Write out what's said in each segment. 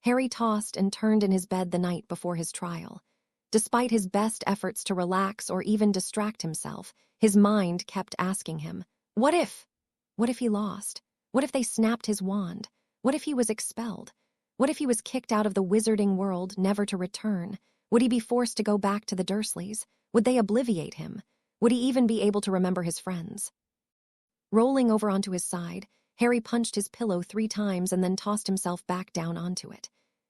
Harry tossed and turned in his bed the night before his trial. Despite his best efforts to relax or even distract himself, his mind kept asking him, what if? What if he lost? What if they snapped his wand? What if he was expelled? What if he was kicked out of the wizarding world, never to return? Would he be forced to go back to the Dursleys? Would they obliviate him? Would he even be able to remember his friends? Rolling over onto his side, Harry punched his pillow 3 times and then tossed himself back down onto it.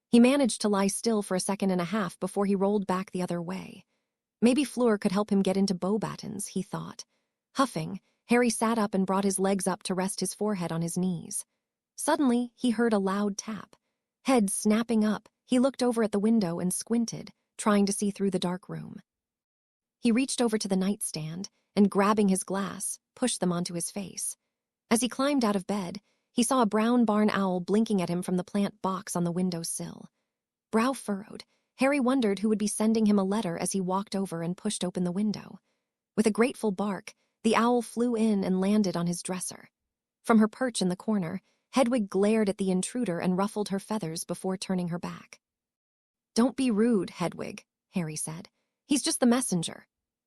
He managed to lie still for a second and a half before he rolled back the other way. Maybe Fleur could help him get into Beauxbatons, he thought. Huffing, Harry sat up and brought his legs up to rest his forehead on his knees. Suddenly, he heard a loud tap. Head snapping up, he looked over at the window and squinted, trying to see through the dark room. He reached over to the nightstand and, grabbing his glass, pushed them onto his face. As he climbed out of bed, he saw a brown barn owl blinking at him from the plant box on the windowsill. Brow furrowed, Harry wondered who would be sending him a letter as he walked over and pushed open the window. With a grateful bark, the owl flew in and landed on his dresser. From her perch in the corner, Hedwig glared at the intruder and ruffled her feathers before turning her back. "Don't be rude, Hedwig," Harry said. "He's just the messenger."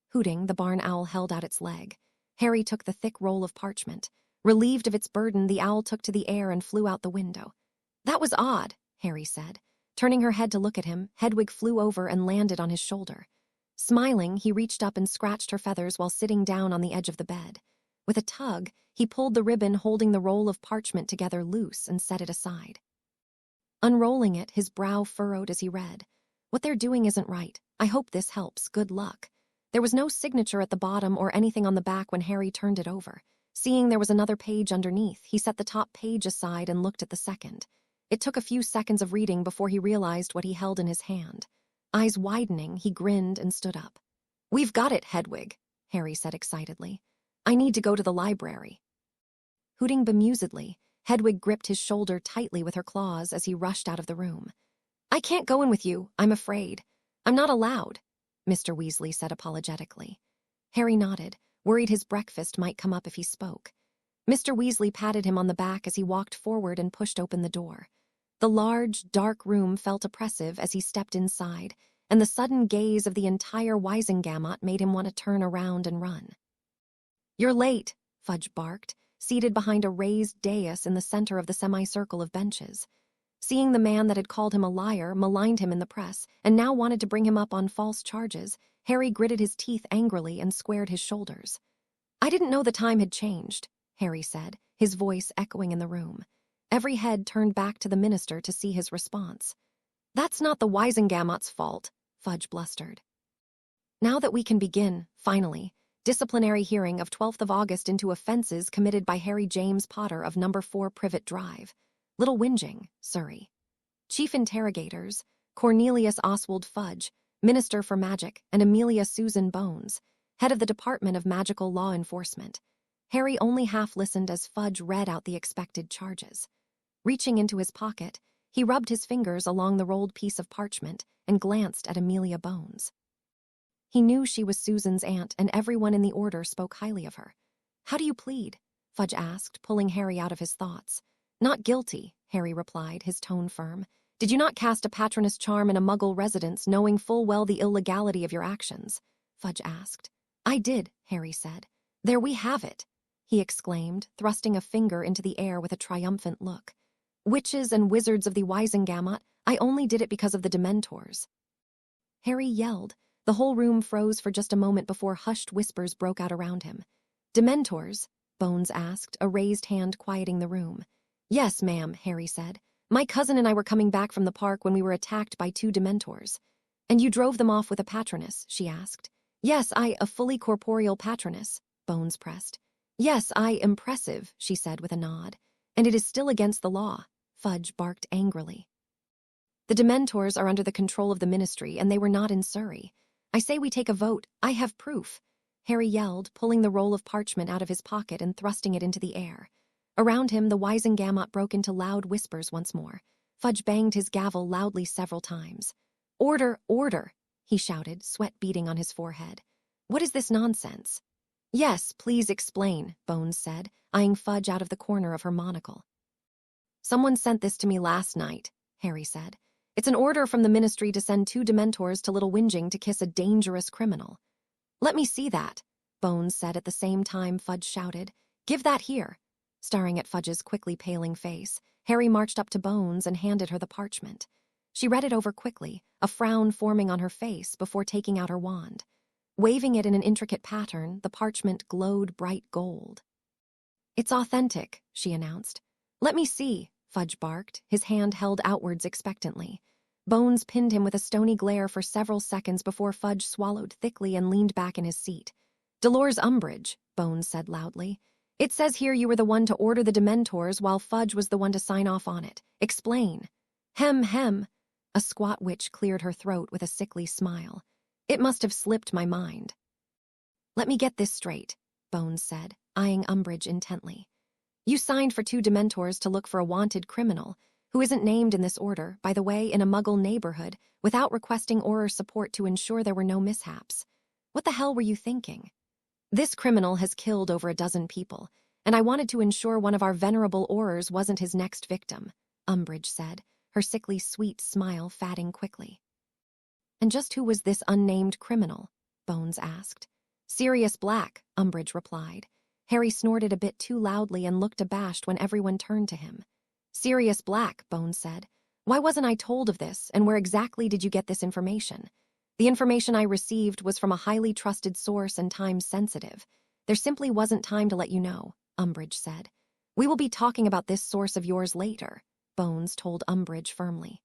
Hooting, the barn owl held out its leg. Harry took the thick roll of parchment. Relieved of its burden, the owl took to the air and flew out the window. "That was odd," Harry said. Turning her head to look at him, Hedwig flew over and landed on his shoulder. Smiling, he reached up and scratched her feathers while sitting down on the edge of the bed. With a tug, he pulled the ribbon holding the roll of parchment together loose and set it aside. Unrolling it, his brow furrowed as he read. "What they're doing isn't right. I hope this helps. Good luck." There was no signature at the bottom or anything on the back when Harry turned it over. Seeing there was another page underneath, he set the top page aside and looked at the second. It took a few seconds of reading before he realized what he held in his hand. Eyes widening, he grinned and stood up. "We've got it, Hedwig," Harry said excitedly. "I need to go to the library." Hooting bemusedly, Hedwig gripped his shoulder tightly with her claws as he rushed out of the room. "I can't go in with you, I'm afraid. I'm not allowed," Mr. Weasley said apologetically. Harry nodded, worried his breakfast might come up if he spoke. Mr. Weasley patted him on the back as he walked forward and pushed open the door. The large, dark room felt oppressive as he stepped inside, and the sudden gaze of the entire Wisengamot made him want to turn around and run. "You're late," Fudge barked, seated behind a raised dais in the center of the semicircle of benches. Seeing the man that had called him a liar, maligned him in the press, and now wanted to bring him up on false charges, Harry gritted his teeth angrily and squared his shoulders. "I didn't know the time had changed," Harry said, his voice echoing in the room. Every head turned back to the minister to see his response. "That's not the Wisengamot's fault," Fudge blustered. "Now that we can begin, finally, disciplinary hearing of 12th of August into offenses committed by Harry James Potter of number 4 Privet Drive, Little Whinging, Surrey. Chief interrogators, Cornelius Oswald Fudge, Minister for Magic, and Amelia Susan Bones, head of the Department of Magical Law Enforcement." Harry only half listened as Fudge read out the expected charges. Reaching into his pocket, he rubbed his fingers along the rolled piece of parchment and glanced at Amelia Bones. He knew she was Susan's aunt, and everyone in the order spoke highly of her. "How do you plead?" Fudge asked, pulling Harry out of his thoughts. "Not guilty," Harry replied, his tone firm. "Did you not cast a patroness charm in a Muggle residence, knowing full well the illegality of your actions?" Fudge asked. "I did," Harry said. "There we have it," he exclaimed, thrusting a finger into the air with a triumphant look. "Witches and wizards of the Wisengamot, I only did it because of the Dementors." Harry yelled. The whole room froze for just a moment before hushed whispers broke out around him. "Dementors?" Bones asked, a raised hand quieting the room. "Yes, ma'am," Harry said. "My cousin and I were coming back from the park when we were attacked by 2 Dementors." "And you drove them off with a patroness?" she asked. "Yes, a fully corporeal patroness," Bones pressed. "Yes, impressive," she said with a nod. "And it is still against the law," Fudge barked angrily. "The Dementors are under the control of the Ministry, and they were not in Surrey. I say we take a vote. I have proof," Harry yelled, pulling the roll of parchment out of his pocket and thrusting it into the air. Around him, the Wisengamot broke into loud whispers once more. Fudge banged his gavel loudly several times. "Order, order," he shouted, sweat beading on his forehead. "What is this nonsense?" "Yes, please explain," Bones said, eyeing Fudge out of the corner of her monocle. "Someone sent this to me last night," Harry said. "It's an order from the Ministry to send 2 Dementors to Little Whinging to kiss a dangerous criminal." "Let me see that," Bones said at the same time Fudge shouted. "Give that here." Staring at Fudge's quickly paling face, Harry marched up to Bones and handed her the parchment. She read it over quickly, a frown forming on her face before taking out her wand. Waving it in an intricate pattern, the parchment glowed bright gold. "It's authentic," she announced. "Let me see," Fudge barked, his hand held outwards expectantly. Bones pinned him with a stony glare for several seconds before Fudge swallowed thickly and leaned back in his seat. "Dolores Umbridge," Bones said loudly. "It says here you were the one to order the Dementors while Fudge was the one to sign off on it. Explain." Hem. A squat witch cleared her throat with a sickly smile. "It must have slipped my mind." "Let me get this straight," Bones said, eyeing Umbridge intently. "You signed for 2 Dementors to look for a wanted criminal, who isn't named in this order, by the way, in a Muggle neighborhood, without requesting Auror support to ensure there were no mishaps. What the hell were you thinking? This criminal has killed over a dozen people, and I wanted to ensure one of our venerable Aurors wasn't his next victim," Umbridge said, her sickly sweet smile fading quickly. "And just who was this unnamed criminal?" Bones asked. "Sirius Black," Umbridge replied. Harry snorted a bit too loudly and looked abashed when everyone turned to him. "Sirius Black," Bones said. "Why wasn't I told of this, and where exactly did you get this information?" "The information I received was from a highly trusted source and time-sensitive. There simply wasn't time to let you know," Umbridge said. "We will be talking about this source of yours later," Bones told Umbridge firmly.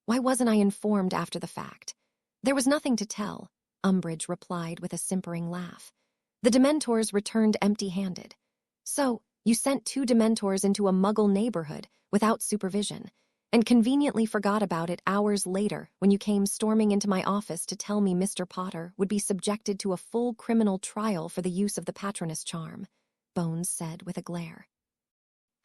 "Why wasn't I informed after the fact?" "There was nothing to tell," Umbridge replied with a simpering laugh. "The Dementors returned empty-handed. So, you sent 2 Dementors into a Muggle neighborhood without supervision, and conveniently forgot about it hours later when you came storming into my office to tell me Mr. Potter would be subjected to a full criminal trial for the use of the Patronus charm," Bones said with a glare.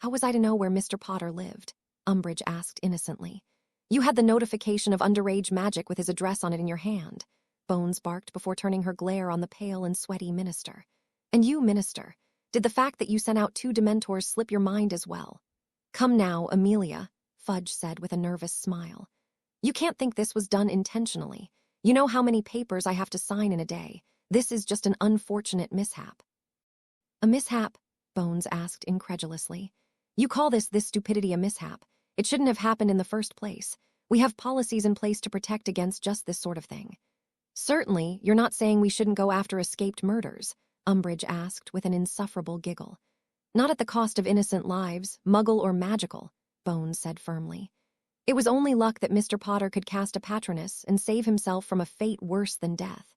"How was I to know where Mr. Potter lived?" Umbridge asked innocently. "You had the notification of underage magic with his address on it in your hand," Bones barked before turning her glare on the pale and sweaty minister. "And you, minister, did the fact that you sent out 2 Dementors slip your mind as well?" "Come now, Amelia," Fudge said with a nervous smile. "You can't think this was done intentionally. You know how many papers I have to sign in a day. This is just an unfortunate mishap." "A mishap?" Bones asked incredulously. "You call this stupidity a mishap? It shouldn't have happened in the first place. We have policies in place to protect against just this sort of thing." "Certainly, you're not saying we shouldn't go after escaped murders?" Umbridge asked with an insufferable giggle. "Not at the cost of innocent lives, Muggle or magical," Bones said firmly. "It was only luck that Mr. Potter could cast a Patronus and save himself from a fate worse than death."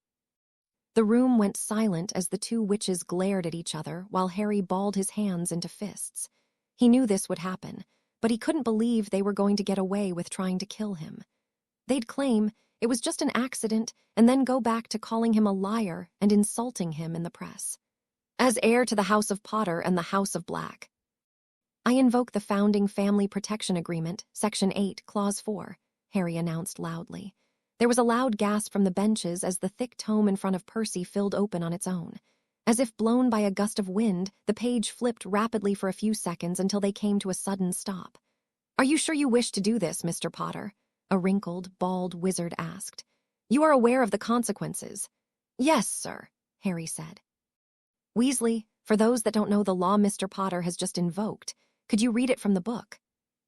The room went silent as the 2 witches glared at each other while Harry balled his hands into fists. He knew this would happen, but he couldn't believe they were going to get away with trying to kill him. They'd claim it was just an accident and then go back to calling him a liar and insulting him in the press. "As heir to the House of Potter and the House of Black, I invoke the Founding Family Protection Agreement, Section 8, Clause 4, Harry announced loudly. There was a loud gasp from the benches as the thick tome in front of Percy filled open on its own. As if blown by a gust of wind, the page flipped rapidly for a few seconds until they came to a sudden stop. "Are you sure you wish to do this, Mr. Potter?" a wrinkled, bald wizard asked. "You are aware of the consequences." "Yes, sir," Harry said. "Weasley, for those that don't know the law Mr. Potter has just invoked, could you read it from the book?"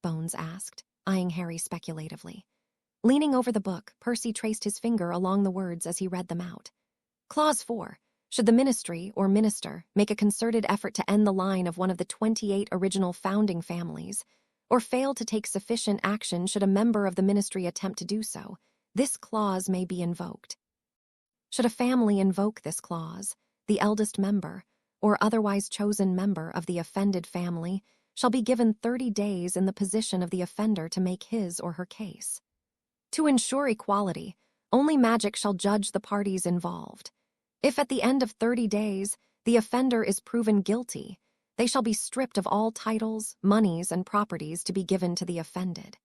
Bones asked, eyeing Harry speculatively. Leaning over the book, Percy traced his finger along the words as he read them out. Clause 4. Should the ministry or minister make a concerted effort to end the line of one of the 28 original founding families, or fail to take sufficient action should a member of the ministry attempt to do so, this clause may be invoked. Should a family invoke this clause, the eldest member, or otherwise chosen member of the offended family, shall be given 30 days in the position of the offender to make his or her case. To ensure equality, only magic shall judge the parties involved. If at the end of 30 days the offender is proven guilty, they shall be stripped of all titles, monies, and properties to be given to the offended.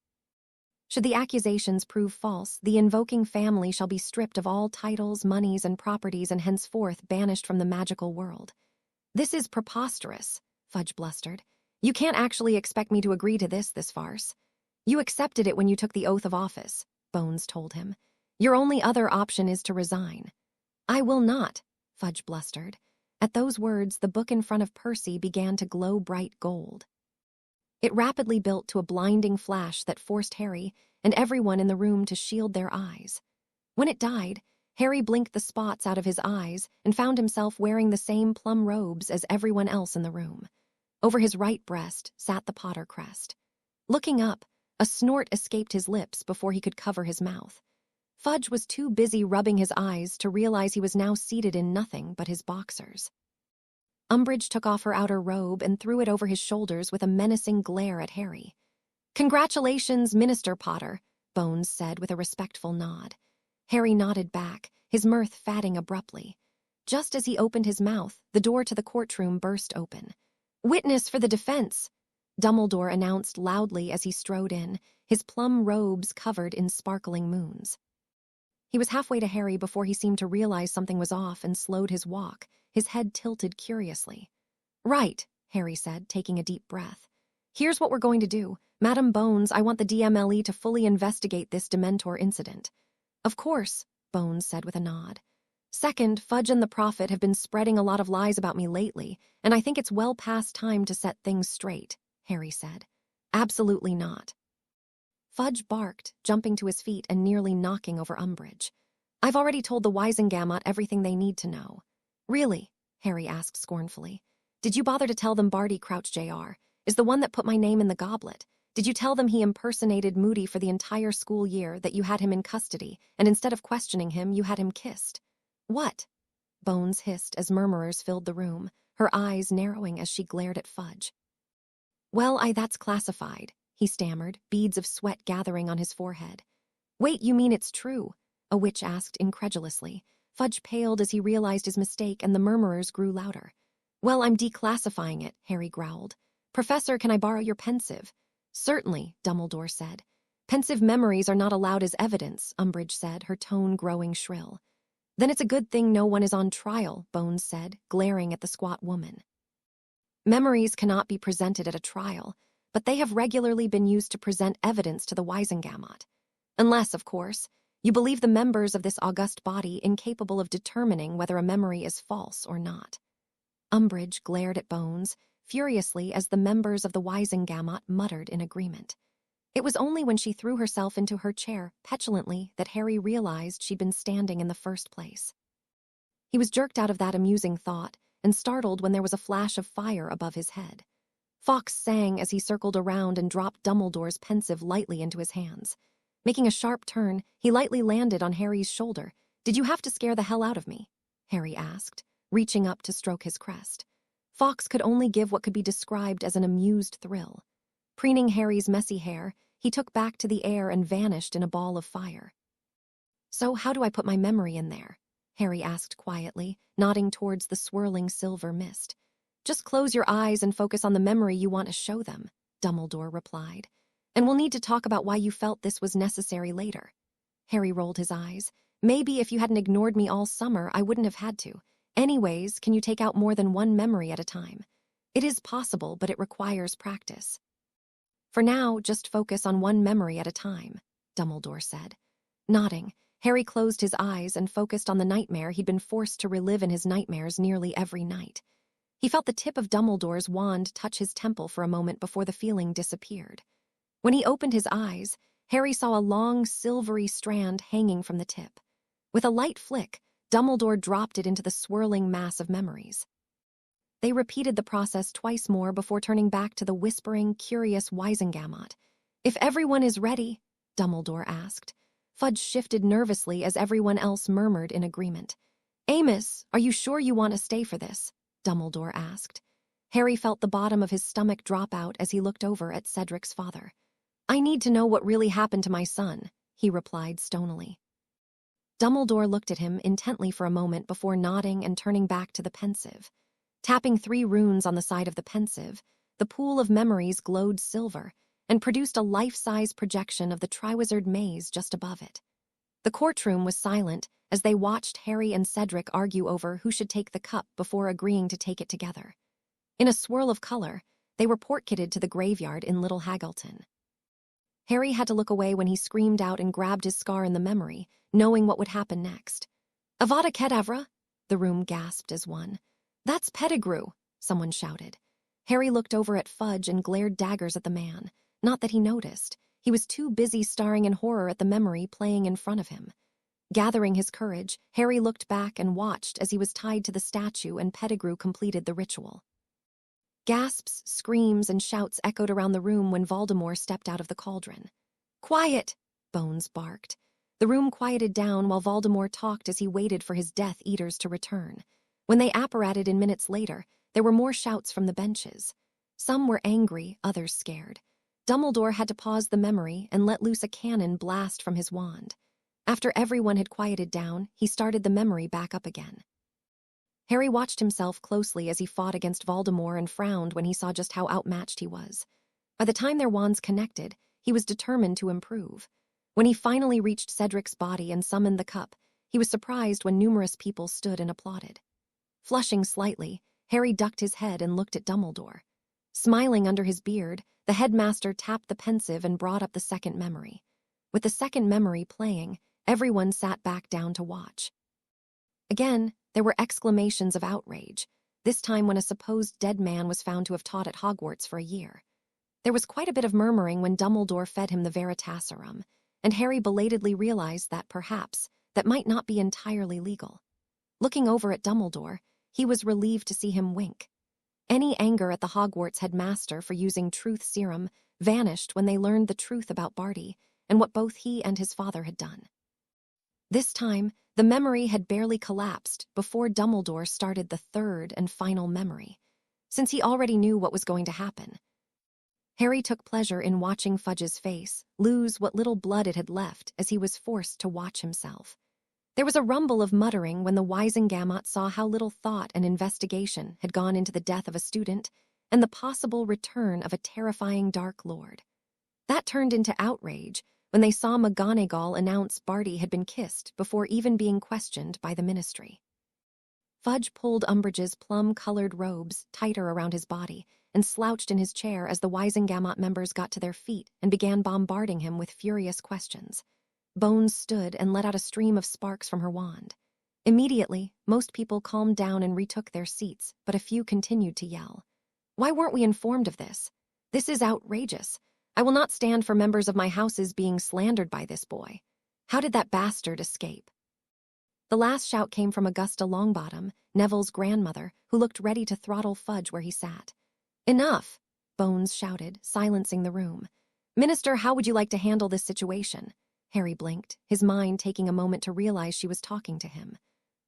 Should the accusations prove false, the invoking family shall be stripped of all titles, monies, and properties and henceforth banished from the magical world. "This is preposterous," Fudge blustered. "You can't actually expect me to agree to this farce." You accepted it when you took the oath of office, Bones told him. Your only other option is to resign. I will not, Fudge blustered. At those words, the book in front of Percy began to glow bright gold. It rapidly built to a blinding flash that forced Harry and everyone in the room to shield their eyes. When it died, Harry blinked the spots out of his eyes and found himself wearing the same plum robes as everyone else in the room. Over his right breast sat the Potter crest. Looking up, a snort escaped his lips before he could cover his mouth. Fudge was too busy rubbing his eyes to realize he was now seated in nothing but his boxers. Umbridge took off her outer robe and threw it over his shoulders with a menacing glare at Harry. Congratulations, Minister Potter, Bones said with a respectful nod. Harry nodded back, his mirth fading abruptly. Just as he opened his mouth, the door to the courtroom burst open. Witness for the defense, Dumbledore announced loudly as he strode in, his plum robes covered in sparkling moons. He was halfway to Harry before he seemed to realize something was off and slowed his walk, his head tilted curiously. Right, Harry said, taking a deep breath. Here's what we're going to do. Madam Bones, I want the DMLE to fully investigate this Dementor incident. Of course, Bones said with a nod. Second, Fudge and the Prophet have been spreading a lot of lies about me lately, and I think it's well past time to set things straight, Harry said. Absolutely not. Fudge barked, jumping to his feet and nearly knocking over Umbridge. I've already told the Wisengamot everything they need to know. Really? Harry asked scornfully. Did you bother to tell them Barty Crouch Jr. is the one that put my name in the goblet? Did you tell them he impersonated Moody for the entire school year, that you had him in custody, and instead of questioning him, you had him kissed? What? Bones hissed as murmurers filled the room, her eyes narrowing as she glared at Fudge. Well, that's classified, he stammered, beads of sweat gathering on his forehead. Wait, you mean it's true? A witch asked incredulously. Fudge paled as he realized his mistake, and the murmurers grew louder. Well, I'm declassifying it, Harry growled. Professor, can I borrow your pensieve? Certainly, Dumbledore said. Pensive memories are not allowed as evidence, Umbridge said, her tone growing shrill. Then it's a good thing no one is on trial, Bones said, glaring at the squat woman. Memories cannot be presented at a trial, but they have regularly been used to present evidence to the Wisengamot. Unless, of course, you believe the members of this august body incapable of determining whether a memory is false or not. Umbridge glared at Bones, furiously as the members of the Wisengamot muttered in agreement. It was only when she threw herself into her chair petulantly that Harry realized she'd been standing in the first place. He was jerked out of that amusing thought and startled when there was a flash of fire above his head. Fawkes sang as he circled around and dropped Dumbledore's pensieve lightly into his hands. Making a sharp turn, he lightly landed on Harry's shoulder. Did you have to scare the hell out of me? Harry asked, reaching up to stroke his crest. Fawkes could only give what could be described as an amused thrill. Preening Harry's messy hair, he took back to the air and vanished in a ball of fire. So how do I put my memory in there? Harry asked quietly, nodding towards the swirling silver mist. Just close your eyes and focus on the memory you want to show them, Dumbledore replied. And we'll need to talk about why you felt this was necessary later. Harry rolled his eyes. Maybe if you hadn't ignored me all summer, I wouldn't have had to. Anyways, can you take out more than one memory at a time? It is possible, but it requires practice. For now, just focus on one memory at a time, Dumbledore said. Nodding, Harry closed his eyes and focused on the nightmare he'd been forced to relive in his nightmares nearly every night. He felt the tip of Dumbledore's wand touch his temple for a moment before the feeling disappeared. When he opened his eyes, Harry saw a long, silvery strand hanging from the tip. With a light flick, Dumbledore dropped it into the swirling mass of memories. They repeated the process twice more before turning back to the whispering, curious Wisengamot. If everyone is ready, Dumbledore asked. Fudge shifted nervously as everyone else murmured in agreement. Amos, are you sure you want to stay for this? Dumbledore asked. Harry felt the bottom of his stomach drop out as he looked over at Cedric's father. I need to know what really happened to my son, he replied stonily. Dumbledore looked at him intently for a moment before nodding and turning back to the pensieve. Tapping 3 runes on the side of the pensieve, the pool of memories glowed silver and produced a life-size projection of the Triwizard Maze just above it. The courtroom was silent as they watched Harry and Cedric argue over who should take the cup before agreeing to take it together. In a swirl of color, they were port-kitted to the graveyard in Little Haggleton. Harry had to look away when he screamed out and grabbed his scar in the memory, knowing what would happen next. Avada Kedavra? The room gasped as one. That's Pettigrew, someone shouted. Harry looked over at Fudge and glared daggers at the man. Not that he noticed. He was too busy staring in horror at the memory playing in front of him. Gathering his courage, Harry looked back and watched as he was tied to the statue and Pettigrew completed the ritual. Gasps, screams, and shouts echoed around the room when Voldemort stepped out of the cauldron. "Quiet!" Bones barked. The room quieted down while Voldemort talked as he waited for his Death Eaters to return. When they apparated in minutes later, there were more shouts from the benches. Some were angry, others scared. Dumbledore had to pause the memory and let loose a cannon blast from his wand. After everyone had quieted down, he started the memory back up again. Harry watched himself closely as he fought against Voldemort and frowned when he saw just how outmatched he was. By the time their wands connected, he was determined to improve. When he finally reached Cedric's body and summoned the cup, he was surprised when numerous people stood and applauded. Flushing slightly, Harry ducked his head and looked at Dumbledore. Smiling under his beard, the headmaster tapped the pensive and brought up the second memory. With the second memory playing, everyone sat back down to watch. Again, there were exclamations of outrage, this time when a supposed dead man was found to have taught at Hogwarts for a year. There was quite a bit of murmuring when Dumbledore fed him the Veritaserum, and Harry belatedly realized that perhaps that might not be entirely legal. Looking over at Dumbledore, he was relieved to see him wink. Any anger at the Hogwarts headmaster for using truth serum vanished when they learned the truth about Barty and what both he and his father had done. This time, the memory had barely collapsed before Dumbledore started the third and final memory, since he already knew what was going to happen. Harry took pleasure in watching Fudge's face lose what little blood it had left as he was forced to watch himself. There was a rumble of muttering when the Wisengamot saw how little thought and investigation had gone into the death of a student and the possible return of a terrifying Dark Lord. That turned into outrage when they saw McGonagall announce Barty had been kissed before even being questioned by the Ministry. Fudge pulled Umbridge's plum-colored robes tighter around his body and slouched in his chair as the Wisengamot members got to their feet and began bombarding him with furious questions. Bones stood and let out a stream of sparks from her wand. Immediately, most people calmed down and retook their seats, but a few continued to yell. "Why weren't we informed of this? This is outrageous. I will not stand for members of my houses being slandered by this boy. How did that bastard escape?" The last shout came from Augusta Longbottom, Neville's grandmother, who looked ready to throttle Fudge where he sat. "Enough!" Bones shouted, silencing the room. "Minister, how would you like to handle this situation?" Harry blinked, his mind taking a moment to realize she was talking to him.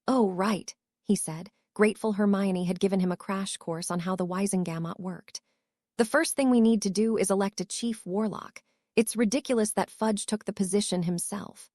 "Oh, right," he said, grateful Hermione had given him a crash course on how the Wisengamot worked. "The first thing we need to do is elect a chief warlock. It's ridiculous that Fudge took the position himself."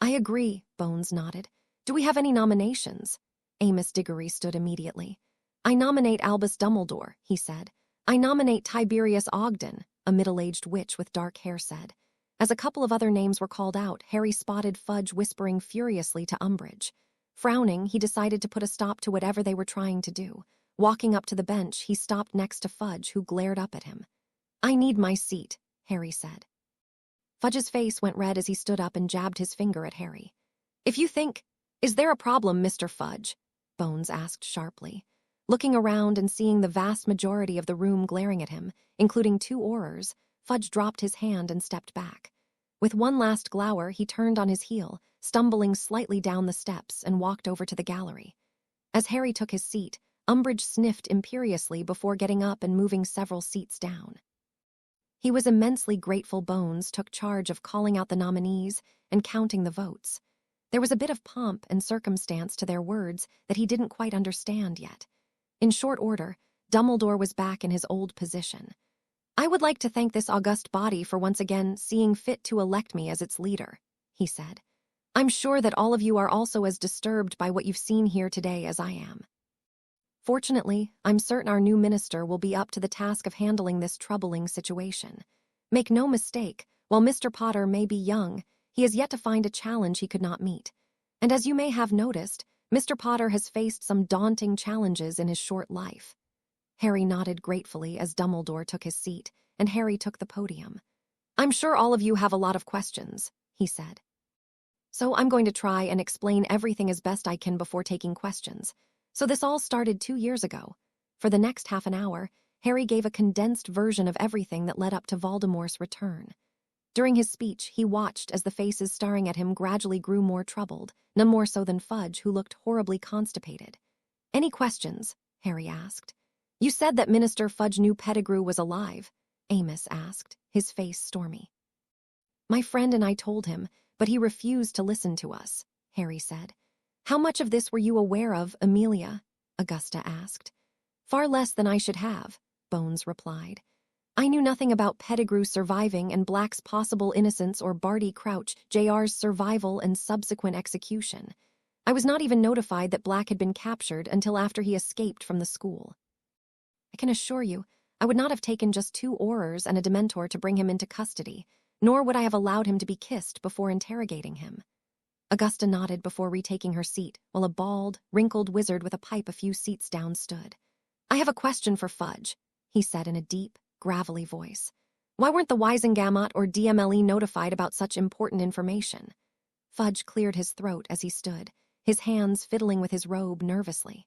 "I agree," Bones nodded. "Do we have any nominations?" Amos Diggory stood immediately. "I nominate Albus Dumbledore," he said. "I nominate Tiberius Ogden," a middle-aged witch with dark hair said. As a couple of other names were called out, Harry spotted Fudge whispering furiously to Umbridge. Frowning, he decided to put a stop to whatever they were trying to do. Walking up to the bench, he stopped next to Fudge, who glared up at him. "I need my seat," Harry said. Fudge's face went red as he stood up and jabbed his finger at Harry. "If you think... Is there a problem, Mr. Fudge?" Bones asked sharply. Looking around and seeing the vast majority of the room glaring at him, including 2 orars, Fudge dropped his hand and stepped back. With one last glower, he turned on his heel, stumbling slightly down the steps and walked over to the gallery. As Harry took his seat, Umbridge sniffed imperiously before getting up and moving several seats down. He was immensely grateful Bones took charge of calling out the nominees and counting the votes. There was a bit of pomp and circumstance to their words that he didn't quite understand yet. In short order, Dumbledore was back in his old position. "I would like to thank this august body for once again seeing fit to elect me as its leader," he said. "I'm sure that all of you are also as disturbed by what you've seen here today as I am. Fortunately, I'm certain our new minister will be up to the task of handling this troubling situation. Make no mistake, while Mr. Potter may be young, he has yet to find a challenge he could not meet. And as you may have noticed, Mr. Potter has faced some daunting challenges in his short life." Harry nodded gratefully as Dumbledore took his seat, and Harry took the podium. I'm sure all of you have a lot of questions, he said. So I'm going to try and explain everything as best I can before taking questions. So this all started 2 years ago. For the next half an hour, Harry gave a condensed version of everything that led up to Voldemort's return. During his speech, he watched as the faces staring at him gradually grew more troubled, none more so than Fudge, who looked horribly constipated. Any questions? Harry asked. You said that Minister Fudge knew Pettigrew was alive, Amos asked, his face stormy. My friend and I told him, but he refused to listen to us, Harry said. How much of this were you aware of, Amelia? Augusta asked. Far less than I should have, Bones replied. I knew nothing about Pettigrew surviving and Black's possible innocence or Barty Crouch, Jr.'s survival and subsequent execution. I was not even notified that Black had been captured until after he escaped from the school. I can assure you, I would not have taken just 2 orars and a Dementor to bring him into custody, nor would I have allowed him to be kissed before interrogating him. Augusta nodded before retaking her seat, while a bald, wrinkled wizard with a pipe a few seats down stood. I have a question for Fudge, he said in a deep, gravelly voice. Why weren't the Wisengamot or DMLE notified about such important information? Fudge cleared his throat as he stood, his hands fiddling with his robe nervously.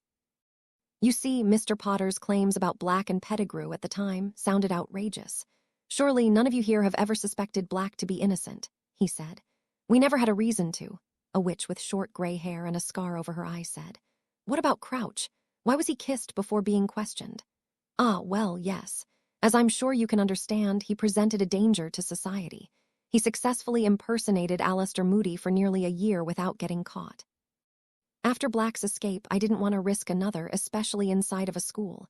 You see, Mr. Potter's claims about Black and Pettigrew at the time sounded outrageous. Surely none of you here have ever suspected Black to be innocent, he said. We never had a reason to, a witch with short gray hair and a scar over her eye said. What about Crouch? Why was he kissed before being questioned? Ah, well, yes. As I'm sure you can understand, he presented a danger to society. He successfully impersonated Alistair Moody for nearly a year without getting caught. After Black's escape, I didn't want to risk another, especially inside of a school,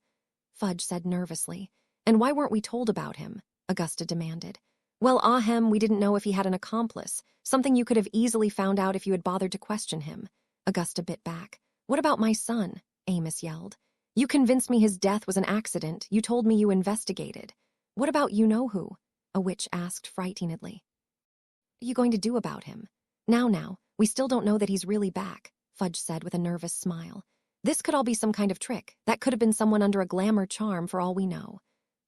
Fudge said nervously. And why weren't we told about him? Augusta demanded. Well, ahem, we didn't know if he had an accomplice, something you could have easily found out if you had bothered to question him. Augusta bit back. What about my son? Amos yelled. You convinced me his death was an accident. You told me you investigated. What about you-know-who? A witch asked frightenedly. What are you going to do about him? Now, we still don't know that he's really back, Fudge said with a nervous smile. This could all be some kind of trick. That could have been someone under a glamour charm for all we know.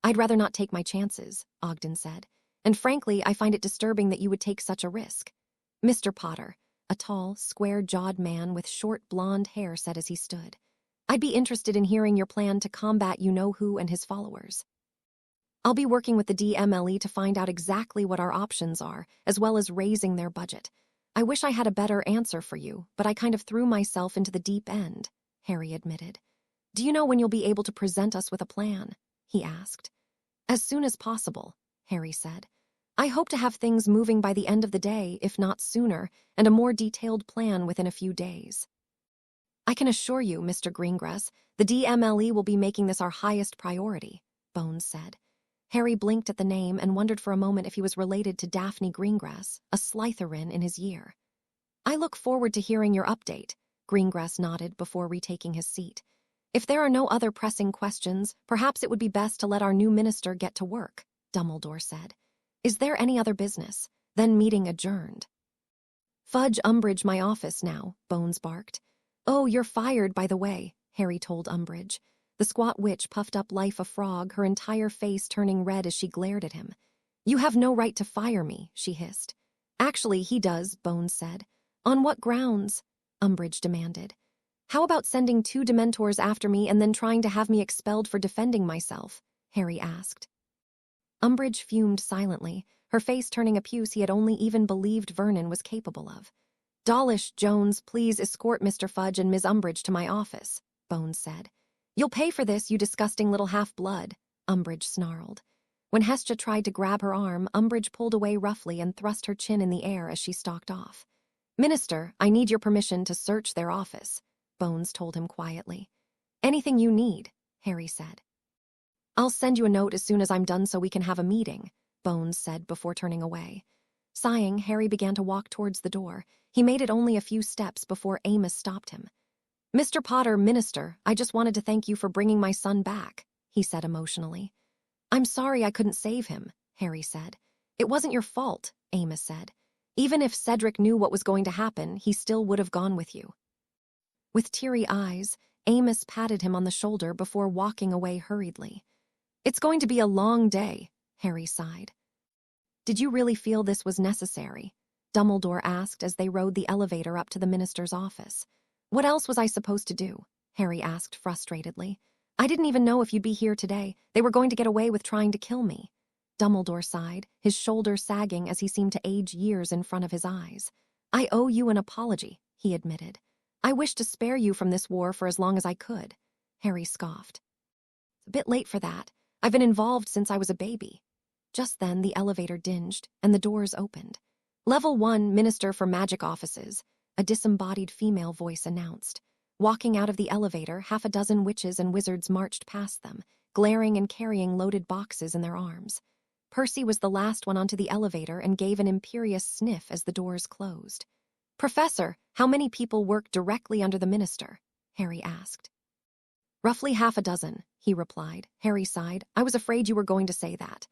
I'd rather not take my chances, Ogden said. And frankly, I find it disturbing that you would take such a risk. Mr. Potter, a tall, square-jawed man with short blonde hair said as he stood. I'd be interested in hearing your plan to combat you-know-who and his followers. I'll be working with the DMLE to find out exactly what our options are, as well as raising their budget. I wish I had a better answer for you, but I kind of threw myself into the deep end, Harry admitted. Do you know when you'll be able to present us with a plan? He asked. As soon as possible, Harry said. I hope to have things moving by the end of the day, if not sooner, and a more detailed plan within a few days. I can assure you, Mr. Greengrass, the DMLE will be making this our highest priority, Bones said. Harry blinked at the name and wondered for a moment if he was related to Daphne Greengrass, a Slytherin in his year. I look forward to hearing your update, Greengrass nodded before retaking his seat. If there are no other pressing questions, perhaps it would be best to let our new minister get to work, Dumbledore said. Is there any other business? Then meeting adjourned. Fudge Umbridge my office now, Bones barked. Oh, you're fired, by the way, Harry told Umbridge. The squat witch puffed up life a frog, her entire face turning red as she glared at him. You have no right to fire me, she hissed. Actually, he does, Bones said. On what grounds? Umbridge demanded. How about sending 2 Dementors after me and then trying to have me expelled for defending myself? Harry asked. Umbridge fumed silently, her face turning a puce he had only even believed Vernon was capable of. Dawlish Jones, please escort Mr. Fudge and Ms. Umbridge to my office, Bones said. You'll pay for this, you disgusting little half-blood, Umbridge snarled. When Hestia tried to grab her arm, Umbridge pulled away roughly and thrust her chin in the air as she stalked off. Minister, I need your permission to search their office, Bones told him quietly. Anything you need, Harry said. I'll send you a note as soon as I'm done so we can have a meeting, Bones said before turning away. Sighing, Harry began to walk towards the door. He made it only a few steps before Amos stopped him. Mr. Potter, Minister, I just wanted to thank you for bringing my son back, he said emotionally. I'm sorry I couldn't save him, Harry said. It wasn't your fault, Amos said. Even if Cedric knew what was going to happen, he still would have gone with you. With teary eyes, Amos patted him on the shoulder before walking away hurriedly. It's going to be a long day, Harry sighed. Did you really feel this was necessary? Dumbledore asked as they rode the elevator up to the minister's office. What else was I supposed to do? Harry asked frustratedly. I didn't even know if you'd be here today. They were going to get away with trying to kill me. Dumbledore sighed, his shoulders sagging as he seemed to age years in front of his eyes. I owe you an apology, he admitted. I wish to spare you from this war for as long as I could. Harry scoffed. It's a bit late for that. I've been involved since I was a baby. Just then, the elevator dinged, and the doors opened. Level 1, Minister for Magic Offices, a disembodied female voice announced. Walking out of the elevator, half a dozen witches and wizards marched past them, glaring and carrying loaded boxes in their arms. Percy was the last one onto the elevator and gave an imperious sniff as the doors closed. Professor, how many people work directly under the minister? Harry asked. Roughly half a dozen, he replied. Harry sighed. I was afraid you were going to say that.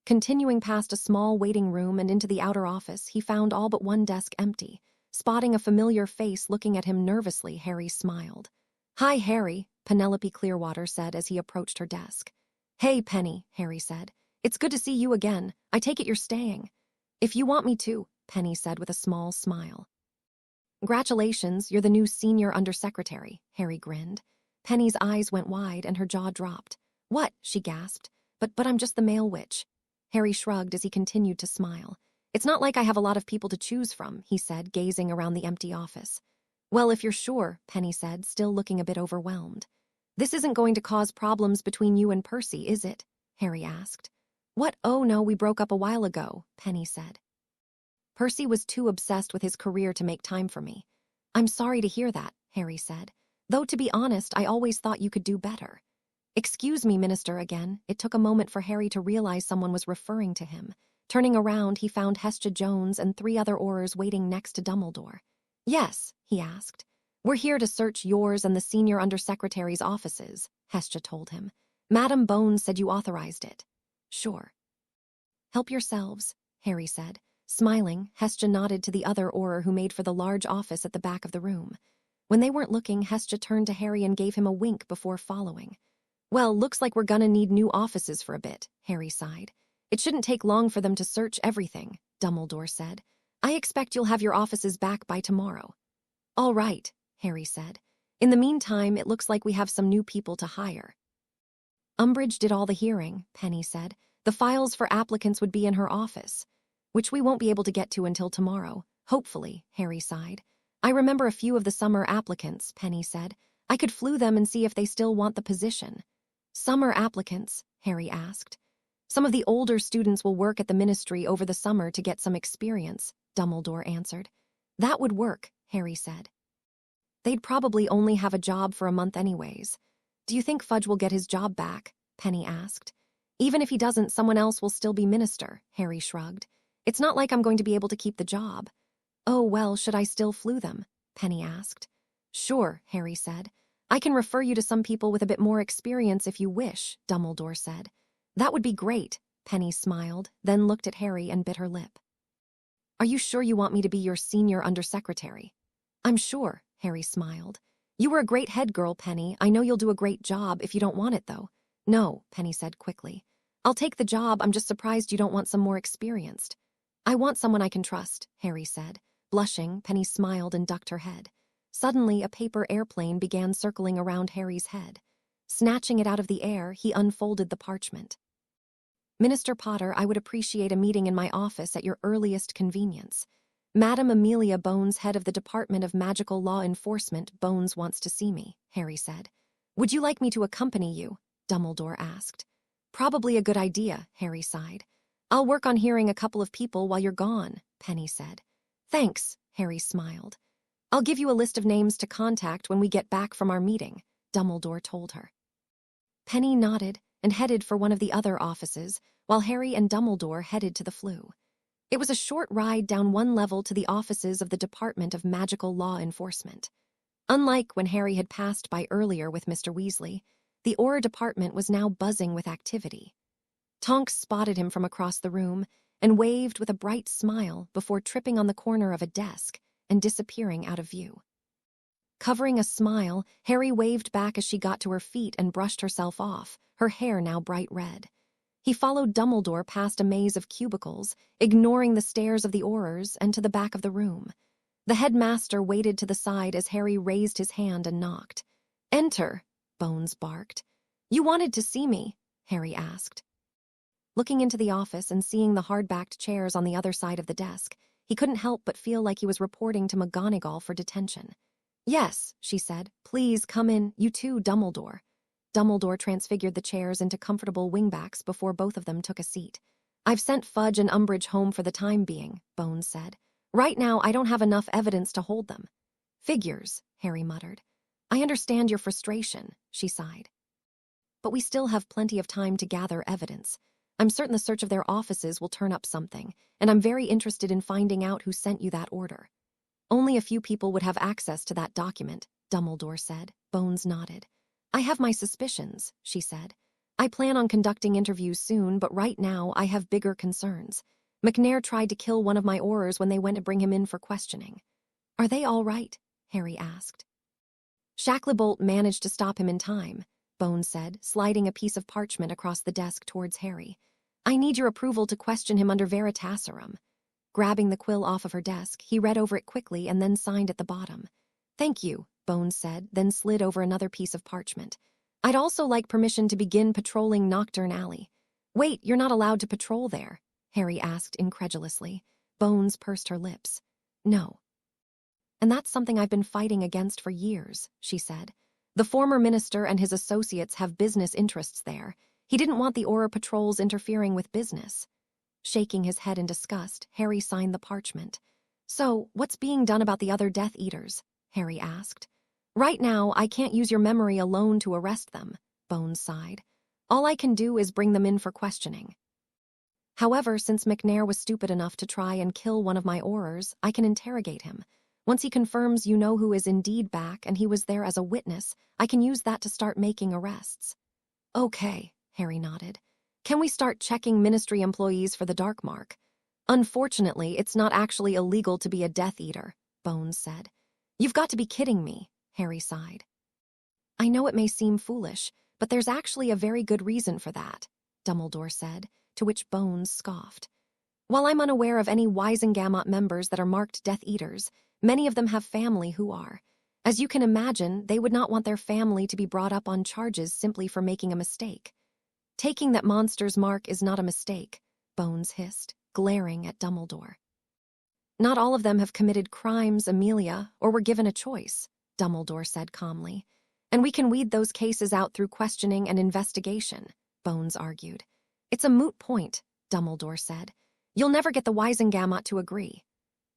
Continuing past a small waiting room and into the outer office, he found all but one desk empty. Spotting a familiar face looking at him nervously, Harry smiled. Hi, Harry, Penelope Clearwater said as he approached her desk. Hey, Penny, Harry said. It's good to see you again. I take it you're staying. If you want me to, Penny said with a small smile. Congratulations, you're the new senior undersecretary, Harry grinned. Penny's eyes went wide and her jaw dropped. What? She gasped. But I'm just the male witch. Harry shrugged as he continued to smile. It's not like I have a lot of people to choose from, he said, gazing around the empty office. Well, if you're sure, Penny said, still looking a bit overwhelmed. This isn't going to cause problems between you and Percy, is it? Harry asked. What? Oh no, we broke up a while ago, Penny said. Percy was too obsessed with his career to make time for me. I'm sorry to hear that, Harry said. Though to be honest, I always thought you could do better. Excuse me, Minister, again. It took a moment for Harry to realize someone was referring to him. Turning around, he found Hestia Jones and 3 other orars waiting next to Dumbledore. Yes, he asked. We're here to search yours and the senior undersecretary's offices, Hestia told him. Madam Bones said you authorized it. Sure. Help yourselves, Harry said. Smiling, Hestia nodded to the other orar who made for the large office at the back of the room. When they weren't looking, Hestia turned to Harry and gave him a wink before following. Well, looks like we're gonna need new offices for a bit, Harry sighed. It shouldn't take long for them to search everything, Dumbledore said. I expect you'll have your offices back by tomorrow. All right, Harry said. In the meantime, it looks like we have some new people to hire. Umbridge did all the hearing, Penny said. The files for applicants would be in her office, which we won't be able to get to until tomorrow. Hopefully, Harry sighed. I remember a few of the summer applicants, Penny said. I could flu them and see if they still want the position. Summer applicants? Harry asked. Some of the older students will work at the ministry over the summer to get some experience, Dumbledore answered. That would work, Harry said. They'd probably only have a job for a month anyways. Do you think Fudge will get his job back? Penny asked. Even if he doesn't, someone else will still be minister, Harry shrugged. It's not like I'm going to be able to keep the job. Oh, well, should I still flu them? Penny asked. Sure, Harry said. I can refer you to some people with a bit more experience if you wish, Dumbledore said. That would be great, Penny smiled, then looked at Harry and bit her lip. Are you sure you want me to be your senior undersecretary? I'm sure, Harry smiled. You were a great head girl, Penny. I know you'll do a great job if you don't want it, though. No, Penny said quickly. I'll take the job. I'm just surprised you don't want some more experienced. I want someone I can trust, Harry said. Blushing, Penny smiled and ducked her head. Suddenly, a paper airplane began circling around Harry's head. Snatching it out of the air, he unfolded the parchment. Minister Potter, I would appreciate a meeting in my office at your earliest convenience. Madam Amelia Bones, head of the Department of Magical Law Enforcement, Bones wants to see me, Harry said. Would you like me to accompany you? Dumbledore asked. Probably a good idea, Harry sighed. I'll work on hearing a couple of people while you're gone, Penny said. Thanks, Harry smiled. I'll give you a list of names to contact when we get back from our meeting, Dumbledore told her. Penny nodded and headed for one of the other offices, while Harry and Dumbledore headed to the flue. It was a short ride down one level to the offices of the Department of Magical Law Enforcement. Unlike when Harry had passed by earlier with Mr. Weasley, the Auror department was now buzzing with activity. Tonks spotted him from across the room and waved with a bright smile before tripping on the corner of a desk and disappearing out of view. Covering a smile, Harry waved back as she got to her feet and brushed herself off, her hair now bright red. He followed Dumbledore past a maze of cubicles, ignoring the stares of the orars, and to the back of the room. The headmaster waited to the side as Harry raised his hand and knocked. "Enter," Bones barked. "You wanted to see me?" Harry asked. Looking into the office and seeing the hard-backed chairs on the other side of the desk, he couldn't help but feel like he was reporting to McGonagall for detention. "Yes," she said. "Please come in, you too, Dumbledore." Dumbledore transfigured the chairs into comfortable wingbacks before both of them took a seat. "I've sent Fudge and Umbridge home for the time being," Bones said. "Right now, I don't have enough evidence to hold them." "Figures," Harry muttered. "I understand your frustration," she sighed. "But we still have plenty of time to gather evidence. I'm certain the search of their offices will turn up something, and I'm very interested in finding out who sent you that order." "Only a few people would have access to that document," Dumbledore said. Bones nodded. "I have my suspicions," she said. "I plan on conducting interviews soon, but right now I have bigger concerns. McNair tried to kill one of my orars when they went to bring him in for questioning." "Are they all right?" Harry asked. "Shacklebolt managed to stop him in time," Bones said, sliding a piece of parchment across the desk towards Harry. "I need your approval to question him under Veritaserum." Grabbing the quill off of her desk, he read over it quickly and then signed at the bottom. "Thank you," Bones said, then slid over another piece of parchment. "I'd also like permission to begin patrolling Nocturn Alley." "Wait, you're not allowed to patrol there?" Harry asked incredulously. Bones pursed her lips. "No." "And that's something I've been fighting against for years," she said. "The former minister and his associates have business interests there. He didn't want the Auror patrols interfering with business." Shaking his head in disgust, Harry signed the parchment. "So, what's being done about the other Death Eaters?" Harry asked. "Right now, I can't use your memory alone to arrest them," Bones sighed. "All I can do is bring them in for questioning. However, since McNair was stupid enough to try and kill one of my Aurors, I can interrogate him. Once he confirms you know who is indeed back and he was there as a witness, I can use that to start making arrests." "Okay," Harry nodded. "Can we start checking Ministry employees for the Dark Mark?" "Unfortunately, it's not actually illegal to be a Death Eater," Bones said. "You've got to be kidding me," Harry sighed. "I know it may seem foolish, but there's actually a very good reason for that," Dumbledore said, to which Bones scoffed. "While I'm unaware of any Wisengamot members that are marked Death Eaters, many of them have family who are. As you can imagine, they would not want their family to be brought up on charges simply for making a mistake." "Taking that monster's mark is not a mistake," Bones hissed, glaring at Dumbledore. "Not all of them have committed crimes, Amelia, or were given a choice," Dumbledore said calmly. "And we can weed those cases out through questioning and investigation," Bones argued. "It's a moot point," Dumbledore said. "You'll never get the Wisengamot to agree."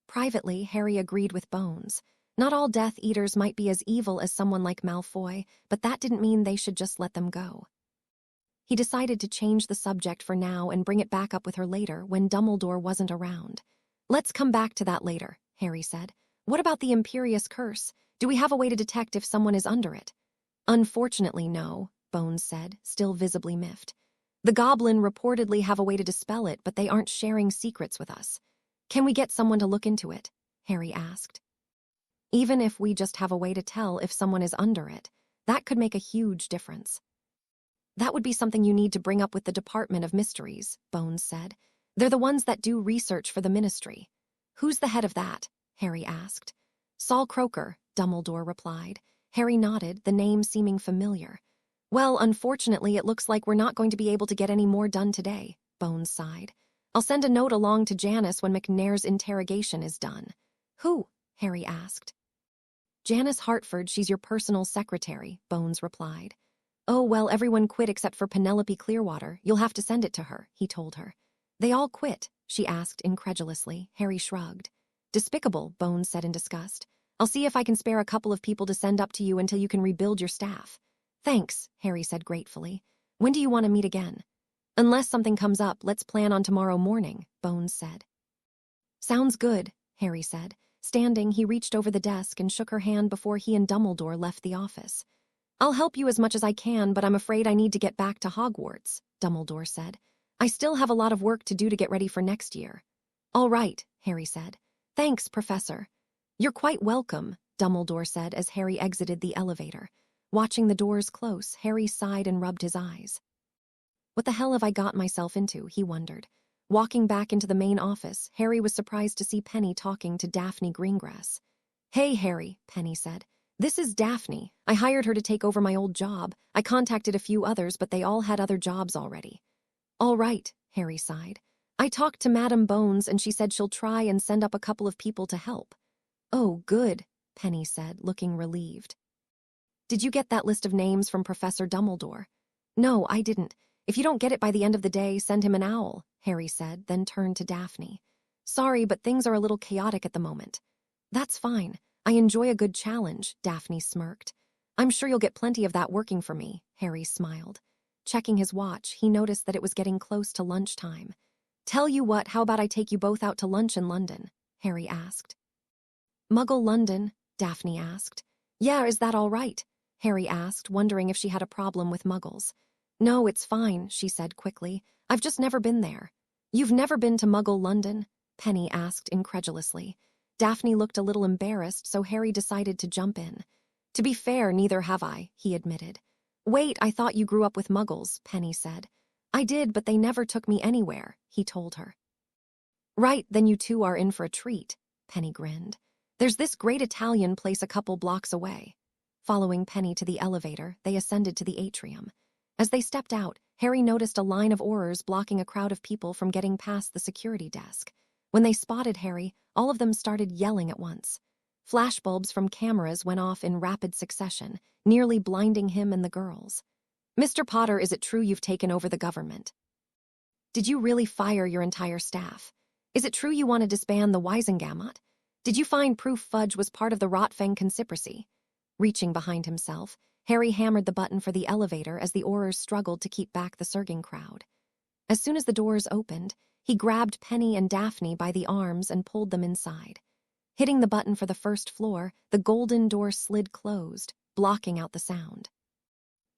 Privately, Harry agreed with Bones. Not all Death Eaters might be as evil as someone like Malfoy, but that didn't mean they should just let them go. He decided to change the subject for now and bring it back up with her later when Dumbledore wasn't around. "Let's come back to that later," Harry said. "What about the Imperious Curse? Do we have a way to detect if someone is under it?" "Unfortunately, no," Bones said, still visibly miffed. "The Goblin reportedly have a way to dispel it, but they aren't sharing secrets with us." "Can we get someone to look into it?" Harry asked. "Even if we just have a way to tell if someone is under it, that could make a huge difference." "That would be something you need to bring up with the Department of Mysteries," Bones said. "They're the ones that do research for the Ministry." "Who's the head of that?" Harry asked. "Saul Croaker," Dumbledore replied. Harry nodded, the name seeming familiar. "Well, unfortunately, it looks like we're not going to be able to get any more done today," Bones sighed. "I'll send a note along to Janice when McNair's interrogation is done." "Who?" Harry asked. "Janice Hartford, she's your personal secretary," Bones replied. "Oh, well, everyone quit except for Penelope Clearwater. You'll have to send it to her," he told her. "They all quit?" she asked incredulously. Harry shrugged. "Despicable," Bones said in disgust. "I'll see if I can spare a couple of people to send up to you until you can rebuild your staff." "Thanks," Harry said gratefully. "When do you want to meet again?" "Unless something comes up, let's plan on tomorrow morning," Bones said. "Sounds good," Harry said. Standing, he reached over the desk and shook her hand before he and Dumbledore left the office. "I'll help you as much as I can, but I'm afraid I need to get back to Hogwarts," Dumbledore said. "I still have a lot of work to do to get ready for next year." "All right," Harry said. "Thanks, Professor." "You're quite welcome," Dumbledore said as Harry exited the elevator. Watching the doors close, Harry sighed and rubbed his eyes. What the hell have I got myself into, he wondered. Walking back into the main office, Harry was surprised to see Penny talking to Daphne Greengrass. Hey, Harry, Penny said. This is Daphne. I hired her to take over my old job. I contacted a few others, but they all had other jobs already. All right, Harry sighed. I talked to Madame Bones and she said she'll try and send up a couple of people to help. Oh, good, Penny said, looking relieved. Did you get that list of names from Professor Dumbledore? No, I didn't. If you don't get it by the end of the day, send him an owl, Harry said, then turned to Daphne. Sorry, but things are a little chaotic at the moment. That's fine. I enjoy a good challenge, Daphne smirked. I'm sure you'll get plenty of that working for me, Harry smiled. Checking his watch, he noticed that it was getting close to lunchtime. Tell you what, how about I take you both out to lunch in London? Harry asked. Muggle London? Daphne asked. Yeah, is that all right? Harry asked, wondering if she had a problem with Muggles. No, it's fine, she said quickly. I've just never been there. You've never been to Muggle London? Penny asked incredulously. Daphne looked a little embarrassed, so Harry decided to jump in. To be fair, neither have I, he admitted. Wait, I thought you grew up with Muggles, Penny said. I did, but they never took me anywhere, he told her. Right, then you two are in for a treat, Penny grinned. There's this great Italian place a couple blocks away. Following Penny to the elevator, they ascended to the atrium. As they stepped out, Harry noticed a line of orars blocking a crowd of people from getting past the security desk. When they spotted Harry, all of them started yelling at once. Flashbulbs from cameras went off in rapid succession, nearly blinding him and the girls. Mr. Potter, is it true you've taken over the government? Did you really fire your entire staff? Is it true you want to disband the Wisengamot? Did you find proof Fudge was part of the Rotfang conspiracy? Reaching behind himself, Harry hammered the button for the elevator as the orars struggled to keep back the surging crowd. As soon as the doors opened, he grabbed Penny and Daphne by the arms and pulled them inside. Hitting the button for the first floor, the golden door slid closed, blocking out the sound.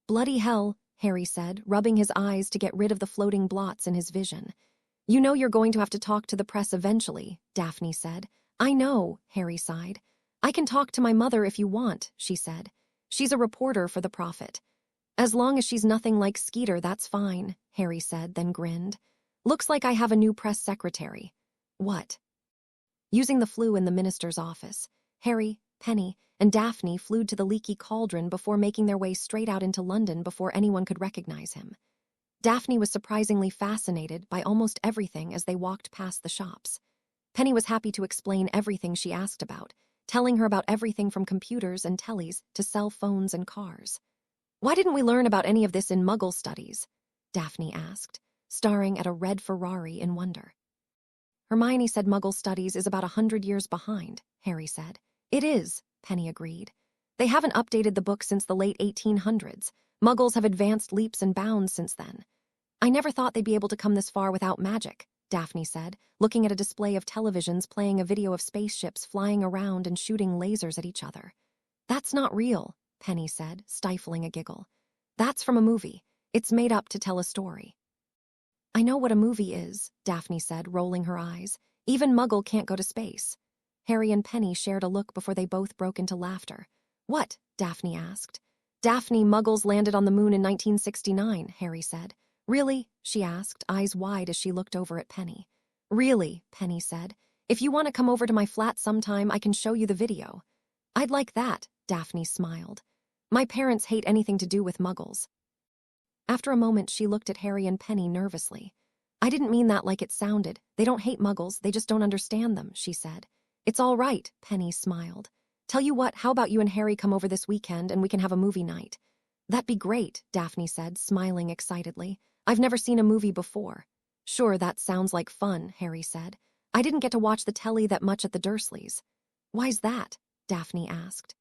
Bloody hell, Harry said, rubbing his eyes to get rid of the floating blots in his vision. You know you're going to have to talk to the press eventually, Daphne said. I know, Harry sighed. I can talk to my mother if you want, she said. She's a reporter for the Prophet. As long as she's nothing like Skeeter, that's fine, Harry said, then grinned. Looks like I have a new press secretary. What? Using the flue in the minister's office, Harry, Penny, and Daphne flew to the leaky cauldron before making their way straight out into London before anyone could recognize him. Daphne was surprisingly fascinated by almost everything as they walked past the shops. Penny was happy to explain everything she asked about, telling her about everything from computers and tellies to cell phones and cars. Why didn't we learn about any of this in Muggle studies? Daphne asked, staring at a red Ferrari in wonder. Hermione said Muggle studies is about 100 years behind, Harry said. It is, Penny agreed. They haven't updated the book since the late 1800s. Muggles have advanced leaps and bounds since then. I never thought they'd be able to come this far without magic, Daphne said, looking at a display of televisions playing a video of spaceships flying around and shooting lasers at each other. That's not real, Penny said, stifling a giggle. That's from a movie. It's made up to tell a story. I know what a movie is, Daphne said, rolling her eyes. Even Muggle can't go to space. Harry and Penny shared a look before they both broke into laughter. What? Daphne asked. Daphne, Muggles landed on the moon in 1969, Harry said. Really? She asked, eyes wide as she looked over at Penny. Really, Penny said. If you want to come over to my flat sometime, I can show you the video. I'd like that, Daphne smiled. My parents hate anything to do with Muggles. After a moment, she looked at Harry and Penny nervously. I didn't mean that like it sounded. They don't hate Muggles, they just don't understand them, she said. It's all right, Penny smiled. Tell you what, how about you and Harry come over this weekend and we can have a movie night? That'd be great, Daphne said, smiling excitedly. I've never seen a movie before. Sure, that sounds like fun, Harry said. I didn't get to watch the telly that much at the Dursleys. Why's that? Daphne asked.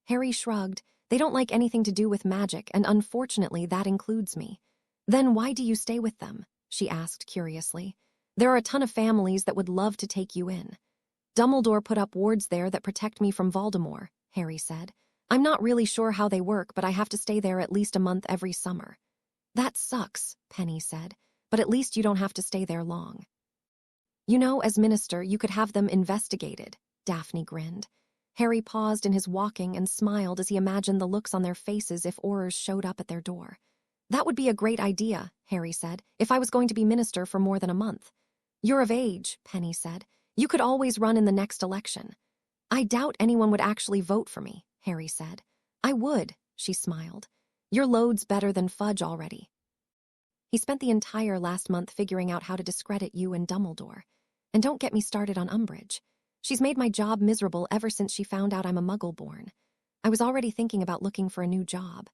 Harry shrugged. They don't like anything to do with magic, and unfortunately that includes me. Then why do you stay with them? She asked curiously. There are a ton of families that would love to take you in. Dumbledore put up wards there that protect me from Voldemort, Harry said. I'm not really sure how they work, but I have to stay there at least a month every summer. That sucks, Penny said, but at least you don't have to stay there long. You know, as minister, you could have them investigated, Daphne grinned. Harry paused in his walking and smiled as he imagined the looks on their faces if orars showed up at their door. That would be a great idea, Harry said, if I was going to be minister for more than a month. You're of age, Penny said. You could always run in the next election. I doubt anyone would actually vote for me, Harry said. I would, she smiled. Your load's better than Fudge already. He spent the entire last month figuring out how to discredit you and Dumbledore. And don't get me started on Umbridge. She's made my job miserable ever since she found out I'm a Muggle-born. I was already thinking about looking for a new job.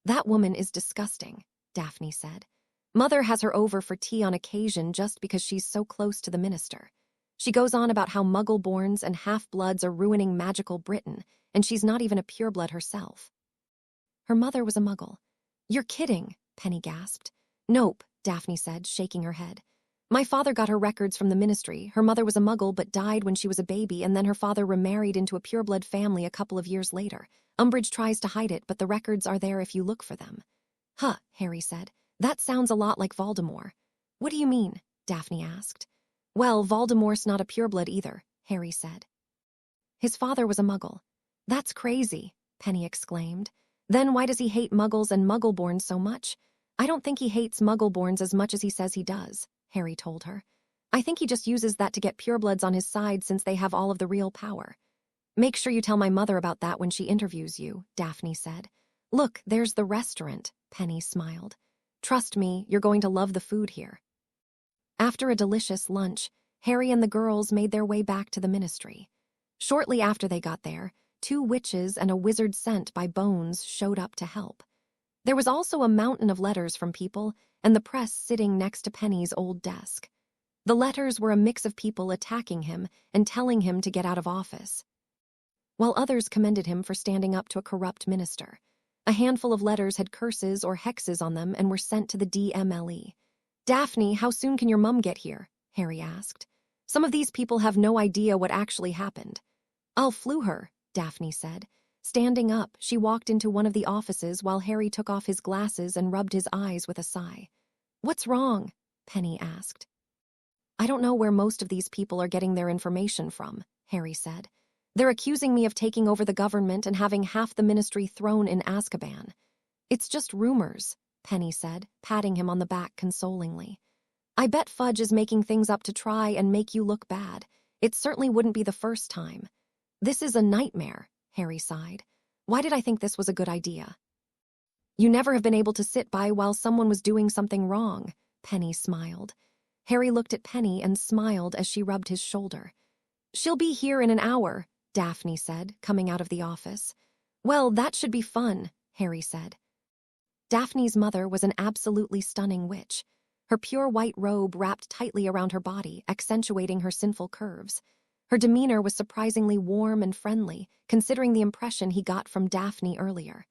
That woman is disgusting, Daphne said. Mother has her over for tea on occasion just because she's so close to the minister. She goes on about how Muggle-borns and half-bloods are ruining magical Britain, and she's not even a pureblood herself. Her mother was a Muggle. You're kidding, Penny gasped. Nope, Daphne said, shaking her head. My father got her records from the ministry. Her mother was a Muggle but died when she was a baby, and then her father remarried into a pureblood family a couple of years later. Umbridge tries to hide it, but the records are there if you look for them. Huh, Harry said. That sounds a lot like Voldemort. What do you mean? Daphne asked. Well, Voldemort's not a pureblood either, Harry said. His father was a Muggle. That's crazy, Penny exclaimed. Then why does he hate Muggles and Muggle-borns so much? I don't think he hates Muggle-borns as much as he says he does, Harry told her. I think he just uses that to get purebloods on his side since they have all of the real power. Make sure you tell my mother about that when she interviews you, Daphne said. Look, there's the restaurant, Penny smiled. Trust me, you're going to love the food here. After a delicious lunch, Harry and the girls made their way back to the ministry. Shortly after they got there, 2 witches and a wizard sent by Bones showed up to help. There was also a mountain of letters from people and the press sitting next to Penny's old desk. The letters were a mix of people attacking him and telling him to get out of office, while others commended him for standing up to a corrupt minister. A handful of letters had curses or hexes on them and were sent to the DMLE. Daphne, how soon can your mum get here? Harry asked. Some of these people have no idea what actually happened. I'll flew her, Daphne said. Standing up, she walked into one of the offices while Harry took off his glasses and rubbed his eyes with a sigh. What's wrong? Penny asked. I don't know where most of these people are getting their information from, Harry said. They're accusing me of taking over the government and having half the ministry thrown in Azkaban. It's just rumors, Penny said, patting him on the back consolingly. I bet Fudge is making things up to try and make you look bad. It certainly wouldn't be the first time. This is a nightmare, Harry sighed. Why did I think this was a good idea? You never have been able to sit by while someone was doing something wrong, Penny smiled. Harry looked at Penny and smiled as she rubbed his shoulder. She'll be here in an hour, Daphne said, coming out of the office. Well, that should be fun, Harry said. Daphne's mother was an absolutely stunning witch. Her pure white robe wrapped tightly around her body, accentuating her sinful curves. Her demeanor was surprisingly warm and friendly, considering the impression he got from Daphne earlier.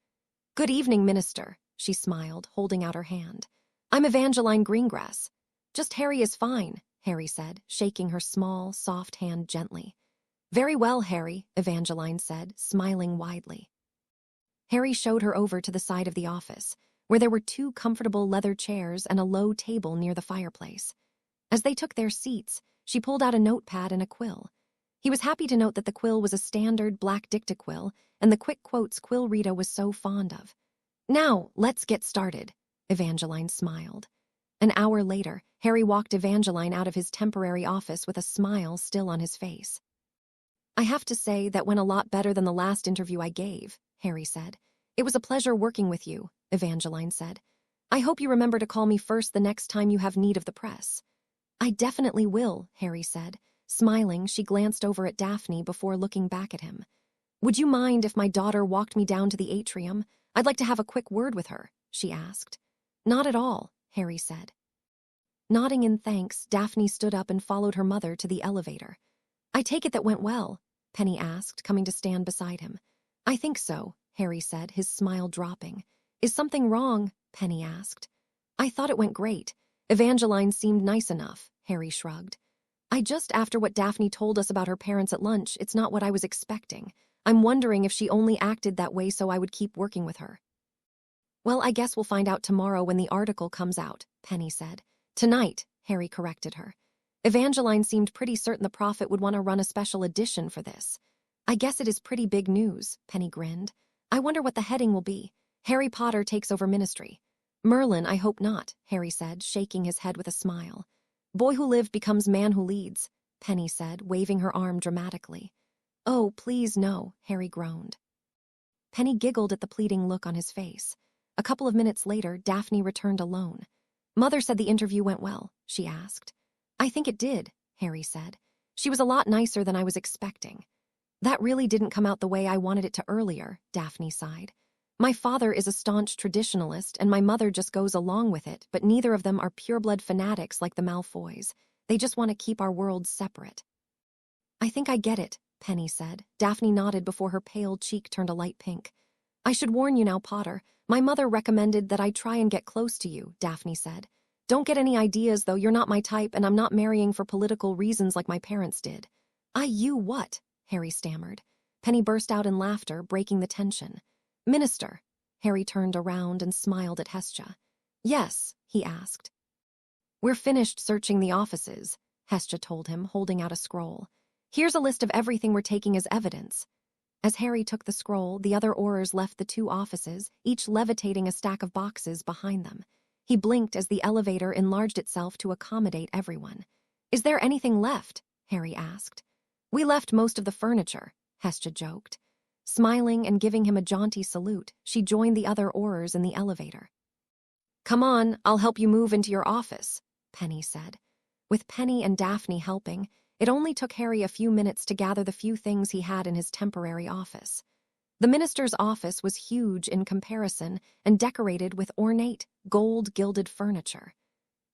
Good evening, Minister, she smiled, holding out her hand. I'm Evangeline Greengrass. Just Harry is fine, Harry said, shaking her small, soft hand gently. Very well, Harry, Evangeline said, smiling widely. Harry showed her over to the side of the office, where there were 2 comfortable leather chairs and a low table near the fireplace. As they took their seats, she pulled out a notepad and a quill. He was happy to note that the quill was a standard black dictaquill and the quick quotes Quill Rita was so fond of. Now, let's get started, Evangeline smiled. An hour later, Harry walked Evangeline out of his temporary office with a smile still on his face. I have to say that went a lot better than the last interview I gave, Harry said. It was a pleasure working with you, Evangeline said. I hope you remember to call me first the next time you have need of the press. I definitely will, Harry said. Smiling, she glanced over at Daphne before looking back at him. Would you mind if my daughter walked me down to the atrium? I'd like to have a quick word with her, she asked. Not at all, Harry said. Nodding in thanks, Daphne stood up and followed her mother to the elevator. I take it that went well, Penny asked, coming to stand beside him. I think so, Harry said, his smile dropping. Is something wrong? Penny asked. I thought it went great. Evangeline seemed nice enough, Harry shrugged. After what Daphne told us about her parents at lunch, it's not what I was expecting. I'm wondering if she only acted that way so I would keep working with her. Well, I guess we'll find out tomorrow when the article comes out, Penny said. Tonight, Harry corrected her. Evangeline seemed pretty certain the Prophet would want to run a special edition for this. I guess it is pretty big news, Penny grinned. I wonder what the heading will be. Harry Potter takes over ministry. Merlin, I hope not, Harry said, shaking his head with a smile. Boy who lived becomes man who leads, Penny said, waving her arm dramatically. Oh, please no, Harry groaned. Penny giggled at the pleading look on his face. A couple of minutes later, Daphne returned alone. Mother said the interview went well, she asked. I think it did, Harry said. She was a lot nicer than I was expecting. That really didn't come out the way I wanted it to earlier, Daphne sighed. My father is a staunch traditionalist and my mother just goes along with it, but neither of them are pureblood fanatics like the Malfoys. They just want to keep our worlds separate. I think I get it, Penny said. Daphne nodded before her pale cheek turned a light pink. I should warn you now, Potter. My mother recommended that I try and get close to you, Daphne said. Don't get any ideas, though. You're not my type, and I'm not marrying for political reasons like my parents did. You what? Harry stammered. Penny burst out in laughter, breaking the tension. Minister. Harry turned around and smiled at Hestia. Yes, he asked. We're finished searching the offices, Hestia told him, holding out a scroll. Here's a list of everything we're taking as evidence. As Harry took the scroll, the other orars left the 2 offices, each levitating a stack of boxes behind them. He blinked as the elevator enlarged itself to accommodate everyone. Is there anything left? Harry asked. We left most of the furniture, Hestia joked. Smiling and giving him a jaunty salute, she joined the other orars in the elevator. Come on, I'll help you move into your office, Penny said. With Penny and Daphne helping, it only took Harry a few minutes to gather the few things he had in his temporary office. The minister's office was huge in comparison and decorated with ornate, gold-gilded furniture.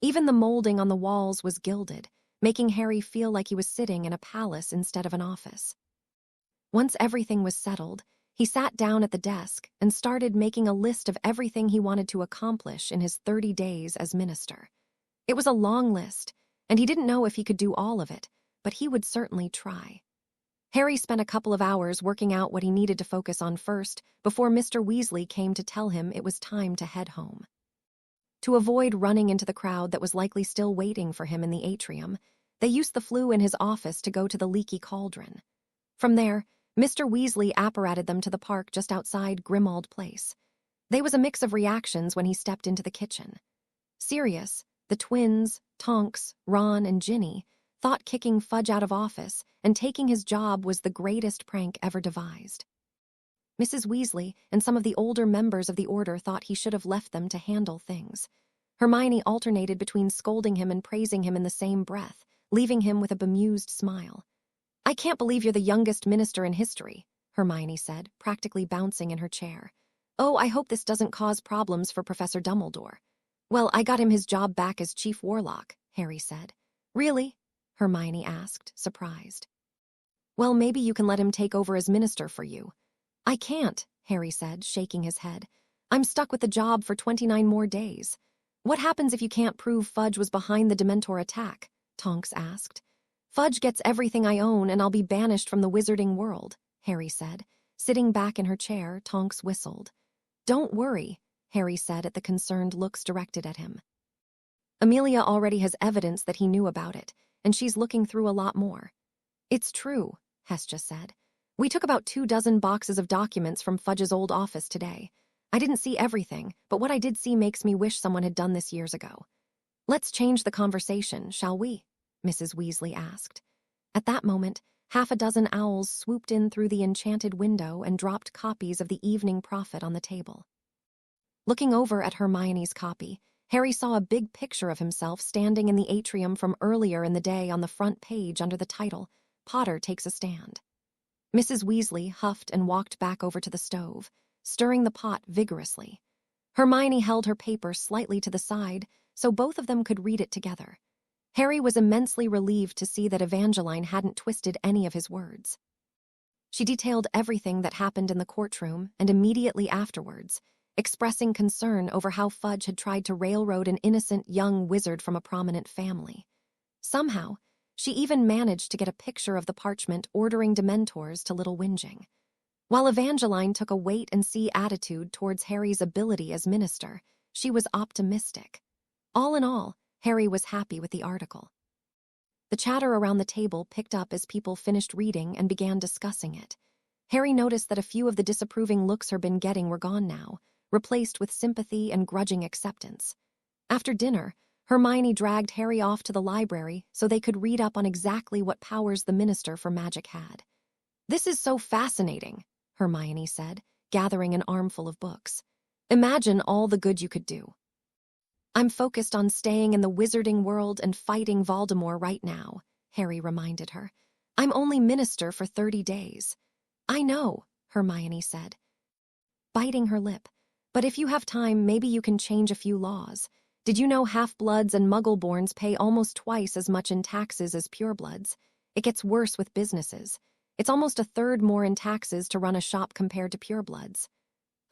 Even the molding on the walls was gilded, making Harry feel like he was sitting in a palace instead of an office. Once everything was settled, he sat down at the desk and started making a list of everything he wanted to accomplish in his 30 days as minister. It was a long list, and he didn't know if he could do all of it, but he would certainly try. Harry spent a couple of hours working out what he needed to focus on first before Mr. Weasley came to tell him it was time to head home. To avoid running into the crowd that was likely still waiting for him in the atrium, they used the flue in his office to go to the leaky cauldron. From there, Mr. Weasley apparated them to the park just outside Grimmauld Place. They was a mix of reactions when he stepped into the kitchen. Sirius, the twins, Tonks, Ron, and Ginny thought kicking Fudge out of office and taking his job was the greatest prank ever devised. Mrs. Weasley and some of the older members of the Order thought he should have left them to handle things. Hermione alternated between scolding him and praising him in the same breath, leaving him with a bemused smile. I can't believe you're the youngest minister in history, Hermione said, practically bouncing in her chair. Oh, I hope this doesn't cause problems for Professor Dumbledore. Well, I got him his job back as Chief Warlock, Harry said. Really? Hermione asked, surprised. Well, maybe you can let him take over as minister for you. I can't, Harry said, shaking his head. I'm stuck with the job for 29 more days. What happens if you can't prove Fudge was behind the Dementor attack? Tonks asked. Fudge gets everything I own and I'll be banished from the wizarding world, Harry said. Sitting back in her chair, Tonks whistled. Don't worry, Harry said at the concerned looks directed at him. Amelia already has evidence that he knew about it, and she's looking through a lot more. It's true, Hestia said. We took about 24 boxes of documents from Fudge's old office today. I didn't see everything, but what I did see makes me wish someone had done this years ago. Let's change the conversation, shall we? Mrs. Weasley asked. At that moment, 6 owls swooped in through the enchanted window and dropped copies of the Evening Prophet on the table. Looking over at Hermione's copy, Harry saw a big picture of himself standing in the atrium from earlier in the day on the front page under the title, Potter Takes a Stand. Mrs. Weasley huffed and walked back over to the stove, stirring the pot vigorously. Hermione held her paper slightly to the side so both of them could read it together. Harry was immensely relieved to see that Evangeline hadn't twisted any of his words. She detailed everything that happened in the courtroom and immediately afterwards, expressing concern over how Fudge had tried to railroad an innocent young wizard from a prominent family. Somehow, she even managed to get a picture of the parchment ordering Dementors to Little Whinging. While Evangeline took a wait-and-see attitude towards Harry's ability as minister, she was optimistic. All in all, Harry was happy with the article. The chatter around the table picked up as people finished reading and began discussing it. Harry noticed that a few of the disapproving looks he'd been getting were gone now, replaced with sympathy and grudging acceptance. After dinner, Hermione dragged Harry off to the library so they could read up on exactly what powers the Minister for Magic had. "This is so fascinating," Hermione said, gathering an armful of books. "Imagine all the good you could do." "I'm focused on staying in the wizarding world and fighting Voldemort right now," Harry reminded her. "I'm only Minister for 30 days. "I know," Hermione said, biting her lip. "But if you have time, maybe you can change a few laws. Did you know half-bloods and muggle-borns pay almost twice as much in taxes as purebloods? It gets worse with businesses. It's almost a third more in taxes to run a shop compared to purebloods."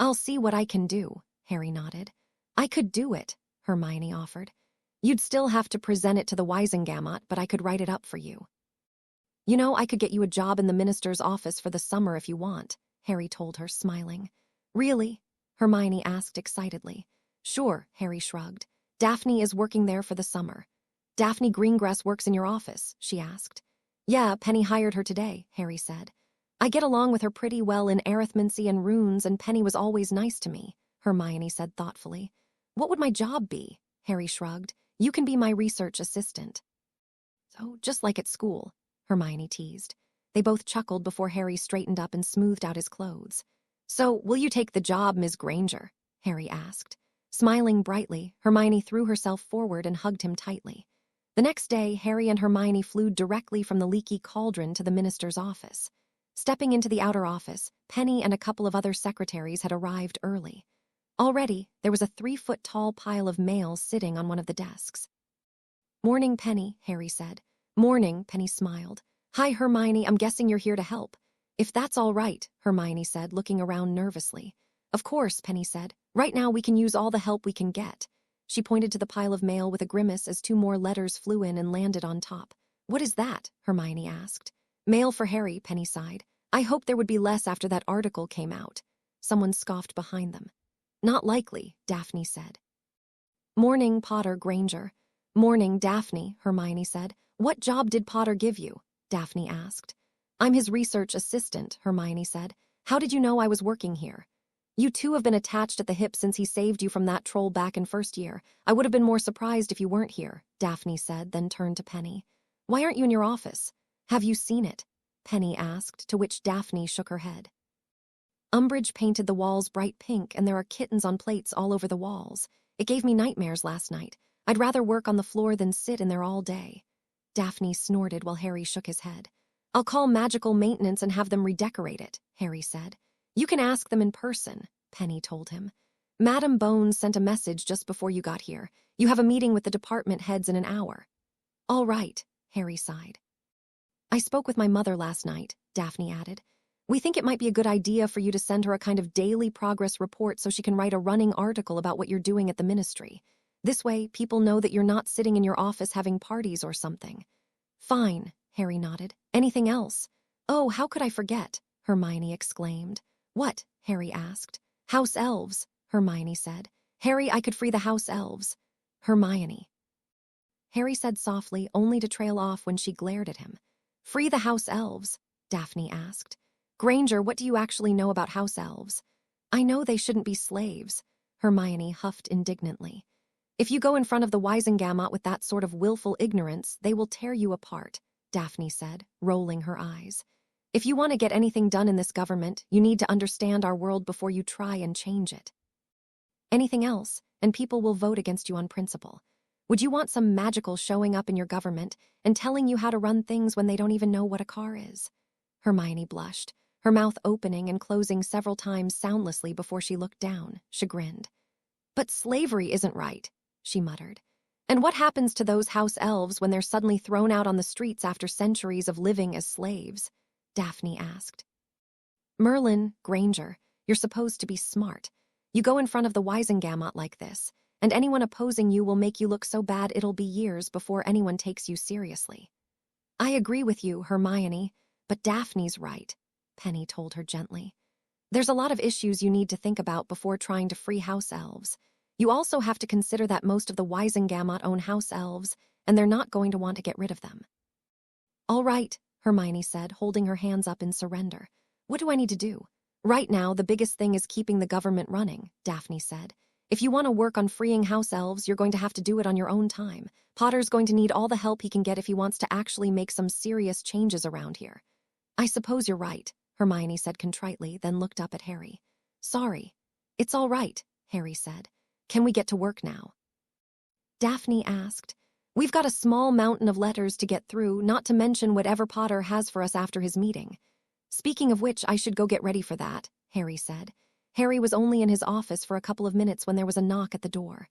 "I'll see what I can do," Harry nodded. "I could do it," Hermione offered. "You'd still have to present it to the Wisengamot, but I could write it up for you." "You know, I could get you a job in the minister's office for the summer if you want," Harry told her, smiling. "Really?" Hermione asked excitedly. "Sure," Harry shrugged. "Daphne is working there for the summer." "Daphne Greengrass works in your office?" she asked. "Yeah, Penny hired her today," Harry said. "I get along with her pretty well in arithmancy and runes, and Penny was always nice to me," Hermione said thoughtfully. "What would my job be?" Harry shrugged. "You can be my research assistant." "So, just like at school," Hermione teased. They both chuckled before Harry straightened up and smoothed out his clothes. "So, will you take the job, Ms. Granger?" Harry asked. Smiling brightly, Hermione threw herself forward and hugged him tightly. The next day, Harry and Hermione flew directly from the leaky cauldron to the minister's office. Stepping into the outer office, Penny and a couple of other secretaries had arrived early. Already, there was a 3-foot-tall pile of mail sitting on one of the desks. "Morning, Penny," Harry said. "Morning," Penny smiled. "Hi, Hermione, I'm guessing you're here to help." "If that's all right," Hermione said, looking around nervously. "Of course," Penny said. "Right now we can use all the help we can get." She pointed to the pile of mail with a grimace as 2 more letters flew in and landed on top. "What is that?" Hermione asked. "Mail for Harry," Penny sighed. "I hoped there would be less after that article came out." Someone scoffed behind them. "Not likely," Daphne said. "Morning, Potter Granger." "Morning, Daphne," Hermione said. "What job did Potter give you?" Daphne asked. "I'm his research assistant," Hermione said. "How did you know I was working here?" "You two have been attached at the hip since he saved you from that troll back in first year. I would have been more surprised if you weren't here," Daphne said, then turned to Penny. "Why aren't you in your office?" "Have you seen it?" Penny asked, to which Daphne shook her head. "Umbridge painted the walls bright pink, and there are kittens on plates all over the walls. It gave me nightmares last night. I'd rather work on the floor than sit in there all day." Daphne snorted while Harry shook his head. "I'll call magical maintenance and have them redecorate it," Harry said. "You can ask them in person," Penny told him. "Madam Bones sent a message just before you got here. You have a meeting with the department heads in an hour." "All right," Harry sighed. "I spoke with my mother last night," Daphne added. "We think it might be a good idea for you to send her a kind of daily progress report so she can write a running article about what you're doing at the ministry. This way, people know that you're not sitting in your office having parties or something." "Fine," Harry nodded. "Anything else?" "Oh, how could I forget?" Hermione exclaimed. "What?" Harry asked. "House elves," Hermione said. "Harry, I could free the house elves." "Hermione," Harry said softly, only to trail off when she glared at him. "Free the house elves?" Daphne asked. "Granger, what do you actually know about house elves?" "I know they shouldn't be slaves," Hermione huffed indignantly. "If you go in front of the Wisengamot with that sort of willful ignorance, they will tear you apart," Daphne said, rolling her eyes. "If you want to get anything done in this government, you need to understand our world before you try and change it. Anything else, and people will vote against you on principle. Would you want some magical showing up in your government and telling you how to run things when they don't even know what a car is?" Hermione blushed, her mouth opening and closing several times soundlessly before she looked down, chagrined. "But slavery isn't right," she muttered. "And what happens to those house elves when they're suddenly thrown out on the streets after centuries of living as slaves?" Daphne asked. "Merlin, Granger, you're supposed to be smart. You go in front of the Wisengamot like this, and anyone opposing you will make you look so bad it'll be years before anyone takes you seriously." "I agree with you, Hermione, but Daphne's right," Penny told her gently. "There's a lot of issues you need to think about before trying to free house elves. You also have to consider that most of the Wisengamot own house elves, and they're not going to want to get rid of them." "All right," Hermione said, holding her hands up in surrender. "What do I need to do?" Right now, the biggest thing is keeping the government running, Daphne said. If you want to work on freeing house elves, you're going to have to do it on your own time. Potter's going to need all the help he can get if he wants to actually make some serious changes around here. I suppose you're right, Hermione said contritely, then looked up at Harry. Sorry. It's all right, Harry said. Can we get to work now? Daphne asked. We've got a small mountain of letters to get through, not to mention whatever Potter has for us after his meeting. Speaking of which, I should go get ready for that, Harry said. Harry was only in his office for a couple of minutes when there was a knock at the door.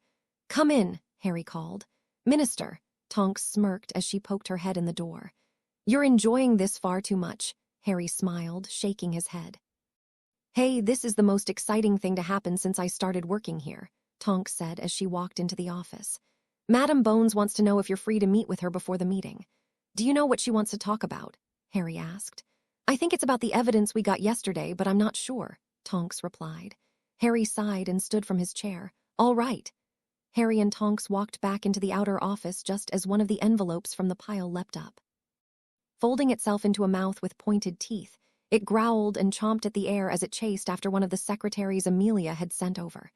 Come in, Harry called. Minister, Tonks smirked as she poked her head in the door. You're enjoying this far too much, Harry smiled, shaking his head. Hey, this is the most exciting thing to happen since I started working here, Tonks said as she walked into the office. Madam Bones wants to know if you're free to meet with her before the meeting. Do you know what she wants to talk about? Harry asked. I think it's about the evidence we got yesterday, but I'm not sure, Tonks replied. Harry sighed and stood from his chair. All right. Harry and Tonks walked back into the outer office just as one of the envelopes from the pile leapt up. Folding itself into a mouth with pointed teeth, it growled and chomped at the air as it chased after one of the secretaries Amelia had sent over.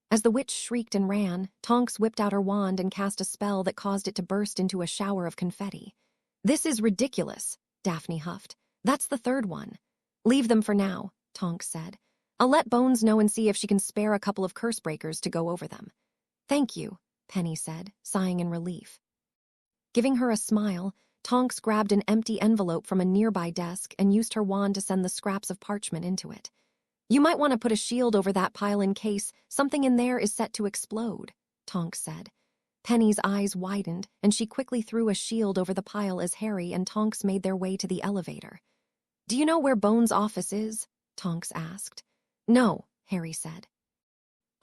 As the witch shrieked and ran, Tonks whipped out her wand and cast a spell that caused it to burst into a shower of confetti. This is ridiculous, Daphne huffed. That's the third one. Leave them for now, Tonks said. I'll let Bones know and see if she can spare a couple of curse breakers to go over them. Thank you, Penny said, sighing in relief. Giving her a smile, Tonks grabbed an empty envelope from a nearby desk and used her wand to send the scraps of parchment into it. You might want to put a shield over that pile in case something in there is set to explode, Tonks said. Penny's eyes widened, and she quickly threw a shield over the pile as Harry and Tonks made their way to the elevator. Do you know where Bones' office is? Tonks asked. No, Harry said.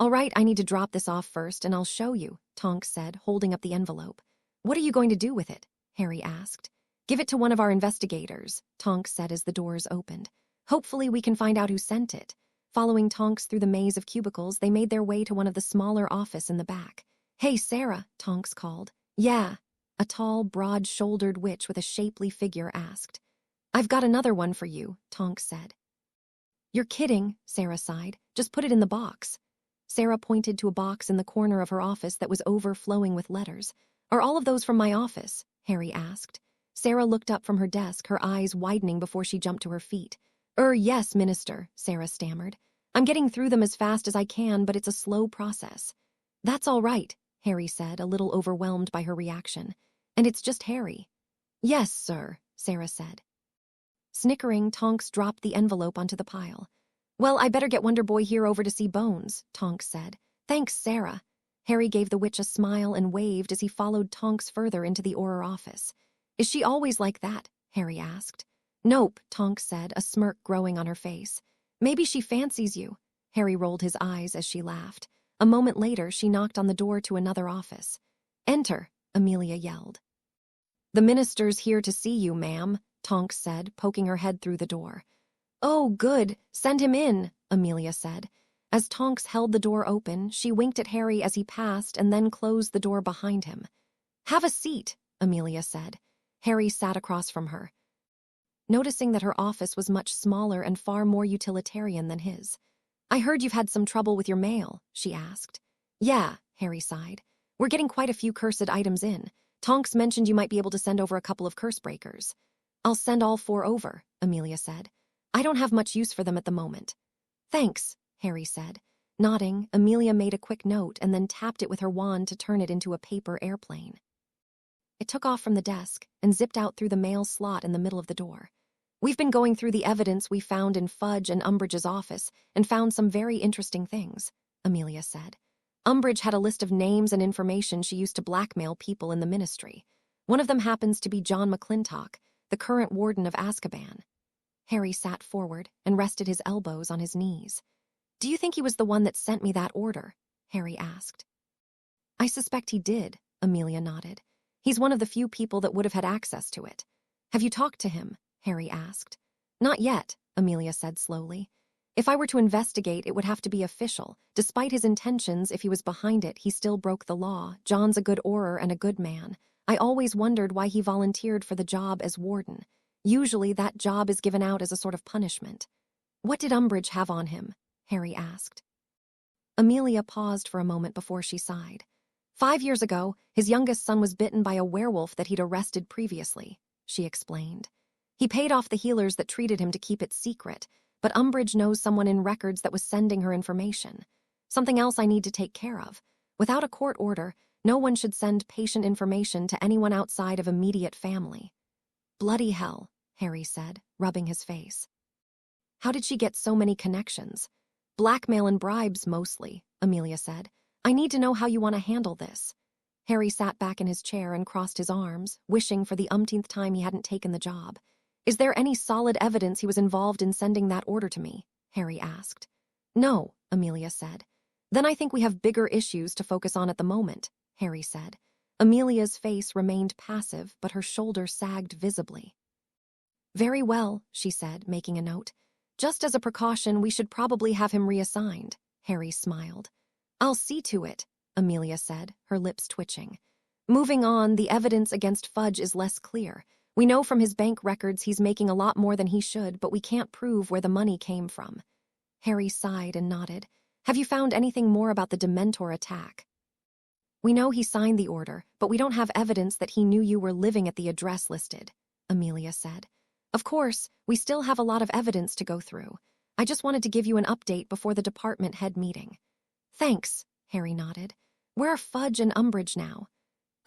All right, I need to drop this off first, and I'll show you, Tonks said, holding up the envelope. What are you going to do with it? Harry asked. Give it to one of our investigators, Tonks said as the doors opened. Hopefully we can find out who sent it. Following Tonks through the maze of cubicles, they made their way to one of the smaller offices in the back. Hey, Sarah, Tonks called. Yeah, a tall, broad-shouldered witch with a shapely figure asked. I've got another one for you, Tonks said. You're kidding, Sarah sighed. Just put it in the box. Sarah pointed to a box in the corner of her office that was overflowing with letters. Are all of those from my office? Harry asked. Sarah looked up from her desk, her eyes widening before she jumped to her feet. Yes, Minister, Sarah stammered. I'm getting through them as fast as I can, but it's a slow process. That's all right, Harry said, a little overwhelmed by her reaction. And it's just Harry. Yes, sir, Sarah said. Snickering, Tonks dropped the envelope onto the pile. Well, I better get Wonder Boy here over to see Bones, Tonks said. Thanks, Sarah. Harry gave the witch a smile and waved as he followed Tonks further into the Auror office. Is she always like that? Harry asked. Nope, Tonks said, a smirk growing on her face. Maybe she fancies you. Harry rolled his eyes as she laughed. A moment later, she knocked on the door to another office. Enter, Amelia yelled. The minister's here to see you, ma'am, Tonks said, poking her head through the door. Oh, good. Send him in, Amelia said. As Tonks held the door open, she winked at Harry as he passed and then closed the door behind him. Have a seat, Amelia said. Harry sat across from her, noticing that her office was much smaller and far more utilitarian than his. I heard you've had some trouble with your mail, she asked. Yeah, Harry sighed. We're getting quite a few cursed items in. Tonks mentioned you might be able to send over a couple of curse breakers. I'll send all 4 over, Amelia said. I don't have much use for them at the moment. Thanks, Harry said. Nodding, Amelia made a quick note and then tapped it with her wand to turn it into a paper airplane. It took off from the desk and zipped out through the mail slot in the middle of the door. We've been going through the evidence we found in Fudge and Umbridge's office and found some very interesting things, Amelia said. Umbridge had a list of names and information she used to blackmail people in the ministry. One of them happens to be John McClintock, the current warden of Azkaban. Harry sat forward and rested his elbows on his knees. Do you think he was the one that sent me that order? Harry asked. I suspect he did, Amelia nodded. He's one of the few people that would have had access to it. Have you talked to him? Harry asked. Not yet, Amelia said slowly. If I were to investigate, it would have to be official. Despite his intentions, if he was behind it, he still broke the law. John's a good Auror and a good man. I always wondered why he volunteered for the job as warden. Usually that job is given out as a sort of punishment. What did Umbridge have on him? Harry asked. Amelia paused for a moment before she sighed. 5 years ago, his youngest son was bitten by a werewolf that he'd arrested previously, she explained. He paid off the healers that treated him to keep it secret, but Umbridge knows someone in records that was sending her information. Something else I need to take care of. Without a court order, no one should send patient information to anyone outside of immediate family. Bloody hell, Harry said, rubbing his face. How did she get so many connections? Blackmail and bribes, mostly, Amelia said. I need to know how you want to handle this. Harry sat back in his chair and crossed his arms, wishing for the umpteenth time he hadn't taken the job. Is there any solid evidence he was involved in sending that order to me? Harry asked. No, Amelia said. Then I think we have bigger issues to focus on at the moment, Harry said. Amelia's face remained passive, but her shoulders sagged visibly. Very well, she said, making a note. Just as a precaution, we should probably have him reassigned, Harry smiled. I'll see to it, Amelia said, her lips twitching. Moving on, the evidence against Fudge is less clear. We know from his bank records he's making a lot more than he should, but we can't prove where the money came from. Harry sighed and nodded. Have you found anything more about the Dementor attack? We know he signed the order, but we don't have evidence that he knew you were living at the address listed, Amelia said. Of course, we still have a lot of evidence to go through. I just wanted to give you an update before the department head meeting. Thanks, Harry nodded. Where are Fudge and Umbridge now?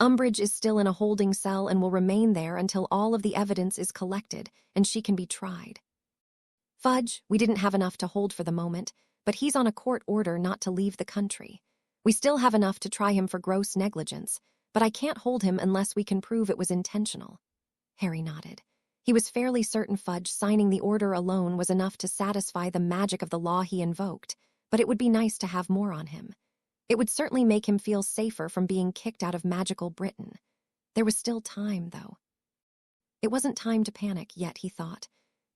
Umbridge is still in a holding cell and will remain there until all of the evidence is collected and she can be tried. Fudge, we didn't have enough to hold for the moment, but he's on a court order not to leave the country. We still have enough to try him for gross negligence, but I can't hold him unless we can prove it was intentional. Harry nodded. He was fairly certain Fudge signing the order alone was enough to satisfy the magic of the law he invoked, but it would be nice to have more on him. It would certainly make him feel safer from being kicked out of magical Britain. There was still time, though. It wasn't time to panic yet, he thought.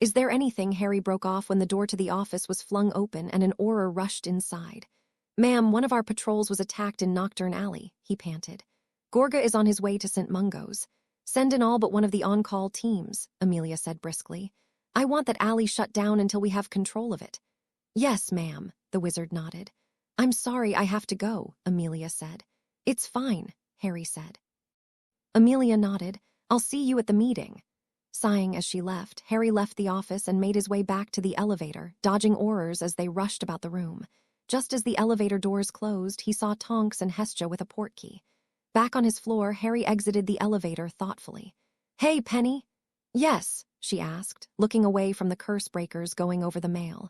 Is there anything? Harry broke off when the door to the office was flung open and an orar rushed inside. Ma'am, one of our patrols was attacked in Nocturn Alley, he panted. Gorga is on his way to St. Mungo's. Send in all but one of the on-call teams, Amelia said briskly. I want that alley shut down until we have control of it. Yes, ma'am, the wizard nodded. I'm sorry I have to go, Amelia said. It's fine, Harry said. Amelia nodded. I'll see you at the meeting. Sighing as she left, Harry left the office and made his way back to the elevator, dodging orars as they rushed about the room. Just as the elevator doors closed, he saw Tonks and Hestia with a portkey. Back on his floor, Harry exited the elevator thoughtfully. Hey, Penny? Yes, she asked, looking away from the curse breakers going over the mail.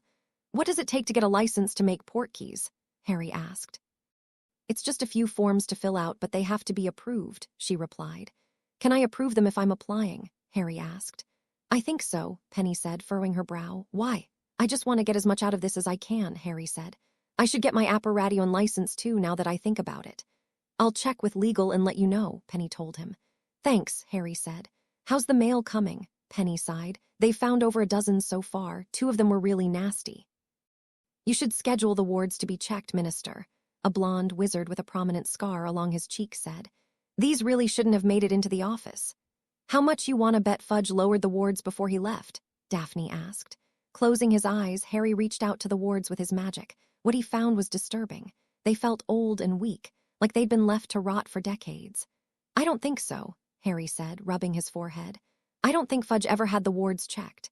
What does it take to get a license to make portkeys? Harry asked. It's just a few forms to fill out, but they have to be approved, she replied. Can I approve them if I'm applying? Harry asked. I think so, Penny said, furrowing her brow. Why? I just want to get as much out of this as I can, Harry said. I should get my Apparation license too now that I think about it. I'll check with legal and let you know, Penny told him. Thanks, Harry said. How's the mail coming? Penny sighed. They've found over a dozen so far. 2 of them were really nasty. You should schedule the wards to be checked, Minister, a blonde wizard with a prominent scar along his cheek said. These really shouldn't have made it into the office. How much you want to bet Fudge lowered the wards before he left? Daphne asked. Closing his eyes, Harry reached out to the wards with his magic. What he found was disturbing. They felt old and weak, like they'd been left to rot for decades. I don't think so, Harry said, rubbing his forehead. I don't think Fudge ever had the wards checked.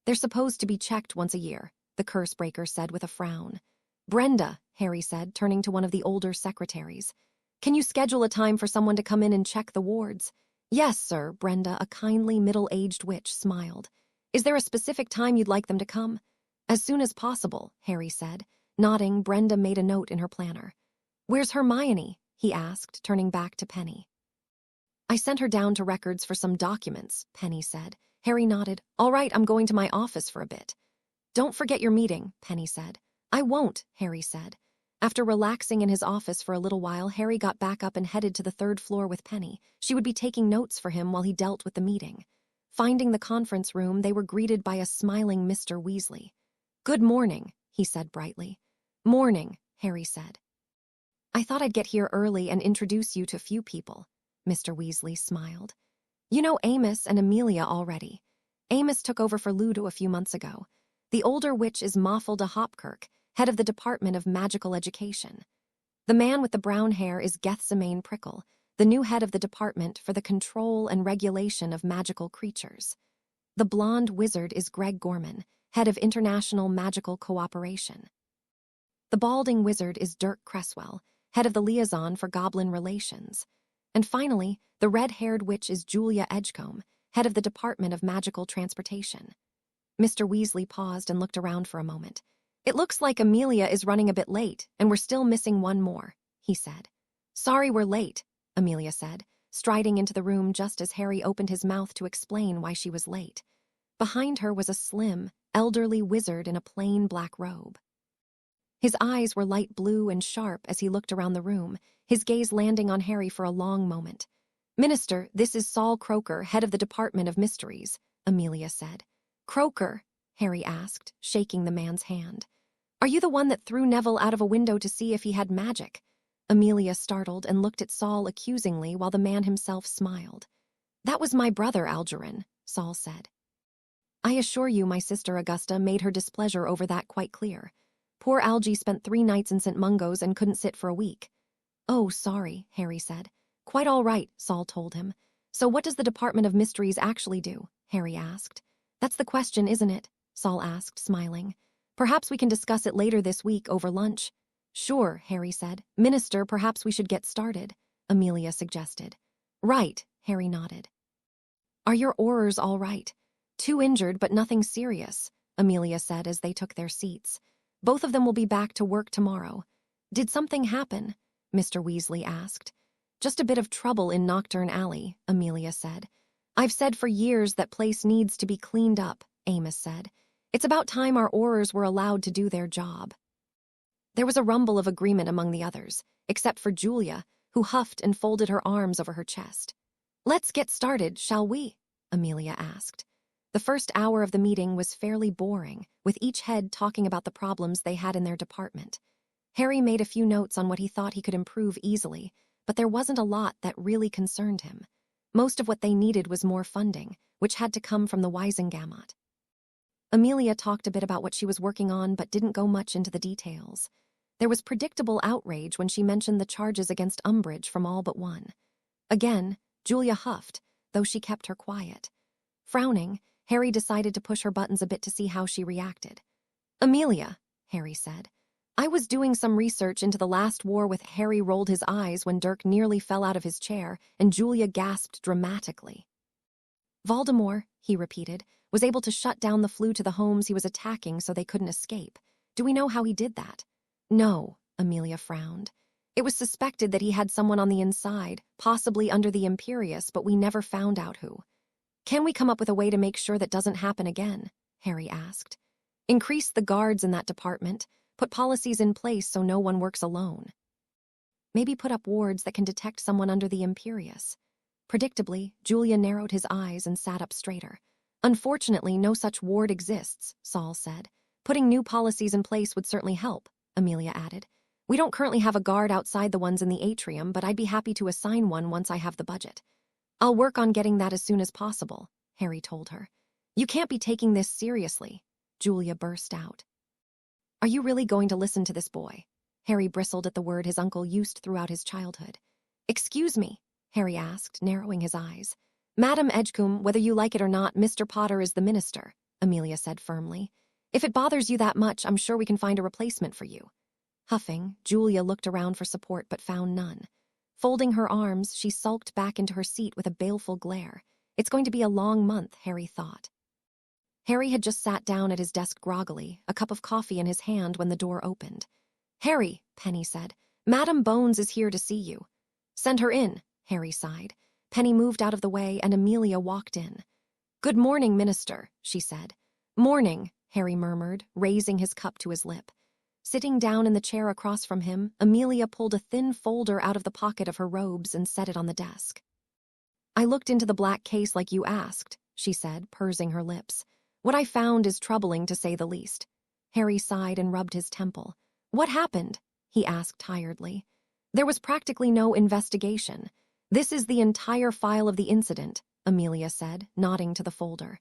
They're supposed to be checked once a year, the curse breaker said with a frown. Brenda, Harry said, turning to one of the older secretaries. Can you schedule a time for someone to come in and check the wards? Yes, sir, Brenda, a kindly middle-aged witch, smiled. Is there a specific time you'd like them to come? As soon as possible, Harry said. Nodding, Brenda made a note in her planner. Where's Hermione? He asked, turning back to Penny. I sent her down to records for some documents, Penny said. Harry nodded. All right, I'm going to my office for a bit. Don't forget your meeting, Penny said. I won't, Harry said. After relaxing in his office for a little while, Harry got back up and headed to the 3rd floor with Penny. She would be taking notes for him while he dealt with the meeting. Finding the conference room, they were greeted by a smiling Mr. Weasley. Good morning, he said brightly. Morning, Harry said. I thought I'd get here early and introduce you to a few people, Mr. Weasley smiled. You know Amos and Amelia already. Amos took over for Ludo a few months ago. The older witch is Mafalda Hopkirk, head of the Department of Magical Education. The man with the brown hair is Gethsemane Prickle, the new head of the Department for the Control and Regulation of Magical Creatures. The blonde wizard is Greg Gorman, head of International Magical Cooperation. The balding wizard is Dirk Cresswell, head of the Liaison for Goblin Relations. And finally, the red-haired witch is Julia Edgecombe, head of the Department of Magical Transportation. Mr. Weasley paused and looked around for a moment. "It looks like Amelia is running a bit late, and we're still missing one more," he said. "Sorry we're late," Amelia said, striding into the room just as Harry opened his mouth to explain why she was late. Behind her was a slim, elderly wizard in a plain black robe. His eyes were light blue and sharp as he looked around the room, his gaze landing on Harry for a long moment. "Minister, this is Saul Croker, head of the Department of Mysteries," Amelia said. "Croker?" Harry asked, shaking the man's hand. "Are you the one that threw Neville out of a window to see if he had magic?" Amelia startled and looked at Saul accusingly while the man himself smiled. "That was my brother, Algernon," Saul said. "I assure you my sister Augusta made her displeasure over that quite clear. Poor Algie spent 3 nights in St. Mungo's and couldn't sit for a week." "Oh, sorry," Harry said. "Quite all right," Saul told him. "So what does the Department of Mysteries actually do?" Harry asked. "That's the question, isn't it?" Saul asked, smiling. "Perhaps we can discuss it later this week over lunch." "Sure," Harry said. "Minister, perhaps we should get started," Amelia suggested. "Right," Harry nodded. "Are your orars all right?" "2 injured, but nothing serious," Amelia said as they took their seats. "Both of them will be back to work tomorrow." "Did something happen?" Mr. Weasley asked. "Just a bit of trouble in Nocturn Alley," Amelia said. "I've said for years that place needs to be cleaned up," Amos said. "It's about time our orars were allowed to do their job." There was a rumble of agreement among the others, except for Julia, who huffed and folded her arms over her chest. "Let's get started, shall we?" Amelia asked. The first hour of the meeting was fairly boring, with each head talking about the problems they had in their department. Harry made a few notes on what he thought he could improve easily, but there wasn't a lot that really concerned him. Most of what they needed was more funding, which had to come from the Wisengamot. Amelia talked a bit about what she was working on but didn't go much into the details. There was predictable outrage when she mentioned the charges against Umbridge from all but one. Again, Julia huffed, though she kept her quiet. Frowning, Harry decided to push her buttons a bit to see how she reacted. "Amelia," Harry said, "I was doing some research into the last war with." Harry rolled his eyes when Dirk nearly fell out of his chair, and Julia gasped dramatically. "Voldemort," he repeated, "was able to shut down the flu to the homes he was attacking so they couldn't escape. Do we know how he did that?" "No," Amelia frowned. "It was suspected that he had someone on the inside, possibly under the Imperius, but we never found out who." "Can we come up with a way to make sure that doesn't happen again?" Harry asked. "Increase the guards in that department. Put policies in place so no one works alone. Maybe put up wards that can detect someone under the Imperius." Predictably, Julia narrowed his eyes and sat up straighter. "Unfortunately, no such ward exists," Saul said. "Putting new policies in place would certainly help," Amelia added. "We don't currently have a guard outside the ones in the atrium, but I'd be happy to assign one once I have the budget." "I'll work on getting that as soon as possible," Harry told her. "You can't be taking this seriously," Julia burst out. "Are you really going to listen to this boy?" Harry bristled at the word his uncle used throughout his childhood. "Excuse me?" Harry asked, narrowing his eyes. "Madam Edgecombe, whether you like it or not, Mr. Potter is the minister," Amelia said firmly. "If it bothers you that much, I'm sure we can find a replacement for you." Huffing, Julia looked around for support but found none. Folding her arms, she sulked back into her seat with a baleful glare. It's going to be a long month, Harry thought. Harry had just sat down at his desk groggily, a cup of coffee in his hand when the door opened. "Harry," Penny said, "Madam Bones is here to see you." "Send her in," Harry sighed. Penny moved out of the way and Amelia walked in. "Good morning, Minister," she said. "Morning," Harry murmured, raising his cup to his lip. Sitting down in the chair across from him, Amelia pulled a thin folder out of the pocket of her robes and set it on the desk. "I looked into the black case like you asked," she said, pursing her lips. "What I found is troubling, to say the least." Harry sighed and rubbed his temple. "What happened?" he asked tiredly. "There was practically no investigation. This is the entire file of the incident," Amelia said, nodding to the folder.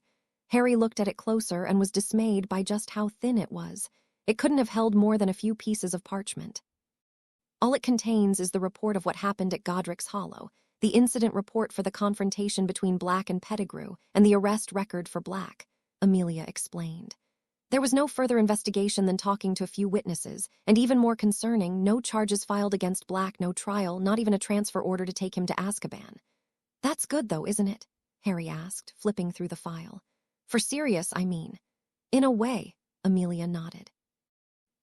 Harry looked at it closer and was dismayed by just how thin it was. It couldn't have held more than a few pieces of parchment. All it contains is the report of what happened at Godric's Hollow, the incident report for the confrontation between Black and Pettigrew, and the arrest record for Black, Amelia explained. There was no further investigation than talking to a few witnesses, and even more concerning, no charges filed against Black, no trial, not even a transfer order to take him to Azkaban. That's good, though, isn't it? Harry asked, flipping through the file. For Sirius, I mean. In a way, Amelia nodded.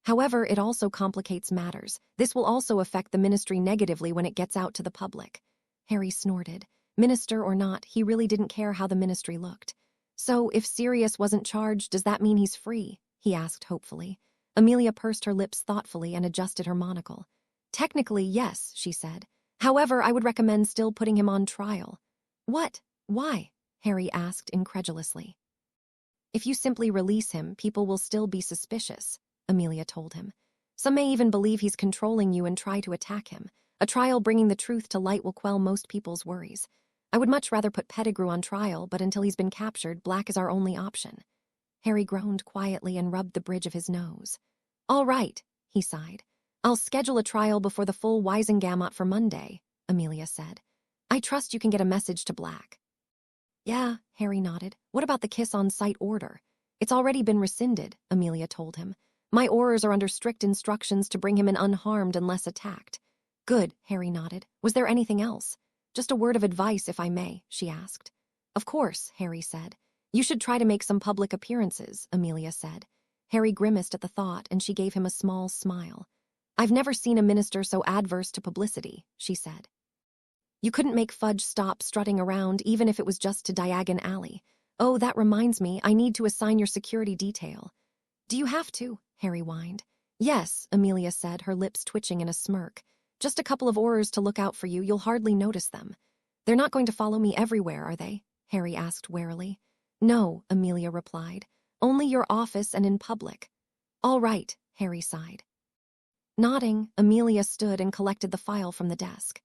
However, it also complicates matters. This will also affect the ministry negatively when it gets out to the public. Harry snorted. Minister or not, he really didn't care how the ministry looked. So, if Sirius wasn't charged, does that mean he's free? He asked hopefully. Amelia pursed her lips thoughtfully and adjusted her monocle. Technically, yes, she said. However, I would recommend still putting him on trial. What? Why? Harry asked incredulously. If you simply release him, people will still be suspicious, Amelia told him. Some may even believe he's controlling you and try to attack him. A trial bringing the truth to light will quell most people's worries. I would much rather put Pettigrew on trial, but until he's been captured, Black is our only option. Harry groaned quietly and rubbed the bridge of his nose. All right, he sighed. I'll schedule a trial before the full Wisengamot for Monday, Amelia said. I trust you can get a message to Black. Yeah, Harry nodded. What about the kiss-on-sight order? It's already been rescinded, Amelia told him. My orars are under strict instructions to bring him in unharmed unless attacked. Good, Harry nodded. Was there anything else? Just a word of advice, if I may, she asked. Of course, Harry said. You should try to make some public appearances, Amelia said. Harry grimaced at the thought, and she gave him a small smile. I've never seen a minister so adverse to publicity, she said. You couldn't make Fudge stop strutting around, even if it was just to Diagon Alley. Oh, that reminds me, I need to assign your security detail. Do you have to? Harry whined. Yes, Amelia said, her lips twitching in a smirk. Just a couple of orars to look out for you, you'll hardly notice them. They're not going to follow me everywhere, are they? Harry asked warily. No, Amelia replied. Only your office and in public. All right, Harry sighed. Nodding, Amelia stood and collected the file from the desk.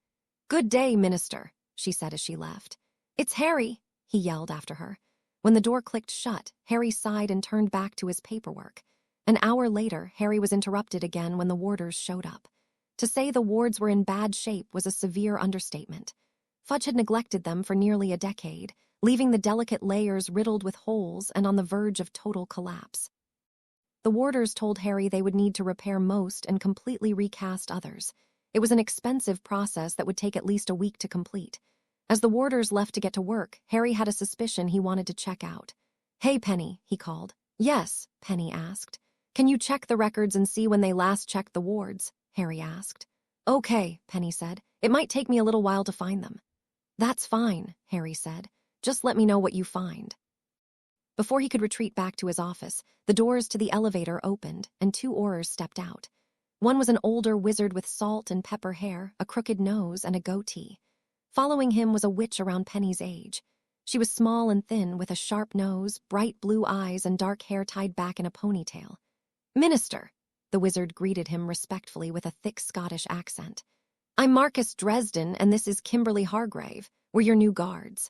Good day, Minister, she said as she left. It's Harry, he yelled after her. When the door clicked shut, Harry sighed and turned back to his paperwork. An hour later, Harry was interrupted again when the warders showed up. To say the wards were in bad shape was a severe understatement. Fudge had neglected them for nearly a decade, leaving the delicate layers riddled with holes and on the verge of total collapse. The warders told Harry they would need to repair most and completely recast others. It was an expensive process that would take at least a week to complete. As the warders left to get to work, Harry had a suspicion he wanted to check out. Hey, Penny, he called. Yes, Penny asked. Can you check the records and see when they last checked the wards? Harry asked. Okay, Penny said. It might take me a little while to find them. That's fine, Harry said. Just let me know what you find. Before he could retreat back to his office, the doors to the elevator opened and two orars stepped out. One was an older wizard with salt and pepper hair, a crooked nose, and a goatee. Following him was a witch around Penny's age. She was small and thin, with a sharp nose, bright blue eyes, and dark hair tied back in a ponytail. Minister, the wizard greeted him respectfully with a thick Scottish accent. I'm Marcus Dresden, and this is Kimberly Hargrave. We're your new guards.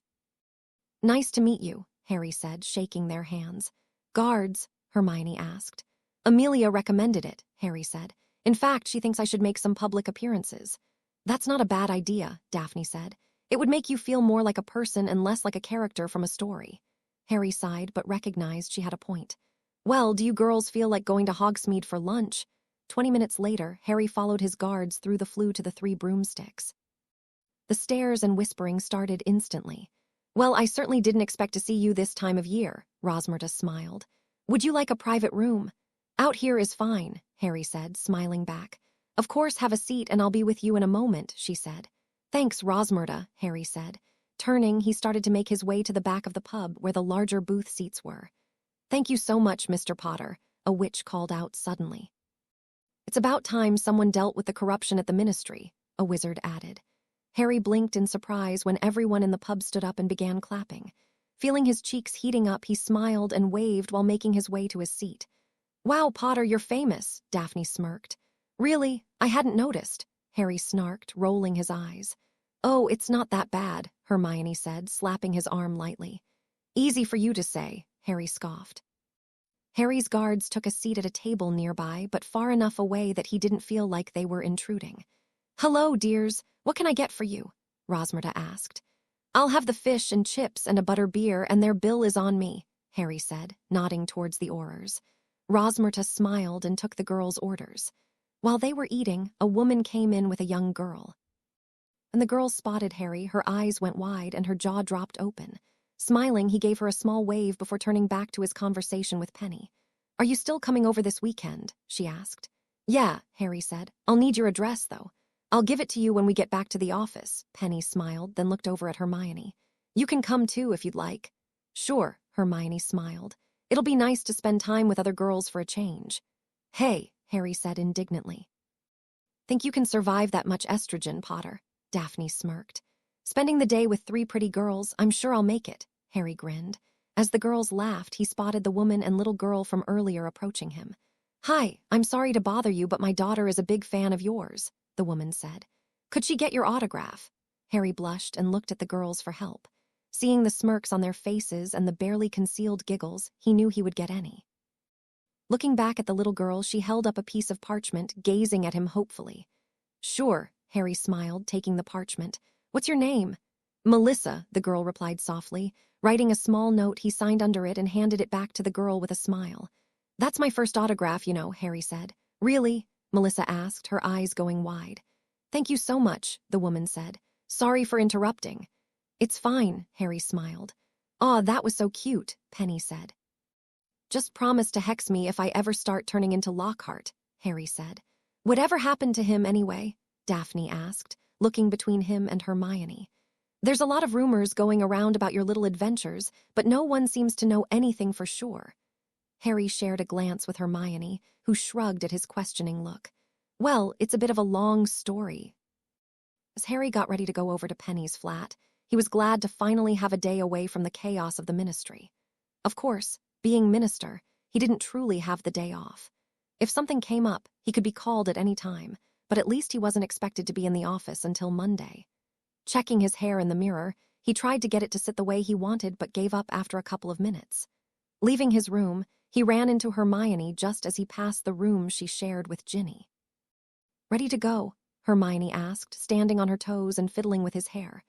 Nice to meet you, Harry said, shaking their hands. Guards? Hermione asked. Amelia recommended it, Harry said. In fact, she thinks I should make some public appearances. That's not a bad idea, Daphne said. It would make you feel more like a person and less like a character from a story. Harry sighed, but recognized she had a point. Well, do you girls feel like going to Hogsmeade for lunch? 20 minutes later, Harry followed his guards through the flue to the 3 broomsticks. The stares and whispering started instantly. Well, I certainly didn't expect to see you this time of year, Rosmerta smiled. Would you like a private room? Out here is fine, Harry said, smiling back. Of course, have a seat and I'll be with you in a moment, she said. Thanks, Rosmerta, Harry said. Turning, he started to make his way to the back of the pub where the larger booth seats were. Thank you so much, Mr. Potter, a witch called out suddenly. It's about time someone dealt with the corruption at the ministry, a wizard added. Harry blinked in surprise when everyone in the pub stood up and began clapping. Feeling his cheeks heating up, he smiled and waved while making his way to his seat. Wow, Potter, you're famous, Daphne smirked. Really? I hadn't noticed, Harry snarked, rolling his eyes. Oh, it's not that bad, Hermione said, slapping his arm lightly. Easy for you to say, Harry scoffed. Harry's guards took a seat at a table nearby, but far enough away that he didn't feel like they were intruding. "Hello, dears. What can I get for you?" Rosmerta asked. "I'll have the fish and chips and a butter beer, and their bill is on me," Harry said, nodding towards the orars. Rosmerta smiled and took the girls' orders. While they were eating, a woman came in with a young girl. When the girl spotted Harry, her eyes went wide and her jaw dropped open. Smiling, he gave her a small wave before turning back to his conversation with Penny. "Are you still coming over this weekend?" she asked. "Yeah," Harry said. "I'll need your address, though." "I'll give it to you when we get back to the office," Penny smiled, then looked over at Hermione. "You can come too if you'd like." "Sure," Hermione smiled. "It'll be nice to spend time with other girls for a change." "Hey," Harry said indignantly. "Think you can survive that much estrogen, Potter?" Daphne smirked. "Spending the day with 3 pretty girls, I'm sure I'll make it," Harry grinned. As the girls laughed, he spotted the woman and little girl from earlier approaching him. "Hi, I'm sorry to bother you, but my daughter is a big fan of yours," the woman said. "Could she get your autograph?" Harry blushed and looked at the girls for help. Seeing the smirks on their faces and the barely concealed giggles, he knew he would get any. Looking back at the little girl, she held up a piece of parchment, gazing at him hopefully. "Sure," Harry smiled, taking the parchment. "What's your name?" "Melissa," the girl replied softly. Writing a small note, he signed under it and handed it back to the girl with a smile. "That's my first autograph, you know," Harry said. "Really?" Melissa asked, her eyes going wide. "Thank you so much," the woman said. "Sorry for interrupting." "It's fine," Harry smiled. "Aw, that was so cute," Penny said. "Just promise to hex me if I ever start turning into Lockhart," Harry said. "Whatever happened to him anyway?" Daphne asked, looking between him and Hermione. "There's a lot of rumors going around about your little adventures, but no one seems to know anything for sure." Harry shared a glance with Hermione, who shrugged at his questioning look. "Well, it's a bit of a long story." As Harry got ready to go over to Penny's flat, he was glad to finally have a day away from the chaos of the ministry. Of course, being minister, he didn't truly have the day off. If something came up, he could be called at any time, but at least he wasn't expected to be in the office until Monday. Checking his hair in the mirror, he tried to get it to sit the way he wanted but gave up after a couple of minutes. Leaving his room, he ran into Hermione just as he passed the room she shared with Ginny. "Ready to go?" Hermione asked, standing on her toes and fiddling with his hair.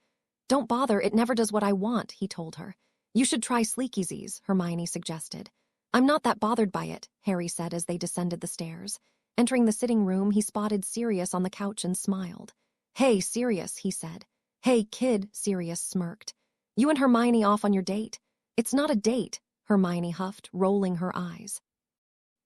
"Don't bother, it never does what I want," he told her. "You should try Sleekezy's," Hermione suggested. "I'm not that bothered by it," Harry said as they descended the stairs. Entering the sitting room, he spotted Sirius on the couch and smiled. "Hey, Sirius," he said. "Hey, kid," Sirius smirked. "You and Hermione off on your date?" "It's not a date," Hermione huffed, rolling her eyes.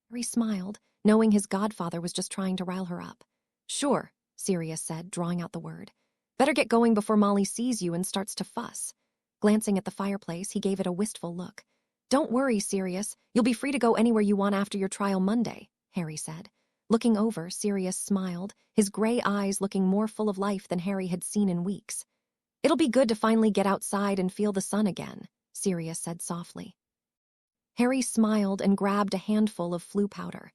Harry smiled, knowing his godfather was just trying to rile her up. "Sure," Sirius said, drawing out the word. "Better get going before Molly sees you and starts to fuss." Glancing at the fireplace, he gave it a wistful look. "Don't worry, Sirius. You'll be free to go anywhere you want after your trial Monday," Harry said. Looking over, Sirius smiled, his gray eyes looking more full of life than Harry had seen in weeks. "It'll be good to finally get outside and feel the sun again," Sirius said softly. Harry smiled and grabbed a handful of flu powder.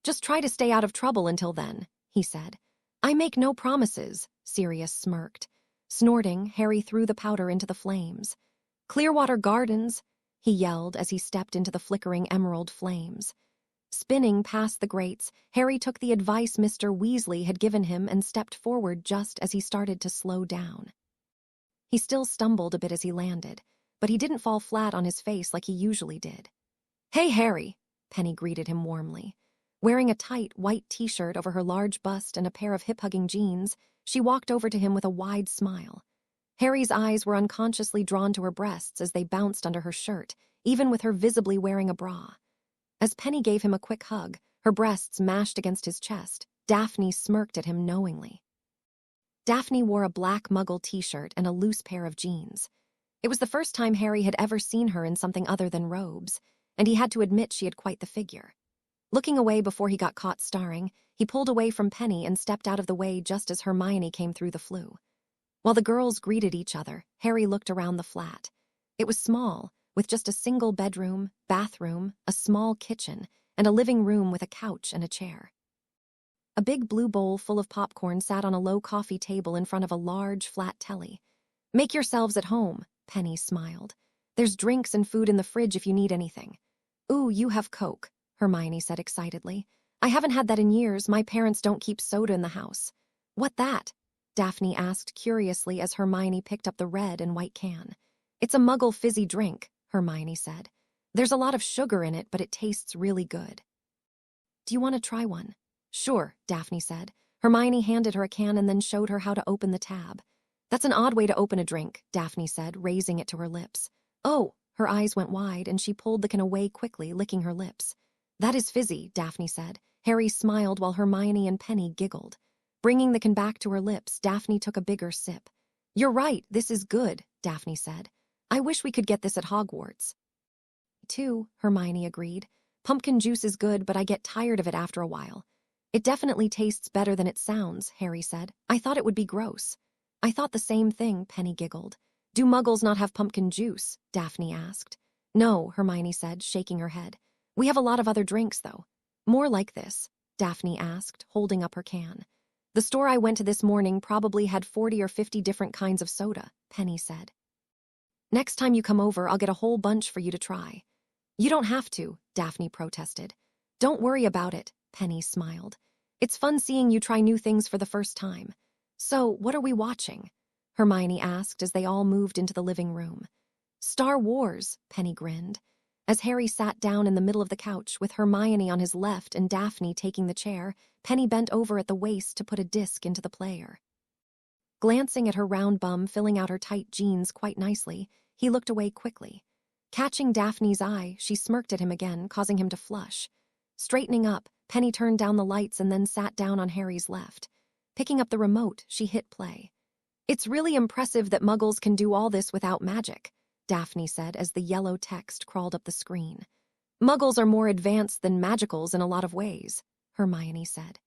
"Just try to stay out of trouble until then," he said. "I make no promises," Sirius smirked. Snorting, Harry threw the powder into the flames. "Clearwater Gardens," he yelled as he stepped into the flickering emerald flames. Spinning past the grates, Harry took the advice Mr. Weasley had given him and stepped forward just as he started to slow down. He still stumbled a bit as he landed, but he didn't fall flat on his face like he usually did. "Hey, Harry," Penny greeted him warmly. Wearing a tight, white t-shirt over her large bust and a pair of hip-hugging jeans, she walked over to him with a wide smile. Harry's eyes were unconsciously drawn to her breasts as they bounced under her shirt, even with her visibly wearing a bra. As Penny gave him a quick hug, her breasts mashed against his chest, Daphne smirked at him knowingly. Daphne wore a black Muggle t-shirt and a loose pair of jeans. It was the first time Harry had ever seen her in something other than robes, and he had to admit she had quite the figure. Looking away before he got caught starring, he pulled away from Penny and stepped out of the way just as Hermione came through the flue. While the girls greeted each other, Harry looked around the flat. It was small, with just a single bedroom, bathroom, a small kitchen, and a living room with a couch and a chair. A big blue bowl full of popcorn sat on a low coffee table in front of a large, flat telly. "Make yourselves at home," Penny smiled. There's drinks and food in the fridge if you need anything. Ooh, you have Coke, Hermione said excitedly. I haven't had that in years. My parents don't keep soda in the house. What that? Daphne asked curiously as Hermione picked up the red and white can. It's a Muggle fizzy drink, Hermione said. There's a lot of sugar in it, but it tastes really good. Do you want to try one? Sure, Daphne said. Hermione handed her a can and then showed her how to open the tab. That's an odd way to open a drink, Daphne said, raising it to her lips. Oh, her eyes went wide and she pulled the can away quickly, licking her lips. That is fizzy, Daphne said. Harry smiled while Hermione and Penny giggled. Bringing the can back to her lips, Daphne took a bigger sip. You're right, this is good, Daphne said. I wish we could get this at Hogwarts. Too, Hermione agreed. Pumpkin juice is good, but I get tired of it after a while. It definitely tastes better than it sounds, Harry said. I thought it would be gross. I thought the same thing, Penny giggled. Do Muggles not have pumpkin juice? Daphne asked. No, Hermione said, shaking her head. We have a lot of other drinks, though. More like this, Daphne asked, holding up her can. The store I went to this morning probably had 40 or 50 different kinds of soda, Penny said. Next time you come over, I'll get a whole bunch for you to try. You don't have to, Daphne protested. Don't worry about it, Penny smiled. It's fun seeing you try new things for the first time. So, what are we watching? Hermione asked as they all moved into the living room. Star Wars, Penny grinned. As Harry sat down in the middle of the couch with Hermione on his left and Daphne taking the chair, Penny bent over at the waist to put a disc into the player. Glancing at her round bum filling out her tight jeans quite nicely, he looked away quickly. Catching Daphne's eye, she smirked at him again, causing him to flush. Straightening up, Penny turned down the lights and then sat down on Harry's left. Picking up the remote, she hit play. It's really impressive that Muggles can do all this without magic, Daphne said as the yellow text crawled up the screen. Muggles are more advanced than magicals in a lot of ways, Hermione said.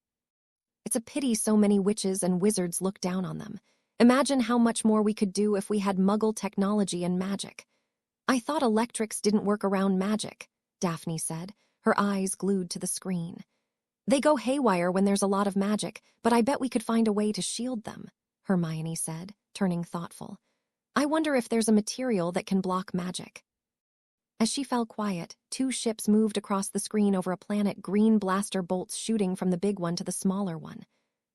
It's a pity so many witches and wizards look down on them. Imagine how much more we could do if we had Muggle technology and magic. I thought electrics didn't work around magic, Daphne said, her eyes glued to the screen. They go haywire when there's a lot of magic, but I bet we could find a way to shield them, Hermione said, turning thoughtful. I wonder if there's a material that can block magic. As she fell quiet, 2 ships moved across the screen over a planet, green blaster bolts shooting from the big one to the smaller one.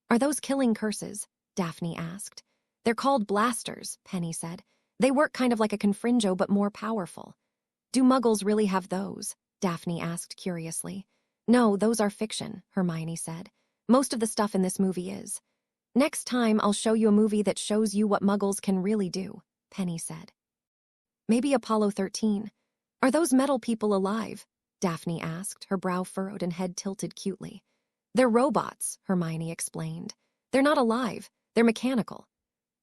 Are those killing curses? Daphne asked. They're called blasters, Penny said. They work kind of like a confringo but more powerful. Do Muggles really have those? Daphne asked curiously. No, those are fiction, Hermione said. Most of the stuff in this movie is. Next time I'll show you a movie that shows you what Muggles can really do, Penny said. Maybe Apollo 13. Are those metal people alive? Daphne asked, her brow furrowed and head tilted cutely. They're robots, Hermione explained. They're not alive, they're mechanical.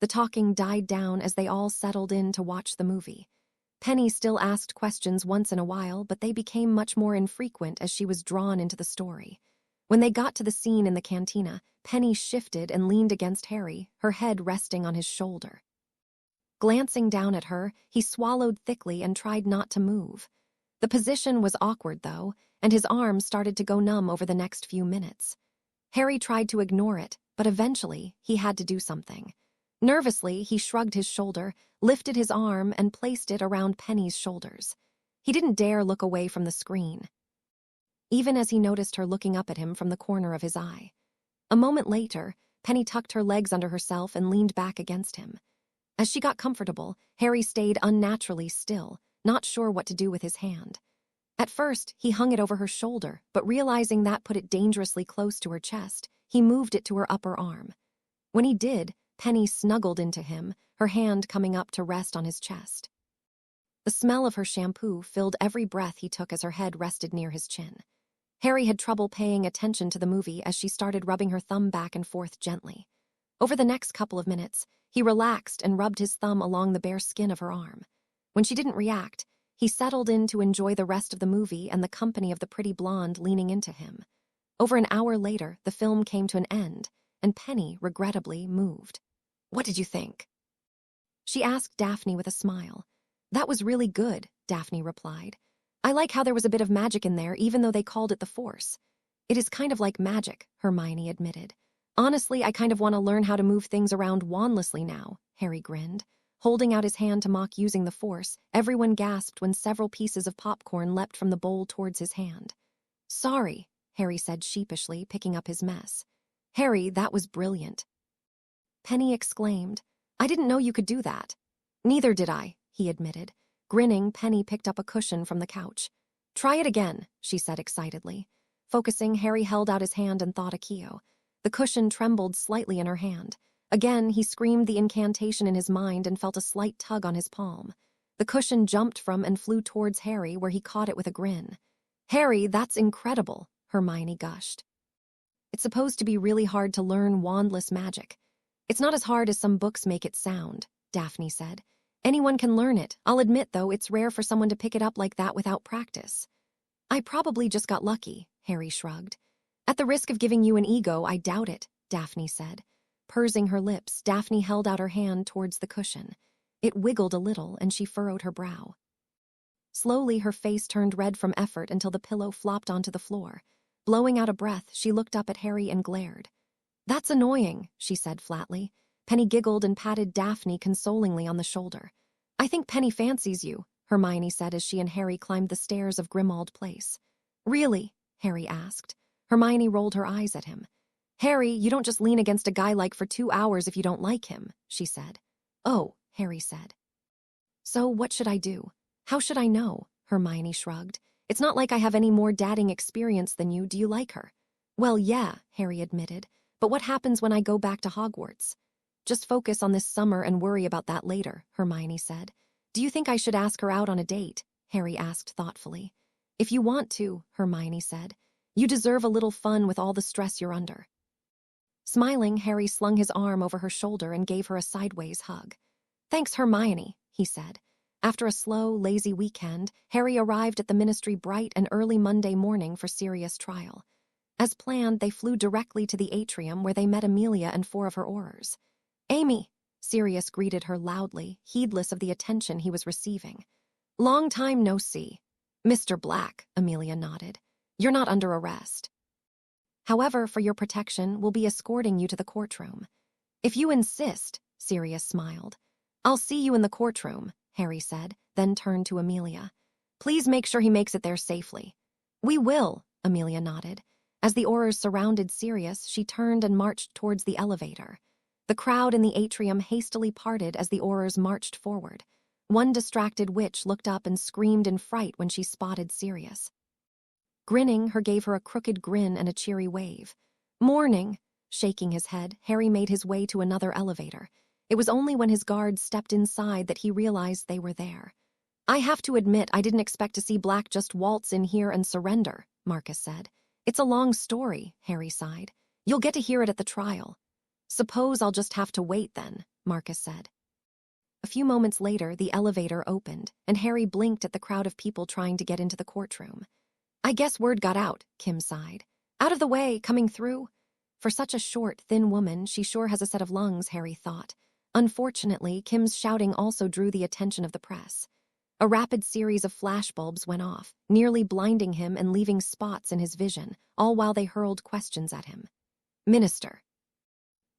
The talking died down as they all settled in to watch the movie. Penny still asked questions once in a while, but they became much more infrequent as she was drawn into the story. When they got to the scene in the cantina, Penny shifted and leaned against Harry, her head resting on his shoulder. Glancing down at her, he swallowed thickly and tried not to move. The position was awkward, though, and his arm started to go numb over the next few minutes. Harry tried to ignore it, but eventually he had to do something. Nervously, he shrugged his shoulder, lifted his arm, and placed it around Penny's shoulders. He didn't dare look away from the screen, even as he noticed her looking up at him from the corner of his eye. A moment later, Penny tucked her legs under herself and leaned back against him. As she got comfortable, Harry stayed unnaturally still, not sure what to do with his hand. At first, he hung it over her shoulder, but realizing that put it dangerously close to her chest, he moved it to her upper arm. When he did, Penny snuggled into him, her hand coming up to rest on his chest. The smell of her shampoo filled every breath he took as her head rested near his chin. Harry had trouble paying attention to the movie as she started rubbing her thumb back and forth gently. Over the next couple of minutes, he relaxed and rubbed his thumb along the bare skin of her arm. When she didn't react, he settled in to enjoy the rest of the movie and the company of the pretty blonde leaning into him. Over an hour later, the film came to an end, and Penny regrettably moved. What did you think? She asked Daphne with a smile. That was really good, Daphne replied. I like how there was a bit of magic in there, even though they called it the Force. It is kind of like magic, Hermione admitted. Honestly, I kind of want to learn how to move things around wandlessly now, Harry grinned. holding out his hand to mock using the force. Everyone gasped when several pieces of popcorn leapt from the bowl towards his hand. "Sorry," Harry said sheepishly, picking up his mess. "Harry, that was brilliant." Penny exclaimed, "I didn't know you could do that." "Neither did I," he admitted. Grinning, Penny picked up a cushion from the couch. "Try it again," she said excitedly. Focusing, Harry held out his hand and thought Accio. The cushion trembled slightly in her hand. Again, he screamed the incantation in his mind and felt a slight tug on his palm. The cushion jumped from and flew towards Harry, where he caught it with a grin. "Harry, that's incredible," Hermione gushed. "It's supposed to be really hard to learn wandless magic. It's not as hard as some books make it sound," Daphne said. "Anyone can learn it. I'll admit, though, it's rare for someone to pick it up like that without practice." "I probably just got lucky," Harry shrugged. "At the risk of giving you an ego, I doubt it," Daphne said. Pursing her lips, Daphne held out her hand towards the cushion. It wiggled a little, and she furrowed her brow. Slowly, her face turned red from effort until the pillow flopped onto the floor. Blowing out a breath, she looked up at Harry and glared. "That's annoying," she said flatly. Penny giggled and patted Daphne consolingly on the shoulder. "I think Penny fancies you," Hermione said as she and Harry climbed the stairs of Grimmauld Place. "Really?" Harry asked. Hermione rolled her eyes at him. "Harry, you don't just lean against a guy like for 2 hours if you don't like him," she said. "Oh," Harry said. "So what should I do?" "How should I know?" Hermione shrugged. "It's not like I have any more dating experience than you. Do you like her?" "Well, yeah," Harry admitted. "But what happens when I go back to Hogwarts?" "Just focus on this summer and worry about that later," Hermione said. "Do you think I should ask her out on a date?" Harry asked thoughtfully. "If you want to," Hermione said. "You deserve a little fun with all the stress you're under." Smiling, Harry slung his arm over her shoulder and gave her a sideways hug. "Thanks, Hermione," he said. After a slow, lazy weekend, Harry arrived at the Ministry bright and early Monday morning for Sirius trial. As planned, they flew directly to the atrium where they met Amelia and 4 of her orars. "Amy," Sirius greeted her loudly, heedless of the attention he was receiving. "Long time no see." "Mr. Black," Amelia nodded. "You're not under arrest. However, for your protection, we'll be escorting you to the courtroom." "If you insist," Sirius smiled. "I'll see you in the courtroom," Harry said, then turned to Amelia. "Please make sure he makes it there safely." "We will," Amelia nodded. As the orars surrounded Sirius, she turned and marched towards the elevator. The crowd in the atrium hastily parted as the orars marched forward. One distracted witch looked up and screamed in fright when she spotted Sirius. Grinning, her gave her a crooked grin and a cheery wave. "Morning." Shaking his head, Harry made his way to another elevator. It was only when his guards stepped inside that he realized they were there. "I have to admit I didn't expect to see Black just waltz in here and surrender," Marcus said. "It's a long story," Harry sighed. "You'll get to hear it at the trial." "Suppose I'll just have to wait then," Marcus said. A few moments later, the elevator opened, and Harry blinked at the crowd of people trying to get into the courtroom. "I guess word got out," Kim sighed. "Out of the way, coming through." For such a short, thin woman, she sure has a set of lungs, Harry thought. Unfortunately, Kim's shouting also drew the attention of the press. A rapid series of flashbulbs went off, nearly blinding him and leaving spots in his vision, all while they hurled questions at him. "Minister.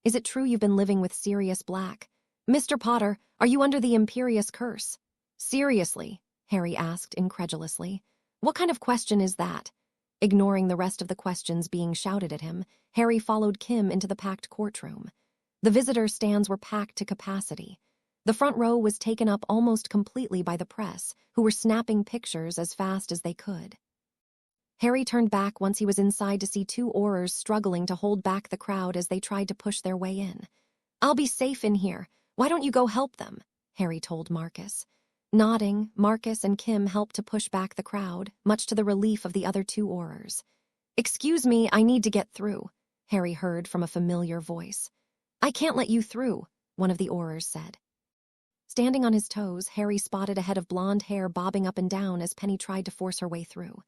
Is it true you've been living with Sirius Black? Mr. Potter, are you under the Imperious curse?" "Seriously?" Harry asked incredulously. "What kind of question is that?" Ignoring the rest of the questions being shouted at him, Harry followed Kim into the packed courtroom. The visitor stands were packed to capacity. The front row was taken up almost completely by the press, who were snapping pictures as fast as they could. Harry turned back once he was inside to see 2 orars struggling to hold back the crowd as they tried to push their way in. "I'll be safe in here. Why don't you go help them?" Harry told Marcus. Nodding, Marcus and Kim helped to push back the crowd, much to the relief of the other 2 orars. "Excuse me, I need to get through," Harry heard from a familiar voice. "I can't let you through," one of the orars said. Standing on his toes, Harry spotted a head of blonde hair bobbing up and down as Penny tried to force her way through.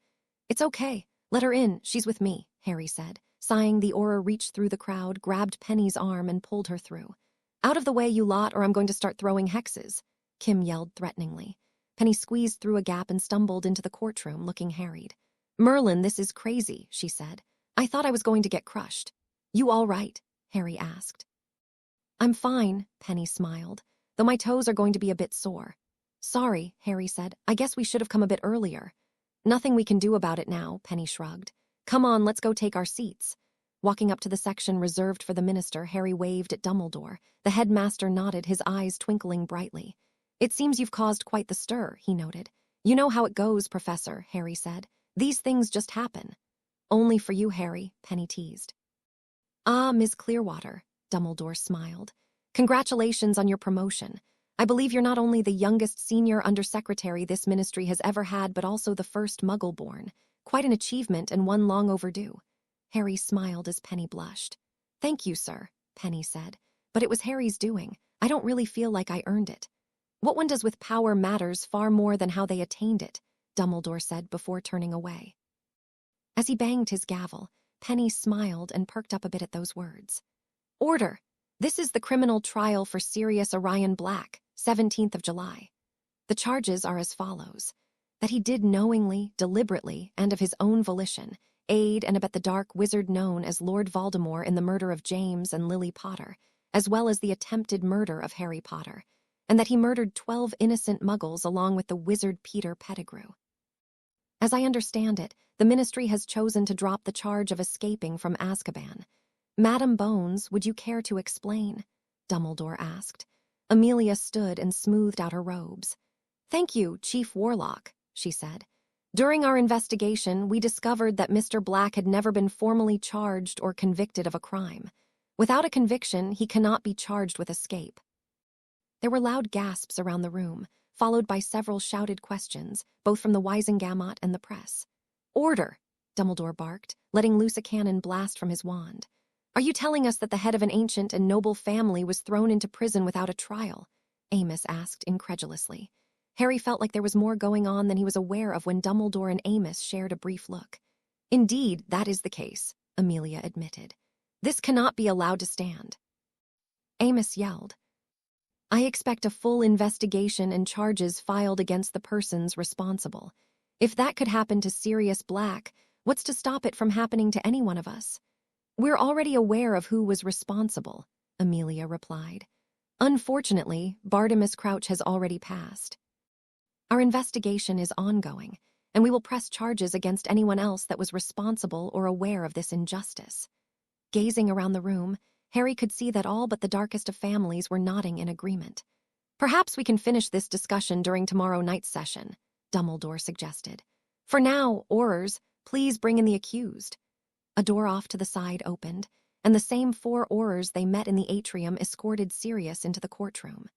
"It's okay. Let her in. She's with me," Harry said. Sighing, the Auror reached through the crowd, grabbed Penny's arm, and pulled her through. "Out of the way, you lot, or I'm going to start throwing hexes," Kim yelled threateningly. Penny squeezed through a gap and stumbled into the courtroom, looking harried. "Merlin, this is crazy," she said. "I thought I was going to get crushed." "You all right?" Harry asked. "I'm fine," Penny smiled. though my toes are going to be a bit sore. Sorry, Harry said. I guess we should have come a bit earlier. Nothing we can do about it now, Penny shrugged. Come on, let's go take our seats. Walking up to the section reserved for the minister, Harry waved at Dumbledore. The headmaster nodded, his eyes twinkling brightly. It seems you've caused quite the stir, he noted. You know how it goes, Professor, Harry said. These things just happen. Only for you, Harry, Penny teased. Ah, Miss Clearwater, Dumbledore smiled. Congratulations on your promotion. I believe you're not only the youngest senior undersecretary this ministry has ever had, but also the first Muggle born. Quite an achievement and one long overdue. Harry smiled as Penny blushed. Thank you, sir, Penny said. But it was Harry's doing. I don't really feel like I earned it. What one does with power matters far more than how they attained it, Dumbledore said before turning away. As he banged his gavel, Penny smiled and perked up a bit at those words. Order! This is the criminal trial for Sirius Black, 17th of July. The charges are as follows. That he did knowingly, deliberately, and of his own volition, aid and abet the dark wizard known as Lord Voldemort in the murder of James and Lily Potter, as well as the attempted murder of Harry Potter, and that he murdered 12 innocent muggles along with the wizard Peter Pettigrew. As I understand it, the Ministry has chosen to drop the charge of escaping from Azkaban. Madam Bones, would you care to explain? Dumbledore asked. Amelia stood and smoothed out her robes. Thank you, Chief Warlock, she said. During our investigation, we discovered that Mr. Black had never been formally charged or convicted of a crime. Without a conviction, he cannot be charged with escape. There were loud gasps around the room, followed by several shouted questions, both from the Wisengamot and the press. Order! Dumbledore barked, letting loose a cannon blast from his wand. Are you telling us that the head of an ancient and noble family was thrown into prison without a trial? Amos asked incredulously. Harry felt like there was more going on than he was aware of when Dumbledore and Amos shared a brief look. Indeed, that is the case, Amelia admitted. This cannot be allowed to stand. Amos yelled. I expect a full investigation and charges filed against the persons responsible. If that could happen to Sirius Black, what's to stop it from happening to any one of us? We're already aware of who was responsible, Amelia replied. Unfortunately, Bartimus Crouch has already passed. Our investigation is ongoing, and we will press charges against anyone else that was responsible or aware of this injustice. Gazing around the room, Harry could see that all but the darkest of families were nodding in agreement. Perhaps we can finish this discussion during tomorrow night's session, Dumbledore suggested. For now, orars, please bring in the accused. A door off to the side opened, and the same 4 orars they met in the atrium escorted Sirius into the courtroom.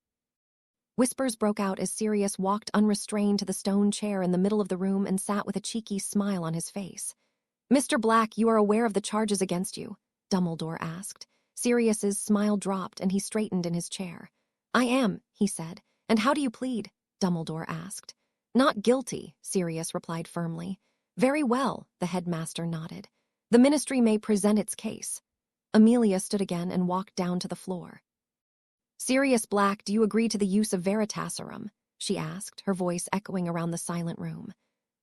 Whispers broke out as Sirius walked unrestrained to the stone chair in the middle of the room and sat with a cheeky smile on his face. Mr. Black, you are aware of the charges against you? Dumbledore asked. Sirius's smile dropped and he straightened in his chair. I am, he said. And how do you plead? Dumbledore asked. Not guilty, Sirius replied firmly. Very well, the headmaster nodded. The Ministry may present its case. Amelia stood again and walked down to the floor. Sirius Black, do you agree to the use of Veritaserum? She asked, her voice echoing around the silent room.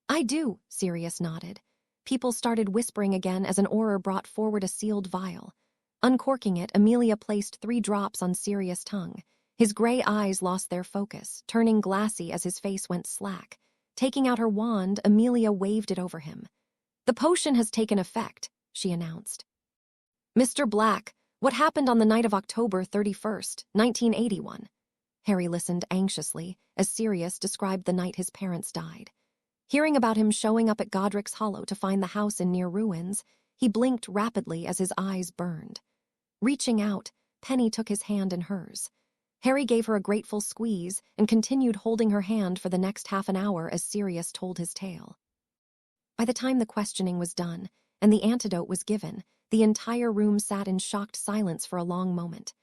I do, Sirius nodded. People started whispering again as an orar brought forward a sealed vial. Uncorking it, Amelia placed 3 drops on Sirius' tongue. His gray eyes lost their focus, turning glassy as his face went slack. Taking out her wand, Amelia waved it over him. The potion has taken effect, she announced. Mr. Black, what happened on the night of October 31st, 1981? Harry listened anxiously as Sirius described the night his parents died. Hearing about him showing up at Godric's Hollow to find the house in near ruins, he blinked rapidly as his eyes burned. Reaching out, Penny took his hand in hers. Harry gave her a grateful squeeze and continued holding her hand for the next half an hour as Sirius told his tale. By the time the questioning was done and the antidote was given, the entire room sat in shocked silence for a long moment.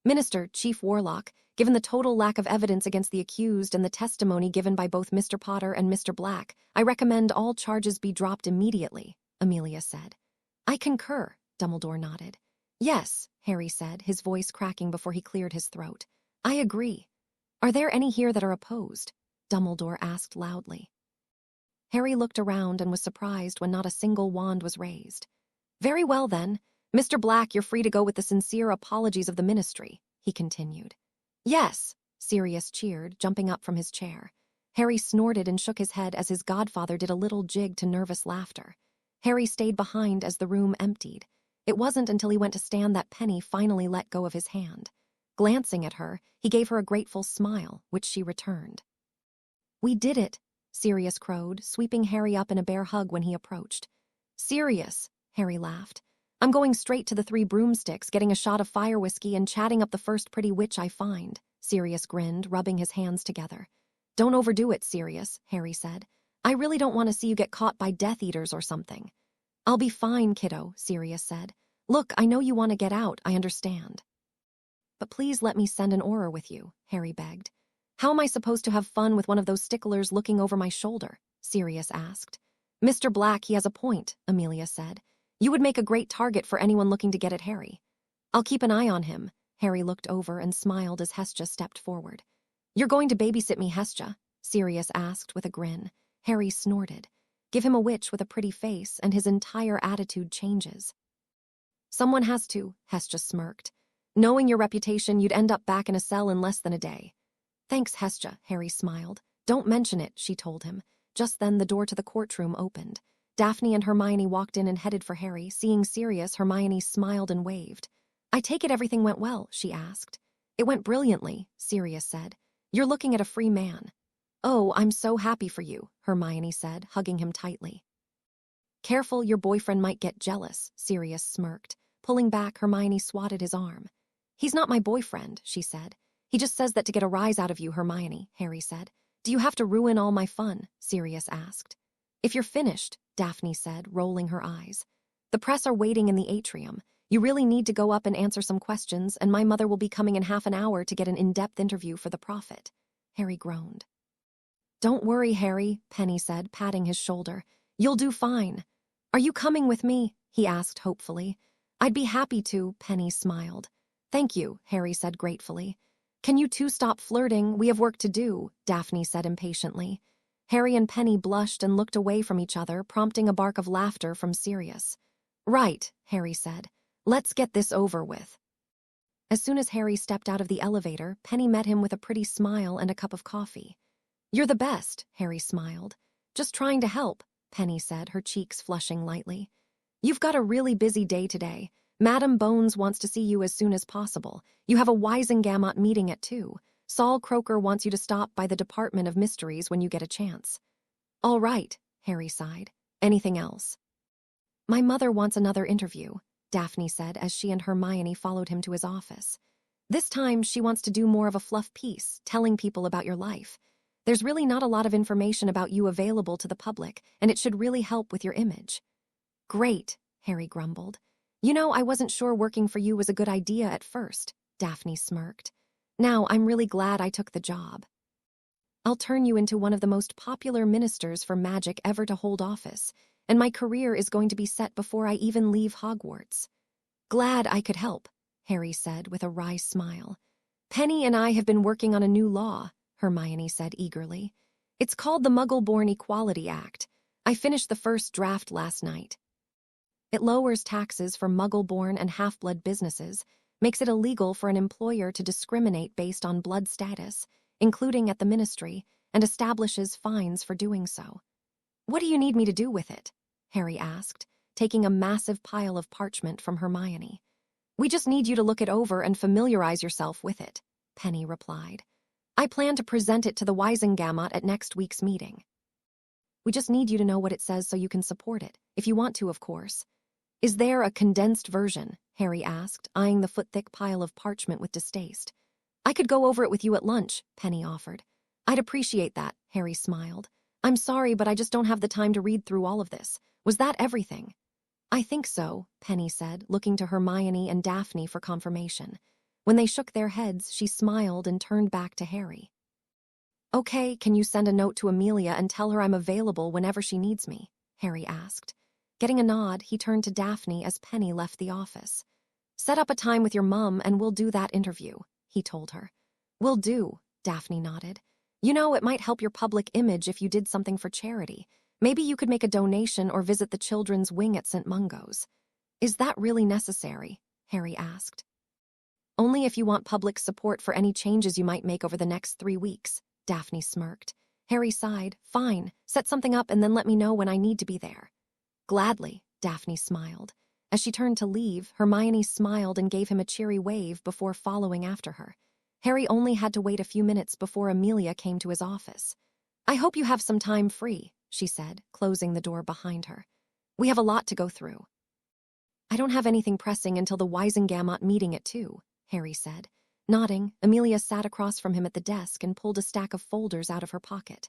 Minister, Chief Warlock, given the total lack of evidence against the accused and the testimony given by both Mr. Potter and Mr. Black, I recommend all charges be dropped immediately, Amelia said. I concur, Dumbledore nodded. Yes, Harry said, his voice cracking before he cleared his throat. I agree. Are there any here that are opposed? Dumbledore asked loudly. Harry looked around and was surprised when not a single wand was raised. Very well then, Mr. Black, you're free to go with the sincere apologies of the Ministry, he continued. Yes, Sirius cheered, jumping up from his chair. Harry snorted and shook his head as his godfather did a little jig to nervous laughter. Harry stayed behind as the room emptied. It wasn't until he went to stand that Penny finally let go of his hand. Glancing at her, he gave her a grateful smile, which she returned. "We did it," Sirius crowed, sweeping Harry up in a bear hug when he approached. "Sirius," Harry laughed. "I'm going straight to the Three Broomsticks, getting a shot of fire whiskey and chatting up the first pretty witch I find," Sirius grinned, rubbing his hands together. "Don't overdo it, Sirius," Harry said. "I really don't want to see you get caught by Death Eaters or something." "I'll be fine, kiddo," Sirius said. "Look, I know you want to get out, I understand. But please let me send an orar with you," Harry begged. "How am I supposed to have fun with one of those sticklers looking over my shoulder?" Sirius asked. "Mr. Black, he has a point," Amelia said. "You would make a great target for anyone looking to get at Harry." "I'll keep an eye on him." Harry looked over and smiled as Hestia stepped forward. "You're going to babysit me, Hestia?" Sirius asked with a grin. Harry snorted. Give him a witch with a pretty face, and his entire attitude changes. "Someone has to," Hestia smirked. "Knowing your reputation, you'd end up back in a cell in less than a day." "Thanks, Hestia," Harry smiled. "Don't mention it," she told him. Just then the door to the courtroom opened. Daphne and Hermione walked in and headed for Harry. Seeing Sirius, Hermione smiled and waved. "I take it everything went well?" she asked. "It went brilliantly," Sirius said. "You're looking at a free man." "Oh, I'm so happy for you," Hermione said, hugging him tightly. "Careful, your boyfriend might get jealous," Sirius smirked. Pulling back, Hermione swatted his arm. "He's not my boyfriend," she said. "He just says that to get a rise out of you, Hermione," Harry said. "Do you have to ruin all my fun?" Sirius asked. "If you're finished," Daphne said, rolling her eyes. "The press are waiting in the atrium. You really need to go up and answer some questions, and my mother will be coming in half an hour to get an in-depth interview for the Prophet." Harry groaned. "Don't worry, Harry," Penny said, patting his shoulder. "You'll do fine." "Are you coming with me?" he asked hopefully. "I'd be happy to," Penny smiled. "Thank you," Harry said gratefully. "Can you two stop flirting? We have work to do," Daphne said impatiently. Harry and Penny blushed and looked away from each other, prompting a bark of laughter from Sirius. "Right," Harry said. "Let's get this over with." As soon as Harry stepped out of the elevator, Penny met him with a pretty smile and a cup of coffee. "You're the best," Harry smiled. "Just trying to help," Penny said, her cheeks flushing lightly. "You've got a really busy day today. Madame Bones wants to see you as soon as possible. You have a Wisengamot meeting at 2. Saul Croker wants you to stop by the Department of Mysteries when you get a chance." "All right," Harry sighed. "Anything else?" "My mother wants another interview," Daphne said as she and Hermione followed him to his office. "This time she wants to do more of a fluff piece, telling people about your life. There's really not a lot of information about you available to the public, and it should really help with your image." "Great," Harry grumbled. "You know, I wasn't sure working for you was a good idea at first," Daphne smirked. "Now I'm really glad I took the job. I'll turn you into one of the most popular ministers for magic ever to hold office, and my career is going to be set before I even leave Hogwarts." "Glad I could help," Harry said with a wry smile. "Penny and I have been working on a new law," Hermione said eagerly. "It's called the Muggle-Born Equality Act. I finished the first draft last night. It lowers taxes for Muggle-born and half-blood businesses, makes it illegal for an employer to discriminate based on blood status, including at the ministry, and establishes fines for doing so." "What do you need me to do with it?" Harry asked, taking a massive pile of parchment from Hermione. "We just need you to look it over and familiarize yourself with it," Penny replied. "I plan to present it to the Wisengamot at next week's meeting. We just need you to know what it says so you can support it, if you want to, of course." "Is there a condensed version?" Harry asked, eyeing the foot-thick pile of parchment with distaste. "I could go over it with you at lunch," Penny offered. "I'd appreciate that," Harry smiled. "I'm sorry, but I just don't have the time to read through all of this. Was that everything?" "I think so," Penny said, looking to Hermione and Daphne for confirmation. When they shook their heads, she smiled and turned back to Harry. "Okay, can you send a note to Amelia and tell her I'm available whenever she needs me?" Harry asked. Getting a nod, he turned to Daphne as Penny left the office. "Set up a time with your mum and we'll do that interview," he told her. "Will do," Daphne nodded. "You know, it might help your public image if you did something for charity. Maybe you could make a donation or visit the children's wing at St. Mungo's." "Is that really necessary?" Harry asked. Only if you want public support for any changes you might make over the next 3 weeks, Daphne smirked. Harry sighed. Fine, set something up and then let me know when I need to be there. Gladly, Daphne smiled. As she turned to leave, Hermione smiled and gave him a cheery wave before following after her. Harry only had to wait a few minutes before Amelia came to his office. I hope you have some time free, she said, closing the door behind her. We have a lot to go through. I don't have anything pressing until the Wisengamot meeting at 2, Harry said. Nodding, Amelia sat across from him at the desk and pulled a stack of folders out of her pocket.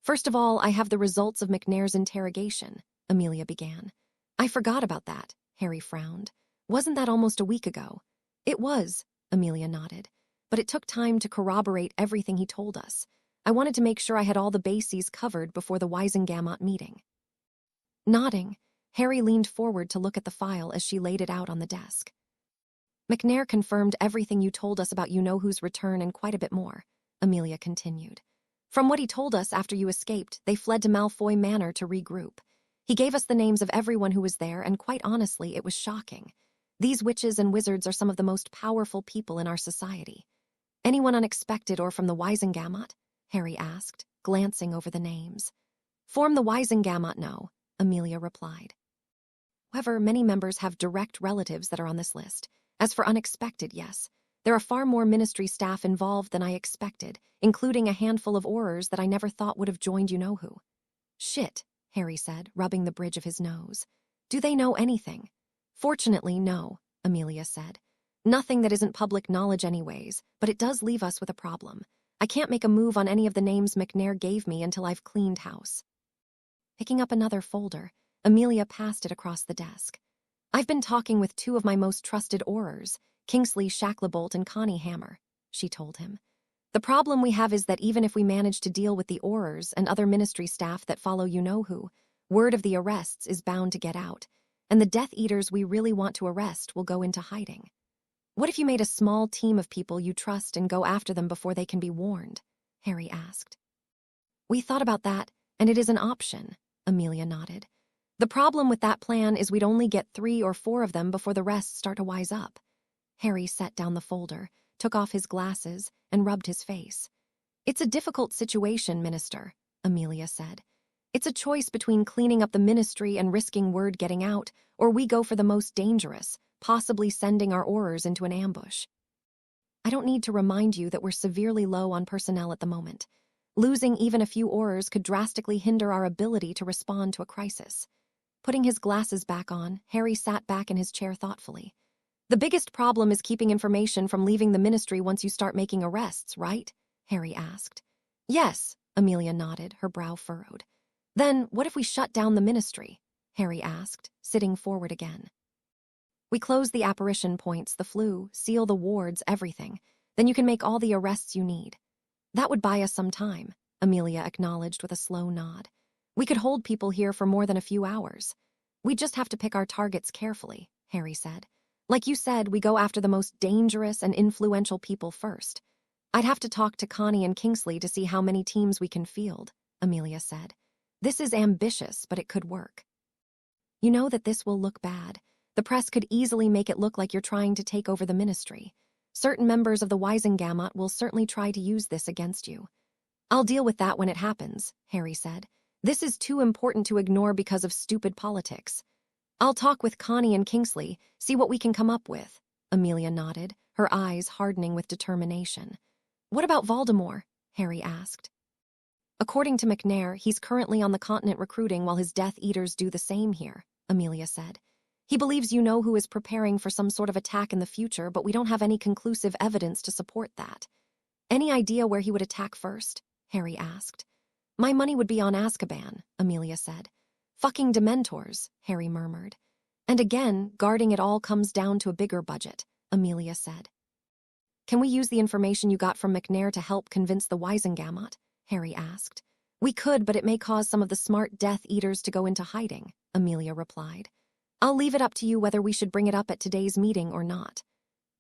First of all, I have the results of McNair's interrogation, Amelia began. I forgot about that, Harry frowned. Wasn't that almost a week ago? It was, Amelia nodded. But it took time to corroborate everything he told us. I wanted to make sure I had all the bases covered before the Wisengamot meeting. Nodding, Harry leaned forward to look at the file as she laid it out on the desk. McNair confirmed everything you told us about you-know-who's return and quite a bit more, Amelia continued. From what he told us after you escaped, they fled to Malfoy Manor to regroup. He gave us the names of everyone who was there, and quite honestly, it was shocking. These witches and wizards are some of the most powerful people in our society. Anyone unexpected or from the Wisengamot? Harry asked, glancing over the names. Form the Wisengamot, no, Amelia replied. However, many members have direct relatives that are on this list. As for unexpected, yes, there are far more ministry staff involved than I expected, including a handful of orars that I never thought would have joined you-know-who. Shit, Harry said, rubbing the bridge of his nose. Do they know anything? Fortunately, no, Amelia said. Nothing that isn't public knowledge anyways, but it does leave us with a problem. I can't make a move on any of the names McNair gave me until I've cleaned house. Picking up another folder, Amelia passed it across the desk. I've been talking with 2 of my most trusted orars, Kingsley Shacklebolt and Connie Hammer, she told him. The problem we have is that even if we manage to deal with the orars and other ministry staff that follow you-know-who, word of the arrests is bound to get out, and the Death Eaters we really want to arrest will go into hiding. What if you made a small team of people you trust and go after them before they can be warned? Harry asked. We thought about that, and it is an option, Amelia nodded. The problem with that plan is we'd only get 3 or 4 of them before the rest start to wise up. Harry set down the folder, took off his glasses, and rubbed his face. It's a difficult situation, Minister, Amelia said. It's a choice between cleaning up the ministry and risking word getting out, or we go for the most dangerous, possibly sending our orars into an ambush. I don't need to remind you that we're severely low on personnel at the moment. Losing even a few orars could drastically hinder our ability to respond to a crisis. Putting his glasses back on, Harry sat back in his chair thoughtfully. The biggest problem is keeping information from leaving the ministry once you start making arrests, right? Harry asked. Yes, Amelia nodded, her brow furrowed. Then, what if we shut down the ministry? Harry asked, sitting forward again. We close the apparition points, the flu, seal the wards, everything. Then you can make all the arrests you need. That would buy us some time, Amelia acknowledged with a slow nod. We could hold people here for more than a few hours. We just have to pick our targets carefully, Harry said. Like you said, we go after the most dangerous and influential people first. I'd have to talk to Connie and Kingsley to see how many teams we can field, Amelia said. This is ambitious, but it could work. You know that this will look bad. The press could easily make it look like you're trying to take over the ministry. Certain members of the Wisengamot will certainly try to use this against you. I'll deal with that when it happens, Harry said. This is too important to ignore because of stupid politics. I'll talk with Connie and Kingsley, see what we can come up with. Amelia nodded, her eyes hardening with determination. What about Voldemort? Harry asked. According to McNair, he's currently on the continent recruiting while his Death Eaters do the same here, Amelia said. He believes you-know-who is preparing for some sort of attack in the future, but we don't have any conclusive evidence to support that. Any idea where he would attack first? Harry asked. My money would be on Azkaban, Amelia said. Fucking Dementors, Harry murmured. And again, guarding it all comes down to a bigger budget, Amelia said. Can we use the information you got from McNair to help convince the Wisengamot? Harry asked. We could, but it may cause some of the smart Death Eaters to go into hiding, Amelia replied. I'll leave it up to you whether we should bring it up at today's meeting or not.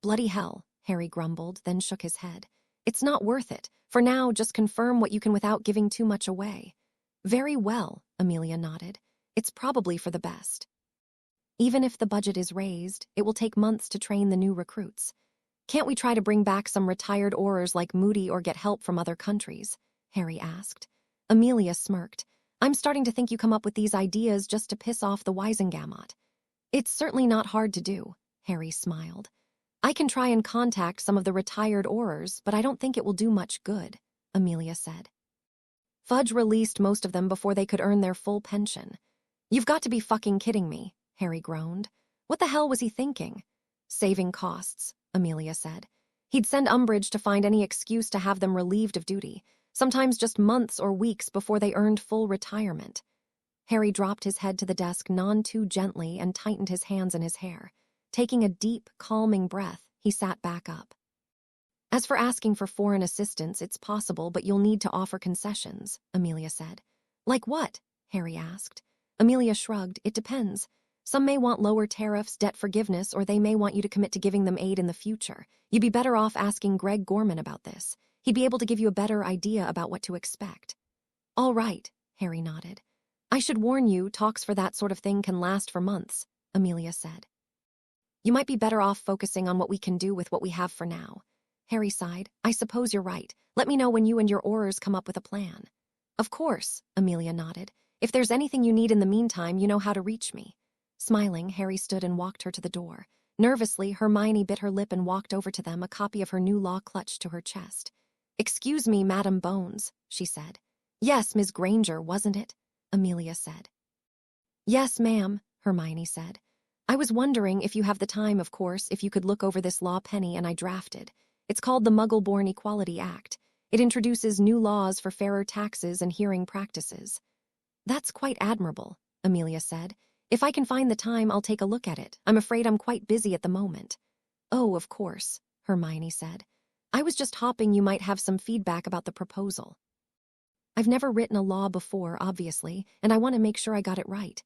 Bloody hell, Harry grumbled, then shook his head. It's not worth it. For now, just confirm what you can without giving too much away. Very well, Amelia nodded. It's probably for the best. Even if the budget is raised, it will take months to train the new recruits. Can't we try to bring back some retired orars like Moody or get help from other countries? Harry asked. Amelia smirked. I'm starting to think you come up with these ideas just to piss off the Wisengamot. It's certainly not hard to do, Harry smiled. I can try and contact some of the retired orars, but I don't think it will do much good, Amelia said. Fudge released most of them before they could earn their full pension. You've got to be fucking kidding me, Harry groaned. What the hell was he thinking? Saving costs, Amelia said. He'd send Umbridge to find any excuse to have them relieved of duty, sometimes just months or weeks before they earned full retirement. Harry dropped his head to the desk none too gently and tightened his hands in his hair. Taking a deep, calming breath, he sat back up. As for asking for foreign assistance, it's possible, but you'll need to offer concessions, Amelia said. Like what? Harry asked. Amelia shrugged. It depends. Some may want lower tariffs, debt forgiveness, or they may want you to commit to giving them aid in the future. You'd be better off asking Greg Gorman about this. He'd be able to give you a better idea about what to expect. All right, Harry nodded. I should warn you, talks for that sort of thing can last for months, Amelia said. You might be better off focusing on what we can do with what we have for now. Harry sighed. I suppose you're right. Let me know when you and your orars come up with a plan. Of course, Amelia nodded. If there's anything you need in the meantime, you know how to reach me. Smiling, Harry stood and walked her to the door. Nervously, Hermione bit her lip and walked over to them, a copy of her new law clutched to her chest. Excuse me, Madam Bones, she said. Yes, Miss Granger, wasn't it? Amelia said. Yes, ma'am, Hermione said. I was wondering if you have the time, of course, if you could look over this law Penny and I drafted. It's called the Muggle-Born Equality Act. It introduces new laws for fairer taxes and hearing practices. That's quite admirable, Amelia said. If I can find the time, I'll take a look at it. I'm afraid I'm quite busy at the moment. Oh, of course, Hermione said. I was just hoping you might have some feedback about the proposal. I've never written a law before, obviously, and I want to make sure I got it right.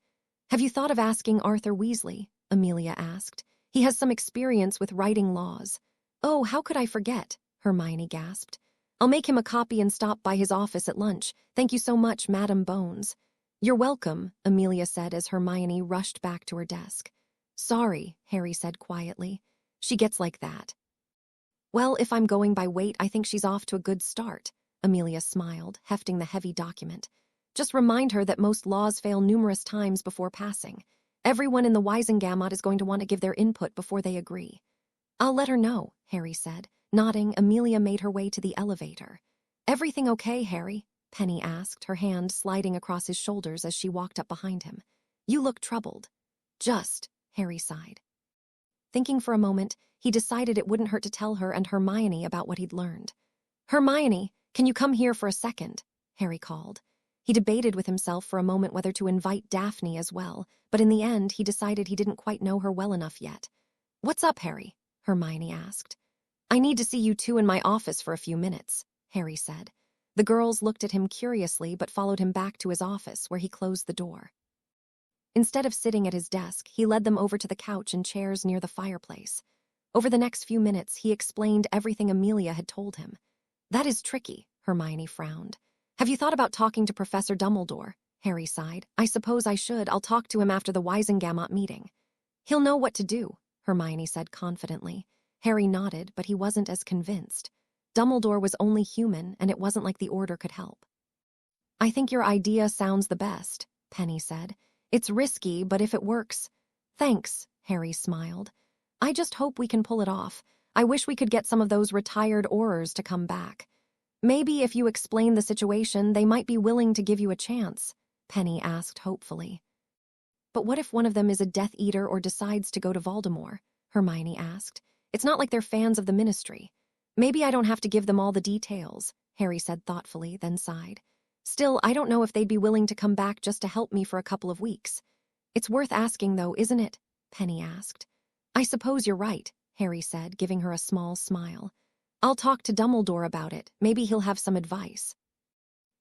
Have you thought of asking Arthur Weasley? Amelia asked. He has some experience with writing laws. Oh, how could I forget? Hermione gasped. I'll make him a copy and stop by his office at lunch. Thank you so much, Madam Bones. You're welcome, Amelia said as Hermione rushed back to her desk. Sorry, Harry said quietly. She gets like that. Well, if I'm going by weight, I think she's off to a good start, Amelia smiled, hefting the heavy document. Just remind her that most laws fail numerous times before passing. Everyone in the Wisengamot is going to want to give their input before they agree. I'll let her know, Harry said. Nodding, Amelia made her way to the elevator. Everything okay, Harry? Penny asked, her hand sliding across his shoulders as she walked up behind him. You look troubled. Just, Harry sighed. Thinking for a moment, he decided it wouldn't hurt to tell her and Hermione about what he'd learned. Hermione, can you come here for a second? Harry called. He debated with himself for a moment whether to invite Daphne as well, but in the end he decided he didn't quite know her well enough yet. What's up, Harry? Hermione asked. I need to see you two in my office for a few minutes, Harry said. The girls looked at him curiously but followed him back to his office where he closed the door. Instead of sitting at his desk, he led them over to the couch and chairs near the fireplace. Over the next few minutes, he explained everything Amelia had told him. That is tricky, Hermione frowned. Have you thought about talking to Professor Dumbledore? Harry sighed. I suppose I should. I'll talk to him after the Wisengamot meeting. He'll know what to do, Hermione said confidently. Harry nodded, but he wasn't as convinced. Dumbledore was only human, and it wasn't like the Order could help. I think your idea sounds the best, Penny said. It's risky, but if it works... Thanks, Harry smiled. I just hope we can pull it off. I wish we could get some of those retired orars to come back. Maybe if you explain the situation, they might be willing to give you a chance, Penny asked hopefully. But what if one of them is a Death Eater or decides to go to Voldemort? Hermione asked. It's not like they're fans of the Ministry. Maybe I don't have to give them all the details, Harry said thoughtfully, then sighed. Still, I don't know if they'd be willing to come back just to help me for a couple of weeks. It's worth asking, though, isn't it? Penny asked. I suppose you're right, Harry said, giving her a small smile. I'll talk to Dumbledore about it. Maybe he'll have some advice.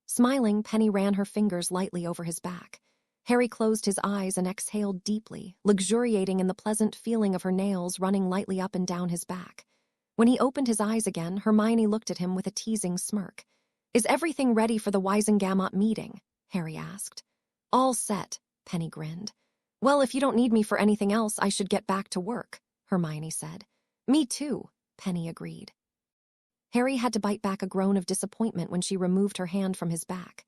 Smiling, Penny ran her fingers lightly over his back. Harry closed his eyes and exhaled deeply, luxuriating in the pleasant feeling of her nails running lightly up and down his back. When he opened his eyes again, Hermione looked at him with a teasing smirk. Is everything ready for the Wisengamot meeting? Harry asked. All set, Penny grinned. Well, if you don't need me for anything else, I should get back to work, Hermione said. Me too, Penny agreed. Harry had to bite back a groan of disappointment when she removed her hand from his back.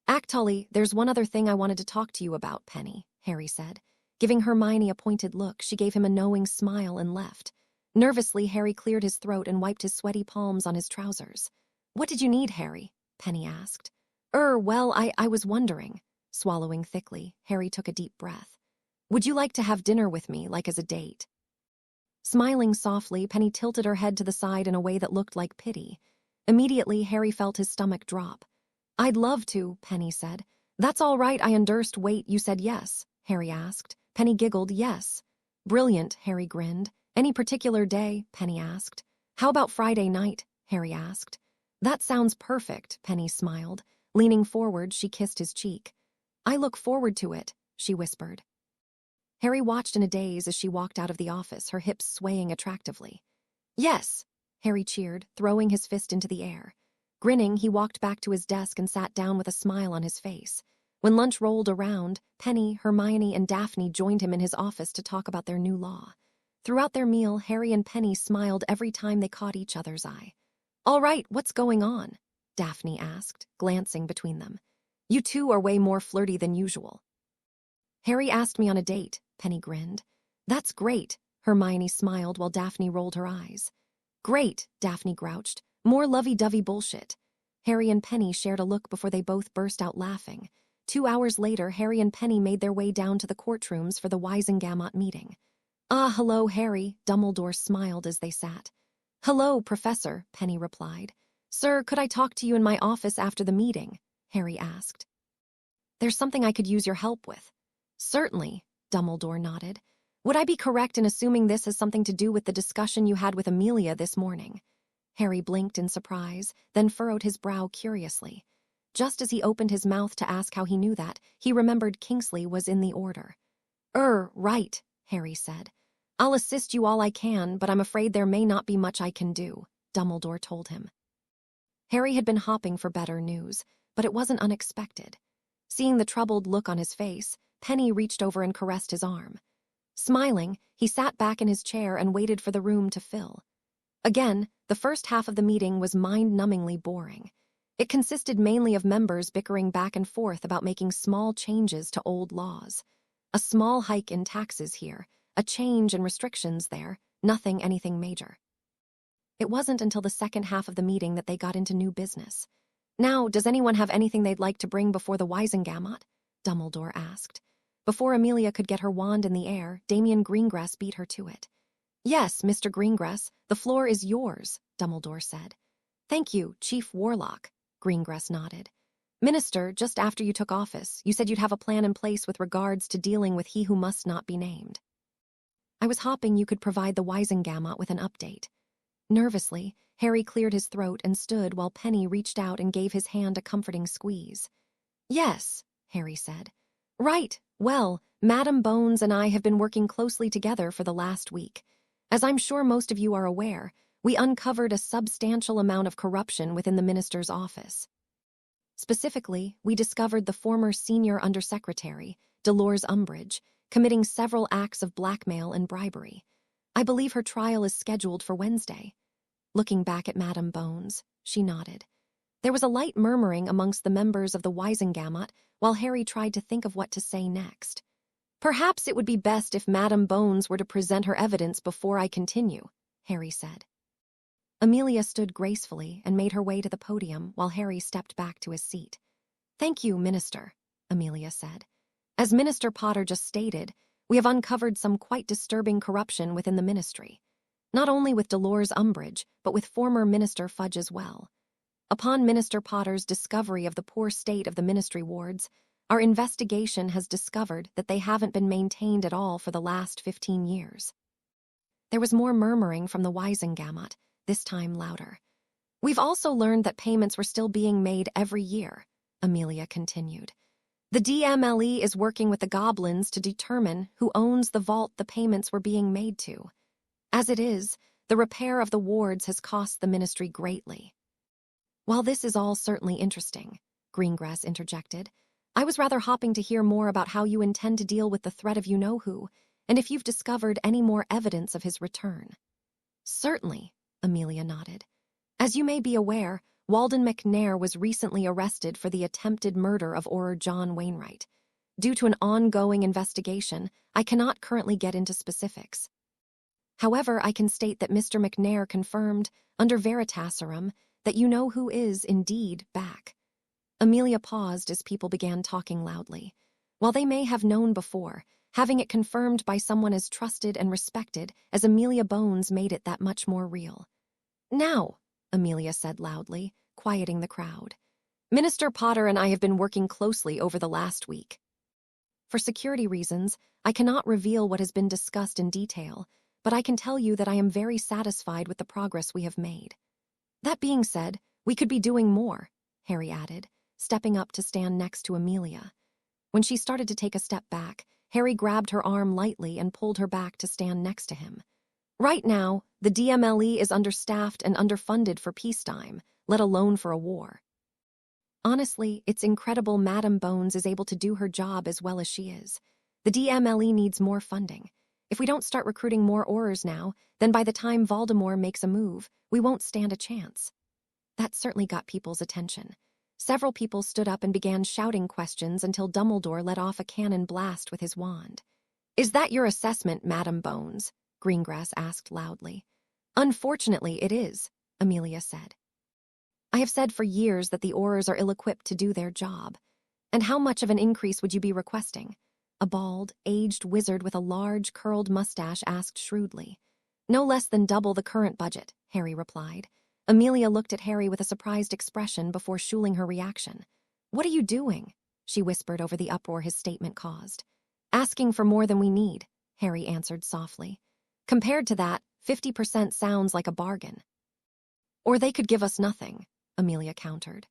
Actually, there's one other thing I wanted to talk to you about, Penny, Harry said. Giving Hermione a pointed look, she gave him a knowing smile and left. Nervously, Harry cleared his throat and wiped his sweaty palms on his trousers. What did you need, Harry? Penny asked. Well, I was wondering. Swallowing thickly, Harry took a deep breath. Would you like to have dinner with me, like as a date? Smiling softly, Penny tilted her head to the side in a way that looked like pity. Immediately, Harry felt his stomach drop. I'd love to, Penny said. That's all right, I underst. Wait, you said yes, Harry asked. Penny giggled, yes. Brilliant, Harry grinned. Any particular day? Penny asked. How about Friday night? Harry asked. That sounds perfect, Penny smiled. Leaning forward, she kissed his cheek. I look forward to it, she whispered. Harry watched in a daze as she walked out of the office, her hips swaying attractively. Yes, Harry cheered, throwing his fist into the air. Grinning, he walked back to his desk and sat down with a smile on his face. When lunch rolled around, Penny, Hermione, and Daphne joined him in his office to talk about their new law. Throughout their meal, Harry and Penny smiled every time they caught each other's eye. All right, what's going on? Daphne asked, glancing between them. You two are way more flirty than usual. Harry asked me on a date, Penny grinned. That's great, Hermione smiled while Daphne rolled her eyes. Great, Daphne grouched. More lovey-dovey bullshit. Harry and Penny shared a look before they both burst out laughing. 2 hours later, Harry and Penny made their way down to the courtrooms for the Wisengamot meeting. Ah, hello, Harry, Dumbledore smiled as they sat. Hello, Professor, Penny replied. Sir, could I talk to you in my office after the meeting? Harry asked. There's something I could use your help with. Certainly, Dumbledore nodded. Would I be correct in assuming this has something to do with the discussion you had with Amelia this morning? Harry blinked in surprise, then furrowed his brow curiously. Just as he opened his mouth to ask how he knew that, he remembered Kingsley was in the order. Right, Harry said. I'll assist you all I can, but I'm afraid there may not be much I can do, Dumbledore told him. Harry had been hopping for better news, but it wasn't unexpected. Seeing the troubled look on his face, Penny reached over and caressed his arm. Smiling, he sat back in his chair and waited for the room to fill. Again, the first half of the meeting was mind-numbingly boring. It consisted mainly of members bickering back and forth about making small changes to old laws. A small hike in taxes here, a change in restrictions there, anything major. It wasn't until the second half of the meeting that they got into new business. Now, does anyone have anything they'd like to bring before the Wisengamot? Dumbledore asked. Before Amelia could get her wand in the air, Damian Greengrass beat her to it. Yes, Mr. Greengrass, the floor is yours, Dumbledore said. Thank you, Chief Warlock, Greengrass nodded. Minister, just after you took office, you said you'd have a plan in place with regards to dealing with he who must not be named. I was hoping you could provide the Wisengamot with an update. Nervously, Harry cleared his throat and stood while Penny reached out and gave his hand a comforting squeeze. Yes, Harry said. Right, well, Madam Bones and I have been working closely together for the last week. As I'm sure most of you are aware, we uncovered a substantial amount of corruption within the minister's office. Specifically, we discovered the former senior undersecretary, Dolores Umbridge, committing several acts of blackmail and bribery. I believe her trial is scheduled for Wednesday. Looking back at Madam Bones, she nodded. There was a light murmuring amongst the members of the Wisengamot while Harry tried to think of what to say next. Perhaps it would be best if Madam Bones were to present her evidence before I continue, Harry said. Amelia stood gracefully and made her way to the podium while Harry stepped back to his seat. Thank you, Minister, Amelia said. As Minister Potter just stated, we have uncovered some quite disturbing corruption within the ministry. Not only with Dolores Umbridge, but with former Minister Fudge as well. Upon Minister Potter's discovery of the poor state of the ministry wards, our investigation has discovered that they haven't been maintained at all for the last 15 years. There was more murmuring from the Wisengamot, this time louder. We've also learned that payments were still being made every year, Amelia continued. The DMLE is working with the goblins to determine who owns the vault the payments were being made to. As it is, the repair of the wards has cost the ministry greatly. While this is all certainly interesting, Greengrass interjected, I was rather hoping to hear more about how you intend to deal with the threat of you-know-who, and if you've discovered any more evidence of his return. Certainly, Amelia nodded. As you may be aware, Walden McNair was recently arrested for the attempted murder of Orar John Wainwright. Due to an ongoing investigation, I cannot currently get into specifics. However, I can state that Mr. McNair confirmed, under Veritaserum, that you know who is, indeed, back. Amelia paused as people began talking loudly. While they may have known before, having it confirmed by someone as trusted and respected as Amelia Bones made it that much more real. Now, Amelia said loudly, quieting the crowd. Minister Potter and I have been working closely over the last week. For security reasons, I cannot reveal what has been discussed in detail, but I can tell you that I am very satisfied with the progress we have made. That being said, we could be doing more, Harry added, stepping up to stand next to Amelia. When she started to take a step back, Harry grabbed her arm lightly and pulled her back to stand next to him. Right now, the DMLE is understaffed and underfunded for peacetime, let alone for a war. Honestly, it's incredible Madame Bones is able to do her job as well as she is. The DMLE needs more funding. If we don't start recruiting more orars now, then by the time Voldemort makes a move, we won't stand a chance. That certainly got people's attention. Several people stood up and began shouting questions until Dumbledore let off a cannon blast with his wand. Is that your assessment, Madame Bones? Greengrass asked loudly. Unfortunately, it is, Amelia said. I have said for years that the orars are ill-equipped to do their job. And how much of an increase would you be requesting? A bald, aged wizard with a large, curled mustache asked shrewdly. No less than double the current budget, Harry replied. Amelia looked at Harry with a surprised expression before shooling her reaction. What are you doing? She whispered over the uproar his statement caused. Asking for more than we need, Harry answered softly. Compared to that, 50% sounds like a bargain. Or they could give us nothing, Amelia countered.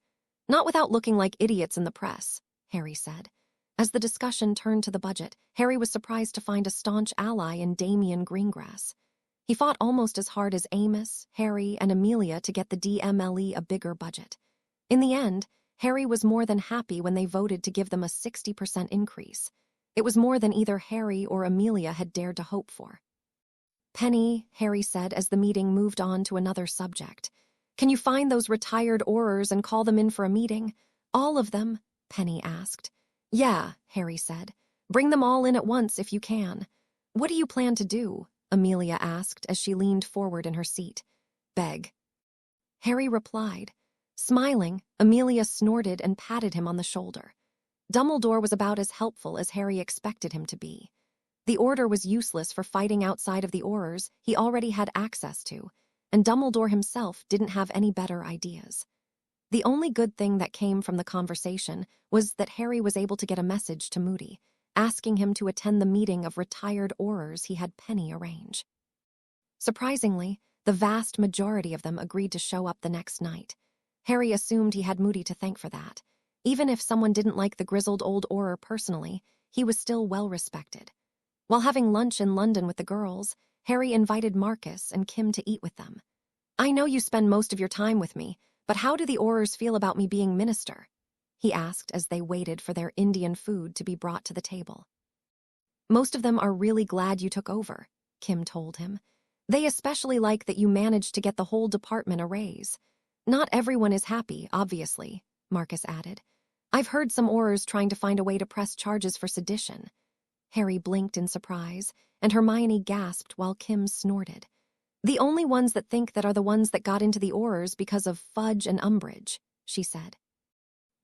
Not without looking like idiots in the press, Harry said. As the discussion turned to the budget, Harry was surprised to find a staunch ally in Damien Greengrass. He fought almost as hard as Amos, Harry, and Amelia to get the DMLE a bigger budget. In the end, Harry was more than happy when they voted to give them a 60% increase. It was more than either Harry or Amelia had dared to hope for. Penny, Harry said as the meeting moved on to another subject. Can you find those retired orars and call them in for a meeting? All of them? Penny asked. Yeah, Harry said. Bring them all in at once if you can. What do you plan to do? Amelia asked as she leaned forward in her seat. Beg. Harry replied. Smiling, Amelia snorted and patted him on the shoulder. Dumbledore was about as helpful as Harry expected him to be. The Order was useless for fighting outside of the orars he already had access to, and Dumbledore himself didn't have any better ideas. The only good thing that came from the conversation was that Harry was able to get a message to Moody, asking him to attend the meeting of retired orars he had Penny arrange. Surprisingly, the vast majority of them agreed to show up the next night. Harry assumed he had Moody to thank for that. Even if someone didn't like the grizzled old orar personally, he was still well respected. While having lunch in London with the girls, Harry invited Marcus and Kim to eat with them. I know you spend most of your time with me, but how do the orars feel about me being minister? He asked as they waited for their Indian food to be brought to the table. Most of them are really glad you took over, Kim told him. They especially like that you managed to get the whole department a raise. Not everyone is happy, obviously, Marcus added. I've heard some orars trying to find a way to press charges for sedition. Harry blinked in surprise, and Hermione gasped while Kim snorted. The only ones that think that are the ones that got into the orars because of Fudge and Umbridge, she said.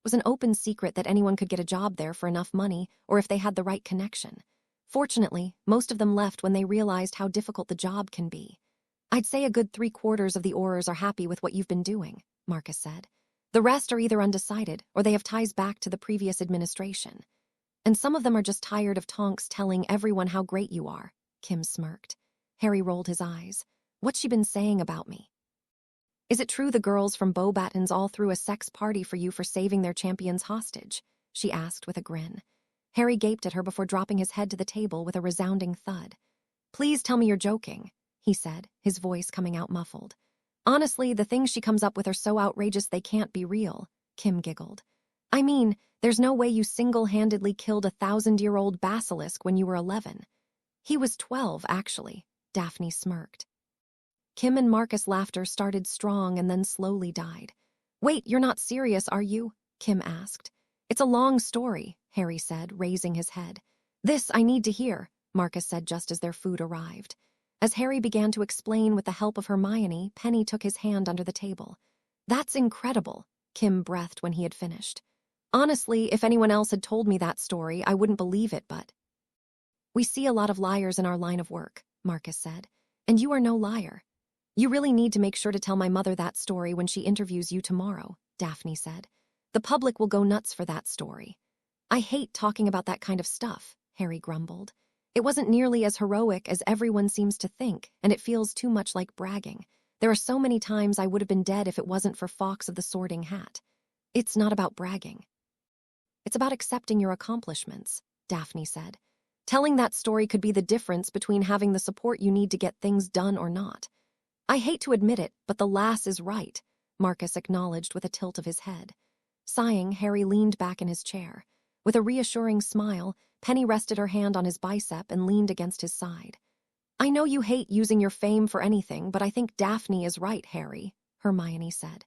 It was an open secret that anyone could get a job there for enough money or if they had the right connection. Fortunately, most of them left when they realized how difficult the job can be. I'd say a good 3/4 of the orars are happy with what you've been doing, Marcus said. The rest are either undecided or they have ties back to the previous administration. And some of them are just tired of Tonks telling everyone how great you are, Kim smirked. Harry rolled his eyes. What's she been saying about me? Is it true the girls from Beauxbatons all threw a sex party for you for saving their champions hostage? She asked with a grin. Harry gaped at her before dropping his head to the table with a resounding thud. Please tell me you're joking, he said, his voice coming out muffled. Honestly, the things she comes up with are so outrageous they can't be real, Kim giggled. I mean, there's no way you single-handedly killed a 1,000-year-old basilisk when you were 11. He was 12, actually, Daphne smirked. Kim and Marcus' laughter started strong and then slowly died. Wait, you're not serious, are you? Kim asked. It's a long story, Harry said, raising his head. This I need to hear, Marcus said just as their food arrived. As Harry began to explain with the help of Hermione, Penny took his hand under the table. That's incredible, Kim breathed when he had finished. Honestly, if anyone else had told me that story, I wouldn't believe it, but... We see a lot of liars in our line of work, Marcus said, and you are no liar. You really need to make sure to tell my mother that story when she interviews you tomorrow, Daphne said. The public will go nuts for that story. I hate talking about that kind of stuff, Harry grumbled. It wasn't nearly as heroic as everyone seems to think, and it feels too much like bragging. There are so many times I would have been dead if it wasn't for Fawkes of the Sorting Hat. It's not about bragging. It's about accepting your accomplishments, Daphne said. Telling that story could be the difference between having the support you need to get things done or not. I hate to admit it, but the lass is right, Marcus acknowledged with a tilt of his head. Sighing, Harry leaned back in his chair. With a reassuring smile, Penny rested her hand on his bicep and leaned against his side. I know you hate using your fame for anything, but I think Daphne is right, Harry, Hermione said.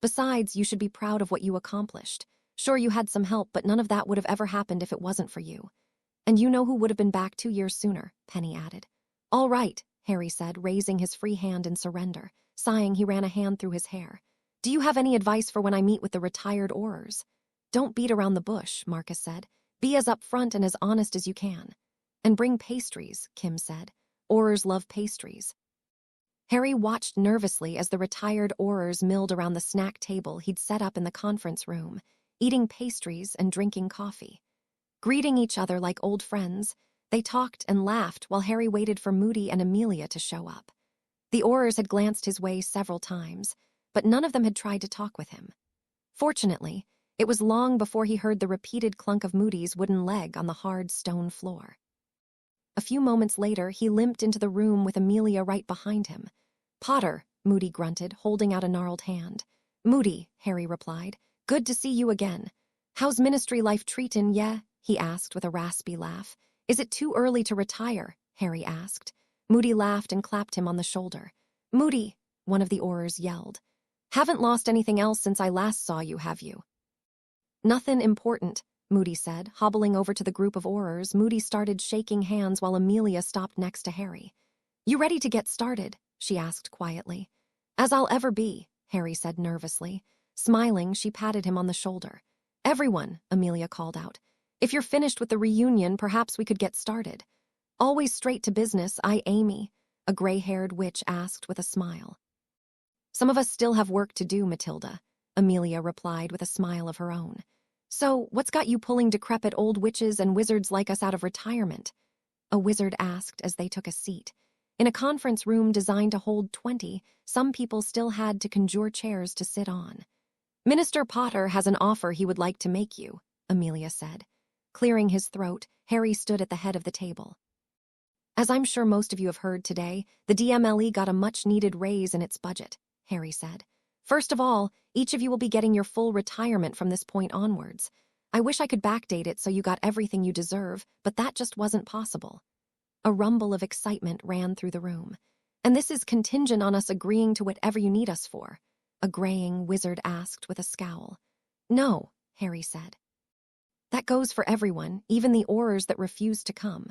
Besides, you should be proud of what you accomplished. Sure, you had some help, but none of that would have ever happened if it wasn't for you. And you know who would have been back 2 years sooner, Penny added. All right, Harry said, raising his free hand in surrender. Sighing, he ran a hand through his hair. Do you have any advice for when I meet with the retired orars? Don't beat around the bush, Marcus said. Be as upfront and as honest as you can. And bring pastries, Kim said. Orars love pastries. Harry watched nervously as the retired orars milled around the snack table he'd set up in the conference room, eating pastries and drinking coffee. Greeting each other like old friends, they talked and laughed while Harry waited for Moody and Amelia to show up. The orars had glanced his way several times, but none of them had tried to talk with him. Fortunately, it was long before he heard the repeated clunk of Moody's wooden leg on the hard stone floor. A few moments later, he limped into the room with Amelia right behind him. Potter, Moody grunted, holding out a gnarled hand. Moody, Harry replied. Good to see you again. How's ministry life treatin', yeah? He asked with a raspy laugh. Is it too early to retire? Harry asked. Moody laughed and clapped him on the shoulder. Moody, one of the orars yelled. Haven't lost anything else since I last saw you, have you? Nothing important, Moody said. Hobbling over to the group of orars, Moody started shaking hands while Amelia stopped next to Harry. You ready to get started? She asked quietly. As I'll ever be, Harry said nervously. Smiling, she patted him on the shoulder. Everyone, Amelia called out. If you're finished with the reunion, perhaps we could get started. Always straight to business, Amy, a gray-haired witch asked with a smile. Some of us still have work to do, Matilda, Amelia replied with a smile of her own. So, what's got you pulling decrepit old witches and wizards like us out of retirement? A wizard asked as they took a seat. In a conference room designed to hold 20, some people still had to conjure chairs to sit on. Minister Potter has an offer he would like to make you, Amelia said. Clearing his throat, Harry stood at the head of the table. As I'm sure most of you have heard today, the DMLE got a much-needed raise in its budget, Harry said. First of all, each of you will be getting your full retirement from this point onwards. I wish I could backdate it so you got everything you deserve, but that just wasn't possible. A rumble of excitement ran through the room. And this is contingent on us agreeing to whatever you need us for, a graying wizard asked with a scowl. No, Harry said. That goes for everyone, even the orars that refuse to come.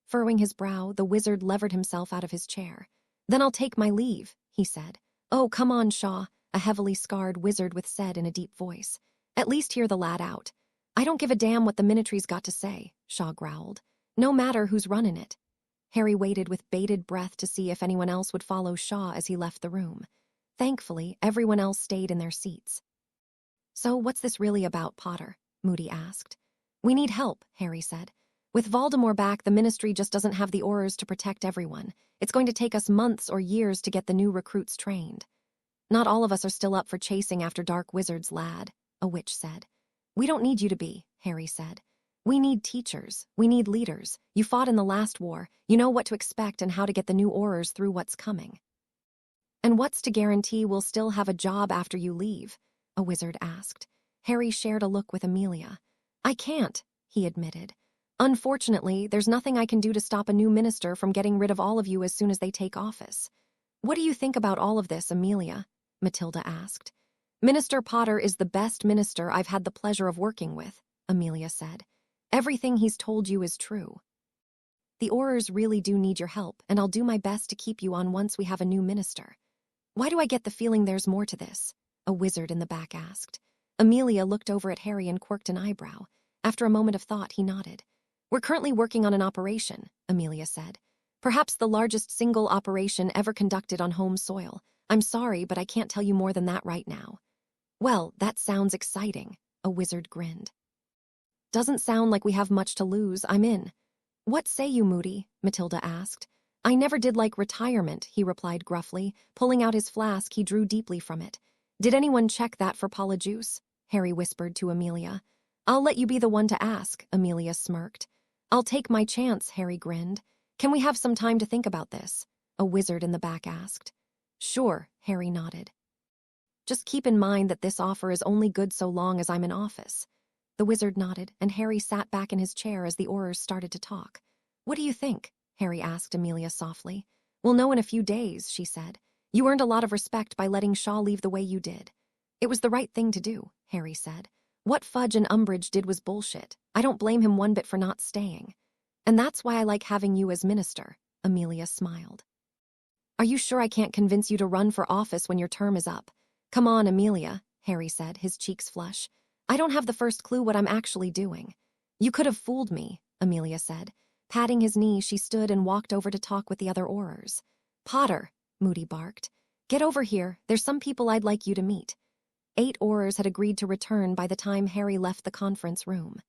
Furrowing his brow, the wizard levered himself out of his chair. Then I'll take my leave, he said. Oh, come on, Shaw, a heavily scarred wizard said in a deep voice. At least hear the lad out. I don't give a damn what the Minitree's got to say, Shaw growled. No matter who's running it. Harry waited with bated breath to see if anyone else would follow Shaw as he left the room. Thankfully, everyone else stayed in their seats. So what's this really about, Potter? Moody asked. We need help, Harry said. With Voldemort back, the Ministry just doesn't have the orars to protect everyone. It's going to take us months or years to get the new recruits trained. Not all of us are still up for chasing after dark wizards, lad, a witch said. We don't need you to be, Harry said. We need teachers. We need leaders. You fought in the last war. You know what to expect and how to get the new orars through what's coming. And what's to guarantee we'll still have a job after you leave? A wizard asked. Harry shared a look with Amelia. I can't, he admitted. Unfortunately, there's nothing I can do to stop a new minister from getting rid of all of you as soon as they take office. "What do you think about all of this, Amelia?" Matilda asked. "Minister Potter is the best minister I've had the pleasure of working with," Amelia said. "Everything he's told you is true. The orars really do need your help, and I'll do my best to keep you on once we have a new minister." "Why do I get the feeling there's more to this?" a wizard in the back asked. Amelia looked over at Harry and quirked an eyebrow. After a moment of thought, he nodded. "We're currently working on an operation," Amelia said. "Perhaps the largest single operation ever conducted on home soil. I'm sorry, but I can't tell you more than that right now." "Well, that sounds exciting," a wizard grinned. "Doesn't sound like we have much to lose. I'm in." "What say you, Moody?" Matilda asked. "I never did like retirement," he replied gruffly. Pulling out his flask, he drew deeply from it. "Did anyone check that for Polyjuice?" Harry whispered to Amelia. "I'll let you be the one to ask," Amelia smirked. "I'll take my chance," Harry grinned. "Can we have some time to think about this?" a wizard in the back asked. "Sure," Harry nodded. "Just keep in mind that this offer is only good so long as I'm in office." The wizard nodded, and Harry sat back in his chair as the orars started to talk. "What do you think?" Harry asked Amelia softly. "We'll know in a few days," she said. "You earned a lot of respect by letting Shaw leave the way you did." "It was the right thing to do," Harry said. "What Fudge and Umbridge did was bullshit. I don't blame him one bit for not staying. And that's why I like having you as minister," Amelia smiled. "Are you sure I can't convince you to run for office when your term is up?" "Come on, Amelia," Harry said, his cheeks flush. "I don't have the first clue what I'm actually doing." "You could have fooled me," Amelia said. Patting his knee, she stood and walked over to talk with the other orars. "Potter," Moody barked. "Get over here. There's some people I'd like you to meet." 8 orars had agreed to return by the time Harry left the conference room.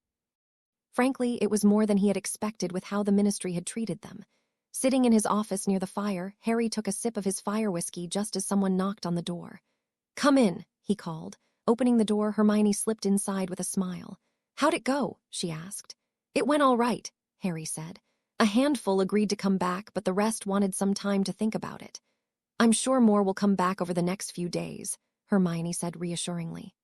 Frankly, it was more than he had expected with how the ministry had treated them. Sitting in his office near the fire, Harry took a sip of his fire whiskey just as someone knocked on the door. "Come in," he called. Opening the door, Hermione slipped inside with a smile. "How'd it go?" she asked. "It went all right," Harry said. "A handful agreed to come back, but the rest wanted some time to think about it." "I'm sure more will come back over the next few days," Hermione said reassuringly.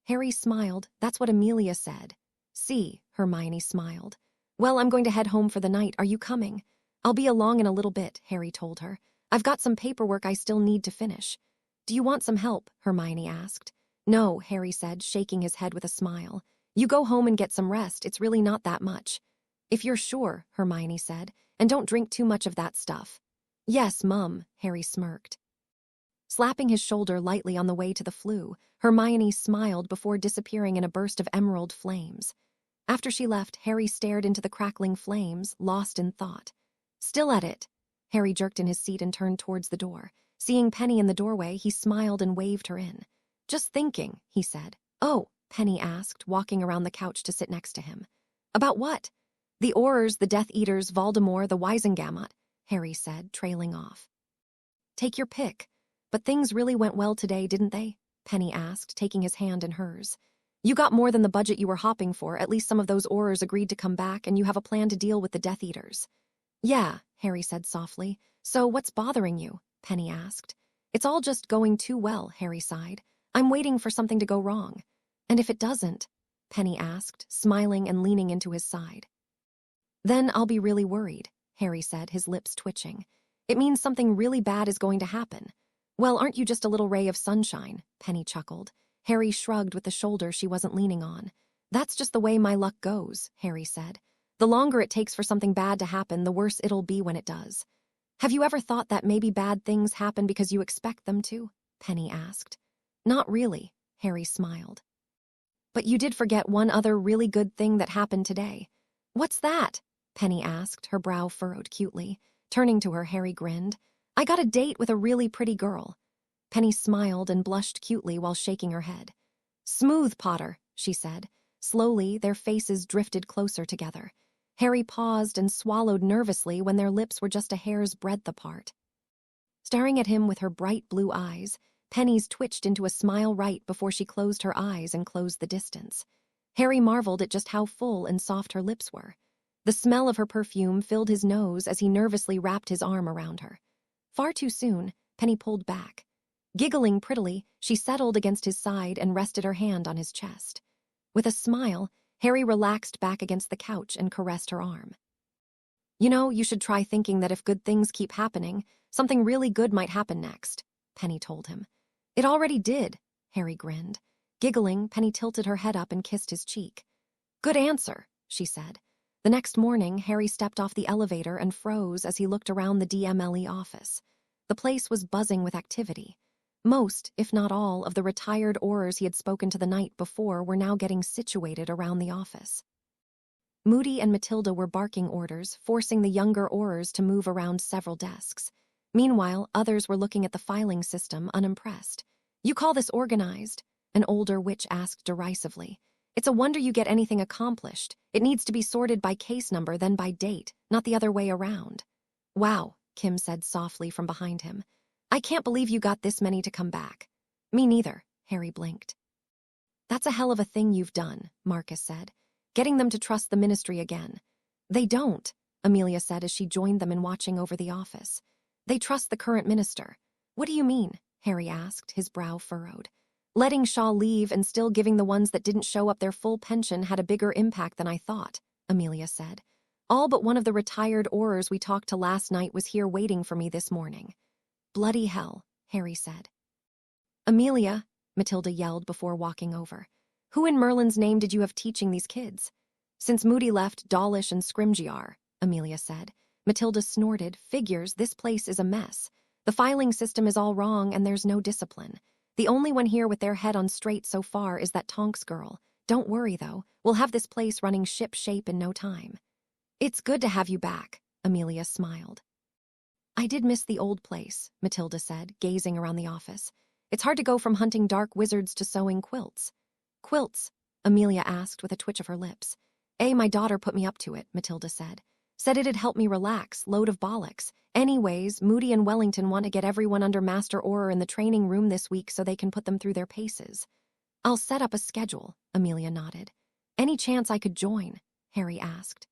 Harry smiled. "That's what Amelia said." "See," Hermione smiled. "Well, I'm going to head home for the night. Are you coming?" "I'll be along in a little bit," Harry told her. "I've got some paperwork I still need to finish." "Do you want some help?" Hermione asked. "No," Harry said, shaking his head with a smile. "You go home and get some rest. It's really not that much." "If you're sure," Hermione said, "and don't drink too much of that stuff." "Yes, Mum," Harry smirked. Slapping his shoulder lightly on the way to the flue, Hermione smiled before disappearing in a burst of emerald flames. After she left, Harry stared into the crackling flames, lost in thought. "Still at it." Harry jerked in his seat and turned towards the door. Seeing Penny in the doorway, he smiled and waved her in. "Just thinking," he said. "Oh," Penny asked, walking around the couch to sit next to him. "About what?" "The Orars, the Death Eaters, Voldemort, the Wisengamot," Harry said, trailing off. "Take your pick. But things really went well today, didn't they?" Penny asked, taking his hand in hers. "You got more than the budget you were hopping for. At least some of those Orars agreed to come back, and you have a plan to deal with the Death Eaters." "Yeah," Harry said softly. "So what's bothering you?" Penny asked. "It's all just going too well," Harry sighed. "I'm waiting for something to go wrong." "And if it doesn't?" Penny asked, smiling and leaning into his side. "Then I'll be really worried," Harry said, his lips twitching. "It means something really bad is going to happen." "Well, aren't you just a little ray of sunshine?" Penny chuckled. Harry shrugged with the shoulder she wasn't leaning on. "That's just the way my luck goes," Harry said. "The longer it takes for something bad to happen, the worse it'll be when it does." "Have you ever thought that maybe bad things happen because you expect them to?" Penny asked. "Not really," Harry smiled. "But you did forget one other really good thing that happened today." "What's that?" Penny asked, her brow furrowed cutely. Turning to her, Harry grinned. "I got a date with a really pretty girl." Penny smiled and blushed cutely while shaking her head. "Smooth, Potter," she said. Slowly, their faces drifted closer together. Harry paused and swallowed nervously when their lips were just a hair's breadth apart. Staring at him with her bright blue eyes, Penny's twitched into a smile right before she closed her eyes and closed the distance. Harry marveled at just how full and soft her lips were. The smell of her perfume filled his nose as he nervously wrapped his arm around her. Far too soon, Penny pulled back. Giggling prettily, she settled against his side and rested her hand on his chest. With a smile, Harry relaxed back against the couch and caressed her arm. "You know, you should try thinking that if good things keep happening, Something really good might happen next, Penny told him. It already did, Harry grinned. Giggling, Penny tilted her head up and kissed his cheek. Good answer, she said. The next morning, Harry stepped off the elevator and froze as he looked around the DMLE office. The place was buzzing with activity. Most, if not all, of the retired orars he had spoken to the night before were now getting situated around the office. Moody and Matilda were barking orders, forcing the younger orars to move around several desks. Meanwhile, others were looking at the filing system, unimpressed. You call this organized? An older witch asked derisively. It's a wonder you get anything accomplished. It needs to be sorted by case number, then by date, not the other way around. Wow, Kim said softly from behind him. I can't believe you got this many to come back. Me neither, Harry blinked. That's a hell of a thing you've done, Marcus said, getting them to trust the ministry again. They don't, Amelia said as she joined them in watching over the office. They trust the current minister. What do you mean? Harry asked, his brow furrowed. Letting Shaw leave and still giving the ones that didn't show up their full pension had a bigger impact than I thought, Amelia said. All but one of the retired orars we talked to last night was here waiting for me this morning. Bloody hell, Harry said. Amelia, Matilda yelled before walking over. Who in Merlin's name did you have teaching these kids? Since Moody left, Dawlish and Scrimgeour are, Amelia said. Matilda snorted. Figures, this place is a mess. The filing system is all wrong and there's no discipline. The only one here with their head on straight so far is that Tonks girl. Don't worry, though. We'll have this place running ship-shape in no time. It's good to have you back, Amelia smiled. I did miss the old place, Matilda said, gazing around the office. It's hard to go from hunting dark wizards to sewing quilts. Quilts? Amelia asked with a twitch of her lips. My daughter put me up to it, Matilda said. Said it'd help me relax, load of bollocks. Anyways, Moody and Wellington want to get everyone under Master Orar in the training room this week so they can put them through their paces. I'll set up a schedule, Amelia nodded. Any chance I could join? Harry asked.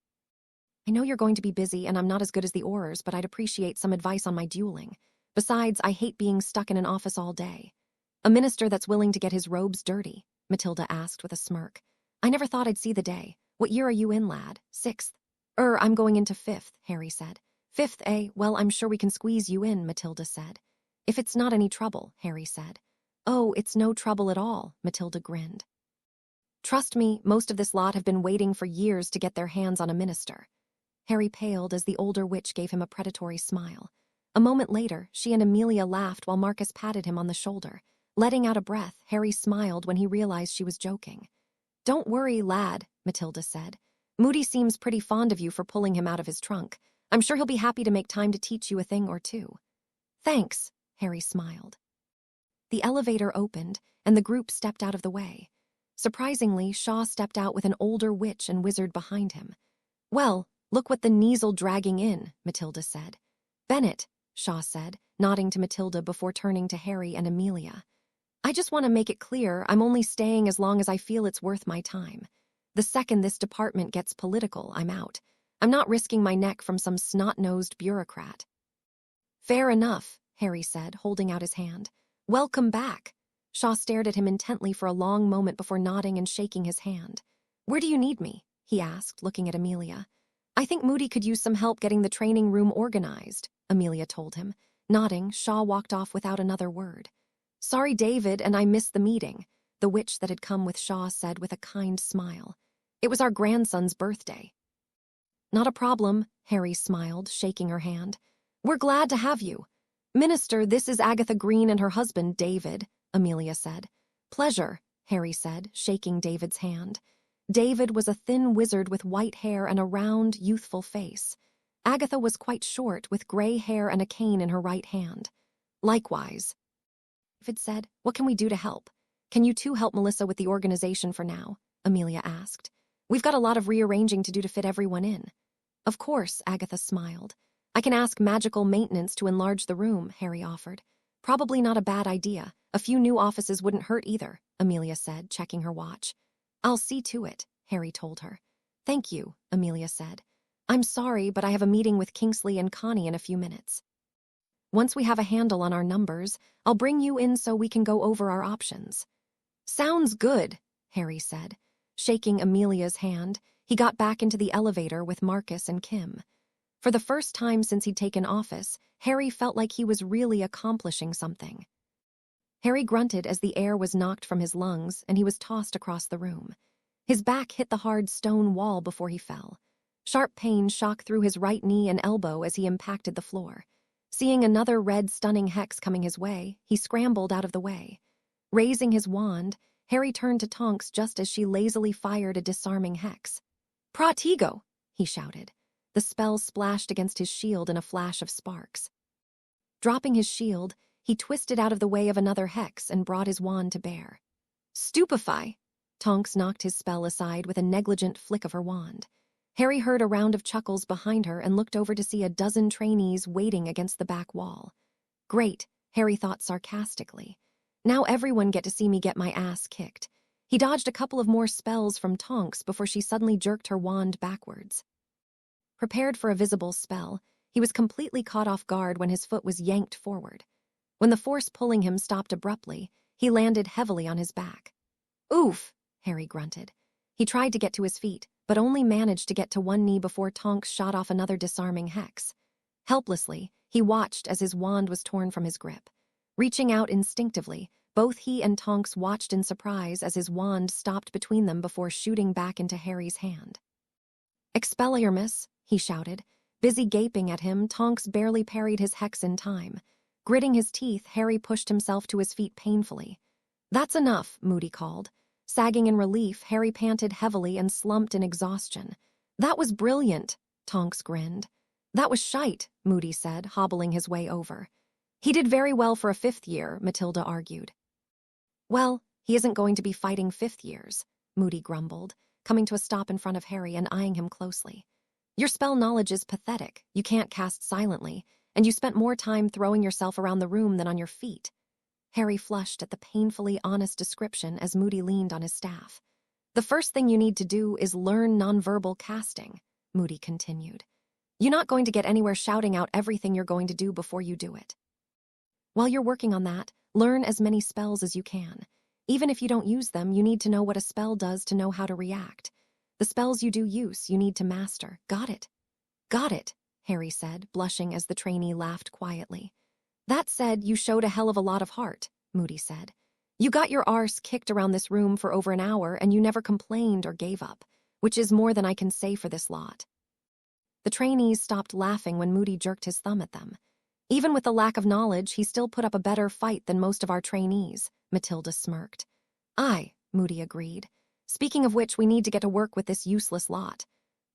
I know you're going to be busy and I'm not as good as the Orars, but I'd appreciate some advice on my dueling. Besides, I hate being stuck in an office all day. A minister that's willing to get his robes dirty, Matilda asked with a smirk. I never thought I'd see the day. What year are you in, lad? 6th? I'm going into 5th, Harry said. 5th, eh? Well, I'm sure we can squeeze you in, Matilda said. If it's not any trouble, Harry said. Oh, it's no trouble at all, Matilda grinned. Trust me, most of this lot have been waiting for years to get their hands on a minister. Harry paled as the older witch gave him a predatory smile. A moment later, she and Amelia laughed while Marcus patted him on the shoulder. Letting out a breath, Harry smiled when he realized she was joking. Don't worry, lad, Matilda said. Moody seems pretty fond of you for pulling him out of his trunk. I'm sure he'll be happy to make time to teach you a thing or two. Thanks, Harry smiled. The elevator opened, and the group stepped out of the way. Surprisingly, Shaw stepped out with an older witch and wizard behind him. Well, look what the knees'll dragging in, Matilda said. Bennett, Shaw said, nodding to Matilda before turning to Harry and Amelia. I just want to make it clear I'm only staying as long as I feel it's worth my time. The second this department gets political, I'm out. I'm not risking my neck from some snot-nosed bureaucrat. Fair enough, Harry said, holding out his hand. Welcome back. Shaw stared at him intently for a long moment before nodding and shaking his hand. Where do you need me? He asked, looking at Amelia. I think Moody could use some help getting the training room organized, Amelia told him. Nodding, Shaw walked off without another word. Sorry, David, and I missed the meeting, the witch that had come with Shaw said with a kind smile. It was our grandson's birthday. Not a problem, Harry smiled, shaking her hand. We're glad to have you. Minister, this is Agatha Green and her husband, David, Amelia said. Pleasure, Harry said, shaking David's hand. David was a thin wizard with white hair and a round, youthful face. Agatha was quite short, with gray hair and a cane in her right hand. Likewise. David said, What can we do to help? Can you two help Melissa with the organization for now? Amelia asked. We've got a lot of rearranging to do to fit everyone in. Of course, Agatha smiled. I can ask magical maintenance to enlarge the room, Harry offered. Probably not a bad idea. A few new offices wouldn't hurt either, Amelia said, checking her watch. I'll see to it, Harry told her. Thank you, Amelia said. I'm sorry, but I have a meeting with Kingsley and Connie in a few minutes. Once we have a handle on our numbers, I'll bring you in so we can go over our options. Sounds good, Harry said. Shaking Amelia's hand, he got back into the elevator with Marcus and Kim. For the first time since he'd taken office, Harry felt like he was really accomplishing something. Harry grunted as the air was knocked from his lungs and he was tossed across the room. His back hit the hard stone wall before he fell. Sharp pain shook through his right knee and elbow as he impacted the floor. Seeing another red stunning hex coming his way, he scrambled out of the way. Raising his wand, Harry turned to Tonks just as she lazily fired a disarming hex. "Pratigo!" he shouted. The spell splashed against his shield in a flash of sparks. Dropping his shield, he twisted out of the way of another hex and brought his wand to bear. "Stupefy!" Tonks knocked his spell aside with a negligent flick of her wand. Harry heard a round of chuckles behind her and looked over to see a dozen trainees waiting against the back wall. "Great," Harry thought sarcastically. "Now everyone get to see me get my ass kicked." He dodged a couple of more spells from Tonks before she suddenly jerked her wand backwards. Prepared for a visible spell, he was completely caught off guard when his foot was yanked forward. When the force pulling him stopped abruptly, he landed heavily on his back. "Oof," Harry grunted. He tried to get to his feet, but only managed to get to one knee before Tonks shot off another disarming hex. Helplessly, he watched as his wand was torn from his grip. Reaching out instinctively, both he and Tonks watched in surprise as his wand stopped between them before shooting back into Harry's hand. "Expelliarmus," he shouted. Busy gaping at him, Tonks barely parried his hex in time. Gritting his teeth, Harry pushed himself to his feet painfully. "That's enough," Moody called. Sagging in relief, Harry panted heavily and slumped in exhaustion. "That was brilliant," Tonks grinned. "That was shite," Moody said, hobbling his way over. "He did very well for a fifth year," Matilda argued. "Well, he isn't going to be fighting fifth years," Moody grumbled, coming to a stop in front of Harry and eyeing him closely. "Your spell knowledge is pathetic. You can't cast silently, and you spent more time throwing yourself around the room than on your feet." Harry flushed at the painfully honest description as Moody leaned on his staff. "The first thing you need to do is learn nonverbal casting," Moody continued. "You're not going to get anywhere shouting out everything you're going to do before you do it. While you're working on that, learn as many spells as you can. Even if you don't use them, you need to know what a spell does to know how to react. The spells you do use, you need to master. Got it?" "Got it," Harry said, blushing as the trainee laughed quietly. "That said, you showed a hell of a lot of heart," Moody said. "You got your arse kicked around this room for over an hour and you never complained or gave up, which is more than I can say for this lot." The trainees stopped laughing when Moody jerked his thumb at them. "Even with the lack of knowledge, he still put up a better fight than most of our trainees," Matilda smirked. "Aye," Moody agreed. "Speaking of which, we need to get to work with this useless lot."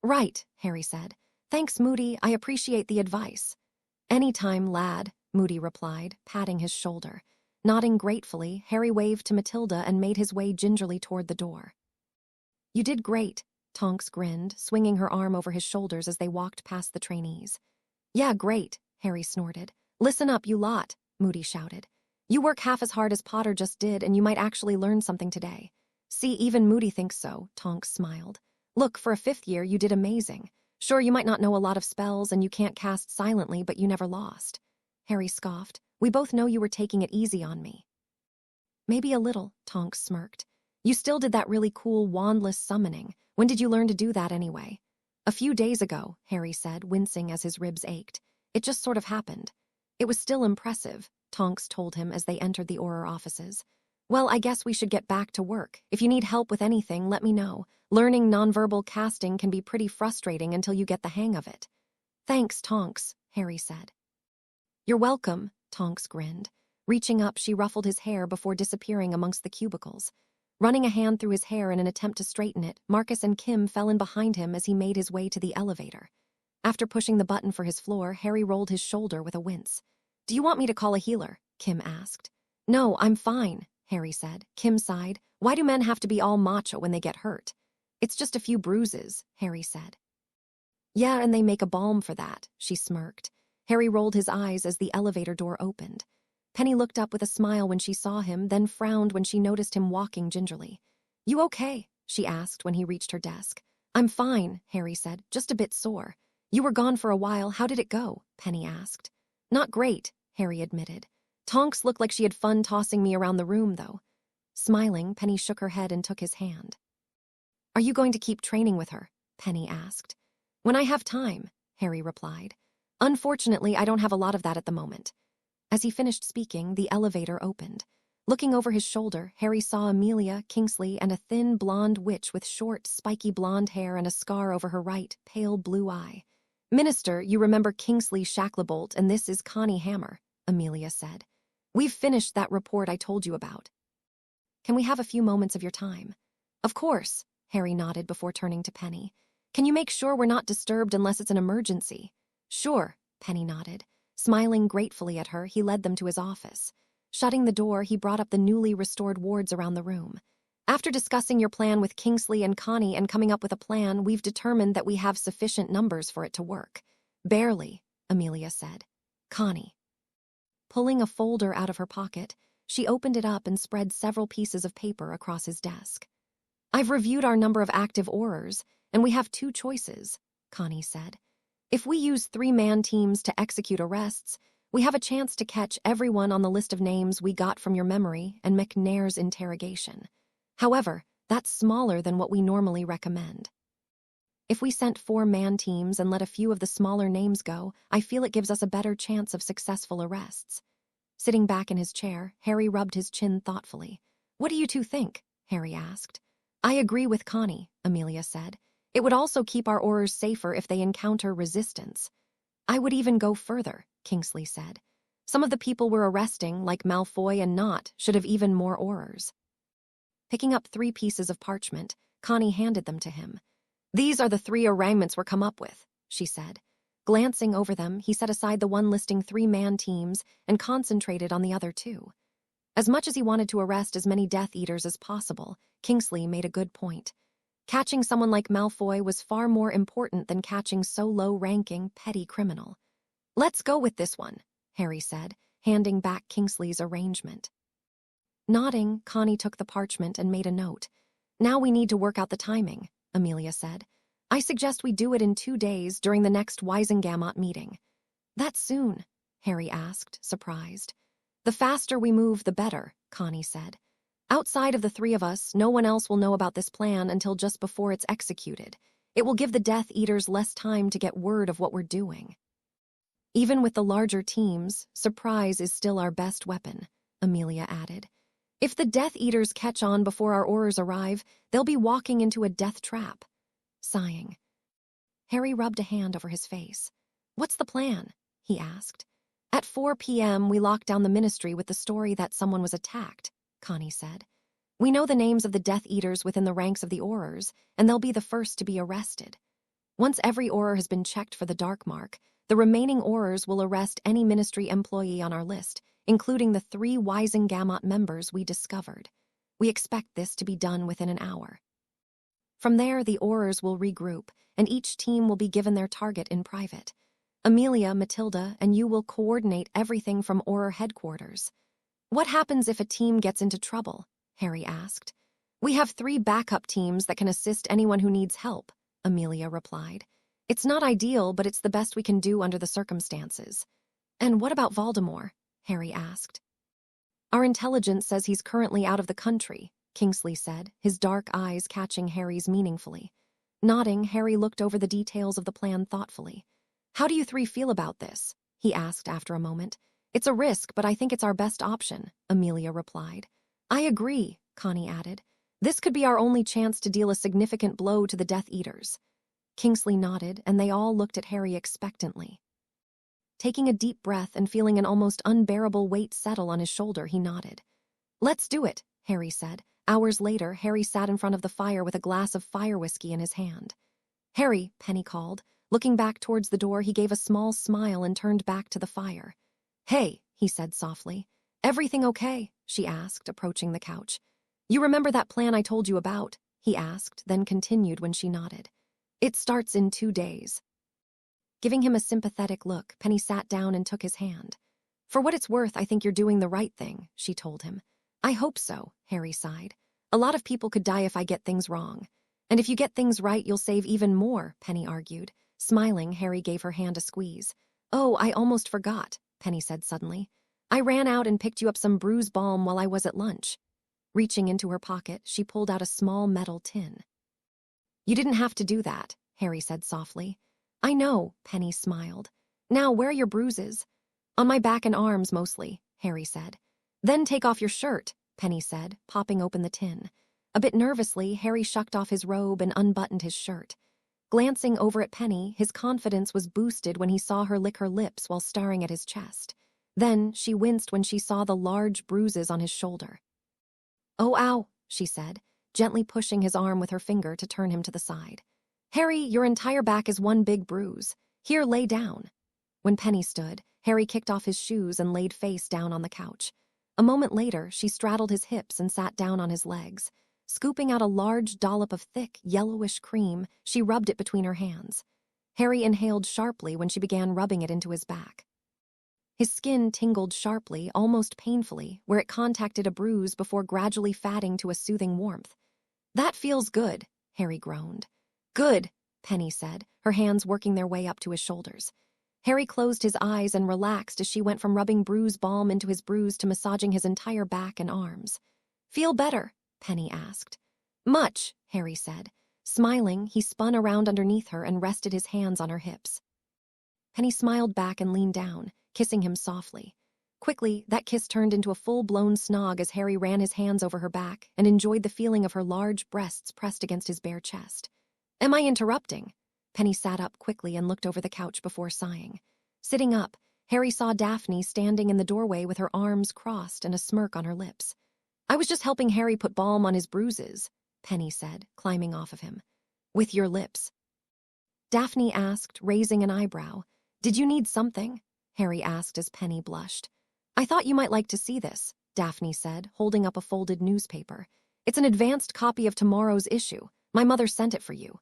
"Right," Harry said. "Thanks, Moody. I appreciate the advice." "Any time, lad," Moody replied, patting his shoulder. Nodding gratefully, Harry waved to Matilda and made his way gingerly toward the door. "You did great," Tonks grinned, swinging her arm over his shoulders as they walked past the trainees. "Yeah, great," Harry snorted. "Listen up, you lot," Moody shouted. "You work half as hard as Potter just did, and you might actually learn something today." "See, even Moody thinks so," Tonks smiled. "Look, for a fifth year, you did amazing. Sure, you might not know a lot of spells and you can't cast silently, but you never lost." Harry scoffed. "We both know you were taking it easy on me." "Maybe a little," Tonks smirked. "You still did that really cool wandless summoning. When did you learn to do that anyway?" "A few days ago," Harry said, wincing as his ribs ached. "It just sort of happened." "It was still impressive," Tonks told him as they entered the Auror offices. "Well, I guess we should get back to work. If you need help with anything, let me know. Learning nonverbal casting can be pretty frustrating until you get the hang of it." "Thanks, Tonks," Harry said. "You're welcome," Tonks grinned. Reaching up, she ruffled his hair before disappearing amongst the cubicles. Running a hand through his hair in an attempt to straighten it, Marcus and Kim fell in behind him as he made his way to the elevator. After pushing the button for his floor, Harry rolled his shoulder with a wince. "Do you want me to call a healer?" Kim asked. "No, I'm fine," Harry said. Kim sighed. "Why do men have to be all macho when they get hurt?" "It's just a few bruises," Harry said. "Yeah, and they make a balm for that," she smirked. Harry rolled his eyes as the elevator door opened. Penny looked up with a smile when she saw him, then frowned when she noticed him walking gingerly. "You okay?" she asked when he reached her desk. "I'm fine," Harry said, "just a bit sore." "You were gone for a while. How did it go?" Penny asked. "Not great," Harry admitted. "Tonks looked like she had fun tossing me around the room, though." Smiling, Penny shook her head and took his hand. "Are you going to keep training with her?" Penny asked. "When I have time," Harry replied. Unfortunately, I don't have a lot of that at the moment. As he finished speaking, the elevator opened. Looking over his shoulder, Harry saw Amelia, Kingsley, and a thin, blonde witch with short, spiky blonde hair and a scar over her right, pale blue eye. Minister, you remember Kingsley Shacklebolt, and this is Connie Hammer, Amelia said. We've finished that report I told you about. Can we have a few moments of your time? Of course, Harry nodded before turning to Penny. Can you make sure we're not disturbed unless it's an emergency? Sure, Penny nodded. Smiling gratefully at her, he led them to his office. Shutting the door, he brought up the newly restored wards around the room. After discussing your plan with Kingsley and Connie and coming up with a plan, we've determined that we have sufficient numbers for it to work. Barely, Amelia said. Connie. Pulling a folder out of her pocket, she opened it up and spread several pieces of paper across his desk. I've reviewed our number of active orars, and we have 2 choices, Connie said. If we use 3-man teams to execute arrests, we have a chance to catch everyone on the list of names we got from your memory and McNair's interrogation. However, that's smaller than what we normally recommend. If we sent 4-man teams and let a few of the smaller names go, I feel it gives us a better chance of successful arrests. Sitting back in his chair, Harry rubbed his chin thoughtfully. What do you 2 think? Harry asked. I agree with Connie, Amelia said. It would also keep our orars safer if they encounter resistance. I would even go further, Kingsley said. Some of the people we're arresting, like Malfoy and Nott, should have even more orars. Picking up 3 pieces of parchment, Connie handed them to him. These are the 3 arraignments we're come up with, she said. Glancing over them, he set aside the one listing 3-man teams and concentrated on the other 2. As much as he wanted to arrest as many Death Eaters as possible, Kingsley made a good point. Catching someone like Malfoy was far more important than catching so low-ranking, petty criminal. Let's go with this one, Harry said, handing back Kingsley's arrangement. Nodding, Connie took the parchment and made a note. Now we need to work out the timing, Amelia said. I suggest we do it in 2 days during the next Wisengamot meeting. That soon? Harry asked, surprised. The faster we move, the better, Connie said. Outside of the 3 of us, no one else will know about this plan until just before it's executed. It will give the Death Eaters less time to get word of what we're doing. Even with the larger teams, surprise is still our best weapon, Amelia added. If the Death Eaters catch on before our orars arrive, they'll be walking into a death trap. Sighing. Harry rubbed a hand over his face. What's the plan? He asked. At 4 p.m., we locked down the ministry with the story that someone was attacked, Connie said. We know the names of the Death Eaters within the ranks of the orars, and they'll be the first to be arrested. Once every orar has been checked for the dark mark, the remaining orars will arrest any ministry employee on our list, including the 3 Wisengamot members we discovered. We expect this to be done within an hour. From there, the orars will regroup, and each team will be given their target in private. Amelia, Matilda, and you will coordinate everything from orar headquarters. What happens if a team gets into trouble? Harry asked. We have 3 backup teams that can assist anyone who needs help, Amelia replied. It's not ideal, but it's the best we can do under the circumstances. And what about Voldemort? Harry asked. Our intelligence says he's currently out of the country, Kingsley said, his dark eyes catching Harry's meaningfully. Nodding, Harry looked over the details of the plan thoughtfully. How do you 3 feel about this? He asked after a moment. It's a risk, but I think it's our best option, Amelia replied. I agree, Connie added. This could be our only chance to deal a significant blow to the Death Eaters. Kingsley nodded, and they all looked at Harry expectantly. Taking a deep breath and feeling an almost unbearable weight settle on his shoulder, he nodded. Let's do it, Harry said. Hours later, Harry sat in front of the fire with a glass of fire whiskey in his hand. Harry, Penny called. Looking back towards the door, he gave a small smile and turned back to the fire. Hey, he said softly. Everything okay? She asked, approaching the couch. You remember that plan I told you about? He asked, then continued when she nodded. It starts in 2 days. Giving him a sympathetic look, Penny sat down and took his hand. For what it's worth, I think you're doing the right thing, she told him. I hope so, Harry sighed. A lot of people could die if I get things wrong. And if you get things right, you'll save even more, Penny argued. Smiling, Harry gave her hand a squeeze. Oh, I almost forgot, Penny said suddenly. I ran out and picked you up some bruise balm while I was at lunch. Reaching into her pocket, she pulled out a small metal tin. You didn't have to do that, Harry said softly. I know, Penny smiled. Now, where are your bruises? On my back and arms, mostly, Harry said. Then take off your shirt, Penny said, popping open the tin. A bit nervously, Harry shucked off his robe and unbuttoned his shirt. Glancing over at Penny, his confidence was boosted when he saw her lick her lips while staring at his chest. Then, she winced when she saw the large bruises on his shoulder. Oh, ow, she said, gently pushing his arm with her finger to turn him to the side. Harry, your entire back is one big bruise. Here, lay down. When Penny stood, Harry kicked off his shoes and laid face down on the couch. A moment later, she straddled his hips and sat down on his legs. Scooping out a large dollop of thick, yellowish cream, she rubbed it between her hands. Harry inhaled sharply when she began rubbing it into his back. His skin tingled sharply, almost painfully, where it contacted a bruise before gradually fatting to a soothing warmth. That feels good, Harry groaned. Good, Penny said, her hands working their way up to his shoulders. Harry closed his eyes and relaxed as she went from rubbing bruise balm into his bruise to massaging his entire back and arms. Feel better? Penny asked. Much, Harry said. Smiling, he spun around underneath her and rested his hands on her hips. Penny smiled back and leaned down, kissing him softly. Quickly, that kiss turned into a full-blown snog as Harry ran his hands over her back and enjoyed the feeling of her large breasts pressed against his bare chest. Am I interrupting? Penny sat up quickly and looked over the couch before sighing. Sitting up, Harry saw Daphne standing in the doorway with her arms crossed and a smirk on her lips. I was just helping Harry put balm on his bruises, Penny said, climbing off of him. With your lips. Daphne asked, raising an eyebrow. Did you need something? Harry asked as Penny blushed. I thought you might like to see this, Daphne said, holding up a folded newspaper. It's an advanced copy of tomorrow's issue. My mother sent it for you.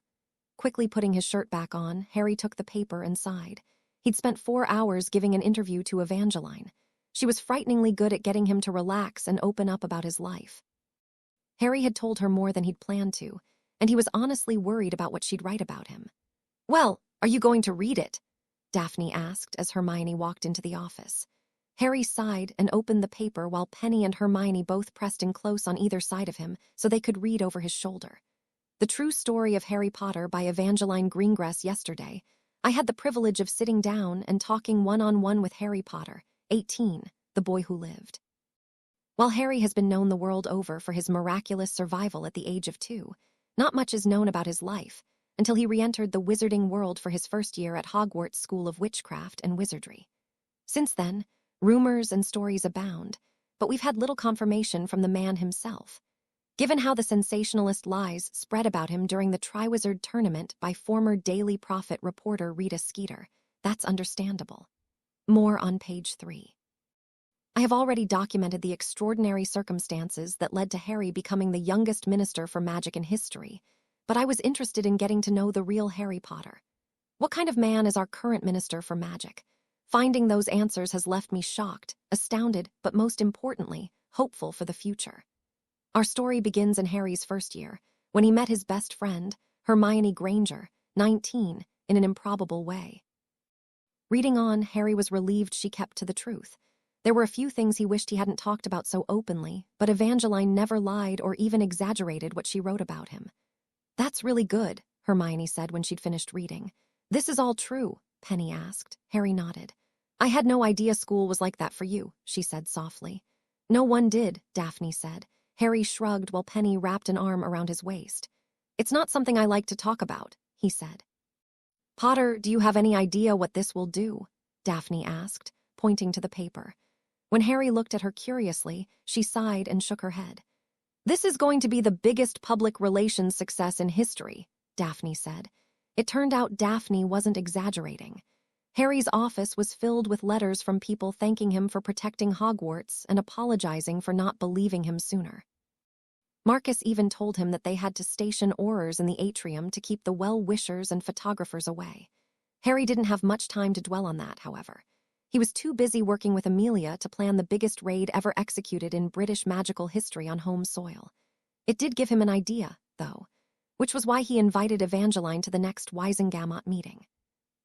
Quickly putting his shirt back on, Harry took the paper and sighed. He'd spent 4 hours giving an interview to Evangeline. She was frighteningly good at getting him to relax and open up about his life. Harry had told her more than he'd planned to, and he was honestly worried about what she'd write about him. Well, are you going to read it? Daphne asked as Hermione walked into the office. Harry sighed and opened the paper while Penny and Hermione both pressed in close on either side of him so they could read over his shoulder. The True Story of Harry Potter by Evangeline Greengrass yesterday. I had the privilege of sitting down and talking one-on-one with Harry Potter, 18, the boy who lived. While Harry has been known the world over for his miraculous survival at the age of 2, not much is known about his life until he re-entered the wizarding world for his first year at Hogwarts School of Witchcraft and Wizardry. Since then, rumors and stories abound, but we've had little confirmation from the man himself. Given how the sensationalist lies spread about him during the Triwizard Tournament by former Daily Prophet reporter Rita Skeeter, that's understandable. More on page 3. I have already documented the extraordinary circumstances that led to Harry becoming the youngest minister for magic in history, but I was interested in getting to know the real Harry Potter. What kind of man is our current minister for magic? Finding those answers has left me shocked, astounded, but most importantly, hopeful for the future. Our story begins in Harry's first year, when he met his best friend, Hermione Granger, 19, in an improbable way. Reading on, Harry was relieved she kept to the truth. There were a few things he wished he hadn't talked about so openly, but Evangeline never lied or even exaggerated what she wrote about him. That's really good, Hermione said when she'd finished reading. This is all true, Penny asked. Harry nodded. I had no idea school was like that for you, she said softly. No one did, Daphne said. Harry shrugged while Penny wrapped an arm around his waist. It's not something I like to talk about, he said. Potter, do you have any idea what this will do? Daphne asked, pointing to the paper. When Harry looked at her curiously, she sighed and shook her head. This is going to be the biggest public relations success in history, Daphne said. It turned out Daphne wasn't exaggerating. Harry's office was filled with letters from people thanking him for protecting Hogwarts and apologizing for not believing him sooner. Marcus even told him that they had to station orars in the atrium to keep the well-wishers and photographers away. Harry didn't have much time to dwell on that, however. He was too busy working with Amelia to plan the biggest raid ever executed in British magical history on home soil. It did give him an idea, though, which was why he invited Evangeline to the next Wisengamot meeting.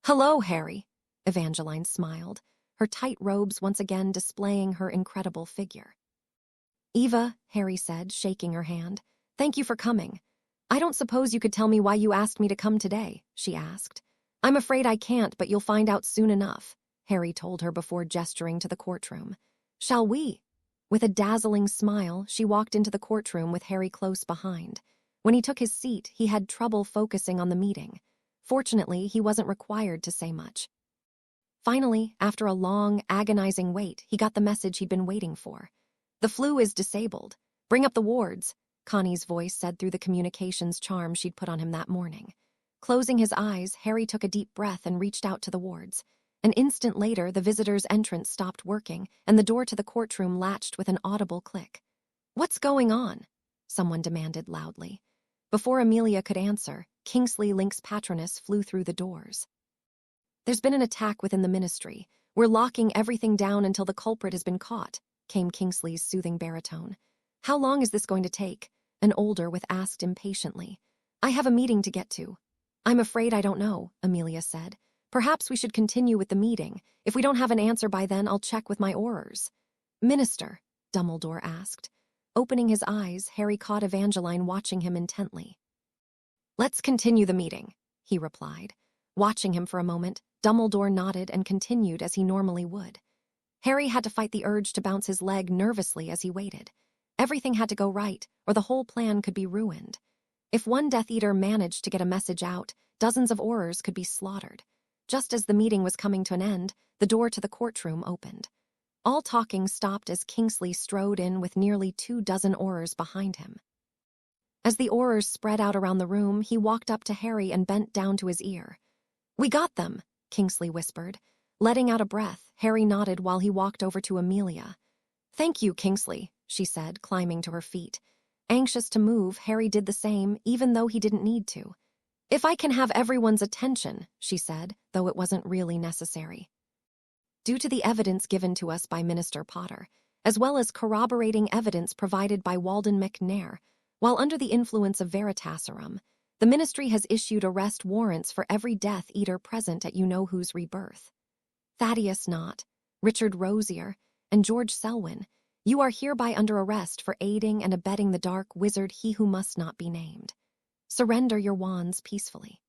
Hello, Harry, Evangeline smiled, her tight robes once again displaying her incredible figure. Eva, Harry said, shaking her hand, thank you for coming. I don't suppose you could tell me why you asked me to come today, she asked. I'm afraid I can't, but you'll find out soon enough, Harry told her before gesturing to the courtroom. Shall we? With a dazzling smile, she walked into the courtroom with Harry close behind. When he took his seat, he had trouble focusing on the meeting. Fortunately, he wasn't required to say much. Finally, after a long, agonizing wait, he got the message he'd been waiting for. The flu is disabled. Bring up the wards, Connie's voice said through the communications charm she'd put on him that morning. Closing his eyes, Harry took a deep breath and reached out to the wards. An instant later, the visitor's entrance stopped working, and the door to the courtroom latched with an audible click. What's going on? Someone demanded loudly. Before Amelia could answer, Kingsley Link's patroness flew through the doors. There's been an attack within the ministry. We're locking everything down until the culprit has been caught, came Kingsley's soothing baritone. How long is this going to take? An older with asked impatiently. I have a meeting to get to. I'm afraid I don't know, Amelia said. Perhaps we should continue with the meeting. If we don't have an answer by then, I'll check with my orars. Minister, Dumbledore asked. Opening his eyes, Harry caught Evangeline watching him intently. Let's continue the meeting, he replied. Watching him for a moment, Dumbledore nodded and continued as he normally would. Harry had to fight the urge to bounce his leg nervously as he waited. Everything had to go right, or the whole plan could be ruined. If one Death Eater managed to get a message out, dozens of orars could be slaughtered. Just as the meeting was coming to an end, the door to the courtroom opened. All talking stopped as Kingsley strode in with nearly 24 orars behind him. As the orars spread out around the room, he walked up to Harry and bent down to his ear. We got them, Kingsley whispered. Letting out a breath, Harry nodded while he walked over to Amelia. Thank you, Kingsley, she said, climbing to her feet. Anxious to move, Harry did the same, even though he didn't need to. If I can have everyone's attention, she said, though it wasn't really necessary. Due to the evidence given to us by Minister Potter, as well as corroborating evidence provided by Walden McNair, while under the influence of Veritaserum, the Ministry has issued arrest warrants for every Death Eater present at you-know-who's rebirth. Thaddeus Knott, Richard Rosier, and George Selwyn, you are hereby under arrest for aiding and abetting the dark wizard He Who Must Not Be Named. Surrender your wands peacefully.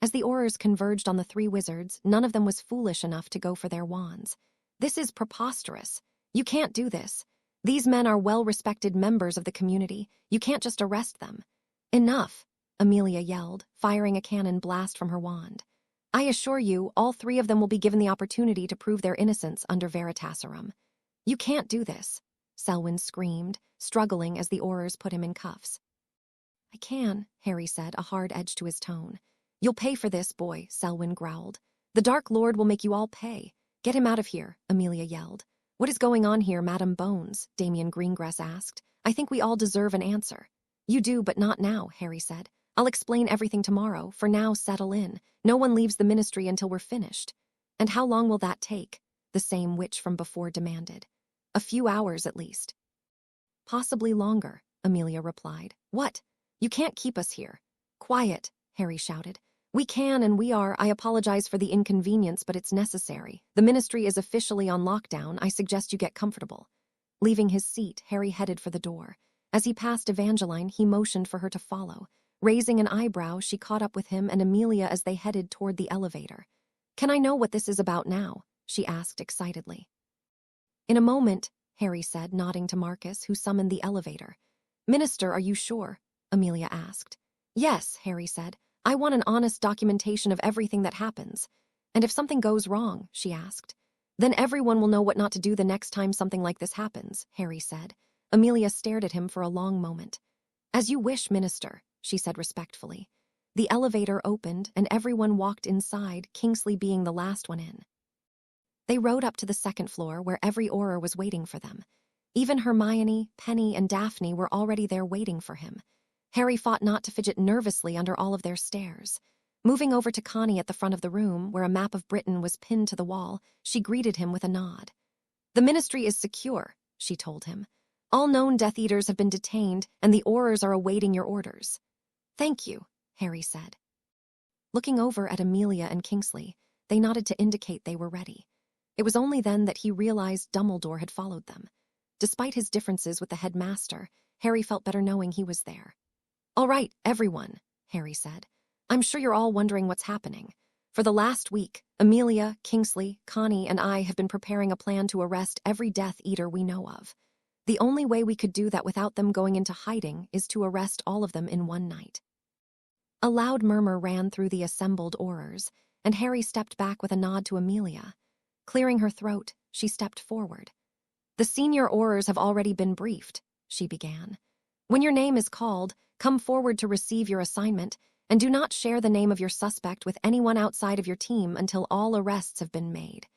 As the orars converged on the three wizards, none of them was foolish enough to go for their wands. This is preposterous. You can't do this. These men are well-respected members of the community. You can't just arrest them. Enough, Amelia yelled, firing a cannon blast from her wand. I assure you, all three of them will be given the opportunity to prove their innocence under Veritaserum. You can't do this, Selwyn screamed, struggling as the orars put him in cuffs. I can, Harry said, a hard edge to his tone. You'll pay for this, boy, Selwyn growled. The Dark Lord will make you all pay. Get him out of here, Amelia yelled. What is going on here, Madam Bones? Damian Greengrass asked. I think we all deserve an answer. You do, but not now, Harry said. I'll explain everything tomorrow. For now, settle in. No one leaves the ministry until we're finished. And how long will that take? The same witch from before demanded. A few hours, at least. Possibly longer, Amelia replied. What? You can't keep us here. Quiet, Harry shouted. We can and we are. I apologize for the inconvenience, but it's necessary. The ministry is officially on lockdown. I suggest you get comfortable. Leaving his seat, Harry headed for the door. As he passed Evangeline, he motioned for her to follow. Raising an eyebrow, she caught up with him and Amelia as they headed toward the elevator. Can I know what this is about now? She asked excitedly. In a moment, Harry said, nodding to Marcus, who summoned the elevator. Minister, are you sure? Amelia asked. Yes, Harry said. I want an honest documentation of everything that happens. And if something goes wrong, she asked. Then everyone will know what not to do the next time something like this happens, Harry said. Amelia stared at him for a long moment. As you wish, Minister, she said respectfully. The elevator opened and everyone walked inside, Kingsley being the last one in. They rode up to the second floor where every orar was waiting for them. Even Hermione, Penny, and Daphne were already there waiting for him. Harry fought not to fidget nervously under all of their stares. Moving over to Connie at the front of the room, where a map of Britain was pinned to the wall, she greeted him with a nod. The ministry is secure, she told him. All known Death Eaters have been detained, and the orars are awaiting your orders. Thank you, Harry said. Looking over at Amelia and Kingsley, they nodded to indicate they were ready. It was only then that he realized Dumbledore had followed them. Despite his differences with the headmaster, Harry felt better knowing he was there. All right, everyone, Harry said. I'm sure you're all wondering what's happening. For the last week, Amelia, Kingsley, Connie, and I have been preparing a plan to arrest every Death Eater we know of. The only way we could do that without them going into hiding is to arrest all of them in one night." A loud murmur ran through the assembled orars, and Harry stepped back with a nod to Amelia. Clearing her throat, she stepped forward. "The senior orars have already been briefed," she began. "When your name is called, come forward to receive your assignment, and do not share the name of your suspect with anyone outside of your team until all arrests have been made.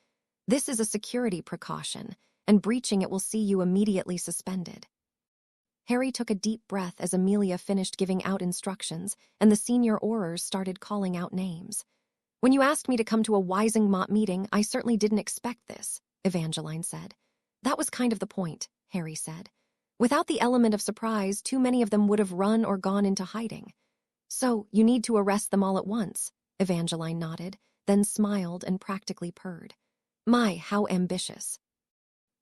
This is a security precaution, and breaching it will see you immediately suspended." Harry took a deep breath as Amelia finished giving out instructions, and the senior orars started calling out names. "When you asked me to come to a Wisingmont meeting, I certainly didn't expect this," Evangeline said. "That was kind of the point," Harry said. "Without the element of surprise, too many of them would have run or gone into hiding." "So, you need to arrest them all at once," Evangeline nodded, then smiled and practically purred. "My, how ambitious."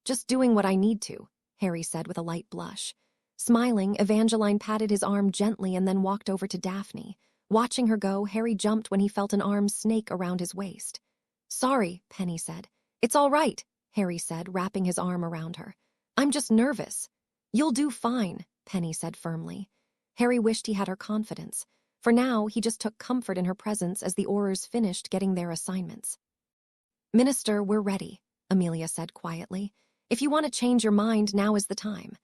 "Just doing what I need to," Harry said with a light blush. Smiling, Evangeline patted his arm gently and then walked over to Daphne. Watching her go, Harry jumped when he felt an arm snake around his waist. "Sorry," Penny said. "It's all right," Harry said, wrapping his arm around her. "I'm just nervous." "You'll do fine," Penny said firmly. Harry wished he had her confidence. For now, he just took comfort in her presence as the orars finished getting their assignments. "Minister, we're ready," Amelia said quietly. "If you want to change your mind, now is the time."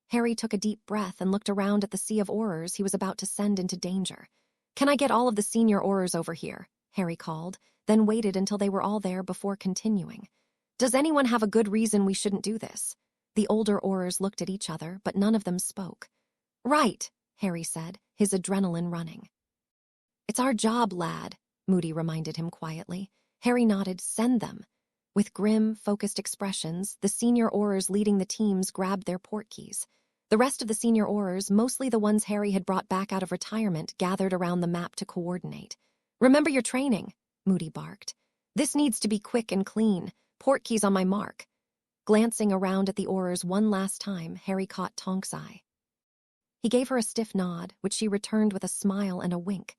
Harry took a deep breath and looked around at the sea of orars he was about to send into danger. "Can I get all of the senior orars over here?" Harry called, then waited until they were all there before continuing. "Does anyone have a good reason we shouldn't do this?" The older orars looked at each other, but none of them spoke. "Right," Harry said, his adrenaline running. "It's our job, lad," Moody reminded him quietly. Harry nodded. "Send them." With grim, focused expressions, the senior orars leading the teams grabbed their portkeys. The rest of the senior orars, mostly the ones Harry had brought back out of retirement, gathered around the map to coordinate. "Remember your training," Moody barked. "This needs to be quick and clean. Portkeys on my mark." Glancing around at the orars one last time, Harry caught Tonk's eye. He gave her a stiff nod, which she returned with a smile and a wink.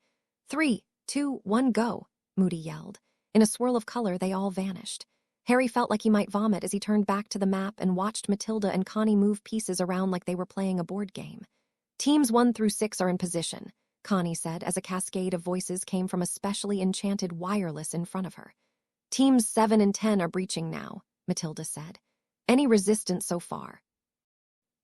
3, 2, 1, go, Moody yelled. In a swirl of color, they all vanished. Harry felt like he might vomit as he turned back to the map and watched Matilda and Connie move pieces around like they were playing a board game. "Teams 1 through 6 are in position," Connie said as a cascade of voices came from a specially enchanted wireless in front of her. "Teams 7 and 10 are breaching now," Matilda said. "Any resistance so far?"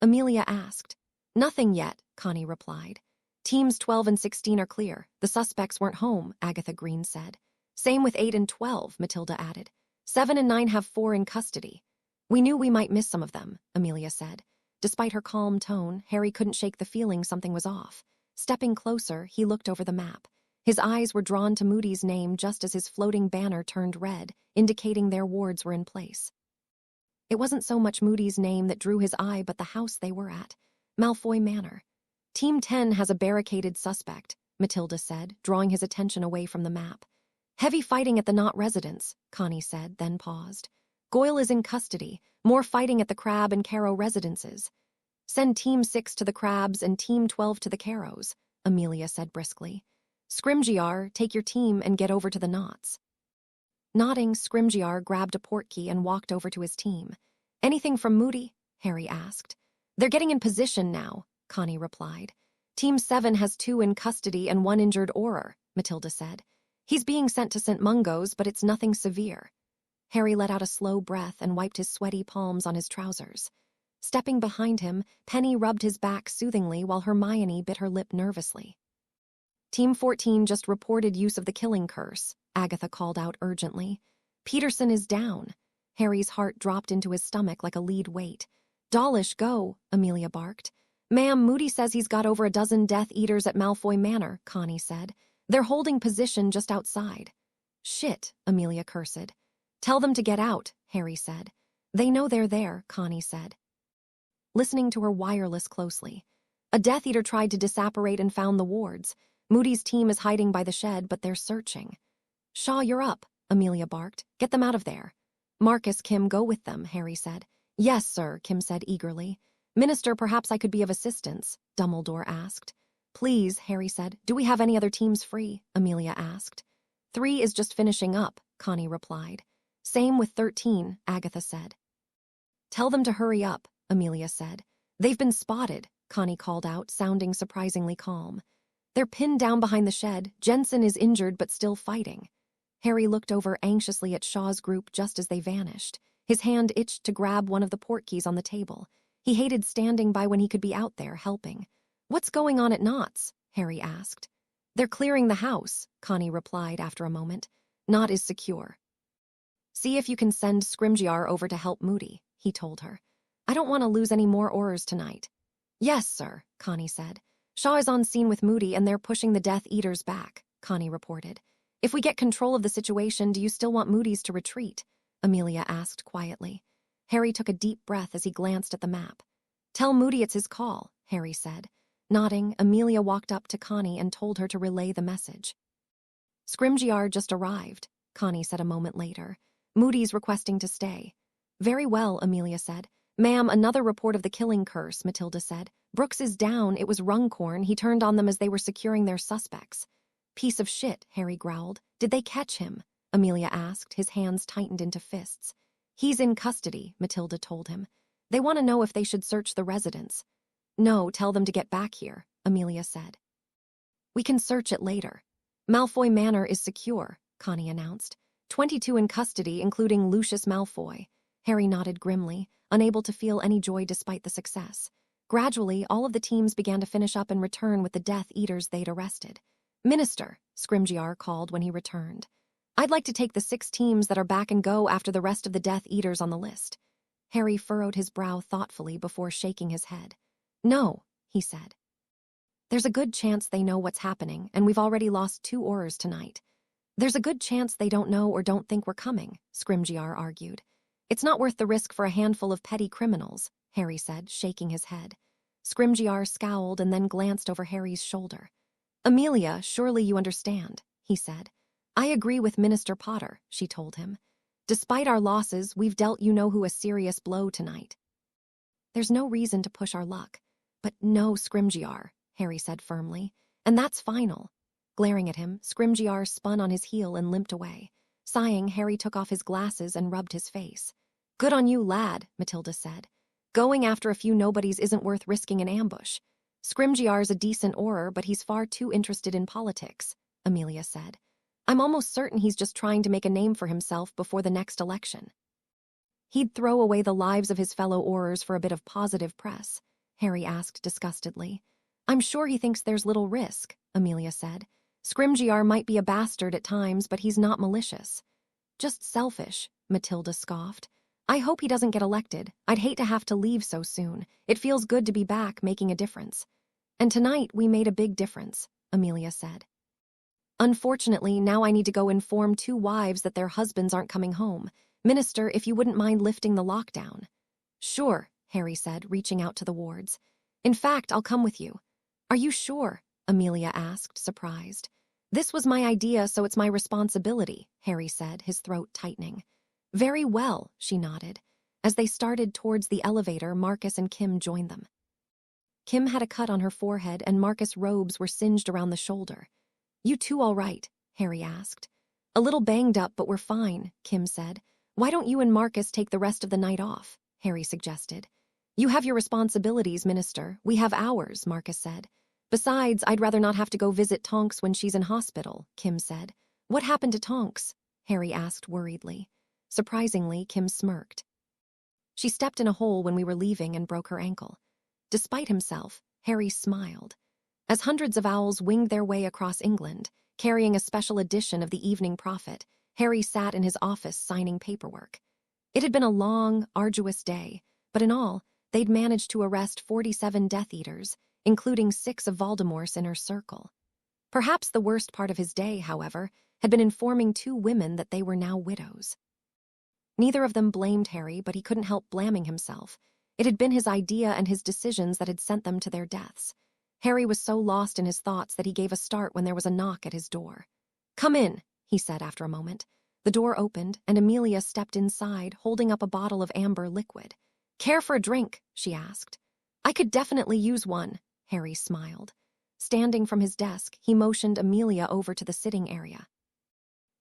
Amelia asked. "Nothing yet," Connie replied. "Teams 12 and 16 are clear. The suspects weren't home," Agatha Green said. "Same with 8 and 12, Matilda added. 7 and 9 have 4 in custody." "We knew we might miss some of them," Amelia said. Despite her calm tone, Harry couldn't shake the feeling something was off. Stepping closer, he looked over the map. His eyes were drawn to Moody's name just as his floating banner turned red, indicating their wards were in place. It wasn't so much Moody's name that drew his eye but the house they were at, Malfoy Manor. "Team 10 has a barricaded suspect," Matilda said, drawing his attention away from the map. "Heavy fighting at the Knott residence," Connie said, then paused. "Goyle is in custody. More fighting at the Crab and Carrow residences." "Send Team 6 to the Crabs and Team 12 to the Carrows," Amelia said briskly. "Scrimgeour, take your team and get over to the Knotts." Nodding, Scrimgeour grabbed a portkey and walked over to his team. "Anything from Moody?" Harry asked. "They're getting in position now," Connie replied. "Team 7 has 2 in custody and 1 injured orar," Matilda said. "He's being sent to St. Mungo's, but it's nothing severe." Harry let out a slow breath and wiped his sweaty palms on his trousers. Stepping behind him, Penny rubbed his back soothingly while Hermione bit her lip nervously. "Team 14 just reported use of the killing curse," Agatha called out urgently. "Peterson is down." Harry's heart dropped into his stomach like a lead weight. "Dawlish, go," Amelia barked. "Ma'am, Moody says he's got over a dozen Death Eaters at Malfoy Manor," Connie said. "They're holding position just outside." "Shit," Amelia cursed. "Tell them to get out," Harry said. "They know they're there," Connie said, listening to her wireless closely. "A Death Eater tried to disapparate and found the wards. Moody's team is hiding by the shed, but they're searching." "Shaw, you're up," Amelia barked. "Get them out of there." "Marcus, Kim, go with them," Harry said. "Yes, sir," Kim said eagerly. "Minister, perhaps I could be of assistance," Dumbledore asked. "Please," Harry said. "Do we have any other teams free?" Amelia asked. 3 is just finishing up, Connie replied. Same with 13, Agatha said. Tell them to hurry up, Amelia said. They've been spotted, Connie called out, sounding surprisingly calm. They're pinned down behind the shed. Jensen is injured but still fighting. Harry looked over anxiously at Shaw's group just as they vanished. His hand itched to grab one of the portkeys on the table. He hated standing by when he could be out there helping. What's going on at Knott's? Harry asked. They're clearing the house, Connie replied after a moment. Knott is secure. See if you can send Scrimgeour over to help Moody, he told her. I don't want to lose any more orars tonight. Yes, sir, Connie said. Shaw is on scene with Moody and they're pushing the Death Eaters back, Connie reported. If we get control of the situation, do you still want Moody's to retreat? Amelia asked quietly. Harry took a deep breath as he glanced at the map. Tell Moody it's his call, Harry said. Nodding, Amelia walked up to Connie and told her to relay the message. Scrimgeour just arrived, Connie said a moment later. Moody's requesting to stay. Very well, Amelia said. Ma'am, another report of the killing curse, Matilda said. Brooks is down. It was Runcorn. He turned on them as they were securing their suspects. Piece of shit, Harry growled. Did they catch him? Amelia asked, his hands tightened into fists. He's in custody, Matilda told him. They want to know if they should search the residence. No, tell them to get back here, Amelia said. We can search it later. Malfoy Manor is secure, Connie announced. 22 in custody, including Lucius Malfoy. Harry nodded grimly, unable to feel any joy despite the success. Gradually, all of the teams began to finish up and return with the Death Eaters they'd arrested. Minister, Scrimgeour called when he returned. I'd like to take the 6 teams that are back and go after the rest of the Death Eaters on the list. Harry furrowed his brow thoughtfully before shaking his head. No, he said. There's a good chance they know what's happening, and we've already lost 2 orars tonight. There's a good chance they don't know or don't think we're coming, Scrimgeour argued. It's not worth the risk for a handful of petty criminals, Harry said, shaking his head. Scrimgeour scowled and then glanced over Harry's shoulder. Amelia, surely you understand, he said. I agree with Minister Potter, she told him. Despite our losses, we've dealt you-know-who a serious blow tonight. There's no reason to push our luck. But no, Scrimgeour, Harry said firmly. And that's final. Glaring at him, Scrimgeour spun on his heel and limped away. Sighing, Harry took off his glasses and rubbed his face. Good on you, lad, Matilda said. Going after a few nobodies isn't worth risking an ambush. Scrimgeour's a decent orar, but he's far too interested in politics, Amelia said. I'm almost certain he's just trying to make a name for himself before the next election. He'd throw away the lives of his fellow orars for a bit of positive press, Harry asked disgustedly. I'm sure he thinks there's little risk, Amelia said. Scrimgeour might be a bastard at times, but he's not malicious. Just selfish, Matilda scoffed. I hope he doesn't get elected. I'd hate to have to leave so soon. It feels good to be back making a difference. And tonight we made a big difference, Amelia said. Unfortunately, now I need to go inform 2 wives that their husbands aren't coming home. Minister, if you wouldn't mind lifting the lockdown. Sure, Harry said, reaching out to the wards. In fact, I'll come with you. Are you sure? Amelia asked, surprised. This was my idea, so it's my responsibility, Harry said, his throat tightening. Very well, she nodded. As they started towards the elevator, Marcus and Kim joined them. Kim had a cut on her forehead and Marcus' robes were singed around the shoulder. You two all right? Harry asked. A little banged up, but we're fine, Kim said. Why don't you and Marcus take the rest of the night off? Harry suggested. You have your responsibilities, Minister. We have ours, Marcus said. Besides, I'd rather not have to go visit Tonks when she's in hospital, Kim said. What happened to Tonks? Harry asked worriedly. Surprisingly, Kim smirked. She stepped in a hole when we were leaving and broke her ankle. Despite himself, Harry smiled. As hundreds of owls winged their way across England, carrying a special edition of the Evening Prophet, Harry sat in his office signing paperwork. It had been a long, arduous day, but in all, they'd managed to arrest 47 Death Eaters, including 6 of Voldemort's inner circle. Perhaps the worst part of his day, however, had been informing 2 women that they were now widows. Neither of them blamed Harry, but he couldn't help blaming himself. It had been his idea and his decisions that had sent them to their deaths. Harry was so lost in his thoughts that he gave a start when there was a knock at his door. Come in, he said after a moment. The door opened, and Amelia stepped inside, holding up a bottle of amber liquid. Care for a drink? She asked. I could definitely use one, Harry smiled. Standing from his desk, he motioned Amelia over to the sitting area.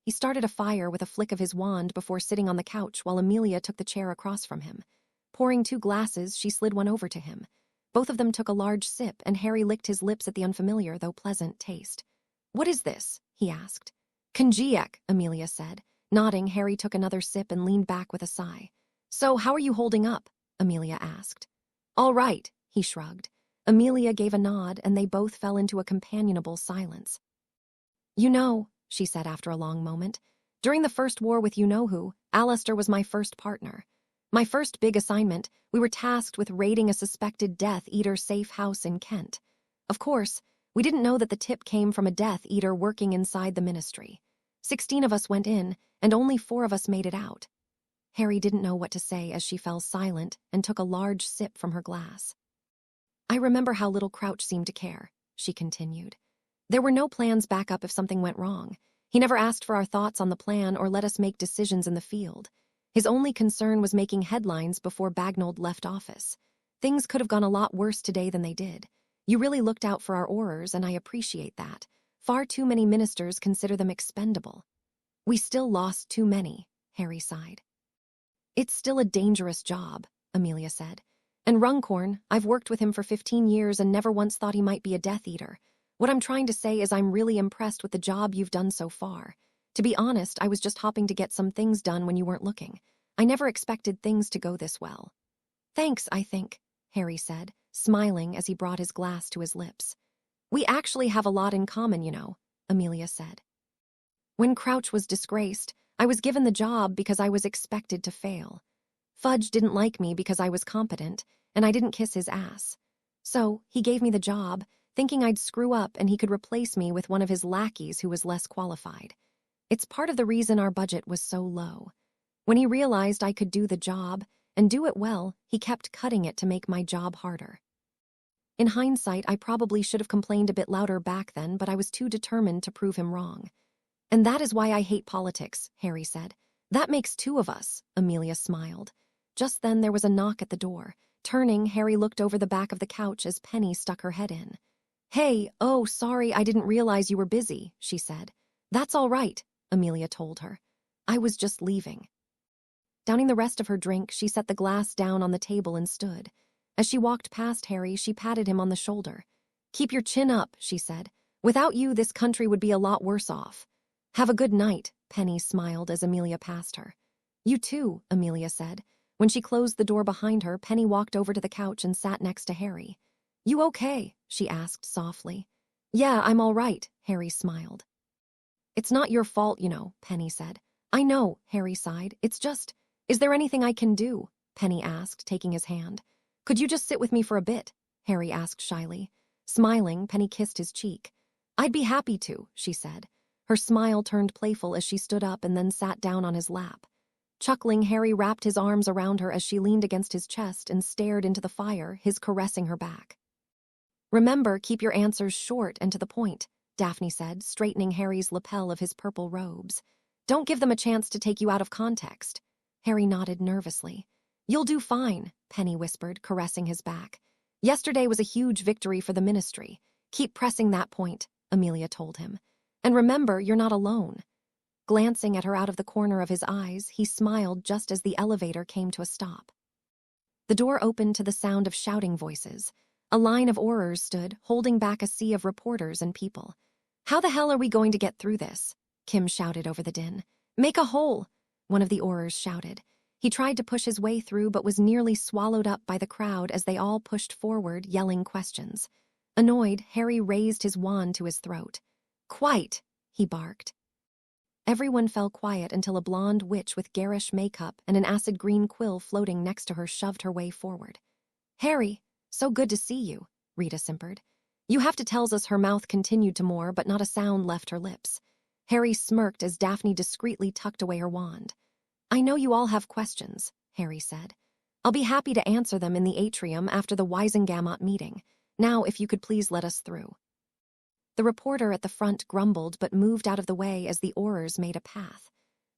He started a fire with a flick of his wand before sitting on the couch while Amelia took the chair across from him. Pouring 2 glasses, she slid one over to him. Both of them took a large sip, and Harry licked his lips at the unfamiliar, though pleasant, taste. "What is this?" he asked. "Konjac," Amelia said. Nodding, Harry took another sip and leaned back with a sigh. "So, how are you holding up?" Amelia asked. "All right," he shrugged. Amelia gave a nod, and they both fell into a companionable silence. "You know," she said after a long moment, "during the first war with you-know-who, Alistair was my first partner. My first big assignment, we were tasked with raiding a suspected Death Eater safe house in Kent. Of course, we didn't know that the tip came from a Death Eater working inside the Ministry. 16 of us went in, and only 4 of us made it out." Harry didn't know what to say as she fell silent and took a large sip from her glass. "I remember how little Crouch seemed to care," she continued. "There were no plans back up if something went wrong. He never asked for our thoughts on the plan or let us make decisions in the field. His only concern was making headlines before Bagnold left office. Things could have gone a lot worse today than they did. You really looked out for our orars, and I appreciate that. Far too many ministers consider them expendable." "We still lost too many," Harry sighed. "It's still a dangerous job," Amelia said. "And Runcorn, I've worked with him for 15 years and never once thought he might be a Death Eater. What I'm trying to say is I'm really impressed with the job you've done so far. To be honest, I was just hopping to get some things done when you weren't looking. I never expected things to go this well." "Thanks, I think," Harry said, smiling as he brought his glass to his lips. "We actually have a lot in common, you know," Amelia said. "When Crouch was disgraced, I was given the job because I was expected to fail. Fudge didn't like me because I was competent, and I didn't kiss his ass. So he gave me the job, thinking I'd screw up and he could replace me with one of his lackeys who was less qualified. It's part of the reason our budget was so low. When he realized I could do the job, and do it well, he kept cutting it to make my job harder. In hindsight, I probably should have complained a bit louder back then, but I was too determined to prove him wrong. And that is why I hate politics," Harry said. "That makes 2 of us," Amelia smiled. Just then there was a knock at the door. Turning, Harry looked over the back of the couch as Penny stuck her head in. "Hey, oh, sorry, I didn't realize you were busy," she said. "That's all right," Amelia told her. "I was just leaving." Downing the rest of her drink, she set the glass down on the table and stood. As she walked past Harry, she patted him on the shoulder. "Keep your chin up," she said. "Without you, this country would be a lot worse off." "Have a good night," Penny smiled as Amelia passed her. "You too," Amelia said. When she closed the door behind her, Penny walked over to the couch and sat next to Harry. "You okay?" she asked softly. "Yeah, I'm all right," Harry smiled. "It's not your fault, you know," Penny said. "I know," Harry sighed. "It's just, is there anything I can do?" Penny asked, taking his hand. "Could you just sit with me for a bit?" Harry asked shyly. Smiling, Penny kissed his cheek. "I'd be happy to," she said. Her smile turned playful as she stood up and then sat down on his lap. Chuckling, Harry wrapped his arms around her as she leaned against his chest and stared into the fire, his caressing her back. "Remember, keep your answers short and to the point," Daphne said, straightening Harry's lapel of his purple robes. "Don't give them a chance to take you out of context." Harry nodded nervously. "You'll do fine," Penny whispered, caressing his back. "Yesterday was a huge victory for the Ministry. Keep pressing that point," Amelia told him. "And remember, you're not alone." Glancing at her out of the corner of his eyes, he smiled just as the elevator came to a stop. The door opened to the sound of shouting voices. A line of orars stood, holding back a sea of reporters and people. "How the hell are we going to get through this?" Kim shouted over the din. "Make a hole," one of the orars shouted. He tried to push his way through but was nearly swallowed up by the crowd as they all pushed forward, yelling questions. Annoyed, Harry raised his wand to his throat. "Quite," he barked. Everyone fell quiet until a blonde witch with garish makeup and an acid green quill floating next to her shoved her way forward. "Harry, so good to see you," Rita simpered. "You have to tells us." Her mouth continued to moor, but not a sound left her lips. Harry smirked as Daphne discreetly tucked away her wand. "I know you all have questions," Harry said. "I'll be happy to answer them in the atrium after the Weisengamot meeting. Now, if you could please let us through." The reporter at the front grumbled but moved out of the way as the orars made a path.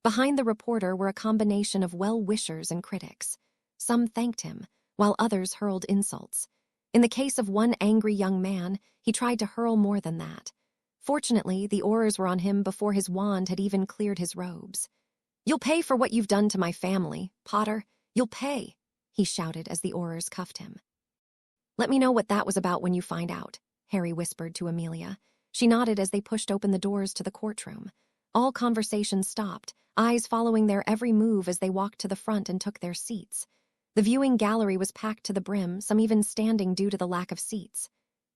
Behind the reporter were a combination of well-wishers and critics. Some thanked him, while others hurled insults. In the case of one angry young man, he tried to hurl more than that. Fortunately, the orars were on him before his wand had even cleared his robes. "You'll pay for what you've done to my family, Potter. You'll pay," he shouted as the orars cuffed him. "Let me know what that was about when you find out," Harry whispered to Amelia. She nodded as they pushed open the doors to the courtroom. All conversation stopped, eyes following their every move as they walked to the front and took their seats. The viewing gallery was packed to the brim, some even standing due to the lack of seats.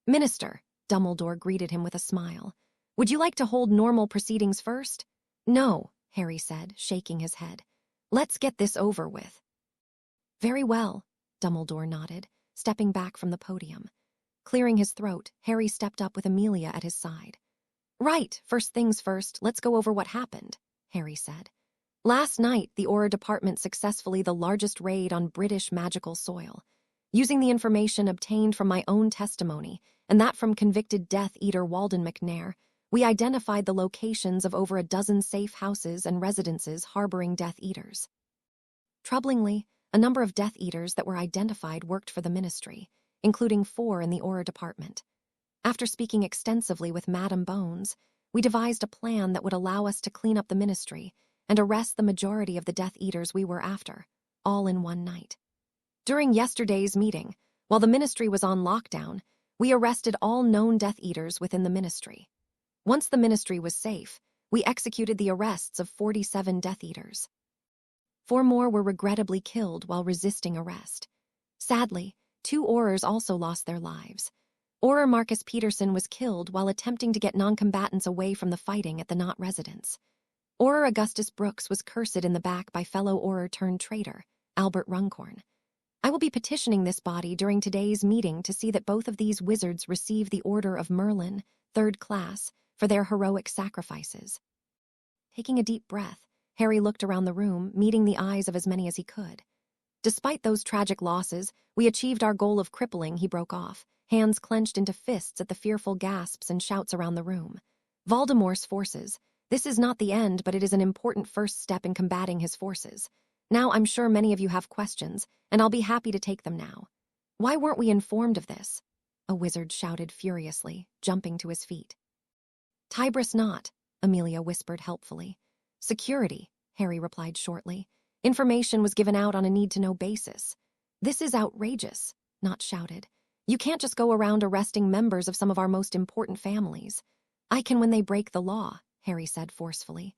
"Minister," Dumbledore greeted him with a smile. "Would you like to hold normal proceedings first?" "No," Harry said, shaking his head. "Let's get this over with." "Very well," Dumbledore nodded, stepping back from the podium. Clearing his throat, Harry stepped up with Amelia at his side. "Right, first things first, let's go over what happened," Harry said. "Last night, the Auror Department successfully the largest raid on British magical soil. Using the information obtained from my own testimony, and that from convicted Death Eater Walden McNair, we identified the locations of over a dozen safe houses and residences harboring Death Eaters. Troublingly, a number of Death Eaters that were identified worked for the Ministry, including 4 in the Auror Department. After speaking extensively with Madame Bones, we devised a plan that would allow us to clean up the Ministry and arrest the majority of the Death Eaters we were after, all in one night. During yesterday's meeting, while the Ministry was on lockdown, we arrested all known Death Eaters within the Ministry. Once the Ministry was safe, we executed the arrests of 47 Death Eaters. 4 more were regrettably killed while resisting arrest. Sadly, 2 Aurors also lost their lives. Auror Marcus Peterson was killed while attempting to get non-combatants away from the fighting at the Knot residence. Auror Augustus Brooks was cursed in the back by fellow Auror-turned-traitor, Albert Runcorn. I will be petitioning this body during today's meeting to see that both of these wizards receive the Order of Merlin, 3rd class, for their heroic sacrifices. Taking a deep breath, Harry looked around the room, meeting the eyes of as many as he could. "Despite those tragic losses, we achieved our goal of crippling," he broke off, hands clenched into fists at the fearful gasps and shouts around the room. "Voldemort's forces. This is not the end, but it is an important first step in combating his forces. Now I'm sure many of you have questions, and I'll be happy to take them now. Why weren't we informed of this?" a wizard shouted furiously, jumping to his feet. "Tibris Knot," Amelia whispered helpfully. "Security," Harry replied shortly. "Information was given out on a need-to-know basis." "This is outrageous," Knot shouted. "You can't just go around arresting members of some of our most important families." "I can when they break the law," Harry said forcefully.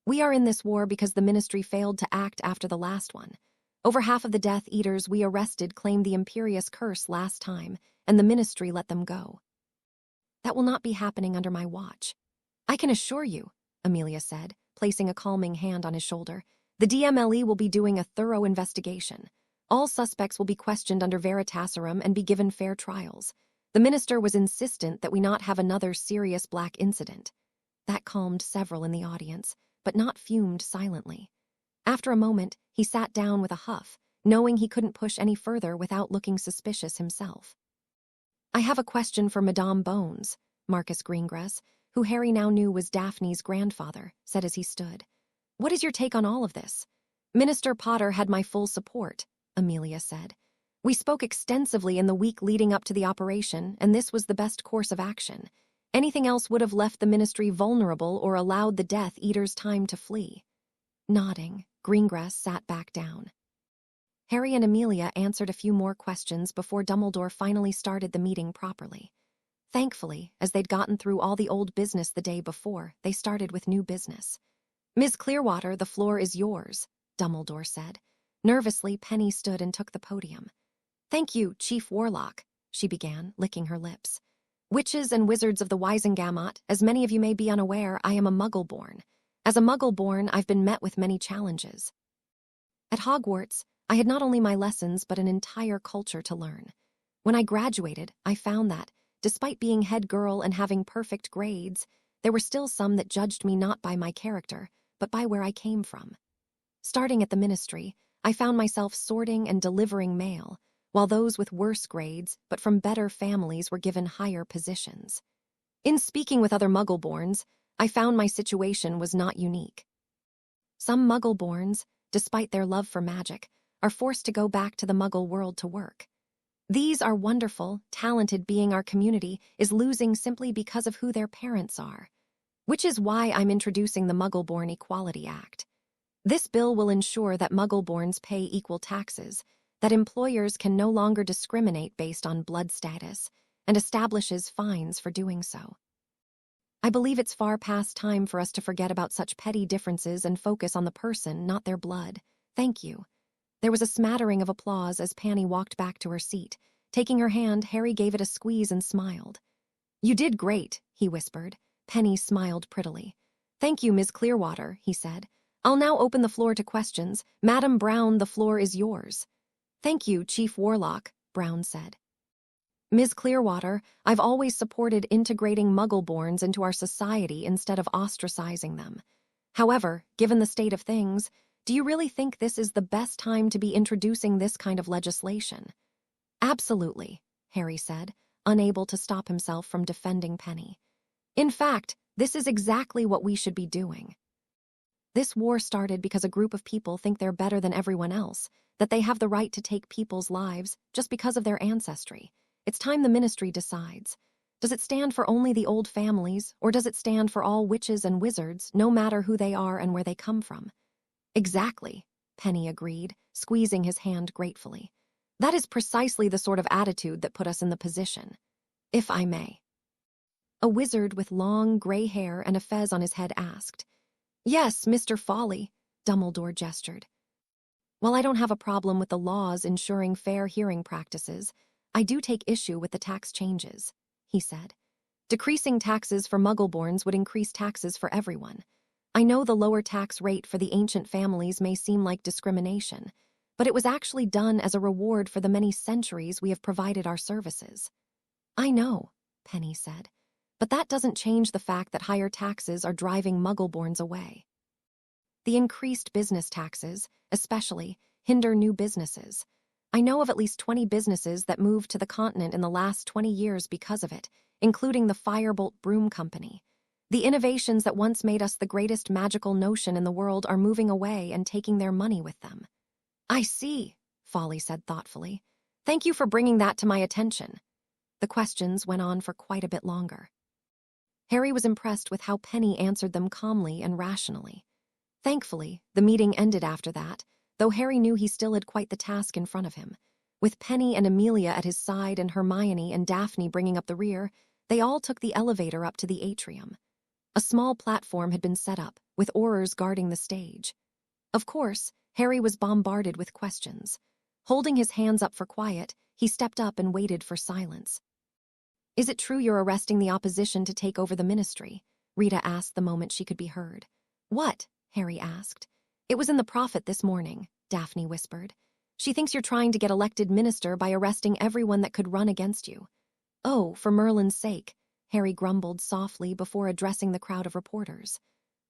"We are in this war because the Ministry failed to act after the last one. Over half of the Death Eaters we arrested claimed the Imperious Curse last time, and the Ministry let them go. That will not be happening under my watch." "I can assure you," Amelia said, placing a calming hand on his shoulder, "the DMLE will be doing a thorough investigation. All suspects will be questioned under Veritaserum and be given fair trials. The minister was insistent that we not have another Sirius Black incident." That calmed several in the audience, but not fumed silently. After a moment, he sat down with a huff, knowing he couldn't push any further without looking suspicious himself. "I have a question for Madame Bones," Marcus Greengrass, who Harry now knew was Daphne's grandfather, said as he stood. "What is your take on all of this?" "Minister Potter had my full support," Amelia said. "We spoke extensively in the week leading up to the operation, and this was the best course of action. Anything else would have left the Ministry vulnerable or allowed the Death Eaters time to flee." Nodding, Greengrass sat back down. Harry and Amelia answered a few more questions before Dumbledore finally started the meeting properly. Thankfully, as they'd gotten through all the old business the day before, they started with new business. "Ms. Clearwater, the floor is yours," Dumbledore said. Nervously, Penny stood and took the podium. "Thank you, Chief Warlock," she began, licking her lips. "Witches and wizards of the Wisengamot, as many of you may be unaware, I am a Muggle-born. As a Muggle-born, I've been met with many challenges. At Hogwarts, I had not only my lessons but an entire culture to learn. When I graduated, I found that, despite being head girl and having perfect grades, there were still some that judged me not by my character, but by where I came from. Starting at the Ministry, I found myself sorting and delivering mail, while those with worse grades but from better families were given higher positions. In speaking with other Muggle-borns, I found my situation was not unique. Some Muggle-borns, despite their love for magic, are forced to go back to the Muggle world to work. These are wonderful, talented being our community is losing simply because of who their parents are. Which is why I'm introducing the Muggle-born Equality Act. This bill will ensure that Muggle-borns pay equal taxes, that employers can no longer discriminate based on blood status, and establishes fines for doing so. I believe it's far past time for us to forget about such petty differences and focus on the person, not their blood. Thank you. There was a smattering of applause as Penny walked back to her seat. Taking her hand, Harry gave it a squeeze and smiled. You did great, he whispered. Penny smiled prettily. Thank you, Ms. Clearwater, he said. I'll now open the floor to questions. Madam Brown, the floor is yours. Thank you, Chief Warlock, Brown said. Ms. Clearwater, I've always supported integrating Muggle-borns into our society instead of ostracizing them. However, given the state of things, do you really think this is the best time to be introducing this kind of legislation? Absolutely, Harry said, unable to stop himself from defending Penny. In fact, this is exactly what we should be doing. This war started because a group of people think they're better than everyone else, that they have the right to take people's lives just because of their ancestry. It's time the ministry decides. Does it stand for only the old families, or does it stand for all witches and wizards, no matter who they are and where they come from? Exactly, Penny agreed, squeezing his hand gratefully. That is precisely the sort of attitude that put us in the position. If I may. A wizard with long, gray hair and a fez on his head asked. Yes, Mr. Folly, Dumbledore gestured. While I don't have a problem with the laws ensuring fair hearing practices, I do take issue with the tax changes, he said. Decreasing taxes for Muggle-borns would increase taxes for everyone. I know the lower tax rate for the ancient families may seem like discrimination, but it was actually done as a reward for the many centuries we have provided our services. I know, Penny said. But that doesn't change the fact that higher taxes are driving Muggle-borns away. The increased business taxes, especially, hinder new businesses. I know of at least 20 businesses that moved to the continent in the last 20 years because of it, including the Firebolt Broom Company. The innovations that once made us the greatest magical notion in the world are moving away and taking their money with them. I see, Folly said thoughtfully. Thank you for bringing that to my attention. The questions went on for quite a bit longer. Harry was impressed with how Penny answered them calmly and rationally. Thankfully, the meeting ended after that, though Harry knew he still had quite the task in front of him. With Penny and Amelia at his side and Hermione and Daphne bringing up the rear, they all took the elevator up to the atrium. A small platform had been set up, with orars guarding the stage. Of course, Harry was bombarded with questions. Holding his hands up for quiet, he stepped up and waited for silence. Is it true you're arresting the opposition to take over the ministry? Rita asked the moment she could be heard. What? Harry asked. It was in the Prophet this morning, Daphne whispered. She thinks you're trying to get elected minister by arresting everyone that could run against you. Oh, for Merlin's sake, Harry grumbled softly before addressing the crowd of reporters.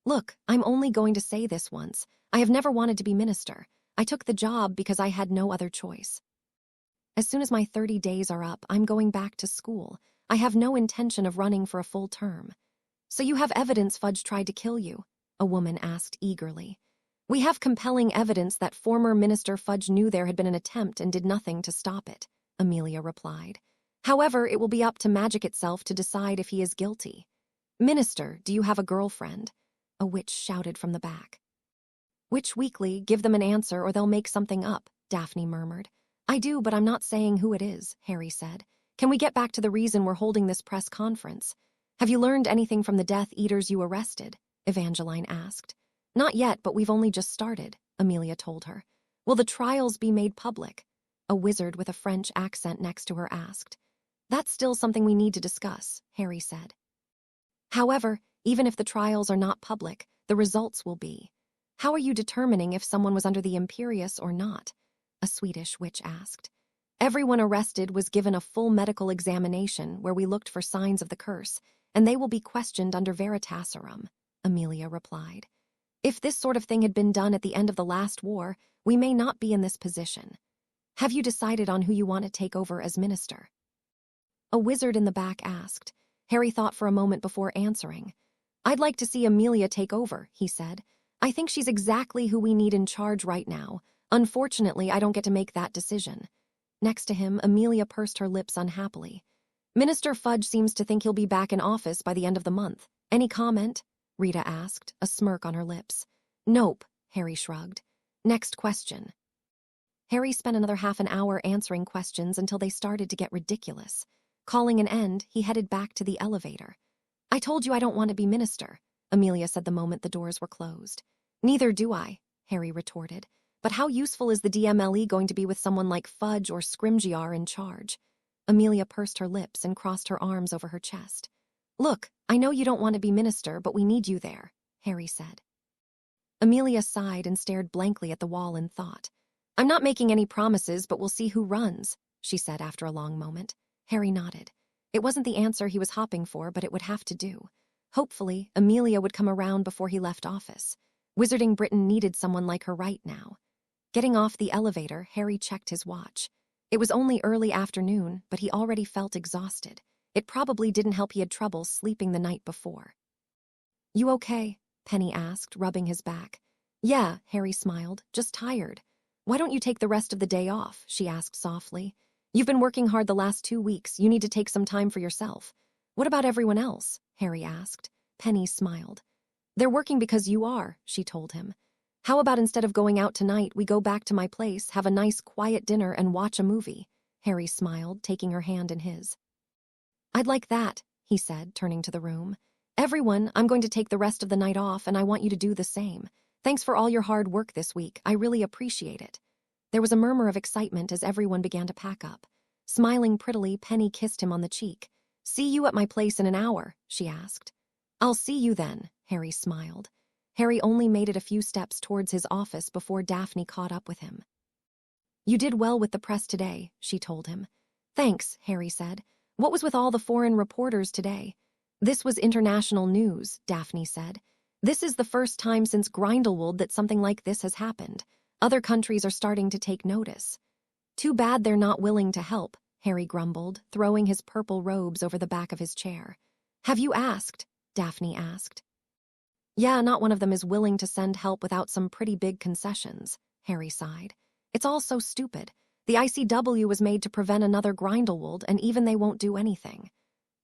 Look, I'm only going to say this once. I have never wanted to be minister. I took the job because I had no other choice. As soon as my 30 days are up, I'm going back to school. I have no intention of running for a full term. So you have evidence Fudge tried to kill you? A woman asked eagerly. We have compelling evidence that former Minister Fudge knew there had been an attempt and did nothing to stop it, Amelia replied. However, it will be up to magic itself to decide if he is guilty. Minister, do you have a girlfriend? A witch shouted from the back. Witch Weekly, give them an answer or they'll make something up, Daphne murmured. I do, but I'm not saying who it is, Harry said. Can we get back to the reason we're holding this press conference? Have you learned anything from the Death Eaters you arrested? Evangeline asked. Not yet, but we've only just started, Amelia told her. Will the trials be made public? A wizard with a French accent next to her asked. That's still something we need to discuss, Harry said. However, even if the trials are not public, the results will be. How are you determining if someone was under the Imperius or not? A Swedish witch asked. Everyone arrested was given a full medical examination where we looked for signs of the curse, and they will be questioned under Veritaserum, Amelia replied. If this sort of thing had been done at the end of the last war, we may not be in this position. Have you decided on who you want to take over as minister? A wizard in the back asked. Harry thought for a moment before answering. I'd like to see Amelia take over, he said. I think she's exactly who we need in charge right now. Unfortunately, I don't get to make that decision. Next to him, Amelia pursed her lips unhappily. Minister Fudge seems to think he'll be back in office by the end of the month. Any comment? Rita asked, a smirk on her lips. Nope, Harry shrugged. Next question. Harry spent another half an hour answering questions until they started to get ridiculous. Calling an end, he headed back to the elevator. I told you I don't want to be minister, Amelia said the moment the doors were closed. Neither do I, Harry retorted. But how useful is the DMLE going to be with someone like Fudge or Scrimgeour in charge? Amelia pursed her lips and crossed her arms over her chest. Look, I know you don't want to be minister, but we need you there, Harry said. Amelia sighed and stared blankly at the wall in thought. I'm not making any promises, but we'll see who runs, she said after a long moment. Harry nodded. It wasn't the answer he was hopping for, but it would have to do. Hopefully, Amelia would come around before he left office. Wizarding Britain needed someone like her right now. Getting off the elevator, Harry checked his watch. It was only early afternoon, but he already felt exhausted. It probably didn't help he had trouble sleeping the night before. You okay? Penny asked, rubbing his back. Yeah, Harry smiled, just tired. Why don't you take the rest of the day off? She asked softly. You've been working hard the last 2 weeks. You need to take some time for yourself. What about everyone else? Harry asked. Penny smiled. They're working because you are, she told him. How about instead of going out tonight, we go back to my place, have a nice quiet dinner, and watch a movie? Harry smiled, taking her hand in his. I'd like that, he said, turning to the room. Everyone, I'm going to take the rest of the night off, and I want you to do the same. Thanks for all your hard work this week. I really appreciate it. There was a murmur of excitement as everyone began to pack up. Smiling prettily, Penny kissed him on the cheek. See you at my place in an hour, she asked. I'll see you then, Harry smiled. Harry only made it a few steps towards his office before Daphne caught up with him. You did well with the press today, she told him. Thanks, Harry said. What was with all the foreign reporters today? This was international news, Daphne said. This is the first time since Grindelwald that something like this has happened. Other countries are starting to take notice. Too bad they're not willing to help, Harry grumbled, throwing his purple robes over the back of his chair. Have you asked? Daphne asked. Yeah, not one of them is willing to send help without some pretty big concessions, Harry sighed. It's all so stupid. The ICW was made to prevent another Grindelwald, and even they won't do anything.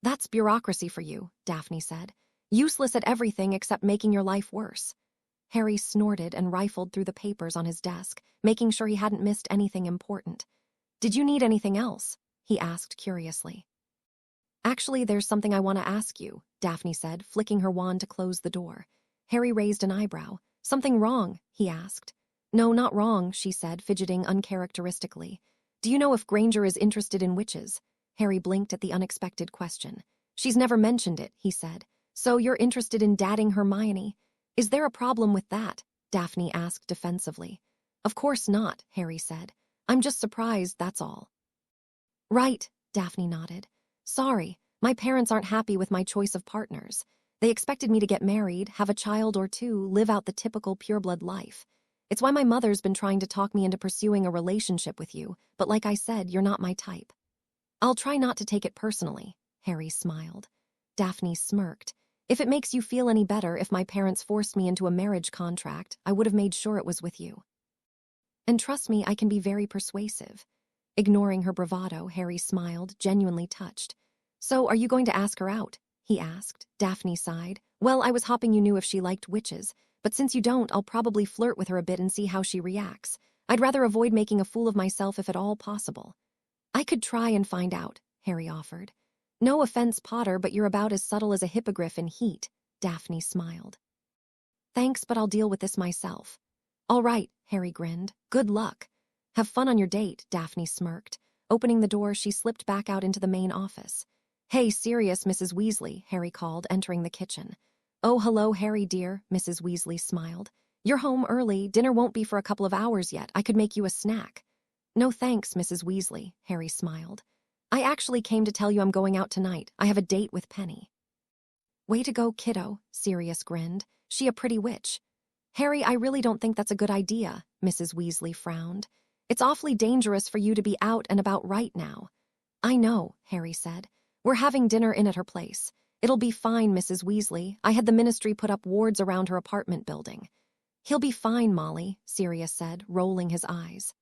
That's bureaucracy for you, Daphne said. Useless at everything except making your life worse. Harry snorted and rifled through the papers on his desk, making sure he hadn't missed anything important. Did you need anything else? He asked curiously. Actually, there's something I want to ask you, Daphne said, flicking her wand to close the door. Harry raised an eyebrow. Something wrong? He asked. No, not wrong, she said, fidgeting uncharacteristically. Do you know if Granger is interested in witches? Harry blinked at the unexpected question. She's never mentioned it, he said. So you're interested in dating Hermione? Is there a problem with that? Daphne asked defensively. Of course not, Harry said. I'm just surprised, that's all. Right, Daphne nodded. Sorry, my parents aren't happy with my choice of partners. They expected me to get married, have a child or two, live out the typical pureblood life. It's why my mother's been trying to talk me into pursuing a relationship with you, but like I said, you're not my type. I'll try not to take it personally, Harry smiled. Daphne smirked. If it makes you feel any better, if my parents forced me into a marriage contract, I would have made sure it was with you. And trust me, I can be very persuasive. Ignoring her bravado, Harry smiled, genuinely touched. So, are you going to ask her out? He asked. Daphne sighed. Well, I was hoping you knew if she liked witches, but since you don't, I'll probably flirt with her a bit and see how she reacts. I'd rather avoid making a fool of myself if at all possible. I could try and find out, Harry offered. No offense, Potter, but you're about as subtle as a hippogriff in heat, Daphne smiled. Thanks, but I'll deal with this myself. All right, Harry grinned. Good luck. Have fun on your date, Daphne smirked. Opening the door, she slipped back out into the main office. Hey, Sirius, Mrs. Weasley, Harry called, entering the kitchen. Oh, hello, Harry, dear, Mrs. Weasley smiled. You're home early. Dinner won't be for a couple of hours yet. I could make you a snack. No thanks, Mrs. Weasley, Harry smiled. I actually came to tell you I'm going out tonight. I have a date with Penny. Way to go, kiddo, Sirius grinned. She a pretty witch. Harry, I really don't think that's a good idea, Mrs. Weasley frowned. It's awfully dangerous for you to be out and about right now. I know, Harry said. We're having dinner in at her place. It'll be fine, Mrs. Weasley. I had the ministry put up wards around her apartment building. He'll be fine, Molly, Sirius said, rolling his eyes.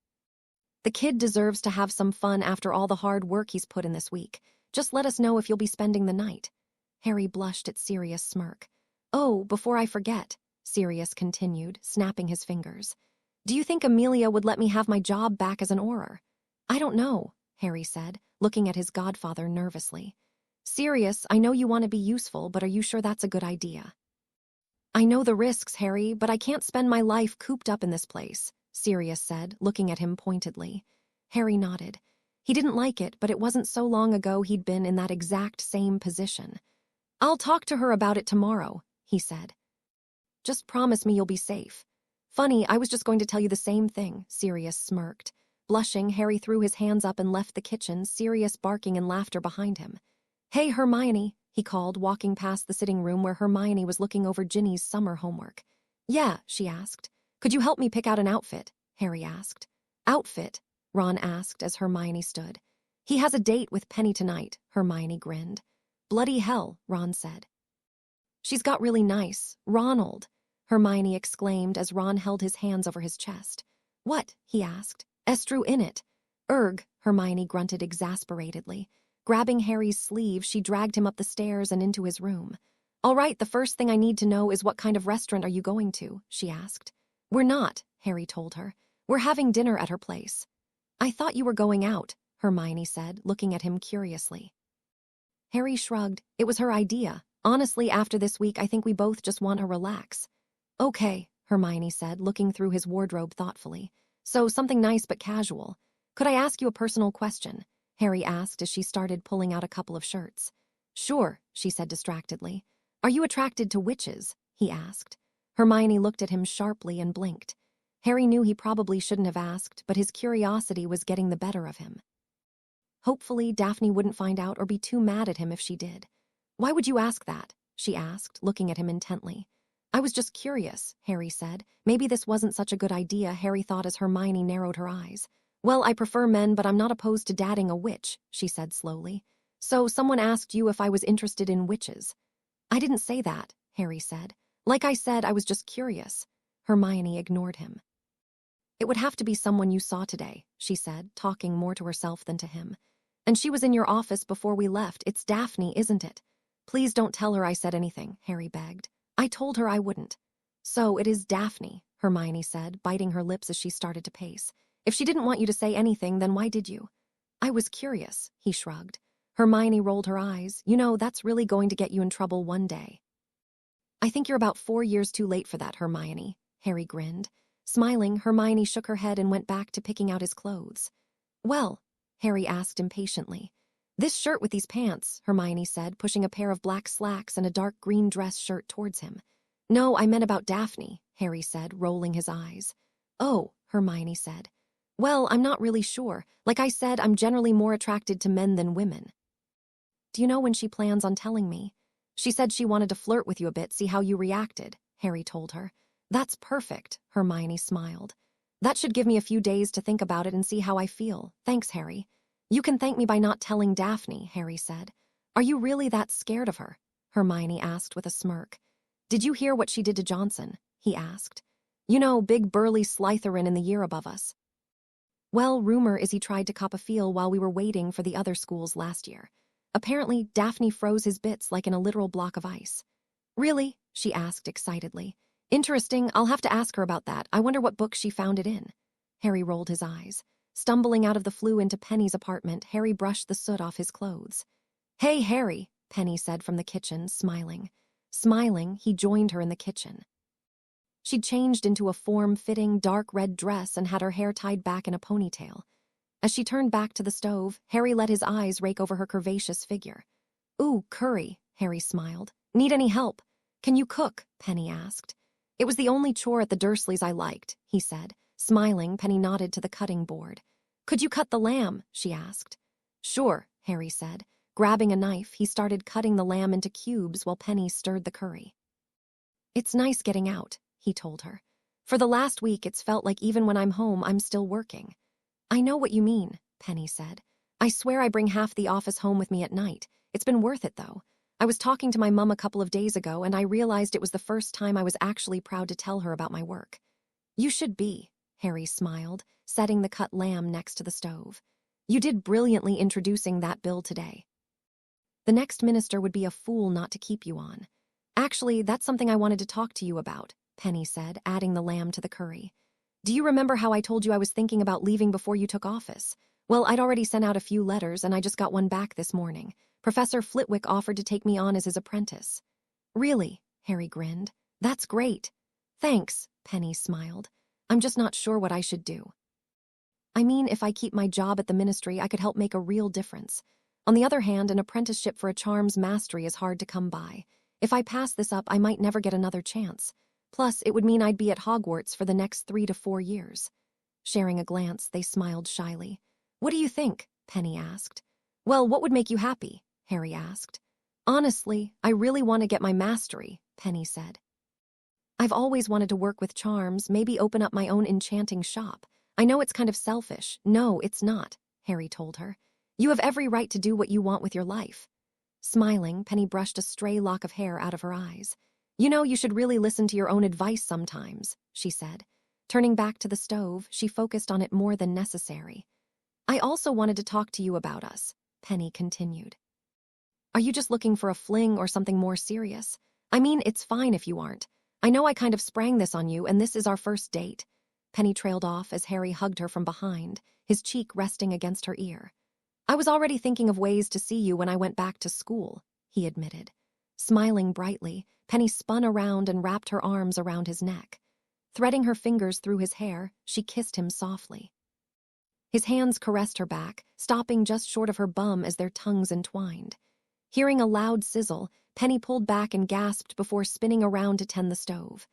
The kid deserves to have some fun after all the hard work he's put in this week. Just let us know if you'll be spending the night." Harry blushed at Sirius' smirk. "Oh, before I forget," Sirius continued, snapping his fingers. "Do you think Amelia would let me have my job back as an orar?" "I don't know," Harry said, looking at his godfather nervously. "Sirius, I know you want to be useful, but are you sure that's a good idea?" "I know the risks, Harry, but I can't spend my life cooped up in this place," Sirius said, looking at him pointedly. Harry nodded. He didn't like it, but it wasn't so long ago he'd been in that exact same position. "I'll talk to her about it tomorrow," he said. "Just promise me you'll be safe." "Funny, I was just going to tell you the same thing," Sirius smirked. Blushing, Harry threw his hands up and left the kitchen, Sirius barking in laughter behind him. "Hey, Hermione," he called, walking past the sitting room where Hermione was looking over Ginny's summer homework. "Yeah," she asked. "Could you help me pick out an outfit?" Harry asked. "Outfit?" Ron asked as Hermione stood. "He has a date with Penny tonight," Hermione grinned. "Bloody hell," Ron said. "She's got really nice. Ronald," Hermione exclaimed as Ron held his hands over his chest. "What?" he asked. "Estru in it." "Erg," Hermione grunted exasperatedly. Grabbing Harry's sleeve, she dragged him up the stairs and into his room. "All right, the first thing I need to know is what kind of restaurant are you going to?" she asked. "We're not," Harry told her. "We're having dinner at her place." "I thought you were going out," Hermione said, looking at him curiously. Harry shrugged. It was her idea. "Honestly, after this week, I think we both just want to relax." "Okay," Hermione said, looking through his wardrobe thoughtfully. "So something nice but casual. Could I ask you a personal question?" Harry asked as she started pulling out a couple of shirts. "Sure," she said distractedly. "Are you attracted to witches?" he asked. Hermione looked at him sharply and blinked. Harry knew he probably shouldn't have asked, but his curiosity was getting the better of him. Hopefully, Daphne wouldn't find out or be too mad at him if she did. "Why would you ask that?" she asked, looking at him intently. "I was just curious," Harry said. Maybe this wasn't such a good idea, Harry thought as Hermione narrowed her eyes. "Well, I prefer men, but I'm not opposed to dating a witch," she said slowly. "So someone asked you if I was interested in witches." "I didn't say that," Harry said. "Like I said, I was just curious." Hermione ignored him. "It would have to be someone you saw today," she said, talking more to herself than to him. "And she was in your office before we left. It's Daphne, isn't it?" "Please don't tell her I said anything," Harry begged. "I told her I wouldn't." "So it is Daphne," Hermione said, biting her lips as she started to pace. "If she didn't want you to say anything, then why did you?" "I was curious," he shrugged. Hermione rolled her eyes. "You know, that's really going to get you in trouble one day." "I think you're about 4 years too late for that, Hermione," Harry grinned. Smiling, Hermione shook her head and went back to picking out his clothes. "Well," Harry asked impatiently. "This shirt with these pants," Hermione said, pushing a pair of black slacks and a dark green dress shirt towards him. "No, I meant about Daphne," Harry said, rolling his eyes. "Oh," Hermione said. "Well, I'm not really sure. Like I said, I'm generally more attracted to men than women." "Do you know when she plans on telling me?" "She said she wanted to flirt with you a bit, see how you reacted," Harry told her. "That's perfect," Hermione smiled. "That should give me a few days to think about it and see how I feel. Thanks, Harry." "You can thank me by not telling Daphne," Harry said. "Are you really that scared of her?" Hermione asked with a smirk. "Did you hear what she did to Johnson?" he asked. "You know, big burly Slytherin in the year above us." "Well, rumor is he tried to cop a feel while we were waiting for the other schools last year. Apparently, Daphne froze his bits like in a literal block of ice." "Really?" she asked excitedly. "Interesting, I'll have to ask her about that. I wonder what book she found it in." Harry rolled his eyes. Stumbling out of the flue into Penny's apartment, Harry brushed the soot off his clothes. "Hey, Harry," Penny said from the kitchen, smiling. Smiling, he joined her in the kitchen. She'd changed into a form-fitting, dark red dress and had her hair tied back in a ponytail. As she turned back to the stove, Harry let his eyes rake over her curvaceous figure. "Ooh, curry," Harry smiled. "Need any help?" "Can you cook?" Penny asked. "It was the only chore at the Dursleys I liked," he said. Smiling, Penny nodded to the cutting board. "Could you cut the lamb?" she asked. "Sure," Harry said. Grabbing a knife, he started cutting the lamb into cubes while Penny stirred the curry. "It's nice getting out," he told her. "For the last week, it's felt like even when I'm home, I'm still working." "I know what you mean," Penny said. "I swear I bring half the office home with me at night. It's been worth it, though. I was talking to my mum a couple of days ago, and I realized it was the first time I was actually proud to tell her about my work." "You should be," Harry smiled, setting the cut lamb next to the stove. You did brilliantly introducing that bill today. The next minister would be a fool not to keep you on. Actually, that's something I wanted to talk to you about, Penny said, adding the lamb to the curry. Do you remember how I told you I was thinking about leaving before you took office? Well, I'd already sent out a few letters and I just got one back this morning. Professor Flitwick offered to take me on as his apprentice. Really? Harry grinned. That's great. Thanks, Penny smiled. I'm just not sure what I should do. I mean, if I keep my job at the ministry, I could help make a real difference. On the other hand, an apprenticeship for a charm's mastery is hard to come by. If I pass this up, I might never get another chance. Plus, it would mean I'd be at Hogwarts for the next 3 to 4 years. Sharing a glance, they smiled shyly. What do you think? Penny asked. Well, what would make you happy? Harry asked. Honestly, I really want to get my mastery, Penny said. I've always wanted to work with charms, maybe open up my own enchanting shop. I know it's kind of selfish. No, it's not, Harry told her. You have every right to do what you want with your life. Smiling, Penny brushed a stray lock of hair out of her eyes. You know, you should really listen to your own advice sometimes, she said. Turning back to the stove, she focused on it more than necessary. I also wanted to talk to you about us, Penny continued. Are you just looking for a fling or something more serious? I mean, it's fine if you aren't. I know I kind of sprang this on you, and this is our first date. Penny trailed off as Harry hugged her from behind, his cheek resting against her ear. I was already thinking of ways to see you when I went back to school, he admitted. Smiling brightly, Penny spun around and wrapped her arms around his neck. Threading her fingers through his hair, she kissed him softly. His hands caressed her back, stopping just short of her bum as their tongues entwined. Hearing a loud sizzle, Penny pulled back and gasped before spinning around to tend the stove.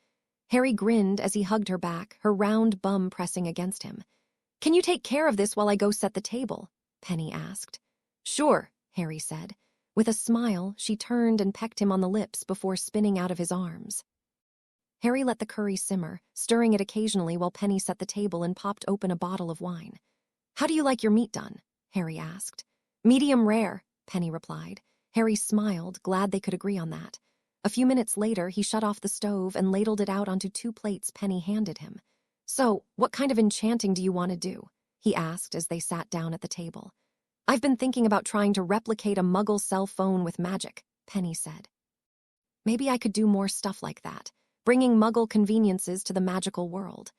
Harry grinned as he hugged her back, her round bum pressing against him. Can you take care of this while I go set the table? Penny asked. Sure, Harry said. With a smile, she turned and pecked him on the lips before spinning out of his arms. Harry let the curry simmer, stirring it occasionally while Penny set the table and popped open a bottle of wine. How do you like your meat done? Harry asked. Medium rare, Penny replied. Harry smiled, glad they could agree on that. A few minutes later, he shut off the stove and ladled it out onto 2 plates Penny handed him. So, what kind of enchanting do you want to do? He asked as they sat down at the table. I've been thinking about trying to replicate a Muggle cell phone with magic, Penny said. Maybe I could do more stuff like that, bringing Muggle conveniences to the magical world.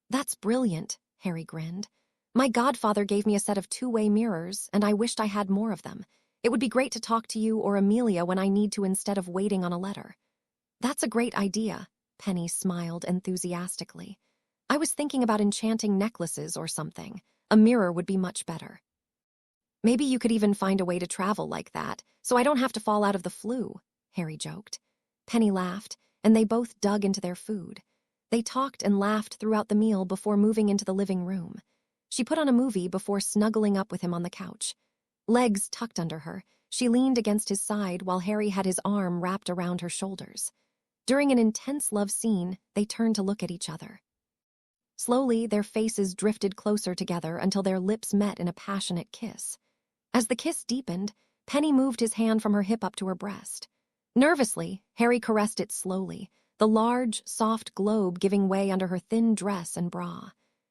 That's brilliant, Harry grinned. My godfather gave me a set of 2-way mirrors, and I wished I had more of them. It would be great to talk to you or Amelia when I need to instead of waiting on a letter. That's a great idea, Penny smiled enthusiastically. I was thinking about enchanting necklaces or something. A mirror would be much better. Maybe you could even find a way to travel like that, so I don't have to fall out of the flu, Harry joked. Penny laughed, and they both dug into their food. They talked and laughed throughout the meal before moving into the living room. She put on a movie before snuggling up with him on the couch. Legs tucked under her, she leaned against his side while Harry had his arm wrapped around her shoulders. During an intense love scene, they turned to look at each other. Slowly, their faces drifted closer together until their lips met in a passionate kiss. As the kiss deepened, Penny moved his hand from her hip up to her breast. Nervously, Harry caressed it slowly, the large, soft globe giving way under her thin dress and bra.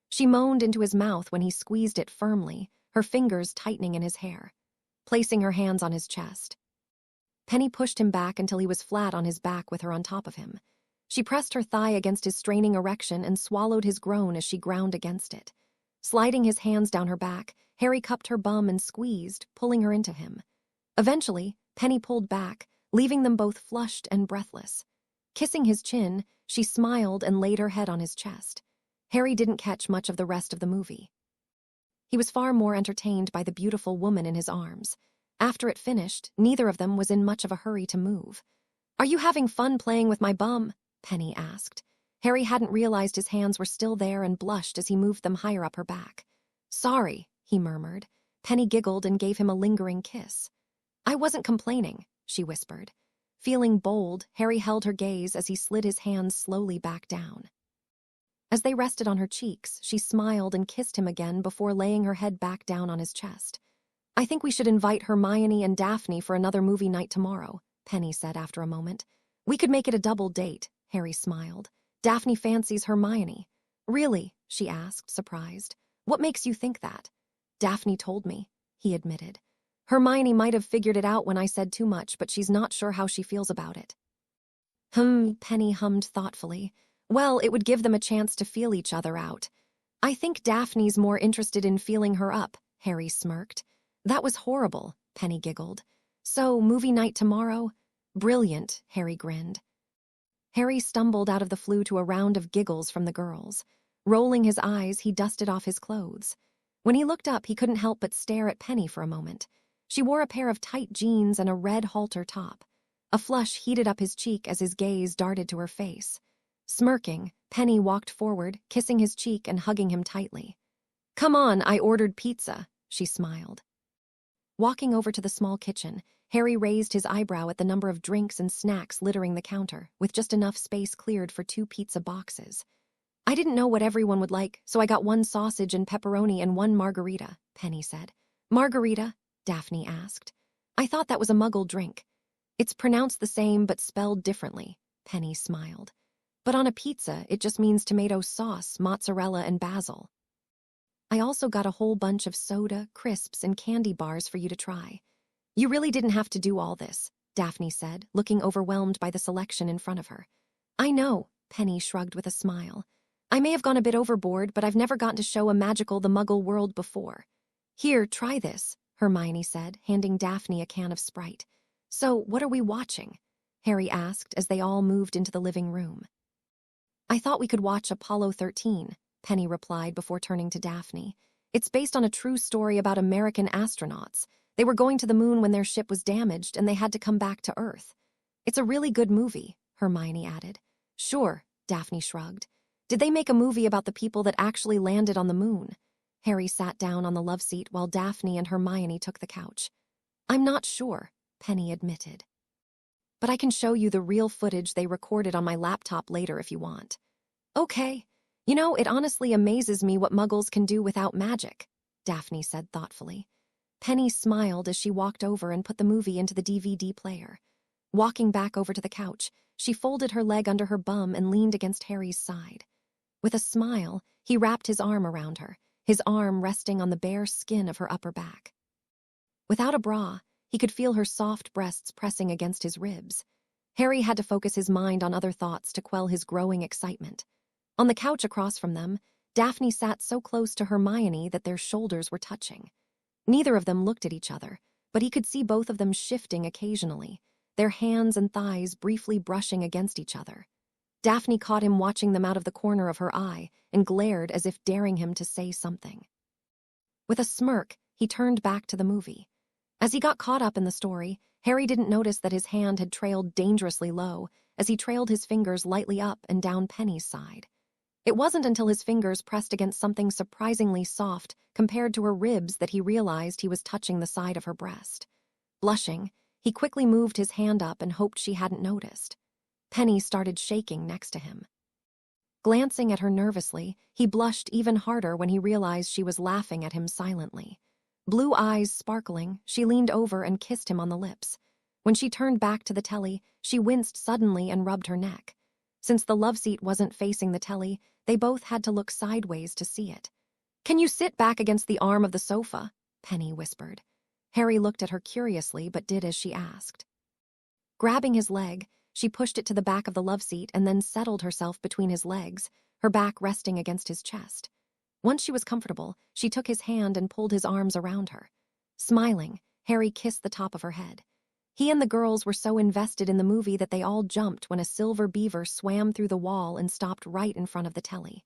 She moaned into his mouth when he squeezed it firmly, her fingers tightening in his hair. Placing her hands on his chest, Penny pushed him back until he was flat on his back with her on top of him. She pressed her thigh against his straining erection and swallowed his groan as she ground against it. Sliding his hands down her back, Harry cupped her bum and squeezed, pulling her into him. Eventually, Penny pulled back, leaving them both flushed and breathless. Kissing his chin, she smiled and laid her head on his chest. Harry didn't catch much of the rest of the movie. He was far more entertained by the beautiful woman in his arms. After it finished, neither of them was in much of a hurry to move. Are you having fun playing with my bum? Penny asked. Harry hadn't realized his hands were still there and blushed as he moved them higher up her back. Sorry, he murmured. Penny giggled and gave him a lingering kiss. I wasn't complaining, she whispered. Feeling bold, Harry held her gaze as he slid his hands slowly back down. As they rested on her cheeks, she smiled and kissed him again before laying her head back down on his chest. I think we should invite Hermione and Daphne for another movie night tomorrow, Penny said after a moment. We could make it a double date, Harry smiled. Daphne fancies Hermione. Really? She asked, surprised. What makes you think that? Daphne told me, he admitted. Hermione might have figured it out when I said too much, but she's not sure how she feels about it. Penny hummed thoughtfully. Well, it would give them a chance to feel each other out. I think Daphne's more interested in feeling her up, Harry smirked. That was horrible, Penny giggled. So, movie night tomorrow? Brilliant, Harry grinned. Harry stumbled out of the flue to a round of giggles from the girls. Rolling his eyes, he dusted off his clothes. When he looked up, he couldn't help but stare at Penny for a moment. She wore a pair of tight jeans and a red halter top. A flush heated up his cheek as his gaze darted to her face. Smirking, Penny walked forward, kissing his cheek and hugging him tightly. Come on, I ordered pizza, she smiled. Walking over to the small kitchen, Harry raised his eyebrow at the number of drinks and snacks littering the counter, with just enough space cleared for 2 pizza boxes. I didn't know what everyone would like, so I got 1 sausage and pepperoni and 1 margarita, Penny said. Margarita? Daphne asked. I thought that was a muggle drink. It's pronounced the same but spelled differently, Penny smiled. But on a pizza, it just means tomato sauce, mozzarella, and basil. I also got a whole bunch of soda, crisps, and candy bars for you to try. You really didn't have to do all this, Daphne said, looking overwhelmed by the selection in front of her. I know, Penny shrugged with a smile. I may have gone a bit overboard, but I've never gotten to show a magical the Muggle world before. Here, try this, Hermione said, handing Daphne a can of Sprite. So, what are we watching? Harry asked as they all moved into the living room. I thought we could watch Apollo 13, Penny replied before turning to Daphne. It's based on a true story about American astronauts. They were going to the moon when their ship was damaged and they had to come back to Earth. It's a really good movie, Hermione added. Sure, Daphne shrugged. Did they make a movie about the people that actually landed on the moon? Harry sat down on the love seat while Daphne and Hermione took the couch. I'm not sure, Penny admitted. But I can show you the real footage they recorded on my laptop later if you want. Okay. You know, it honestly amazes me what Muggles can do without magic, Daphne said thoughtfully. Penny smiled as she walked over and put the movie into the DVD player. Walking back over to the couch, she folded her leg under her bum and leaned against Harry's side. With a smile, he wrapped his arm around her, his arm resting on the bare skin of her upper back. Without a bra, he could feel her soft breasts pressing against his ribs. Harry had to focus his mind on other thoughts to quell his growing excitement. On the couch across from them, Daphne sat so close to Hermione that their shoulders were touching. Neither of them looked at each other, but he could see both of them shifting occasionally, their hands and thighs briefly brushing against each other. Daphne caught him watching them out of the corner of her eye and glared as if daring him to say something. With a smirk, he turned back to the movie. As he got caught up in the story, Harry didn't notice that his hand had trailed dangerously low as he trailed his fingers lightly up and down Penny's side. It wasn't until his fingers pressed against something surprisingly soft compared to her ribs that he realized he was touching the side of her breast. Blushing, he quickly moved his hand up and hoped she hadn't noticed. Penny started shaking next to him. Glancing at her nervously, he blushed even harder when he realized she was laughing at him silently. Blue eyes sparkling, she leaned over and kissed him on the lips. When she turned back to the telly, she winced suddenly and rubbed her neck. Since the love seat wasn't facing the telly, they both had to look sideways to see it. Can you sit back against the arm of the sofa? Penny whispered. Harry looked at her curiously but did as she asked. Grabbing his leg, she pushed it to the back of the love seat and then settled herself between his legs, her back resting against his chest. Once she was comfortable, she took his hand and pulled his arms around her. Smiling, Harry kissed the top of her head. He and the girls were so invested in the movie that they all jumped when a silver beaver swam through the wall and stopped right in front of the telly.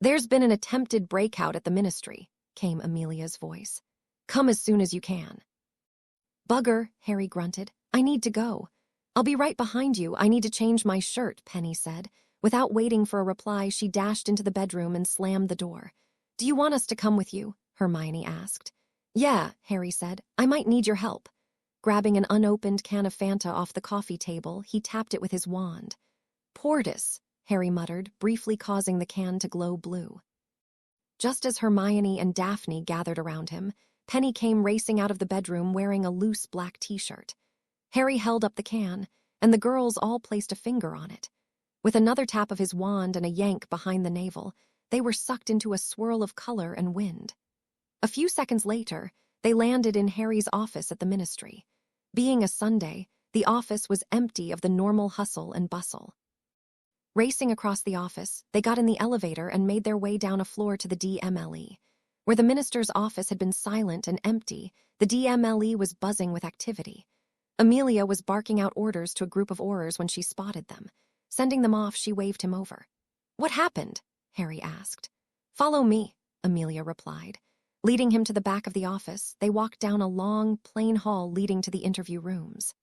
There's been an attempted breakout at the ministry, came Amelia's voice. Come as soon as you can. Bugger, Harry grunted. I need to go. I'll be right behind you. I need to change my shirt, Penny said. Without waiting for a reply, she dashed into the bedroom and slammed the door. Do you want us to come with you? Hermione asked. Yeah, Harry said. I might need your help. Grabbing an unopened can of Fanta off the coffee table, he tapped it with his wand. Portus, Harry muttered, briefly causing the can to glow blue. Just as Hermione and Daphne gathered around him, Penny came racing out of the bedroom wearing a loose black t-shirt. Harry held up the can, and the girls all placed a finger on it. With another tap of his wand and a yank behind the navel, They were sucked into a swirl of color and wind. A few seconds later, they landed in Harry's office at the ministry. Being a Sunday, the office was empty of the normal hustle and bustle. Racing across the office, they got in the elevator and made their way down a floor to the DMLE. Where the minister's office had been silent and empty, the DMLE was buzzing with activity. Amelia was barking out orders to a group of orars when she spotted them. Sending them off, she waved him over. "What happened?" Harry asked. "Follow me," Amelia replied. Leading him to the back of the office, they walked down a long, plain hall leading to the interview rooms.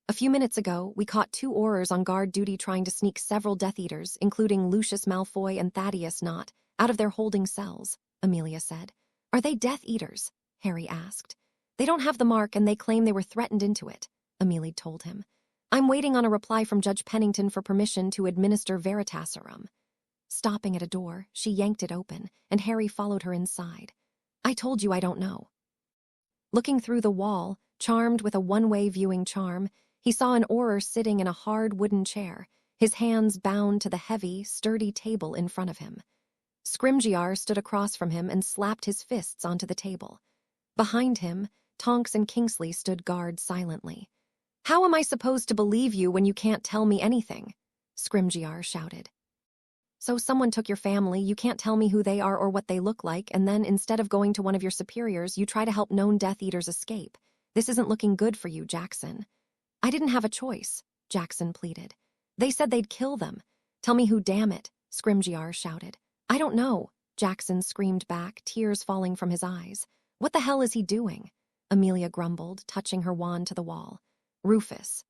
"A few minutes ago, we caught 2 orars on guard duty trying to sneak several Death Eaters, including Lucius Malfoy and Thaddeus Knott, out of their holding cells," Amelia said. "Are they Death Eaters?" Harry asked. "They don't have the mark and they claim they were threatened into it," Amelia told him. "I'm waiting on a reply from Judge Pennington for permission to administer Veritaserum." Stopping at a door, she yanked it open, and Harry followed her inside. "I told you I don't know." Looking through the wall, charmed with a one-way viewing charm, he saw an orar sitting in a hard wooden chair, his hands bound to the heavy, sturdy table in front of him. Scrimgeour stood across from him and slapped his fists onto the table. Behind him, Tonks and Kingsley stood guard silently. "How am I supposed to believe you when you can't tell me anything?" Scrimgeour shouted. "So someone took your family, you can't tell me who they are or what they look like, and then instead of going to one of your superiors, you try to help known Death Eaters escape. This isn't looking good for you, Jackson." "I didn't have a choice," Jackson pleaded. "They said they'd kill them. Tell me who, damn it," Scrimgeour shouted. "I don't know," Jackson screamed back, tears falling from his eyes. "What the hell is he doing?" Amelia grumbled, touching her wand to the wall. "Rufus."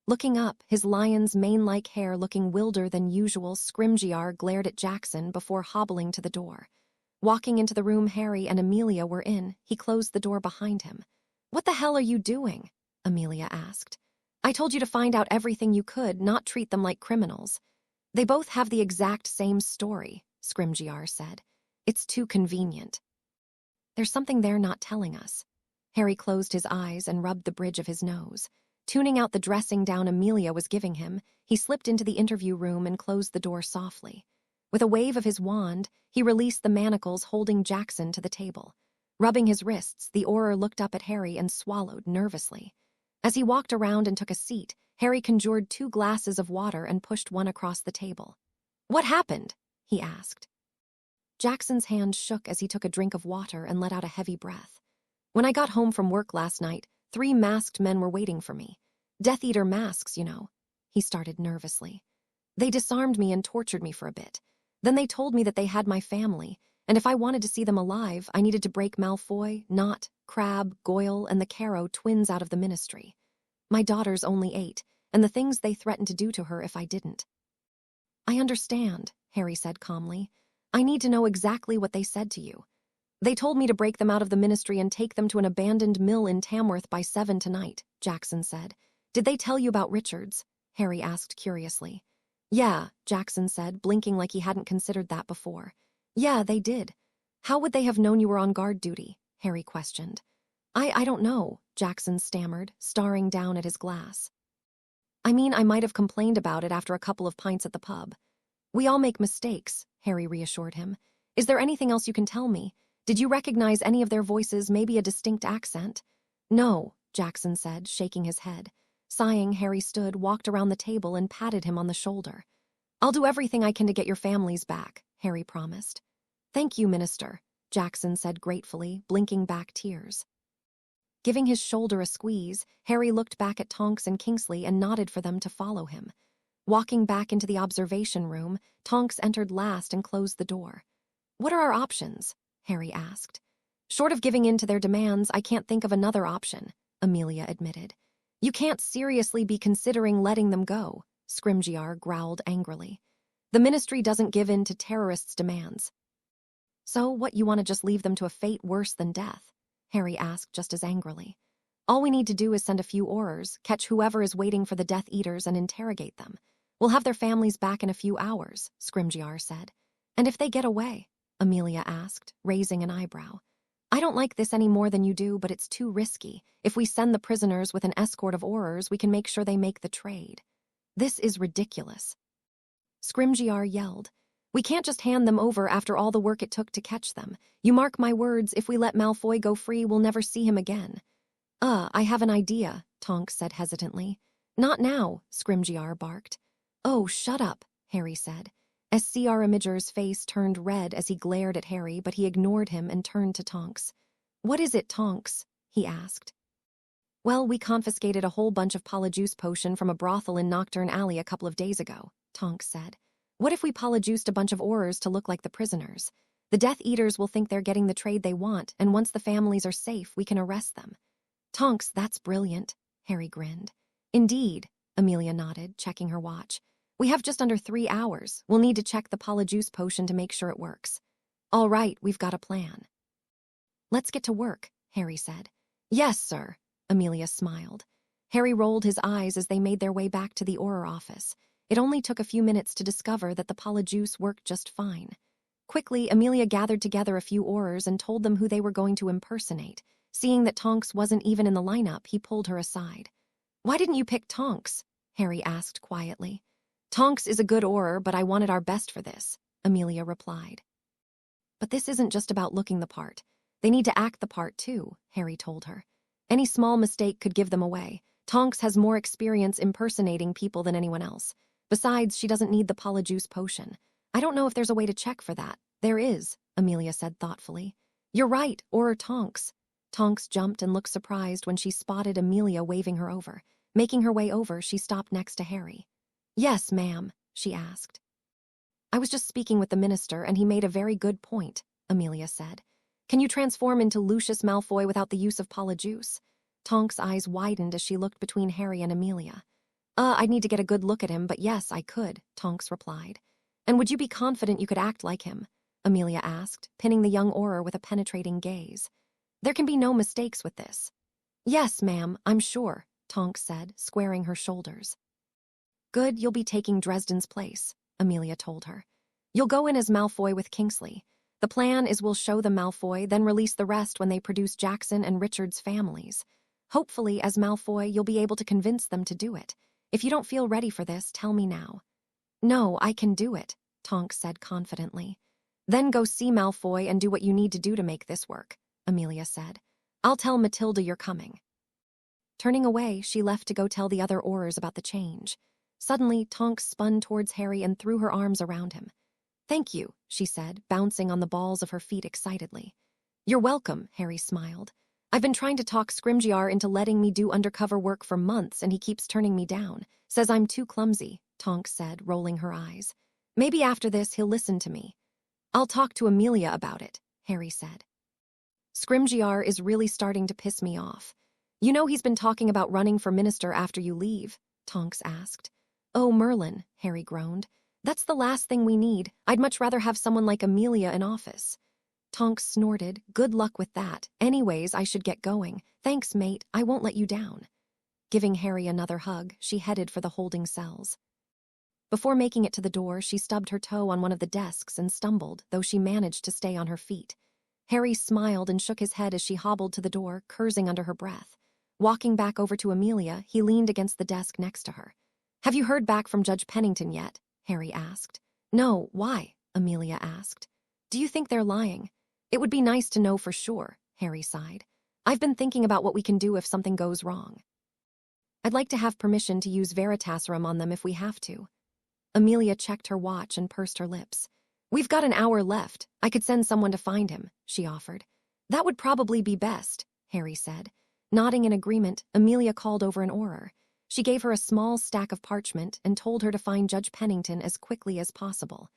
Looking up, his lion's mane-like hair looking wilder than usual, Scrimgeour glared at Jackson before hobbling to the door. Walking into the room Harry and Amelia were in, he closed the door behind him. "What the hell are you doing?" Amelia asked. "I told you to find out everything you could, not treat them like criminals." "They both have the exact same story," Scrimgeour said. "It's too convenient." "There's something they're not telling us." Harry closed his eyes and rubbed the bridge of his nose. Tuning out the dressing down Amelia was giving him, he slipped into the interview room and closed the door softly. With a wave of his wand, he released the manacles holding Jackson to the table. Rubbing his wrists, the orar looked up at Harry and swallowed nervously. As he walked around and took a seat, Harry conjured 2 glasses of water and pushed one across the table. "What happened?" he asked. Jackson's hand shook as he took a drink of water and let out a heavy breath. "When I got home from work last night, 3 masked men were waiting for me. Death Eater masks, you know," he started nervously. "They disarmed me and tortured me for a bit. Then they told me that they had my family, and if I wanted to see them alive, I needed to break Malfoy, Knott, Crabbe, Goyle, and the Carrow twins out of the ministry. My daughter's only 8, and the things they threatened to do to her if I didn't." "I understand," Harry said calmly. "I need to know exactly what they said to you." "They told me to break them out of the ministry and take them to an abandoned mill in Tamworth by 7 tonight, Jackson said. "Did they tell you about Richards?" Harry asked curiously. "Yeah," Jackson said, blinking like he hadn't considered that before. "Yeah, they did." "How would they have known you were on guard duty?" Harry questioned. I don't know," Jackson stammered, staring down at his glass. "I mean, I might have complained about it after a couple of pints at the pub." "We all make mistakes," Harry reassured him. "Is there anything else you can tell me? Did you recognize any of their voices, maybe a distinct accent?" "No," Jackson said, shaking his head. Sighing, Harry stood, walked around the table, and patted him on the shoulder. "I'll do everything I can to get your families back," Harry promised. "Thank you, Minister," Jackson said gratefully, blinking back tears. Giving his shoulder a squeeze, Harry looked back at Tonks and Kingsley and nodded for them to follow him. Walking back into the observation room, Tonks entered last and closed the door. "What are our options?" Harry asked. "Short of giving in to their demands, I can't think of another option," Amelia admitted. "You can't seriously be considering letting them go," Scrimgeour growled angrily. "The ministry doesn't give in to terrorists' demands." "So what, you want to just leave them to a fate worse than death?" Harry asked just as angrily. "All we need to do is send a few orars, catch whoever is waiting for the Death Eaters and interrogate them. We'll have their families back in a few hours," Scrimgeour said. "And if they get away?" Amelia asked, raising an eyebrow. "I don't like this any more than you do, but it's too risky. If we send the prisoners with an escort of orars, we can make sure they make the trade." "This is ridiculous," Scrimgeour yelled. We can't just hand them over after all the work it took to catch them. You mark my words, if we let Malfoy go free, we'll never see him again. I have an idea, Tonks said hesitantly. Not now, Scrimgeour barked. Oh, shut up, Harry said. SCR Imager's face turned red as he glared at Harry, but he ignored him and turned to Tonks. What is it, Tonks? He asked. Well, we confiscated a whole bunch of polyjuice potion from a brothel in Nocturn Alley a couple of days ago, Tonks said. What if we polyjuiced a bunch of orars to look like the prisoners? The Death Eaters will think they're getting the trade they want, and once the families are safe, we can arrest them. Tonks, that's brilliant, Harry grinned. Indeed, Amelia nodded, checking her watch. We have just under 3 hours. We'll need to check the polyjuice potion to make sure it works. All right, we've got a plan. Let's get to work, Harry said. Yes, sir, Amelia smiled. Harry rolled his eyes as they made their way back to the Auror office. It only took a few minutes to discover that the polyjuice worked just fine. Quickly, Amelia gathered together a few orars and told them who they were going to impersonate. Seeing that Tonks wasn't even in the lineup, he pulled her aside. Why didn't you pick Tonks? Harry asked quietly. Tonks is a good orrar, but I wanted our best for this, Amelia replied. But this isn't just about looking the part. They need to act the part too, Harry told her. Any small mistake could give them away. Tonks has more experience impersonating people than anyone else. Besides, she doesn't need the polyjuice potion. I don't know if there's a way to check for that. There is, Amelia said thoughtfully. You're right, or Tonks. Tonks jumped and looked surprised when she spotted Amelia waving her over. Making her way over, she stopped next to Harry. Yes, ma'am, she asked. I was just speaking with the minister, and he made a very good point, Amelia said. Can you transform into Lucius Malfoy without the use of polyjuice? Tonks' eyes widened as she looked between Harry and Amelia. I'd need to get a good look at him, but yes, I could, Tonks replied. And would you be confident you could act like him? Amelia asked, pinning the young Auror with a penetrating gaze. There can be no mistakes with this. Yes, ma'am, I'm sure, Tonks said, squaring her shoulders. Good, you'll be taking Dresden's place, Amelia told her. You'll go in as Malfoy with Kingsley. The plan is we'll show them Malfoy, then release the rest when they produce Jackson and Richard's families. Hopefully, as Malfoy, you'll be able to convince them to do it. If you don't feel ready for this, tell me now. No, I can do it, Tonks said confidently. Then go see Malfoy and do what you need to do to make this work, Amelia said. I'll tell Matilda you're coming. Turning away, she left to go tell the other Aurors about the change. Suddenly, Tonks spun towards Harry and threw her arms around him. Thank you, she said, bouncing on the balls of her feet excitedly. You're welcome, Harry smiled. I've been trying to talk Scrimgeour into letting me do undercover work for months, and he keeps turning me down. Says I'm too clumsy, Tonks said, rolling her eyes. Maybe after this he'll listen to me. I'll talk to Amelia about it, Harry said. Scrimgeour is really starting to piss me off. You know he's been talking about running for minister after you leave, Tonks asked. Oh, Merlin, Harry groaned. That's the last thing we need. I'd much rather have someone like Amelia in office. Tonks snorted. Good luck with that. Anyways, I should get going. Thanks, mate. I won't let you down. Giving Harry another hug, she headed for the holding cells. Before making it to the door, she stubbed her toe on one of the desks and stumbled, though she managed to stay on her feet. Harry smiled and shook his head as she hobbled to the door, cursing under her breath. Walking back over to Amelia, he leaned against the desk next to her. Have you heard back from Judge Pennington yet? Harry asked. No, why? Amelia asked. Do you think they're lying? It would be nice to know for sure, Harry sighed. I've been thinking about what we can do if something goes wrong. I'd like to have permission to use Veritaserum on them if we have to. Amelia checked her watch and pursed her lips. We've got an hour left. I could send someone to find him, she offered. That would probably be best, Harry said. Nodding in agreement, Amelia called over an Auror. She gave her a small stack of parchment and told her to find Judge Pennington as quickly as possible.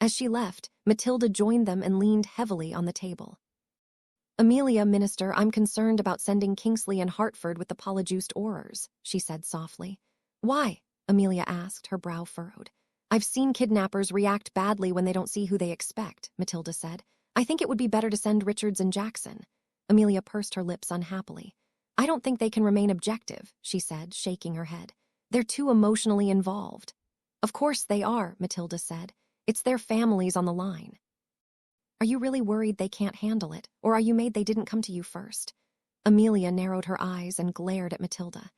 As she left, Matilda joined them and leaned heavily on the table. Amelia, Minister, I'm concerned about sending Kingsley and Hartford with the polyjuiced Aurors, she said softly. Why? Amelia asked, her brow furrowed. I've seen kidnappers react badly when they don't see who they expect, Matilda said. I think it would be better to send Richards and Jackson. Amelia pursed her lips unhappily. I don't think they can remain objective, she said, shaking her head. They're too emotionally involved. Of course they are, Matilda said. It's their families on the line. Are you really worried they can't handle it, or are you made they didn't come to you first? Amelia narrowed her eyes and glared at Matilda.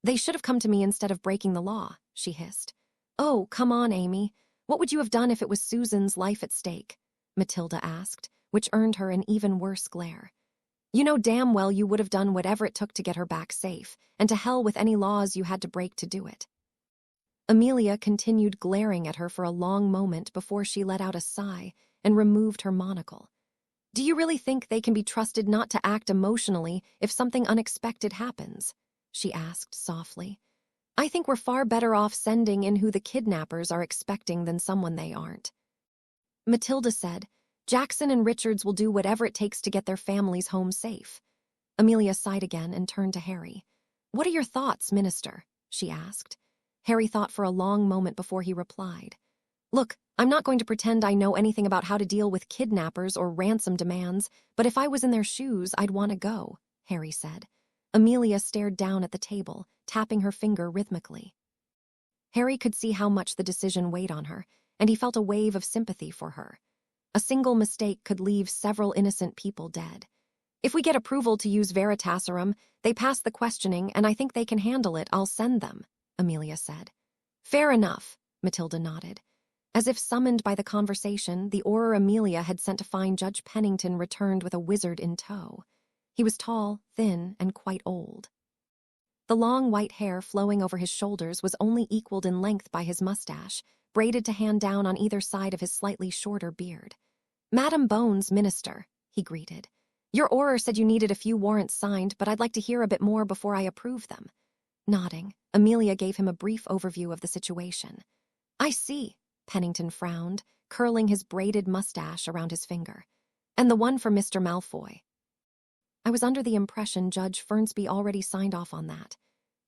They should have come to me instead of breaking the law, she hissed. Oh, come on, Amy. What would you have done if it was Susan's life at stake? Matilda asked, which earned her an even worse glare. You know damn well you would have done whatever it took to get her back safe, and to hell with any laws you had to break to do it. Amelia continued glaring at her for a long moment before she let out a sigh and removed her monocle. Do you really think they can be trusted not to act emotionally if something unexpected happens? She asked softly. I think we're far better off sending in who the kidnappers are expecting than someone they aren't. Matilda said, Jackson and Richards will do whatever it takes to get their families home safe. Amelia sighed again and turned to Harry. What are your thoughts, Minister? She asked. Harry thought for a long moment before he replied. Look, I'm not going to pretend I know anything about how to deal with kidnappers or ransom demands, but if I was in their shoes, I'd want to go, Harry said. Amelia stared down at the table, tapping her finger rhythmically. Harry could see how much the decision weighed on her, and he felt a wave of sympathy for her. A single mistake could leave several innocent people dead. If we get approval to use Veritaserum, they pass the questioning, and I think they can handle it. I'll send them, Amelia said. Fair enough, Matilda nodded. As if summoned by the conversation, the Auror Amelia had sent to find Judge Pennington returned with a wizard in tow. He was tall, thin, and quite old. The long white hair flowing over his shoulders was only equaled in length by his mustache, braided to hand down on either side of his slightly shorter beard. Madam Bones, Minister, he greeted. Your Auror said you needed a few warrants signed, but I'd like to hear a bit more before I approve them. Nodding, Amelia gave him a brief overview of the situation. I see, Pennington frowned, curling his braided mustache around his finger. And the one for Mr. Malfoy. I was under the impression Judge Fernsby already signed off on that.